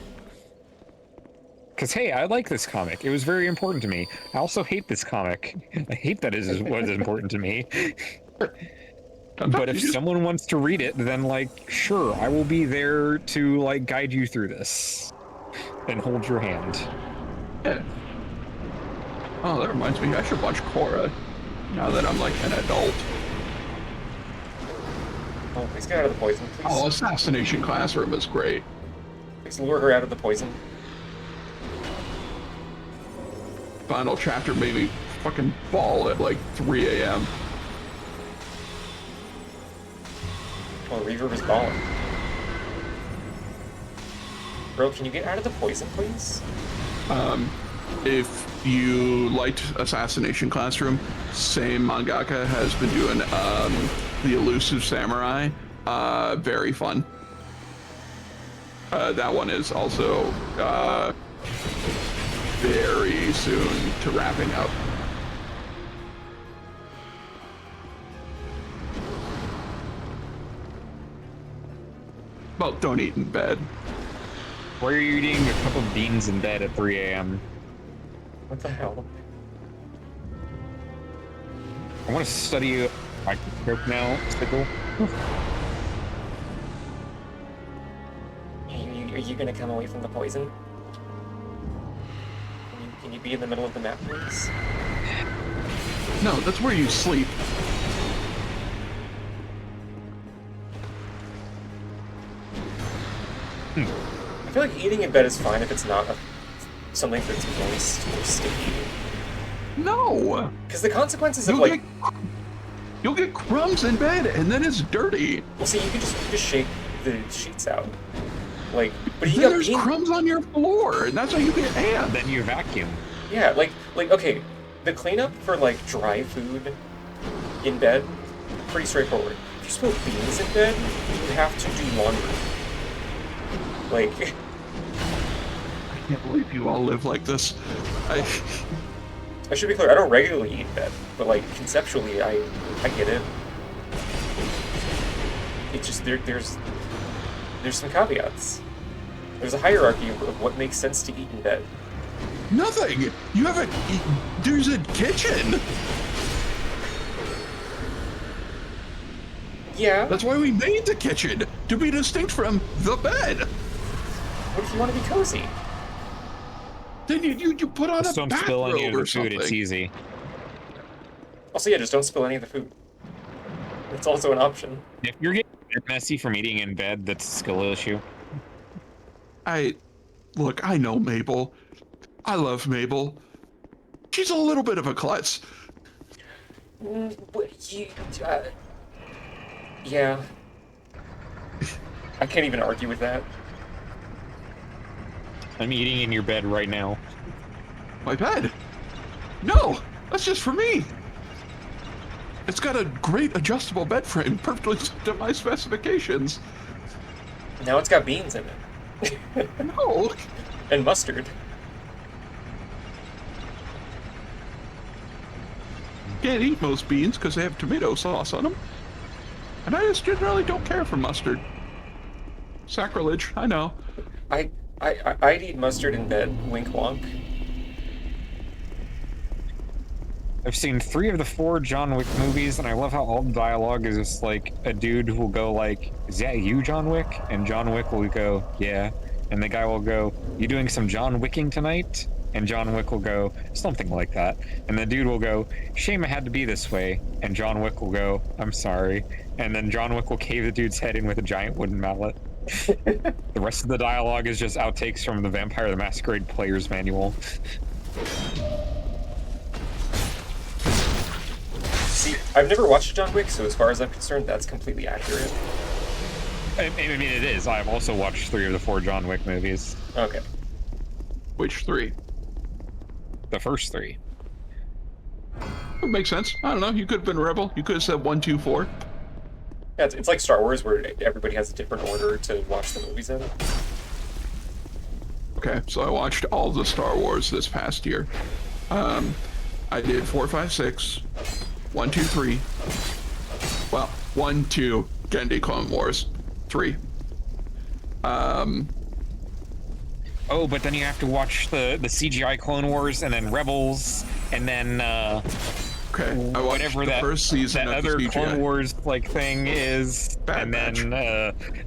Because, hey, I like this comic. It was very important to me. I also hate this comic. I hate that it was important to me. But if someone wants to read it, then, like, sure, I will be there to, like, guide you through this. And hold your hand. Yeah. Oh, that reminds me, I should watch Korra, now that I'm, like, an adult. Oh, please get out of the poison, please. Oh, Assassination Classroom is great. Please lure her out of the poison. Final chapter made me fucking bawl at, like, 3 a.m. Oh, Reverb is balling. Bro, can you get out of the poison, please? If you liked Assassination Classroom, same mangaka has been doing The Elusive Samurai. Very fun. That one is also very soon to wrapping up. Well, don't eat in bed. Why are you eating a cup of beans in bed at 3 a.m.? What the hell? I want to study microscope now, Sickle. Are you gonna come away from the poison? Can you be in the middle of the map, please? No, that's where you sleep. I feel like eating in bed is fine if it's not something that's moist or sticky. No! Because the consequences of, like... You'll get crumbs in bed, and then it's dirty. Well, see, you can just shake the sheets out. Like, but you then got there's crumbs on your floor, and that's how you get ants. Then you vacuum. Yeah, like, okay, the cleanup for, like, dry food in bed, pretty straightforward. If you spill beans in bed, you have to do laundry. Like... I can't believe you all live like this. I should be clear, I don't regularly eat in bed, but, like, conceptually, I get it. It's just, there's some caveats. There's a hierarchy of what makes sense to eat in bed. Nothing! You haven't... There's a kitchen! Yeah. That's why we made the kitchen, to be distinct from the bed! What if you want to be cozy? Then you put on just a don't spill any of the food, something. it's easy. Also, yeah, just don't spill any of the food. It's also an option. If you're getting messy from eating in bed, that's a skill issue. Look, I know Mabel. I love Mabel. She's a little bit of a klutz. Yeah. I can't even argue with that. I'm eating in your bed right now. My bed? No! That's just for me! It's got a great adjustable bed frame, perfectly to my specifications. Now it's got beans in it. No! And mustard. Can't eat most beans because they have tomato sauce on them. And I just generally don't care for mustard. Sacrilege, I know. I'd eat mustard in bed, wink wonk. I've seen 3 of the 4 John Wick movies, and I love how all the dialogue is just like a dude who will go like, "Is that you, John Wick?" And John Wick will go, "Yeah." And the guy will go, "You doing some John Wicking tonight?" And John Wick will go, "Something like that." And the dude will go, "Shame it had to be this way." And John Wick will go, "I'm sorry." And then John Wick will cave the dude's head in with a giant wooden mallet. The rest of the dialogue is just outtakes from the Vampire the Masquerade Player's Manual. See, I've never watched John Wick, so as far as I'm concerned, that's completely accurate. I mean, it is. I've also watched 3 of the 4 John Wick movies. Okay. Which 3? The first 3. It makes sense. I don't know. You could have been Rebel. You could have said 1, 2, 4. Yeah, it's like Star Wars, where everybody has a different order to watch the movies in. Okay, so I watched all the Star Wars this past year. I did 4, 5, 6, 1, 2, 3. Well, 1, 2, Genndy Clone Wars, 3. Oh, but then you have to watch the CGI Clone Wars and then Rebels and then Okay, I watched whatever the first season that of other the CGI. Clone Wars like thing is, Bad and Batch. then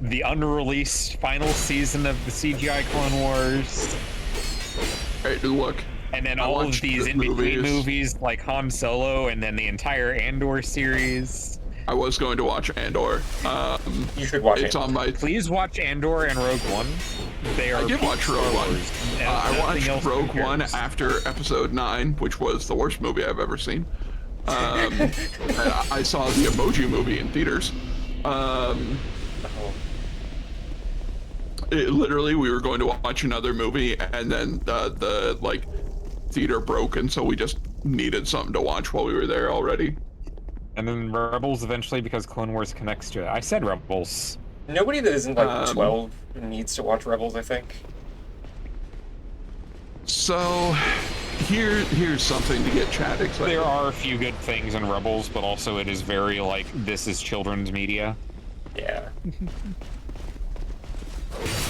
the unreleased final season of the CGI Clone Wars, Hey, look. and then I all of watched these the in-between movies. movies like Han Solo, and then the entire Andor series. I was going to watch Andor. You should watch It's it. on my. Please watch Andor and Rogue One. They are I did peak watch Star Rogue One. Wars, and I nothing watched else Rogue One compares. after Episode 9, which was the worst movie I've ever seen. And I saw the Emoji Movie in theaters. Literally, we were going to watch another movie, and then the like theater broke, and so we just needed something to watch while we were there already. And then Rebels eventually, because Clone Wars connects to it. I said Rebels. Nobody that isn't like 12 needs to watch Rebels, I think. So here's something to get Chad excited. There are a few good things in Rebels, but also it is very like, this is children's media. Yeah.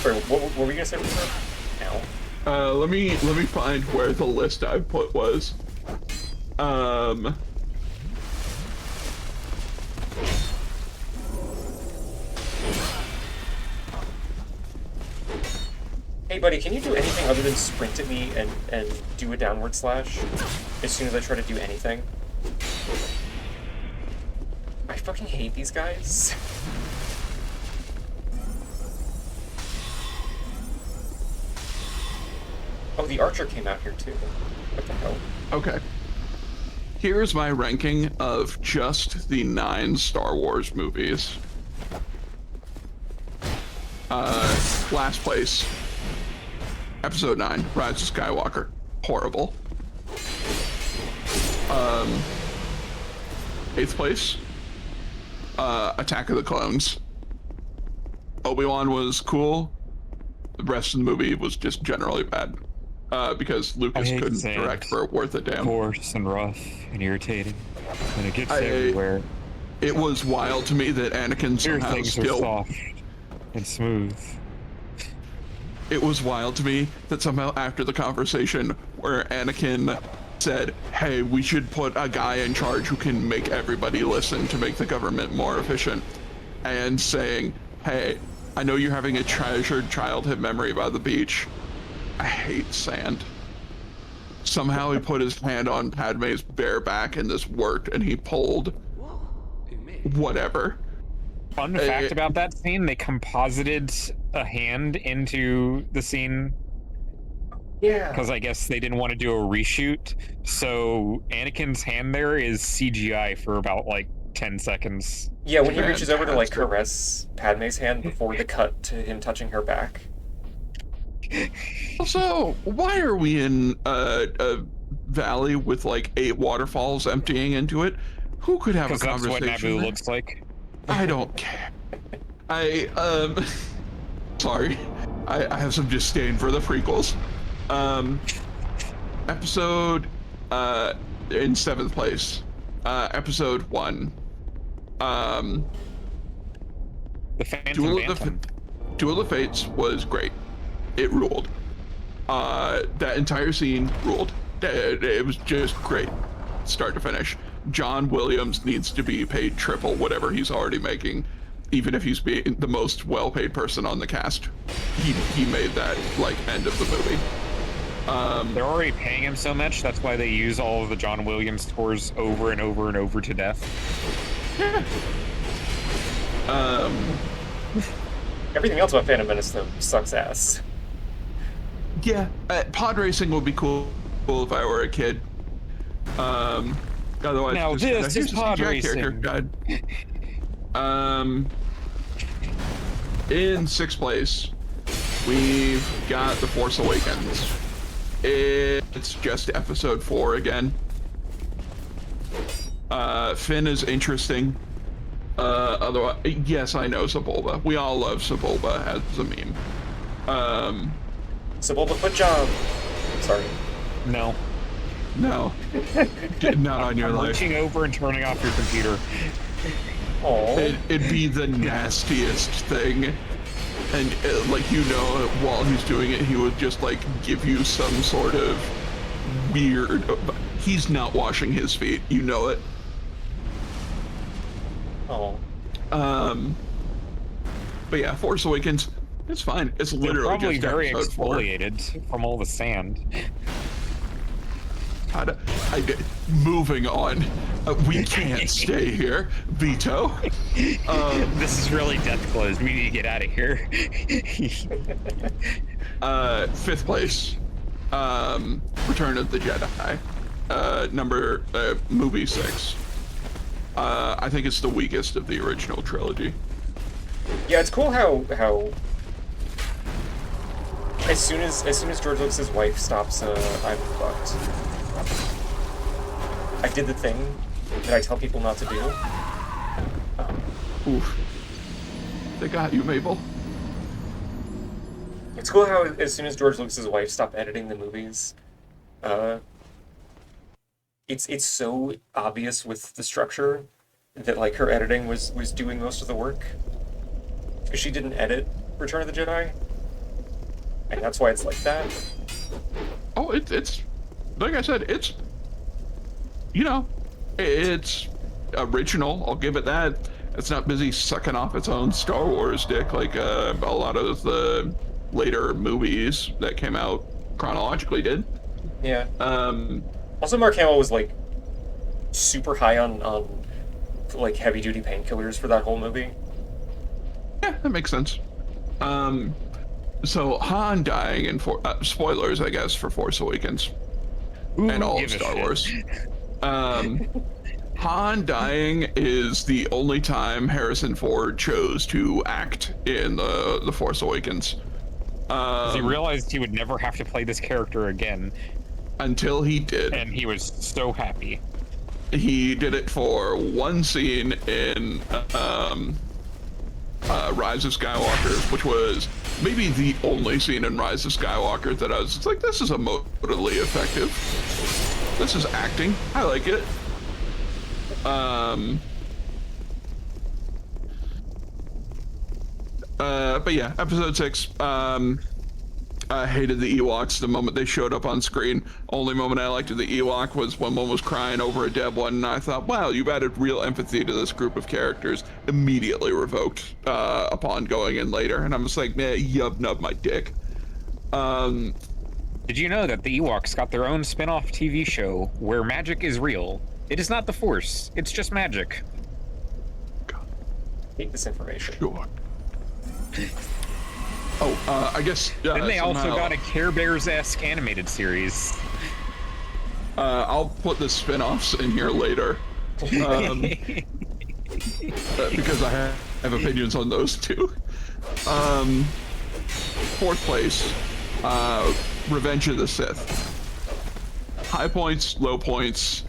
Sorry, what were we gonna say before? Now. Let me find where the list I put was. Hey buddy, can you do anything other than sprint at me and do a downward slash as soon as I try to do anything? I fucking hate these guys. Oh, the Archer came out here too. What the hell? Okay. Here's my ranking of just the 9 Star Wars movies. Last place. Episode 9, Rise of Skywalker. Horrible. 8th place. Attack of the Clones. Obi-Wan was cool. The rest of the movie was just generally bad. Because Lucas couldn't direct for worth a damn. Coarse and rough and irritating, and it gets everywhere. It was wild to me that Anakin Here somehow things are still. soft and smooth. It was wild to me that somehow after the conversation where Anakin said, "Hey, we should put a guy in charge who can make everybody listen to make the government more efficient," and saying, "Hey, I know you're having a treasured childhood memory by the beach. I hate sand." Somehow he put his hand on Padme's bare back and this worked, and he pulled whatever. Fun fact about that scene, they composited a hand into the scene. Yeah. Because I guess they didn't want to do a reshoot. So Anakin's hand there is CGI for about like 10 seconds. Yeah, when he reaches over to like Fantastic. caress Padme's hand before the cut to him touching her back. Also, why are we in a valley with like 8 waterfalls emptying into it? Who could have a Because that's what conversation? Naboo there? looks like. I don't care. Sorry. I have some disdain for the prequels. Episode, in 7th place. Episode 1. The Phantom Duel of the Fates was great. It ruled. That entire scene ruled. It was just great, start to finish. John Williams needs to be paid triple whatever he's already making, even if he's being the most well-paid person on the cast. He made that like end of the movie. They're already paying him so much, that's why they use all of the John Williams tours over and over and over to death. Everything else about Phantom Menace though sucks ass. Yeah, pod racing would be cool if I were a kid. Otherwise, Now just, this here's is a pod CGI racing. character. God. In 6th place, we've got The Force Awakens. It's just episode 4 again. Finn is interesting. Otherwise, yes, I know Sebulba. We all love Sebulba as a meme. Sebulba foot job. Sorry. No. No. Not on your I'm life. reaching over and turning off your computer. Oh. It'd be the nastiest thing. And, like, you know, while he's doing it, he would just, like, give you some sort of weird... He's not washing his feet. You know it. Oh. But yeah, Force Awakens, it's fine. It's They're literally probably just very episode 4. exfoliated from all the sand. Moving on. We can't stay here. Veto. This is really death close. We need to get out of here. 5th place. Return of the Jedi. Movie 6. I think it's the weakest of the original trilogy. Yeah, it's cool how as soon as George Lucas's wife stops, I'm fucked. I did the thing that I tell people not to do. Oof. They got you, Mabel. It's cool how as soon as George Lucas's wife stopped editing the movies, it's so obvious with the structure that like her editing was doing most of the work. Because she didn't edit Return of the Jedi. And that's why it's like that. Oh, it's like I said, it's, you know, it's original. I'll give it that. It's not busy sucking off its own Star Wars dick like a lot of the later movies that came out chronologically did. Yeah. Also, Mark Hamill was like super high on like heavy duty painkillers for that whole movie. Yeah, that makes sense. So Han dying in spoilers, I guess, for Force Awakens. Ooh, and all of Star Wars. Han dying is the only time Harrison Ford chose to act in the Force Awakens. He realized he would never have to play this character again. Until he did. And he was so happy. He did it for one scene in Rise of Skywalker, which was maybe the only scene in Rise of Skywalker that I was just like, this is emotionally effective. This is acting. I like it. But yeah, episode 6. I hated the Ewoks the moment they showed up on screen. Only moment I liked of the Ewok was when one was crying over a dead one, and I thought, wow, you've added real empathy to this group of characters. Immediately revoked upon going in later, and I'm just like, nah, yub nub my dick. Did you know that the Ewoks got their own spin-off TV show where magic is real? It is not the Force, it's just magic. God. Hate this information. Sure. Oh, I guess. Then they also got a Care Bears-esque animated series. I'll put the spin-offs in here later. Because I have opinions on those too. 4th place, Revenge of the Sith. High points, low points,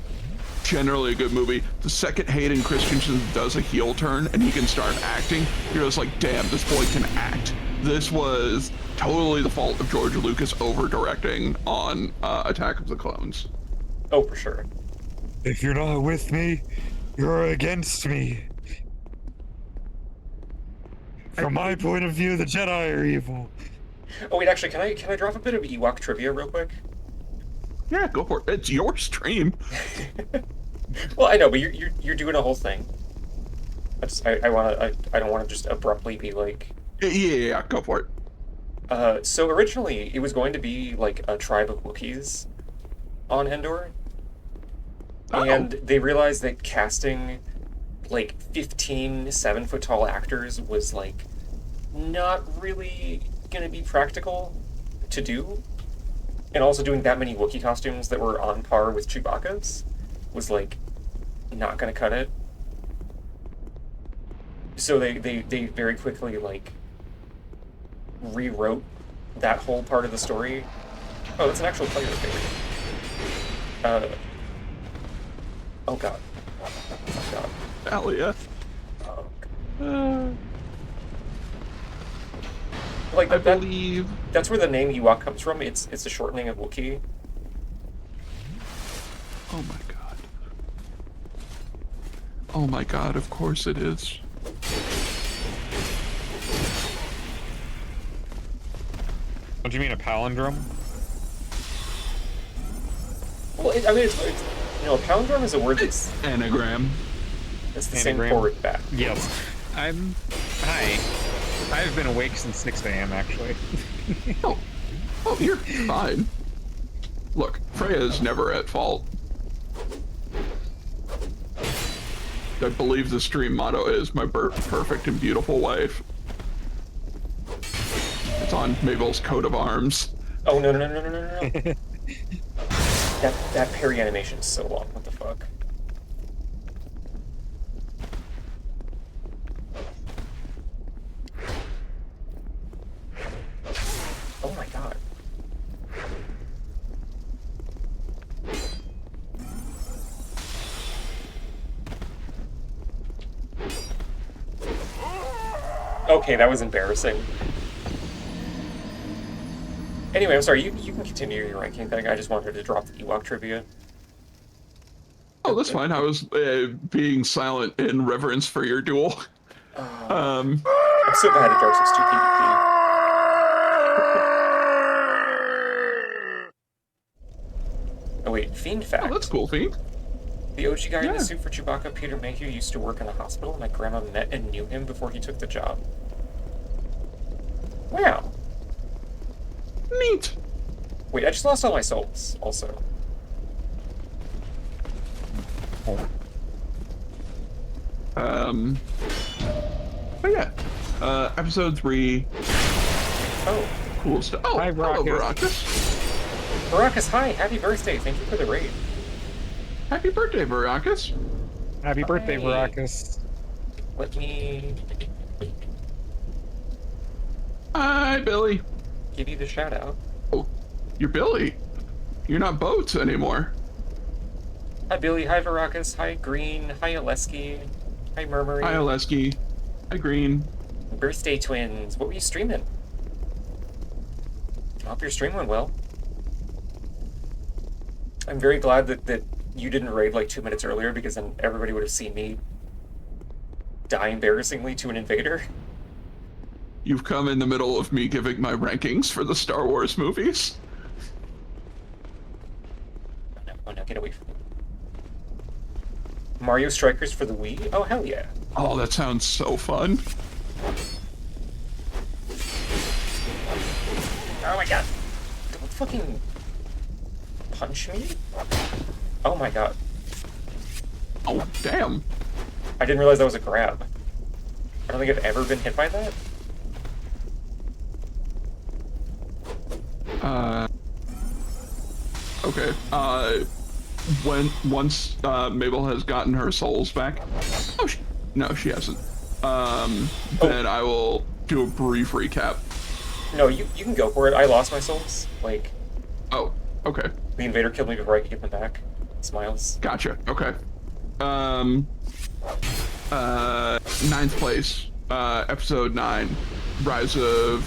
generally a good movie. The second Hayden Christensen does a heel turn and he can start acting, you're just like, damn, this boy can act. This was totally the fault of George Lucas over-directing on Attack of the Clones. Oh, for sure. If you're not with me, you're against me. From my point of view, the Jedi are evil. Oh wait, actually, can I drop a bit of Ewok trivia real quick? Yeah, go for it. It's your stream. Well, I know, but you're doing a whole thing. I don't want to just abruptly be like. Yeah, go for it. So originally it was going to be like a tribe of Wookiees on Endor, and they realized that casting like 15 7-foot-tall actors was like not really gonna be practical to do, and also doing that many Wookiee costumes that were on par with Chewbacca's was like not gonna cut it. So they very quickly like rewrote that whole part of the story Oh, that's an actual player favorite. Oh god. Oh god. Alia. Oh god. Uh, Like I that, believe. that's where the name Ewok comes from. It's a shortening of Wookiee. Oh my god. Oh my god, of course it is. Don't you mean a palindrome? Well, I mean, it's you know, a palindrome is a word that's Anagram. it's the Anagram. same forward back. Yes. Hi. I've been awake since 6 a.m. actually. Oh, you're fine. Look, Freya's never at fault. I believe the stream motto is my perfect and beautiful wife. It's on Mabel's coat of arms. Oh no. That parry animation is so long. What the fuck? Oh my god. Okay, that was embarrassing. Anyway, I'm sorry, you can continue your ranking thing. I just wanted to drop the Ewok trivia. Oh, that's fine. I was being silent in reverence for your duel. I'm so bad at Dark Souls 2 PvP. Oh wait, Fiend fact. Oh, that's cool, Fiend. The OG guy in Yeah. the suit for Chewbacca, Peter Mayhew, used to work in a hospital. My grandma met and knew him before he took the job. Wow. Neat. Wait, I just lost all my souls, also. But yeah, episode 3. Oh. Cool stuff. Oh, Hi, hello, Baracus. Baracus. Baracus, hi! Happy birthday! Thank you for the raid. Happy birthday, Baracus. Happy birthday, Hey. Baracus. Let me Hi, Billy. give you the shout out. Oh, you're Billy. You're not Boats anymore. Hi Billy, hi Baracus, hi Green, hi Oleski, hi Murmury. Hi, Oleski. Hi, Green. Birthday twins. What were you streaming? I hope your stream went well. I'm very glad that you didn't raid like 2 minutes earlier, because then everybody would have seen me die embarrassingly to an invader. You've come in the middle of me giving my rankings for the Star Wars movies. Oh no, get away from me. Mario Strikers for the Wii? Oh hell yeah. Oh, that sounds so fun. Oh my god. Don't fucking punch me? Oh my god. Oh, damn. I didn't realize that was a grab. I don't think I've ever been hit by that. Okay. Once Mabel has gotten her souls back. Oh, no, she hasn't. Then I will do a brief recap. No, you can go for it. I lost my souls. Like, Oh, okay. the invader killed me before I could get them back. Smiles. Gotcha. Okay. Ninth place. Episode 9. Rise of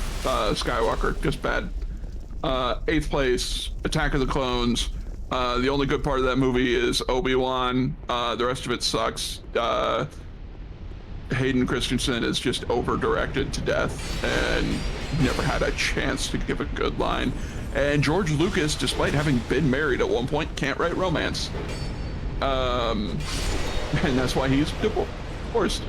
Skywalker. Just bad. 8th place. Attack of the Clones. The only good part of that movie is Obi-Wan. The rest of it sucks. Hayden Christensen is just over-directed to death and never had a chance to give a good line. And George Lucas, despite having been married at one point, can't write romance. And that's why he's divorced.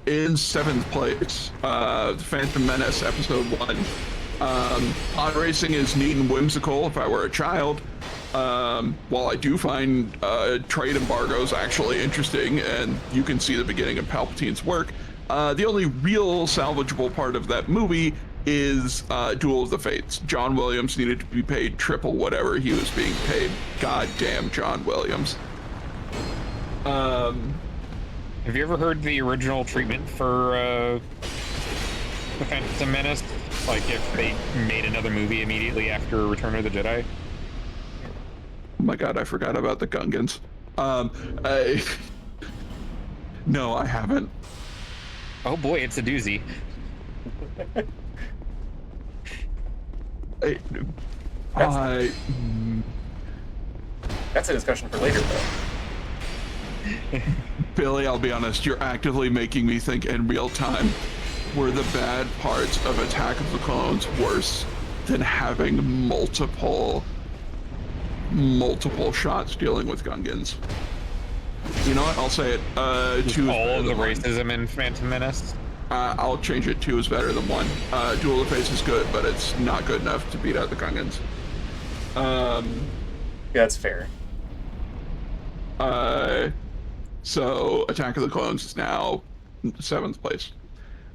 In 7th place, The Phantom Menace, Episode 1. Pod racing is neat and whimsical if I were a child. While I do find trade embargoes actually interesting, and you can see the beginning of Palpatine's work, the only real salvageable part of that movie is Duel of the Fates. John Williams needed to be paid triple whatever he was being paid. God damn John Williams. Have you ever heard the original treatment for The Phantom Menace, like if they made another movie immediately after Return of the Jedi. Oh my god, I forgot about the Gungans. I... No, I haven't. Oh boy, it's a doozy. I That's a discussion for later, though. Billy, I'll be honest, you're actively making me think in real time. Were the bad parts of Attack of the Clones worse than having multiple shots dealing with Gungans? You know what? I'll say it. Two is all of the one. racism in Phantom Menace. I'll change it. 2 is better than 1. Duel of Fates is good, but it's not good enough to beat out the Gungans. Yeah, that's fair. So Attack of the Clones is now 7th place.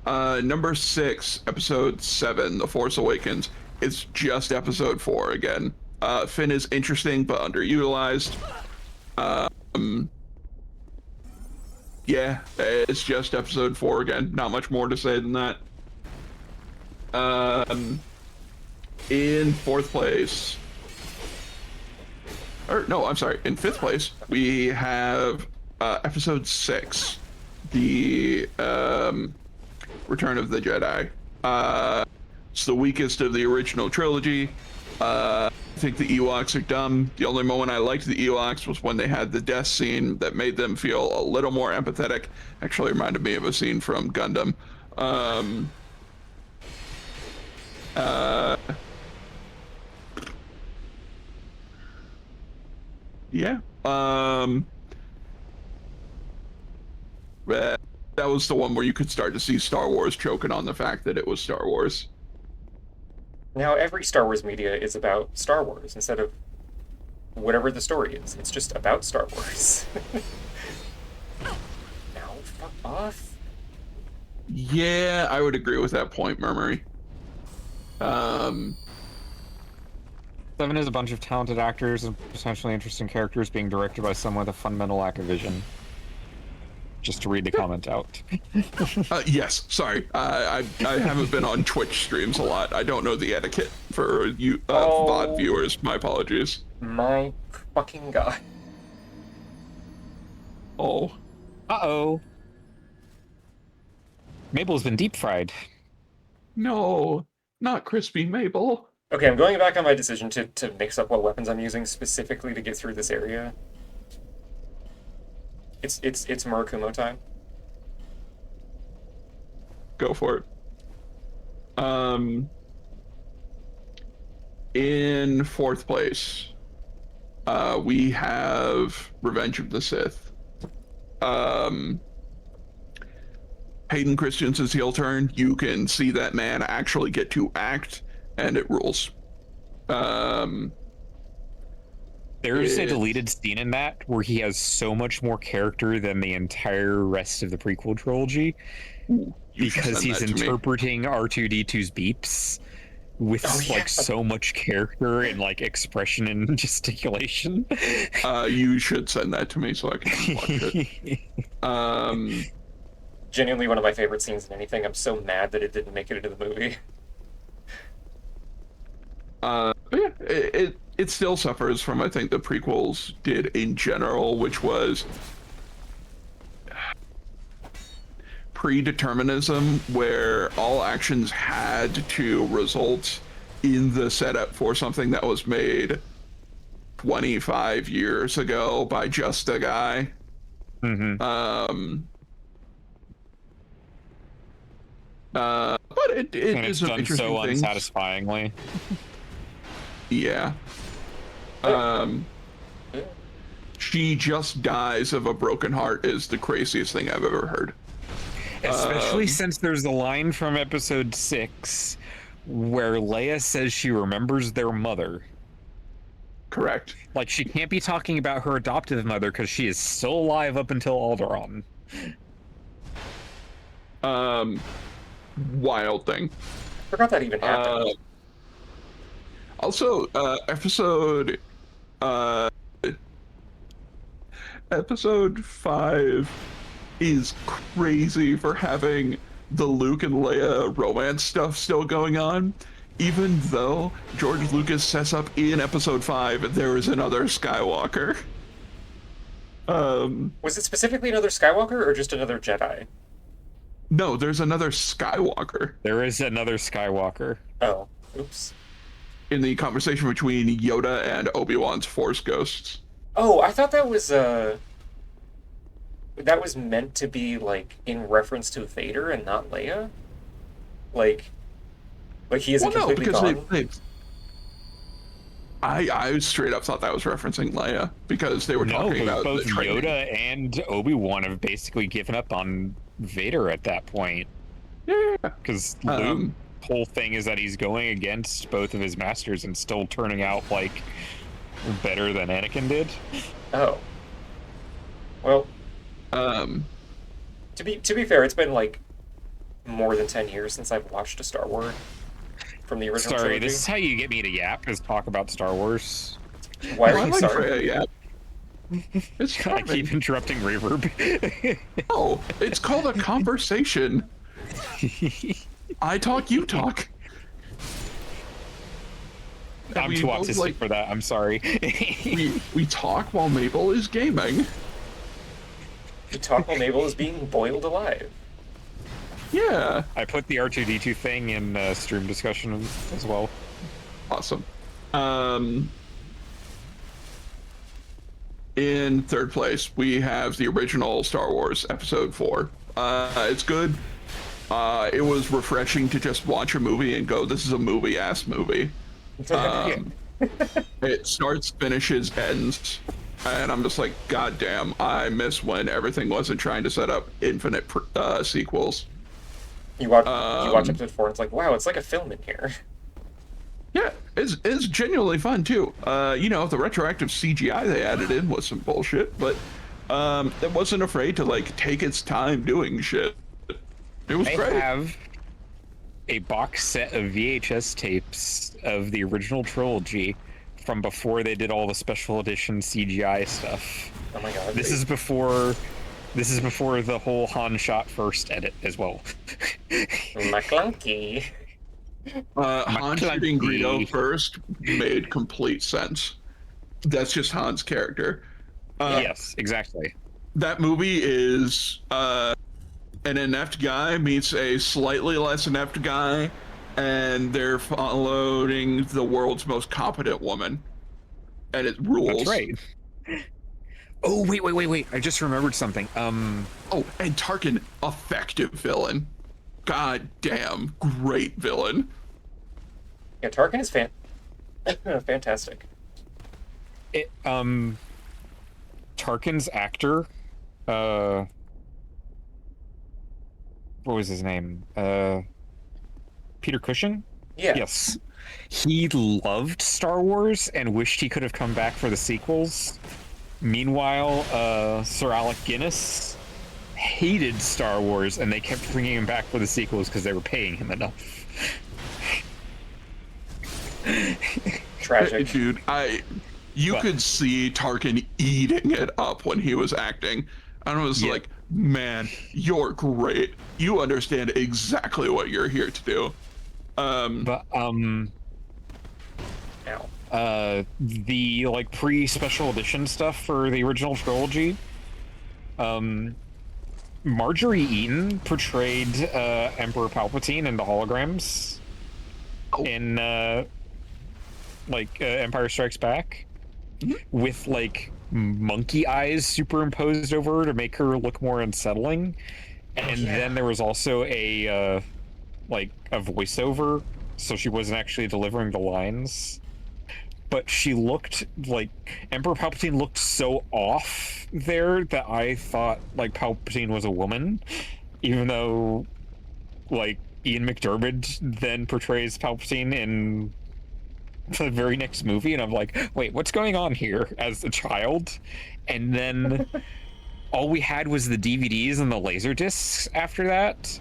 Number 6, episode 7, The Force Awakens. It's just episode 4 again. Finn is interesting but underutilized. Yeah, it's just episode 4 again. Not much more to say than that. In 4th place, or no, I'm sorry, in 5th place, we have episode 6, the Return of the Jedi. It's the weakest of the original trilogy. I think the Ewoks are dumb. The only moment I liked the Ewoks was when they had the death scene that made them feel a little more empathetic. Actually reminded me of a scene from Gundam. Yeah. That was the one where you could start to see Star Wars choking on the fact that it was Star Wars. Now, every Star Wars media is about Star Wars instead of whatever the story is. It's just about Star Wars. Now, fuck off. Yeah, I would agree with that point, Murmury. 7 is a bunch of talented actors and potentially interesting characters being directed by someone with a fundamental lack of vision. Just to read the comment out. Yes, sorry. I haven't been on Twitch streams a lot. I don't know the etiquette for you VOD viewers. My apologies. My fucking god. Oh. Uh-oh. Mabel's been deep fried. No, not crispy Mabel. Okay, I'm going back on my decision to mix up what weapons I'm using specifically to get through this area. It's Murakumo time. Go for it. In 4th place, we have Revenge of the Sith. Hayden Christensen's heel turn. You can see that man actually get to act, and it rules. There's a deleted scene in that where he has so much more character than the entire rest of the prequel trilogy because he's interpreting R2-D2's beeps with so much character and like expression and gesticulation. You should send that to me so I can watch it. Genuinely one of my favorite scenes in anything. I'm so mad that it didn't make it into the movie. But yeah, it still suffers from, I think, the prequels did in general, which was predeterminism, where all actions had to result in the setup for something that was made 25 years ago by just a guy. But it is some interesting so things. unsatisfyingly. Yeah. She just dies of a broken heart is the craziest thing I've ever heard. Especially since there's a line from episode 6 where Leia says she remembers their mother. Correct. Like, she can't be talking about her adoptive mother because she is still alive up until Alderaan. Wild thing. Forgot that even happened. Also, episode 5 is crazy for having the Luke and Leia romance stuff still going on, even though George Lucas sets up in Episode 5 there is another Skywalker. Was it specifically another Skywalker or just another Jedi? No, there's another Skywalker There is another Skywalker. Oh, oops. in the conversation between Yoda and Obi-Wan's Force ghosts. Oh, I thought that was meant to be like in reference to Vader and not Leia. Like he isn't Well, no, completely because gone. I straight up thought that was referencing Leia because they were No, talking but about both the training. Yoda and Obi-Wan have basically given up on Vader at that point. Yeah. Because Luke's whole thing is that he's going against both of his masters and still turning out like better than Anakin did. Oh. Well, Um, to be fair, it's been like more than 10 years since I've watched a Star Wars from the original Sorry, trilogy. this is how you get me to yap, is talk about Star Wars. Why are I you like sorry? Freya, yeah. It's I charming. keep interrupting reverb. Oh, it's called a conversation. I talk, you talk. And I'm we too both, autistic like, for that. I'm sorry. we talk while Mabel is gaming. You talk while Mabel is being boiled alive. Yeah, I put the R2D2 thing in stream discussion as well. awesome. In third place, we have the original Star Wars Episode 4. It's good. It was refreshing to just watch a movie and go, this is a movie-ass movie. It starts, finishes, ends, and I'm just like, God damn, I miss when everything wasn't trying to set up infinite sequels. You watch episode 4 and it's like, wow, it's like a film in here. Yeah, it's genuinely fun too. The retroactive CGI they added in was some bullshit, but it wasn't afraid to like take its time doing shit. It was I great. have a box set of VHS tapes of the original trilogy from before they did all the special edition CGI stuff. Oh my god. This is before the whole Han shot first edit as well. McClunky. Han shooting Greedo first made complete sense. That's just Han's character. Yes, exactly. That movie is an inept guy meets a slightly less inept guy, and they're following the world's most competent woman, and it rules. That's right. Oh, wait. I just remembered something. Oh, and Tarkin, effective villain. God damn, great villain. Yeah, Tarkin is fantastic. Tarkin's actor, what was his name? Peter Cushing? Yeah. Yes. He loved Star Wars and wished he could have come back for the sequels. Meanwhile, Sir Alec Guinness hated Star Wars, and they kept bringing him back for the sequels because they were paying him enough. Tragic. Dude, you could see Tarkin eating it up when he was acting. And I was like, man, you're great. You understand exactly what you're here to do. The like pre-special edition stuff for the original trilogy, Marjorie Eaton portrayed Emperor Palpatine in the holograms in Empire Strikes Back, with like monkey eyes superimposed over her to make her look more unsettling. And then there was also a voiceover, so she wasn't actually delivering the lines. But she looked like Emperor Palpatine looked so off there that I thought like Palpatine was a woman, even though like Ian McDiarmid then portrays Palpatine in the very next movie, and I'm like, wait, what's going on here as a child? And then all we had was the DVDs and the laser discs after that.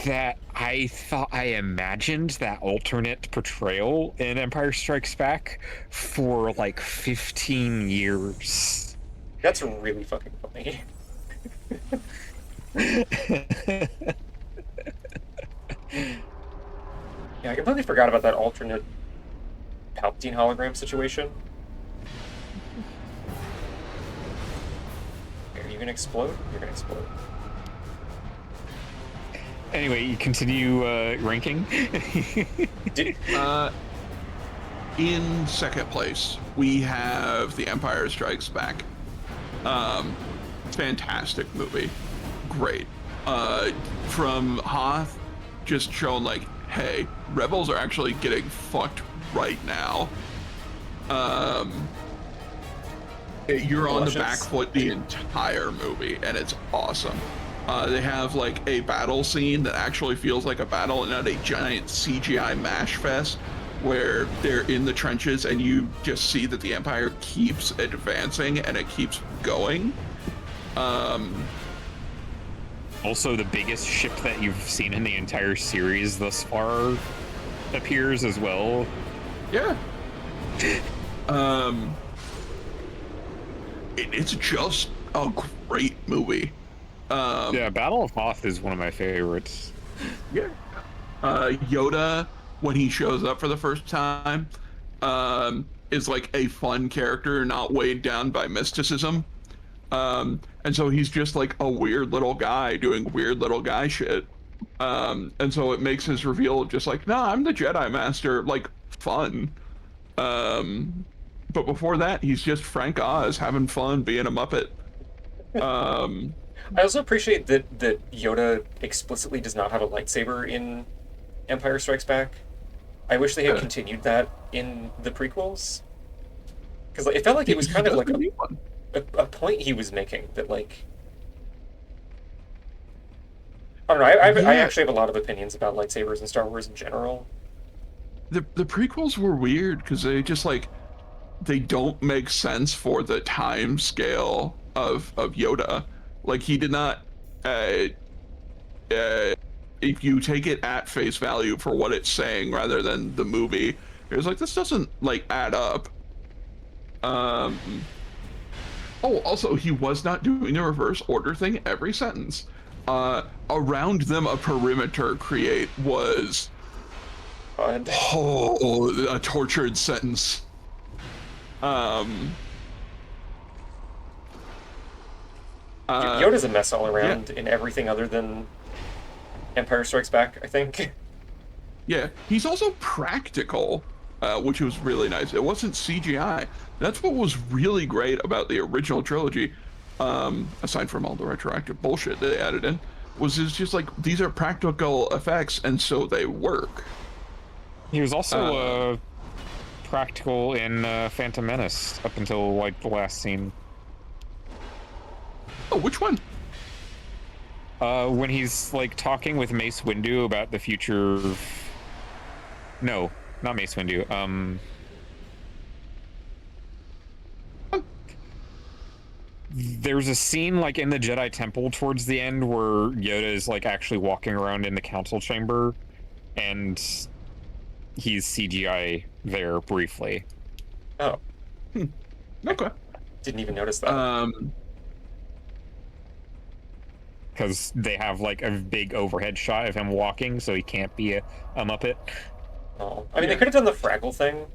That I thought I imagined that alternate portrayal in Empire Strikes Back for like 15 years. That's really fucking funny. Yeah, I completely forgot about that alternate Palpatine hologram situation. Are you gonna explode? You're gonna explode. Anyway, you continue ranking. Did, In second place, we have The Empire Strikes Back. Fantastic movie. Great. From Hoth, just showing like, hey, rebels are actually getting fucked right now. You're on the back foot the entire movie, and it's awesome. They have like a battle scene that actually feels like a battle and not a giant CGI mash fest where they're in the trenches and you just see that the Empire keeps advancing and it keeps going. Also, the biggest ship that you've seen in the entire series thus far appears as well. Yeah. It's just a great movie. Yeah, Battle of Hoth is one of my favorites. Yeah. Yoda, when he shows up for the first time, is like a fun character, not weighed down by mysticism. And so he's just like a weird little guy doing weird little guy shit. And so it makes his reveal of just like, nah, I'm the Jedi Master, like, fun. But before that, he's just Frank Oz having fun being a Muppet. I also appreciate that Yoda explicitly does not have a lightsaber in Empire Strikes Back. I wish they had continued that in the prequels. Because like, it felt like it was kind of like a point he was making that, like... I don't know, I actually have a lot of opinions about lightsabers in Star Wars in general. The prequels were weird because they just like, they don't make sense for the time scale of Yoda. Like, he did not, if you take it at face value for what it's saying rather than the movie, it was like, this doesn't like add up. Oh, also, he was not doing the reverse order thing every sentence. Around them a perimeter create was a tortured sentence. Yoda's a mess all around in everything other than Empire Strikes Back, I think. Yeah, he's also practical, which was really nice. It wasn't CGI. That's what was really great about the original trilogy, aside from all the retroactive bullshit they added in, was it's just like, these are practical effects, and so they work. He was also practical in Phantom Menace up until like the last scene. Oh, which one? When he's like talking with Mace Windu about the future of... No, not Mace Windu. There's a scene like in the Jedi Temple towards the end where Yoda is like actually walking around in the council chamber, and he's CGI there briefly. Oh. Okay. Didn't even notice that. Because they have like a big overhead shot of him walking, so he can't be a Muppet. Oh. I mean, they could have done the Fraggle thing.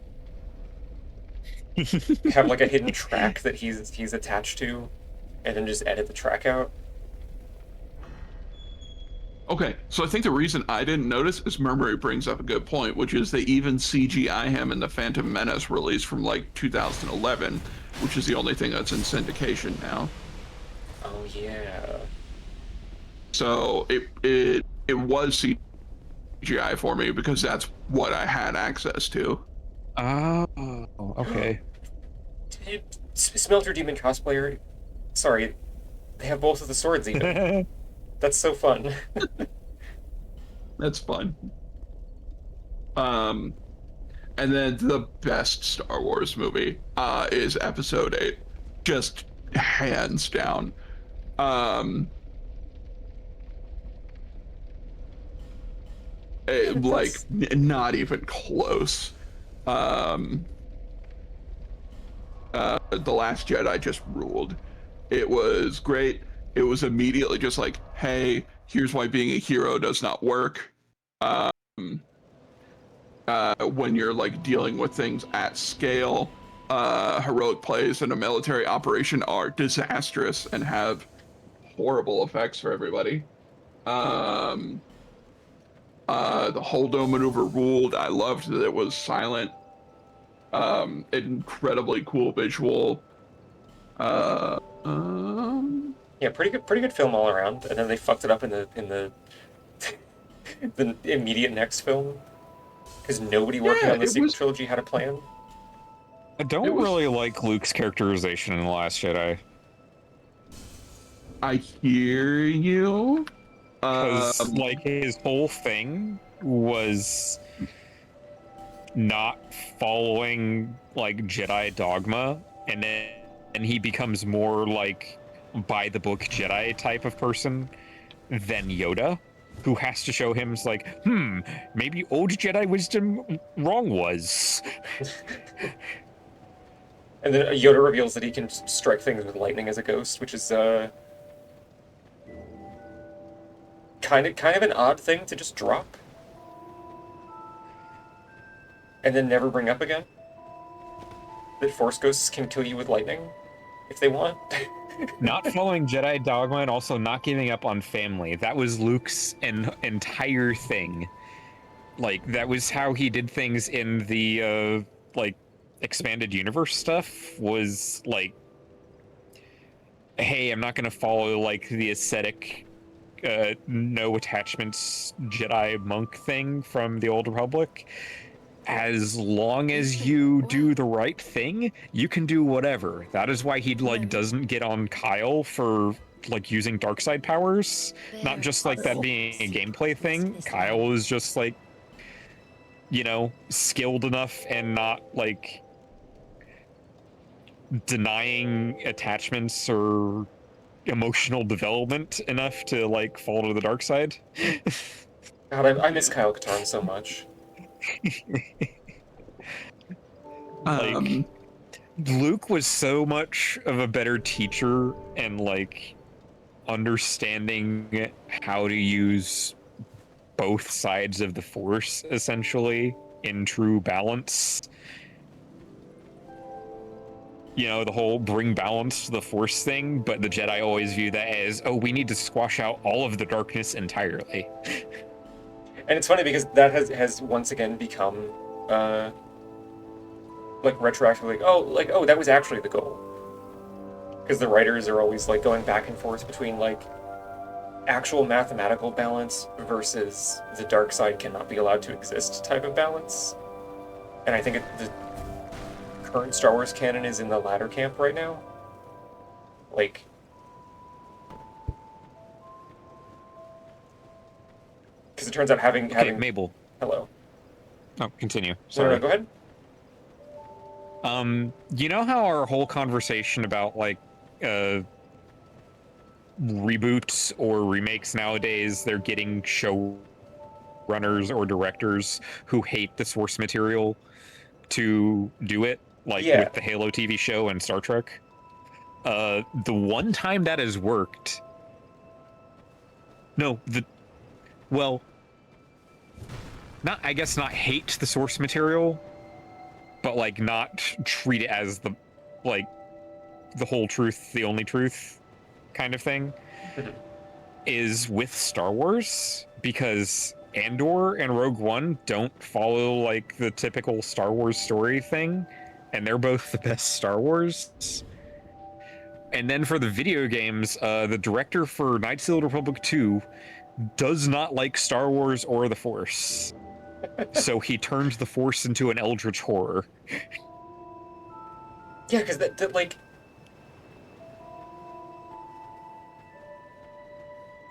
Have like a hidden track that he's attached to, and then just edit the track out. Okay, so I think the reason I didn't notice is Murmury brings up a good point, which is they even CGI him in the Phantom Menace release from like 2011, which is the only thing that's in syndication now. Oh yeah. So it was CGI for me because that's what I had access to. Oh, okay. Smelter Demon cosplayer. Sorry, they have both of the swords even. That's so fun. That's fun. And then the best Star Wars movie is Episode 8. Just hands down. Like, not even close. The Last Jedi just ruled. It was great. It was immediately just like, hey, here's why being a hero does not work. when you're like dealing with things at scale. Heroic plays in a military operation are disastrous and have horrible effects for everybody. The Holdo maneuver ruled. I loved that it was silent. Incredibly cool visual. Yeah, pretty good film all around. And then they fucked it up in the the immediate next film because nobody working on the sequel trilogy had a plan. I don't really like Luke's characterization in The Last Jedi. I hear you. Because, like, his whole thing was not following, like, Jedi dogma, and then he becomes more, like, by-the-book Jedi type of person than Yoda, who has to show him, like, maybe old Jedi wisdom wrong was. And then Yoda reveals that he can strike things with lightning as a ghost, which is kind of an odd thing to just drop and then never bring up again. That Force ghosts can kill you with lightning if they want. Not following Jedi dogma and also not giving up on family. That was Luke's entire thing. Like, that was how he did things in the, like, expanded universe stuff, was, like, hey, I'm not going to follow, like, the ascetic, no attachments Jedi monk thing from the Old Republic. As long as you do the right thing, you can do whatever. That is why he, like, doesn't get on Kyle for, like, using dark side powers. Not just, like, that being a gameplay thing. Kyle is just, like, you know, skilled enough and not, like, denying attachments or emotional development enough to, like, fall to the dark side. God, I miss Kyle Katarn so much. Like, Luke was so much of a better teacher and, like, understanding how to use both sides of the Force, essentially, in true balance. You know, the whole bring balance to the Force thing, but the Jedi always view that as, oh, we need to squash out all of the darkness entirely. And it's funny because that has once again become, like, retroactively, like, oh, that was actually the goal. Because the writers are always, like, going back and forth between, like, actual mathematical balance versus the dark side cannot be allowed to exist type of balance. And I think the current Star Wars canon is in the latter camp right now. Like, because it turns out having Mabel. Hello. Oh, continue. Sorry. No, go ahead. You know how our whole conversation about, like, reboots or remakes nowadays, they're getting showrunners or directors who hate the source material to do it, like with the Halo TV show and Star Trek? The one time that has worked... No, not, I guess, not hate the source material, but, like, not treat it as the, like, the whole truth, the only truth kind of thing, is with Star Wars, because Andor and Rogue One don't follow, like, the typical Star Wars story thing, and they're both the best Star Wars. And then for the video games, the director for Knights of the Old Republic 2 does not like Star Wars or the Force. So he turned the Force into an eldritch horror. Yeah, because that, like...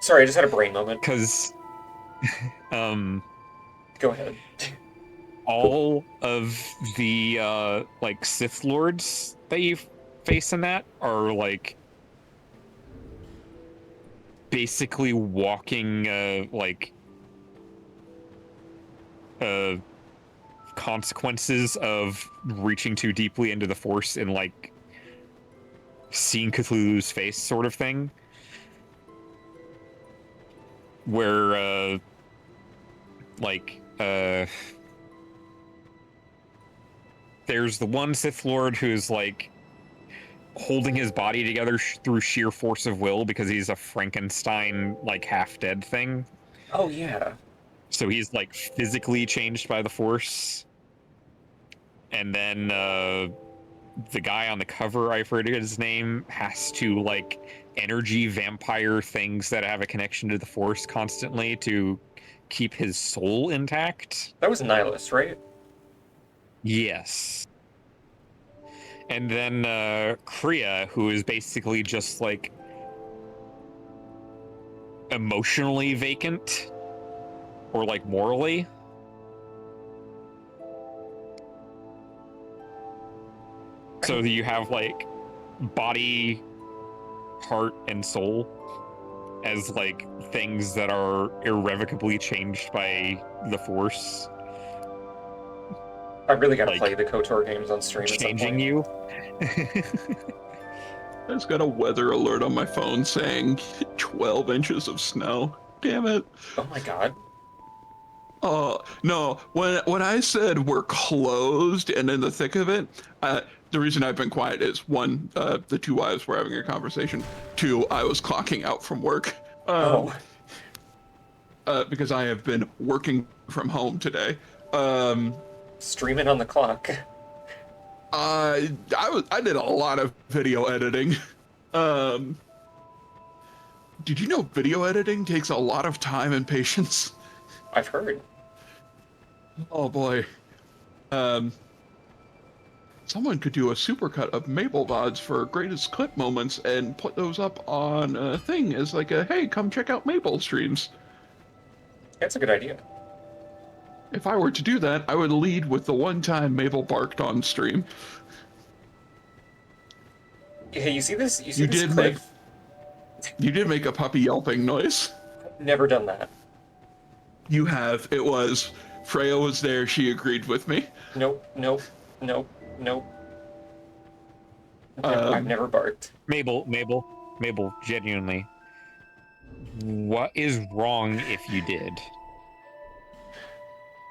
Sorry, I just had a brain moment. Because, Go ahead. all of the, like, Sith Lords that you face in that are, like, basically walking, like, consequences of reaching too deeply into the Force and, like, seeing Cthulhu's face sort of thing. Where, like, there's the one Sith Lord who's, like, holding his body together through sheer force of will because he's a Frankenstein, like, half-dead thing. Oh, yeah. So he's, like, physically changed by the Force. And then, the guy on the cover, I forget his name, has to, like, energy vampire things that have a connection to the Force constantly to keep his soul intact. That was Nihilus, right? Yes. And then Kriya, who is basically just, like, emotionally vacant, or, like, morally. So you have, like, body, heart, and soul as, like, things that are irrevocably changed by the Force. I really gotta Like, play the KOTOR games on stream at some changing point. you. I just got a weather alert on my phone saying 12 inches of snow. Damn it. Oh my god. Oh, no. When I said we're closed and in the thick of it, the reason I've been quiet is one, the two wives were having a conversation. Two, I was clocking out from work. Because I have been working from home today. Streaming on the clock. I did a lot of video editing. Did you know video editing takes a lot of time and patience? I've heard. Oh boy. Someone could do a supercut of Mabel VODs for greatest clip moments and put those up on a thing as like a, hey, come check out Mabel streams. That's a good idea. If I were to do that, I would lead with the one time Mabel barked on stream. Hey, you see this? You see You this did clip? You did make a puppy yelping noise. Never done that. You have. It was. Freya was there. She agreed with me. Nope, nope, nope, nope. I've never barked. Mabel, genuinely. What is wrong if you did?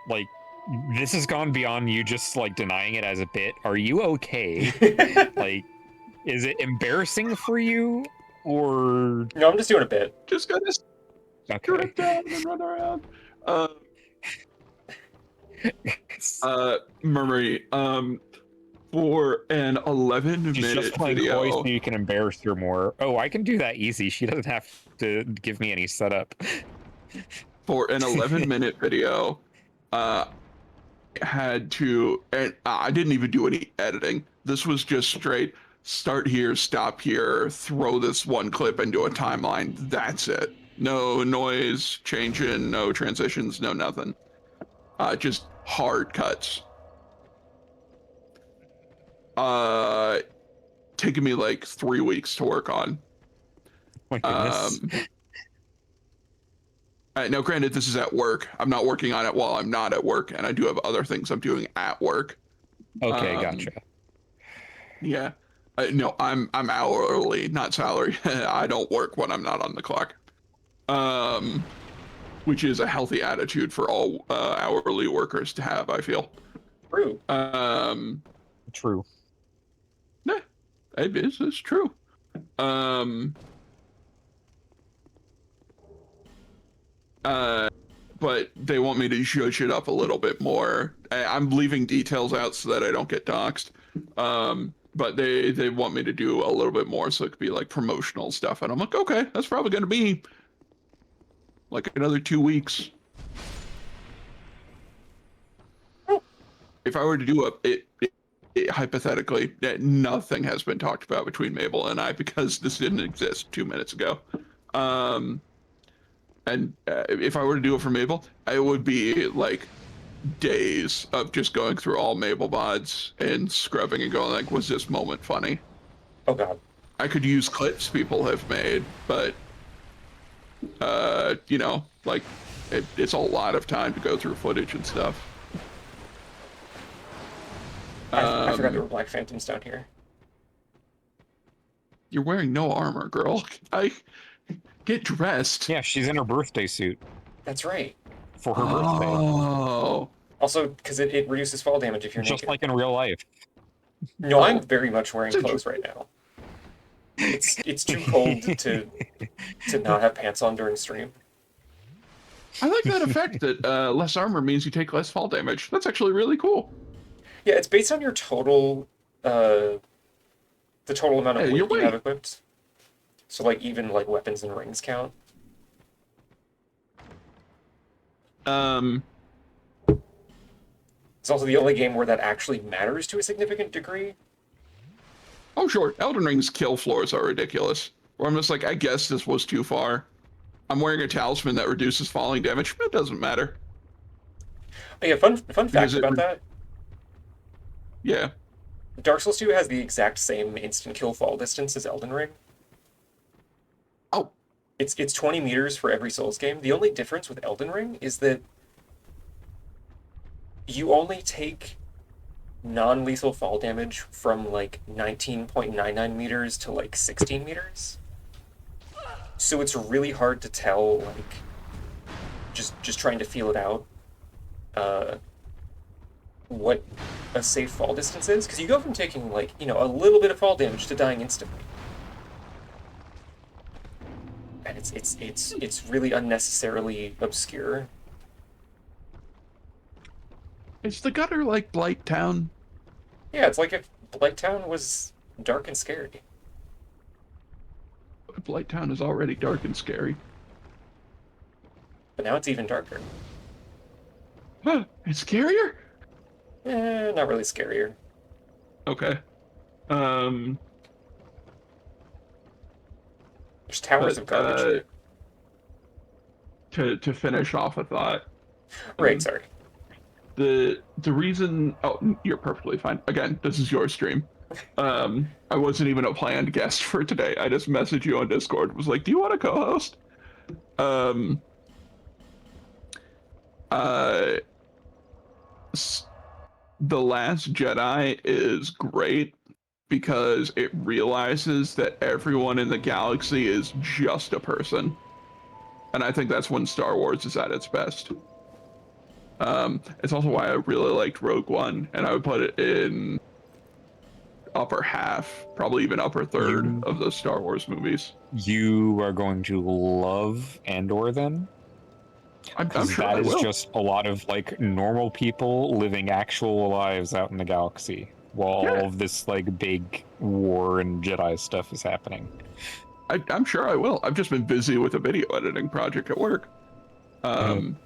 Like, this has gone beyond you just, like, denying it as a bit. Are you okay? Like, is it embarrassing for you? Or... No, I'm just doing a bit. Just gotta Okay. down and run around. Murray, for an 11-minute She's just playing video. coy so you can embarrass her more. Oh, I can do that easy. She doesn't have to give me any setup. For an 11-minute video, had to, and I didn't even do any editing. This was just straight start here, stop here, throw this one clip into a timeline. That's it. No noise, changing, no transitions, no nothing. Just hard cuts. Taking me like 3 weeks to work on. My goodness. Now, granted, this is at work. I'm not working on it while I'm not at work, and I do have other things I'm doing at work. Okay, gotcha. Yeah. No, I'm hourly, not salary. I don't work when I'm not on the clock. Which is a healthy attitude for all hourly workers to have, I feel. True. True. Yeah, it's true. But they want me to zhuzh it up a little bit more. I'm leaving details out so that I don't get doxxed. But they want me to do a little bit more so it could be like promotional stuff. And I'm like, okay, that's probably going to be like another 2 weeks. If I were to do it hypothetically, nothing has been talked about between Mabel and I because this didn't exist 2 minutes ago. And if I were to do it for Mabel, it would be like days of just going through all Mabel VODs and scrubbing and going like, was this moment funny? Oh god. I could use clips people have made, but you know, like it's a lot of time to go through footage and stuff. I forgot there were Black Phantoms down here. You're wearing no armor, girl. I get dressed. Yeah, she's in her birthday suit. That's right. for her birthday. Oh. Also, because it reduces fall damage if you're Just naked. like in real life. No, I'm Oh. very much wearing clothes right now. It's too cold to not have pants on during stream. I like that effect that less armor means you take less fall damage. That's actually really cool. Yeah, it's based on your total, the total amount of Yeah, your weight you have weight. equipped. So like even like weapons and rings count. It's also the only game where that actually matters to a significant degree. Oh, sure. Elden Ring's kill floors are ridiculous. Where I'm just like, I guess this was too far. I'm wearing a talisman that reduces falling damage, but it doesn't matter. Oh, yeah, fun fact Because about that. Yeah. Dark Souls 2 has the exact same instant kill fall distance as Elden Ring. Oh. It's 20 meters for every Souls game. The only difference with Elden Ring is that you only take non-lethal fall damage from like 19.99 meters to like 16 meters. So it's really hard to tell, like, just trying to feel it out, what a safe fall distance is, because you go from taking like, you know, a little bit of fall damage to dying instantly. And it's really unnecessarily obscure. Is the gutter like Blight Town? Yeah, it's like if Blight Town was dark and scary. Blight Town is already dark and scary. But now it's even darker. Huh, it's scarier? Not really scarier. Okay. There's towers of garbage. To finish off a thought. Right, sorry. The reason you're perfectly fine. Again, this is your stream. I wasn't even a planned guest for today. I just messaged you on Discord. Was like, do you want to co-host? The Last Jedi is great because it realizes that everyone in the galaxy is just a person. And I think that's when Star Wars is at its best. It's also why I really liked Rogue One, and I would put it in upper half, probably even upper third of the Star Wars movies. You are going to love Andor then? I'm sure that I is will. just a lot of like normal people living actual lives out in the galaxy while all of this like big war and Jedi stuff is happening. I'm sure I will. I've just been busy with a video editing project at work. And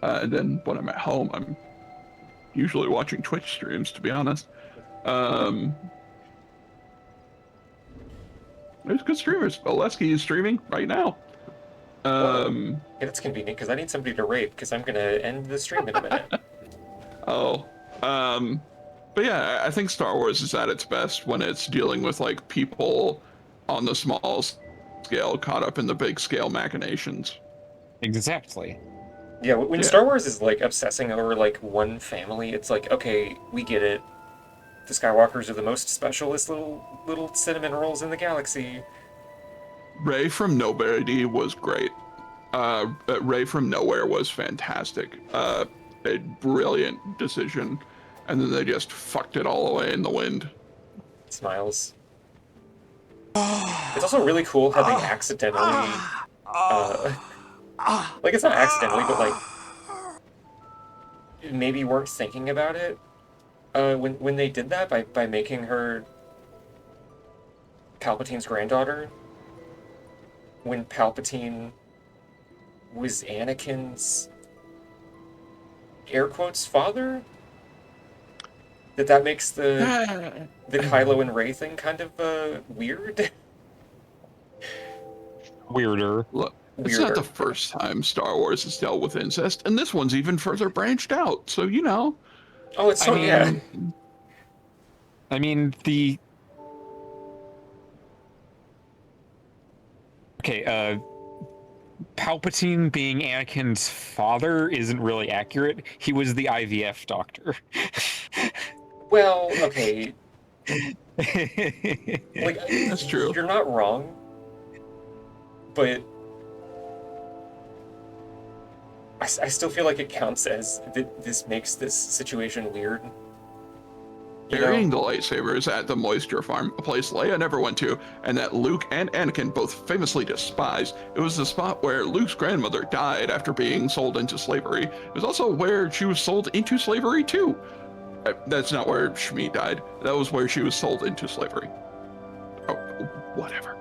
then when I'm at home, I'm usually watching Twitch streams, to be honest. There's good streamers. Oleski is streaming right now. Yeah, that's convenient, because I need somebody to raid, because I'm going to end the stream in a minute. But yeah, I think Star Wars is at its best when it's dealing with like people on the small scale caught up in the big scale machinations. Exactly. Yeah, when Star Wars is like obsessing over like one family, it's like, okay, we get it. The Skywalkers are the most specialist little cinnamon rolls in the galaxy. Rey from Nobody was great. Rey from Nowhere was fantastic. A brilliant decision. And then they just fucked it all away in the wind. Smiles. It's also really cool how they accidentally, like it's not accidentally, but like maybe weren't thinking about it when they did that by making her Palpatine's granddaughter. When Palpatine was Anakin's air quotes father. That makes the Kylo and Rey thing kind of weird. Weirder. Look, it's not the first time Star Wars has dealt with incest, and this one's even further branched out. So you know. Oh, it's so yeah. I mean the. Okay, Palpatine being Anakin's father isn't really accurate. He was the IVF doctor. Well, okay. Like, that's true. You're not wrong, but I still feel like it counts as this makes this situation weird. You know? Burying the lightsabers at the moisture farm, a place Leia never went to, and that Luke and Anakin both famously despised. It was the spot where Luke's grandmother died after being sold into slavery. It was also where she was sold into slavery too. That's not where Shmi died. That was where she was sold into slavery. Oh, whatever.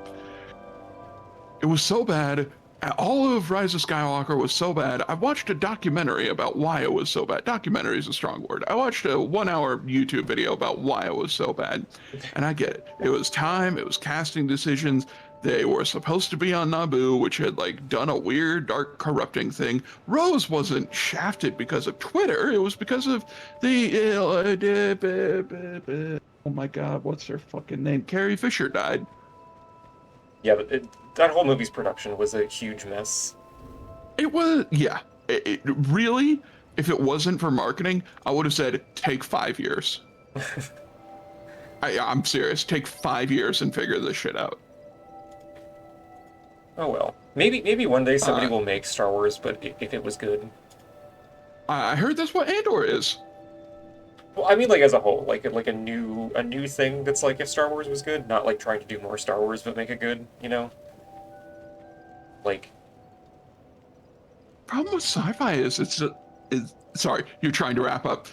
It was so bad. All of Rise of Skywalker was so bad. I watched a documentary about why it was so bad. Documentary is a strong word. I watched a 1-hour YouTube video about why it was so bad. And I get it. It was time, it was casting decisions. They were supposed to be on Naboo, which had like done a weird, dark, corrupting thing. Rose wasn't shafted because of Twitter. It was because of the oh my god, what's her fucking name? Carrie Fisher died. Yeah, but that whole movie's production was a huge mess. It was, yeah. It really, if it wasn't for marketing, I would have said take 5 years. I'm serious. Take 5 years and figure this shit out. Oh well. Maybe one day somebody will make Star Wars, but if it was good. I heard that's what Andor is. Well, I mean, like as a whole, like a new thing that's like if Star Wars was good, not like trying to do more Star Wars but make it good, you know? Like. Problem with sci-fi is sorry, you're trying to wrap up.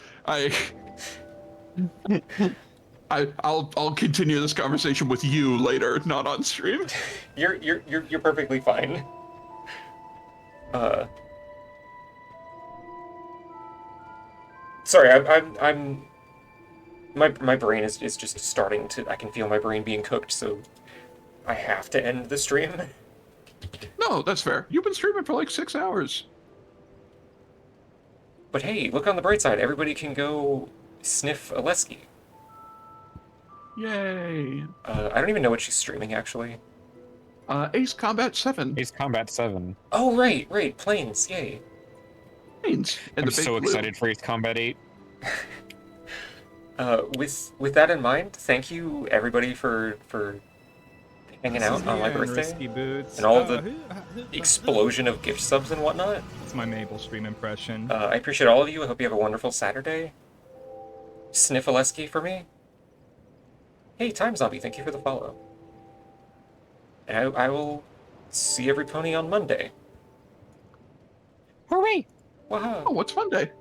I'll continue this conversation with you later, not on stream. You're perfectly fine. Sorry, I'm my brain is just starting to. I can feel my brain being cooked, so I have to end the stream. No, that's fair. You've been streaming for like 6 hours. But hey, look on the bright side. Everybody can go sniff Aleski. Yay. I don't even know what she's streaming, actually. Ace Combat 7. Ace Combat 7. Oh, right. Planes, yay. Planes. And I'm the big so blue. excited for Ace Combat 8. With that in mind, thank you, everybody, for hanging out on my birthday. And all of the explosion of gift subs and whatnot. It's my Mabel stream impression. I appreciate all of you. I hope you have a wonderful Saturday. Sniff Aleski for me. Hey, Time Zombie, thank you for the follow. And I will see every pony on Monday. Hooray! Wow. Oh, what's Monday?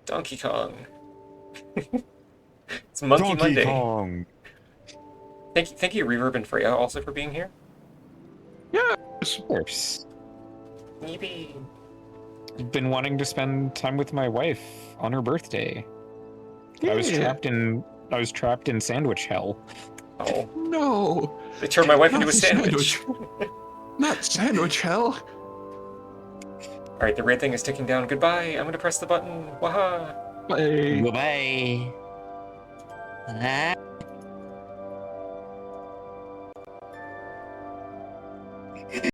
Donkey Kong. It's Monkey Donkey Monday. Kong. Thank you, Reverb and Freya, also for being here. Yes. Of course. Yippee. I've been wanting to spend time with my wife on her birthday. Yeah. I was trapped in sandwich hell. Oh. No. They turned my wife Not into a the sandwich. Not sandwich hell. Alright, the red thing is ticking down. Goodbye. I'm gonna press the button. Waha. Bye. Goodbye.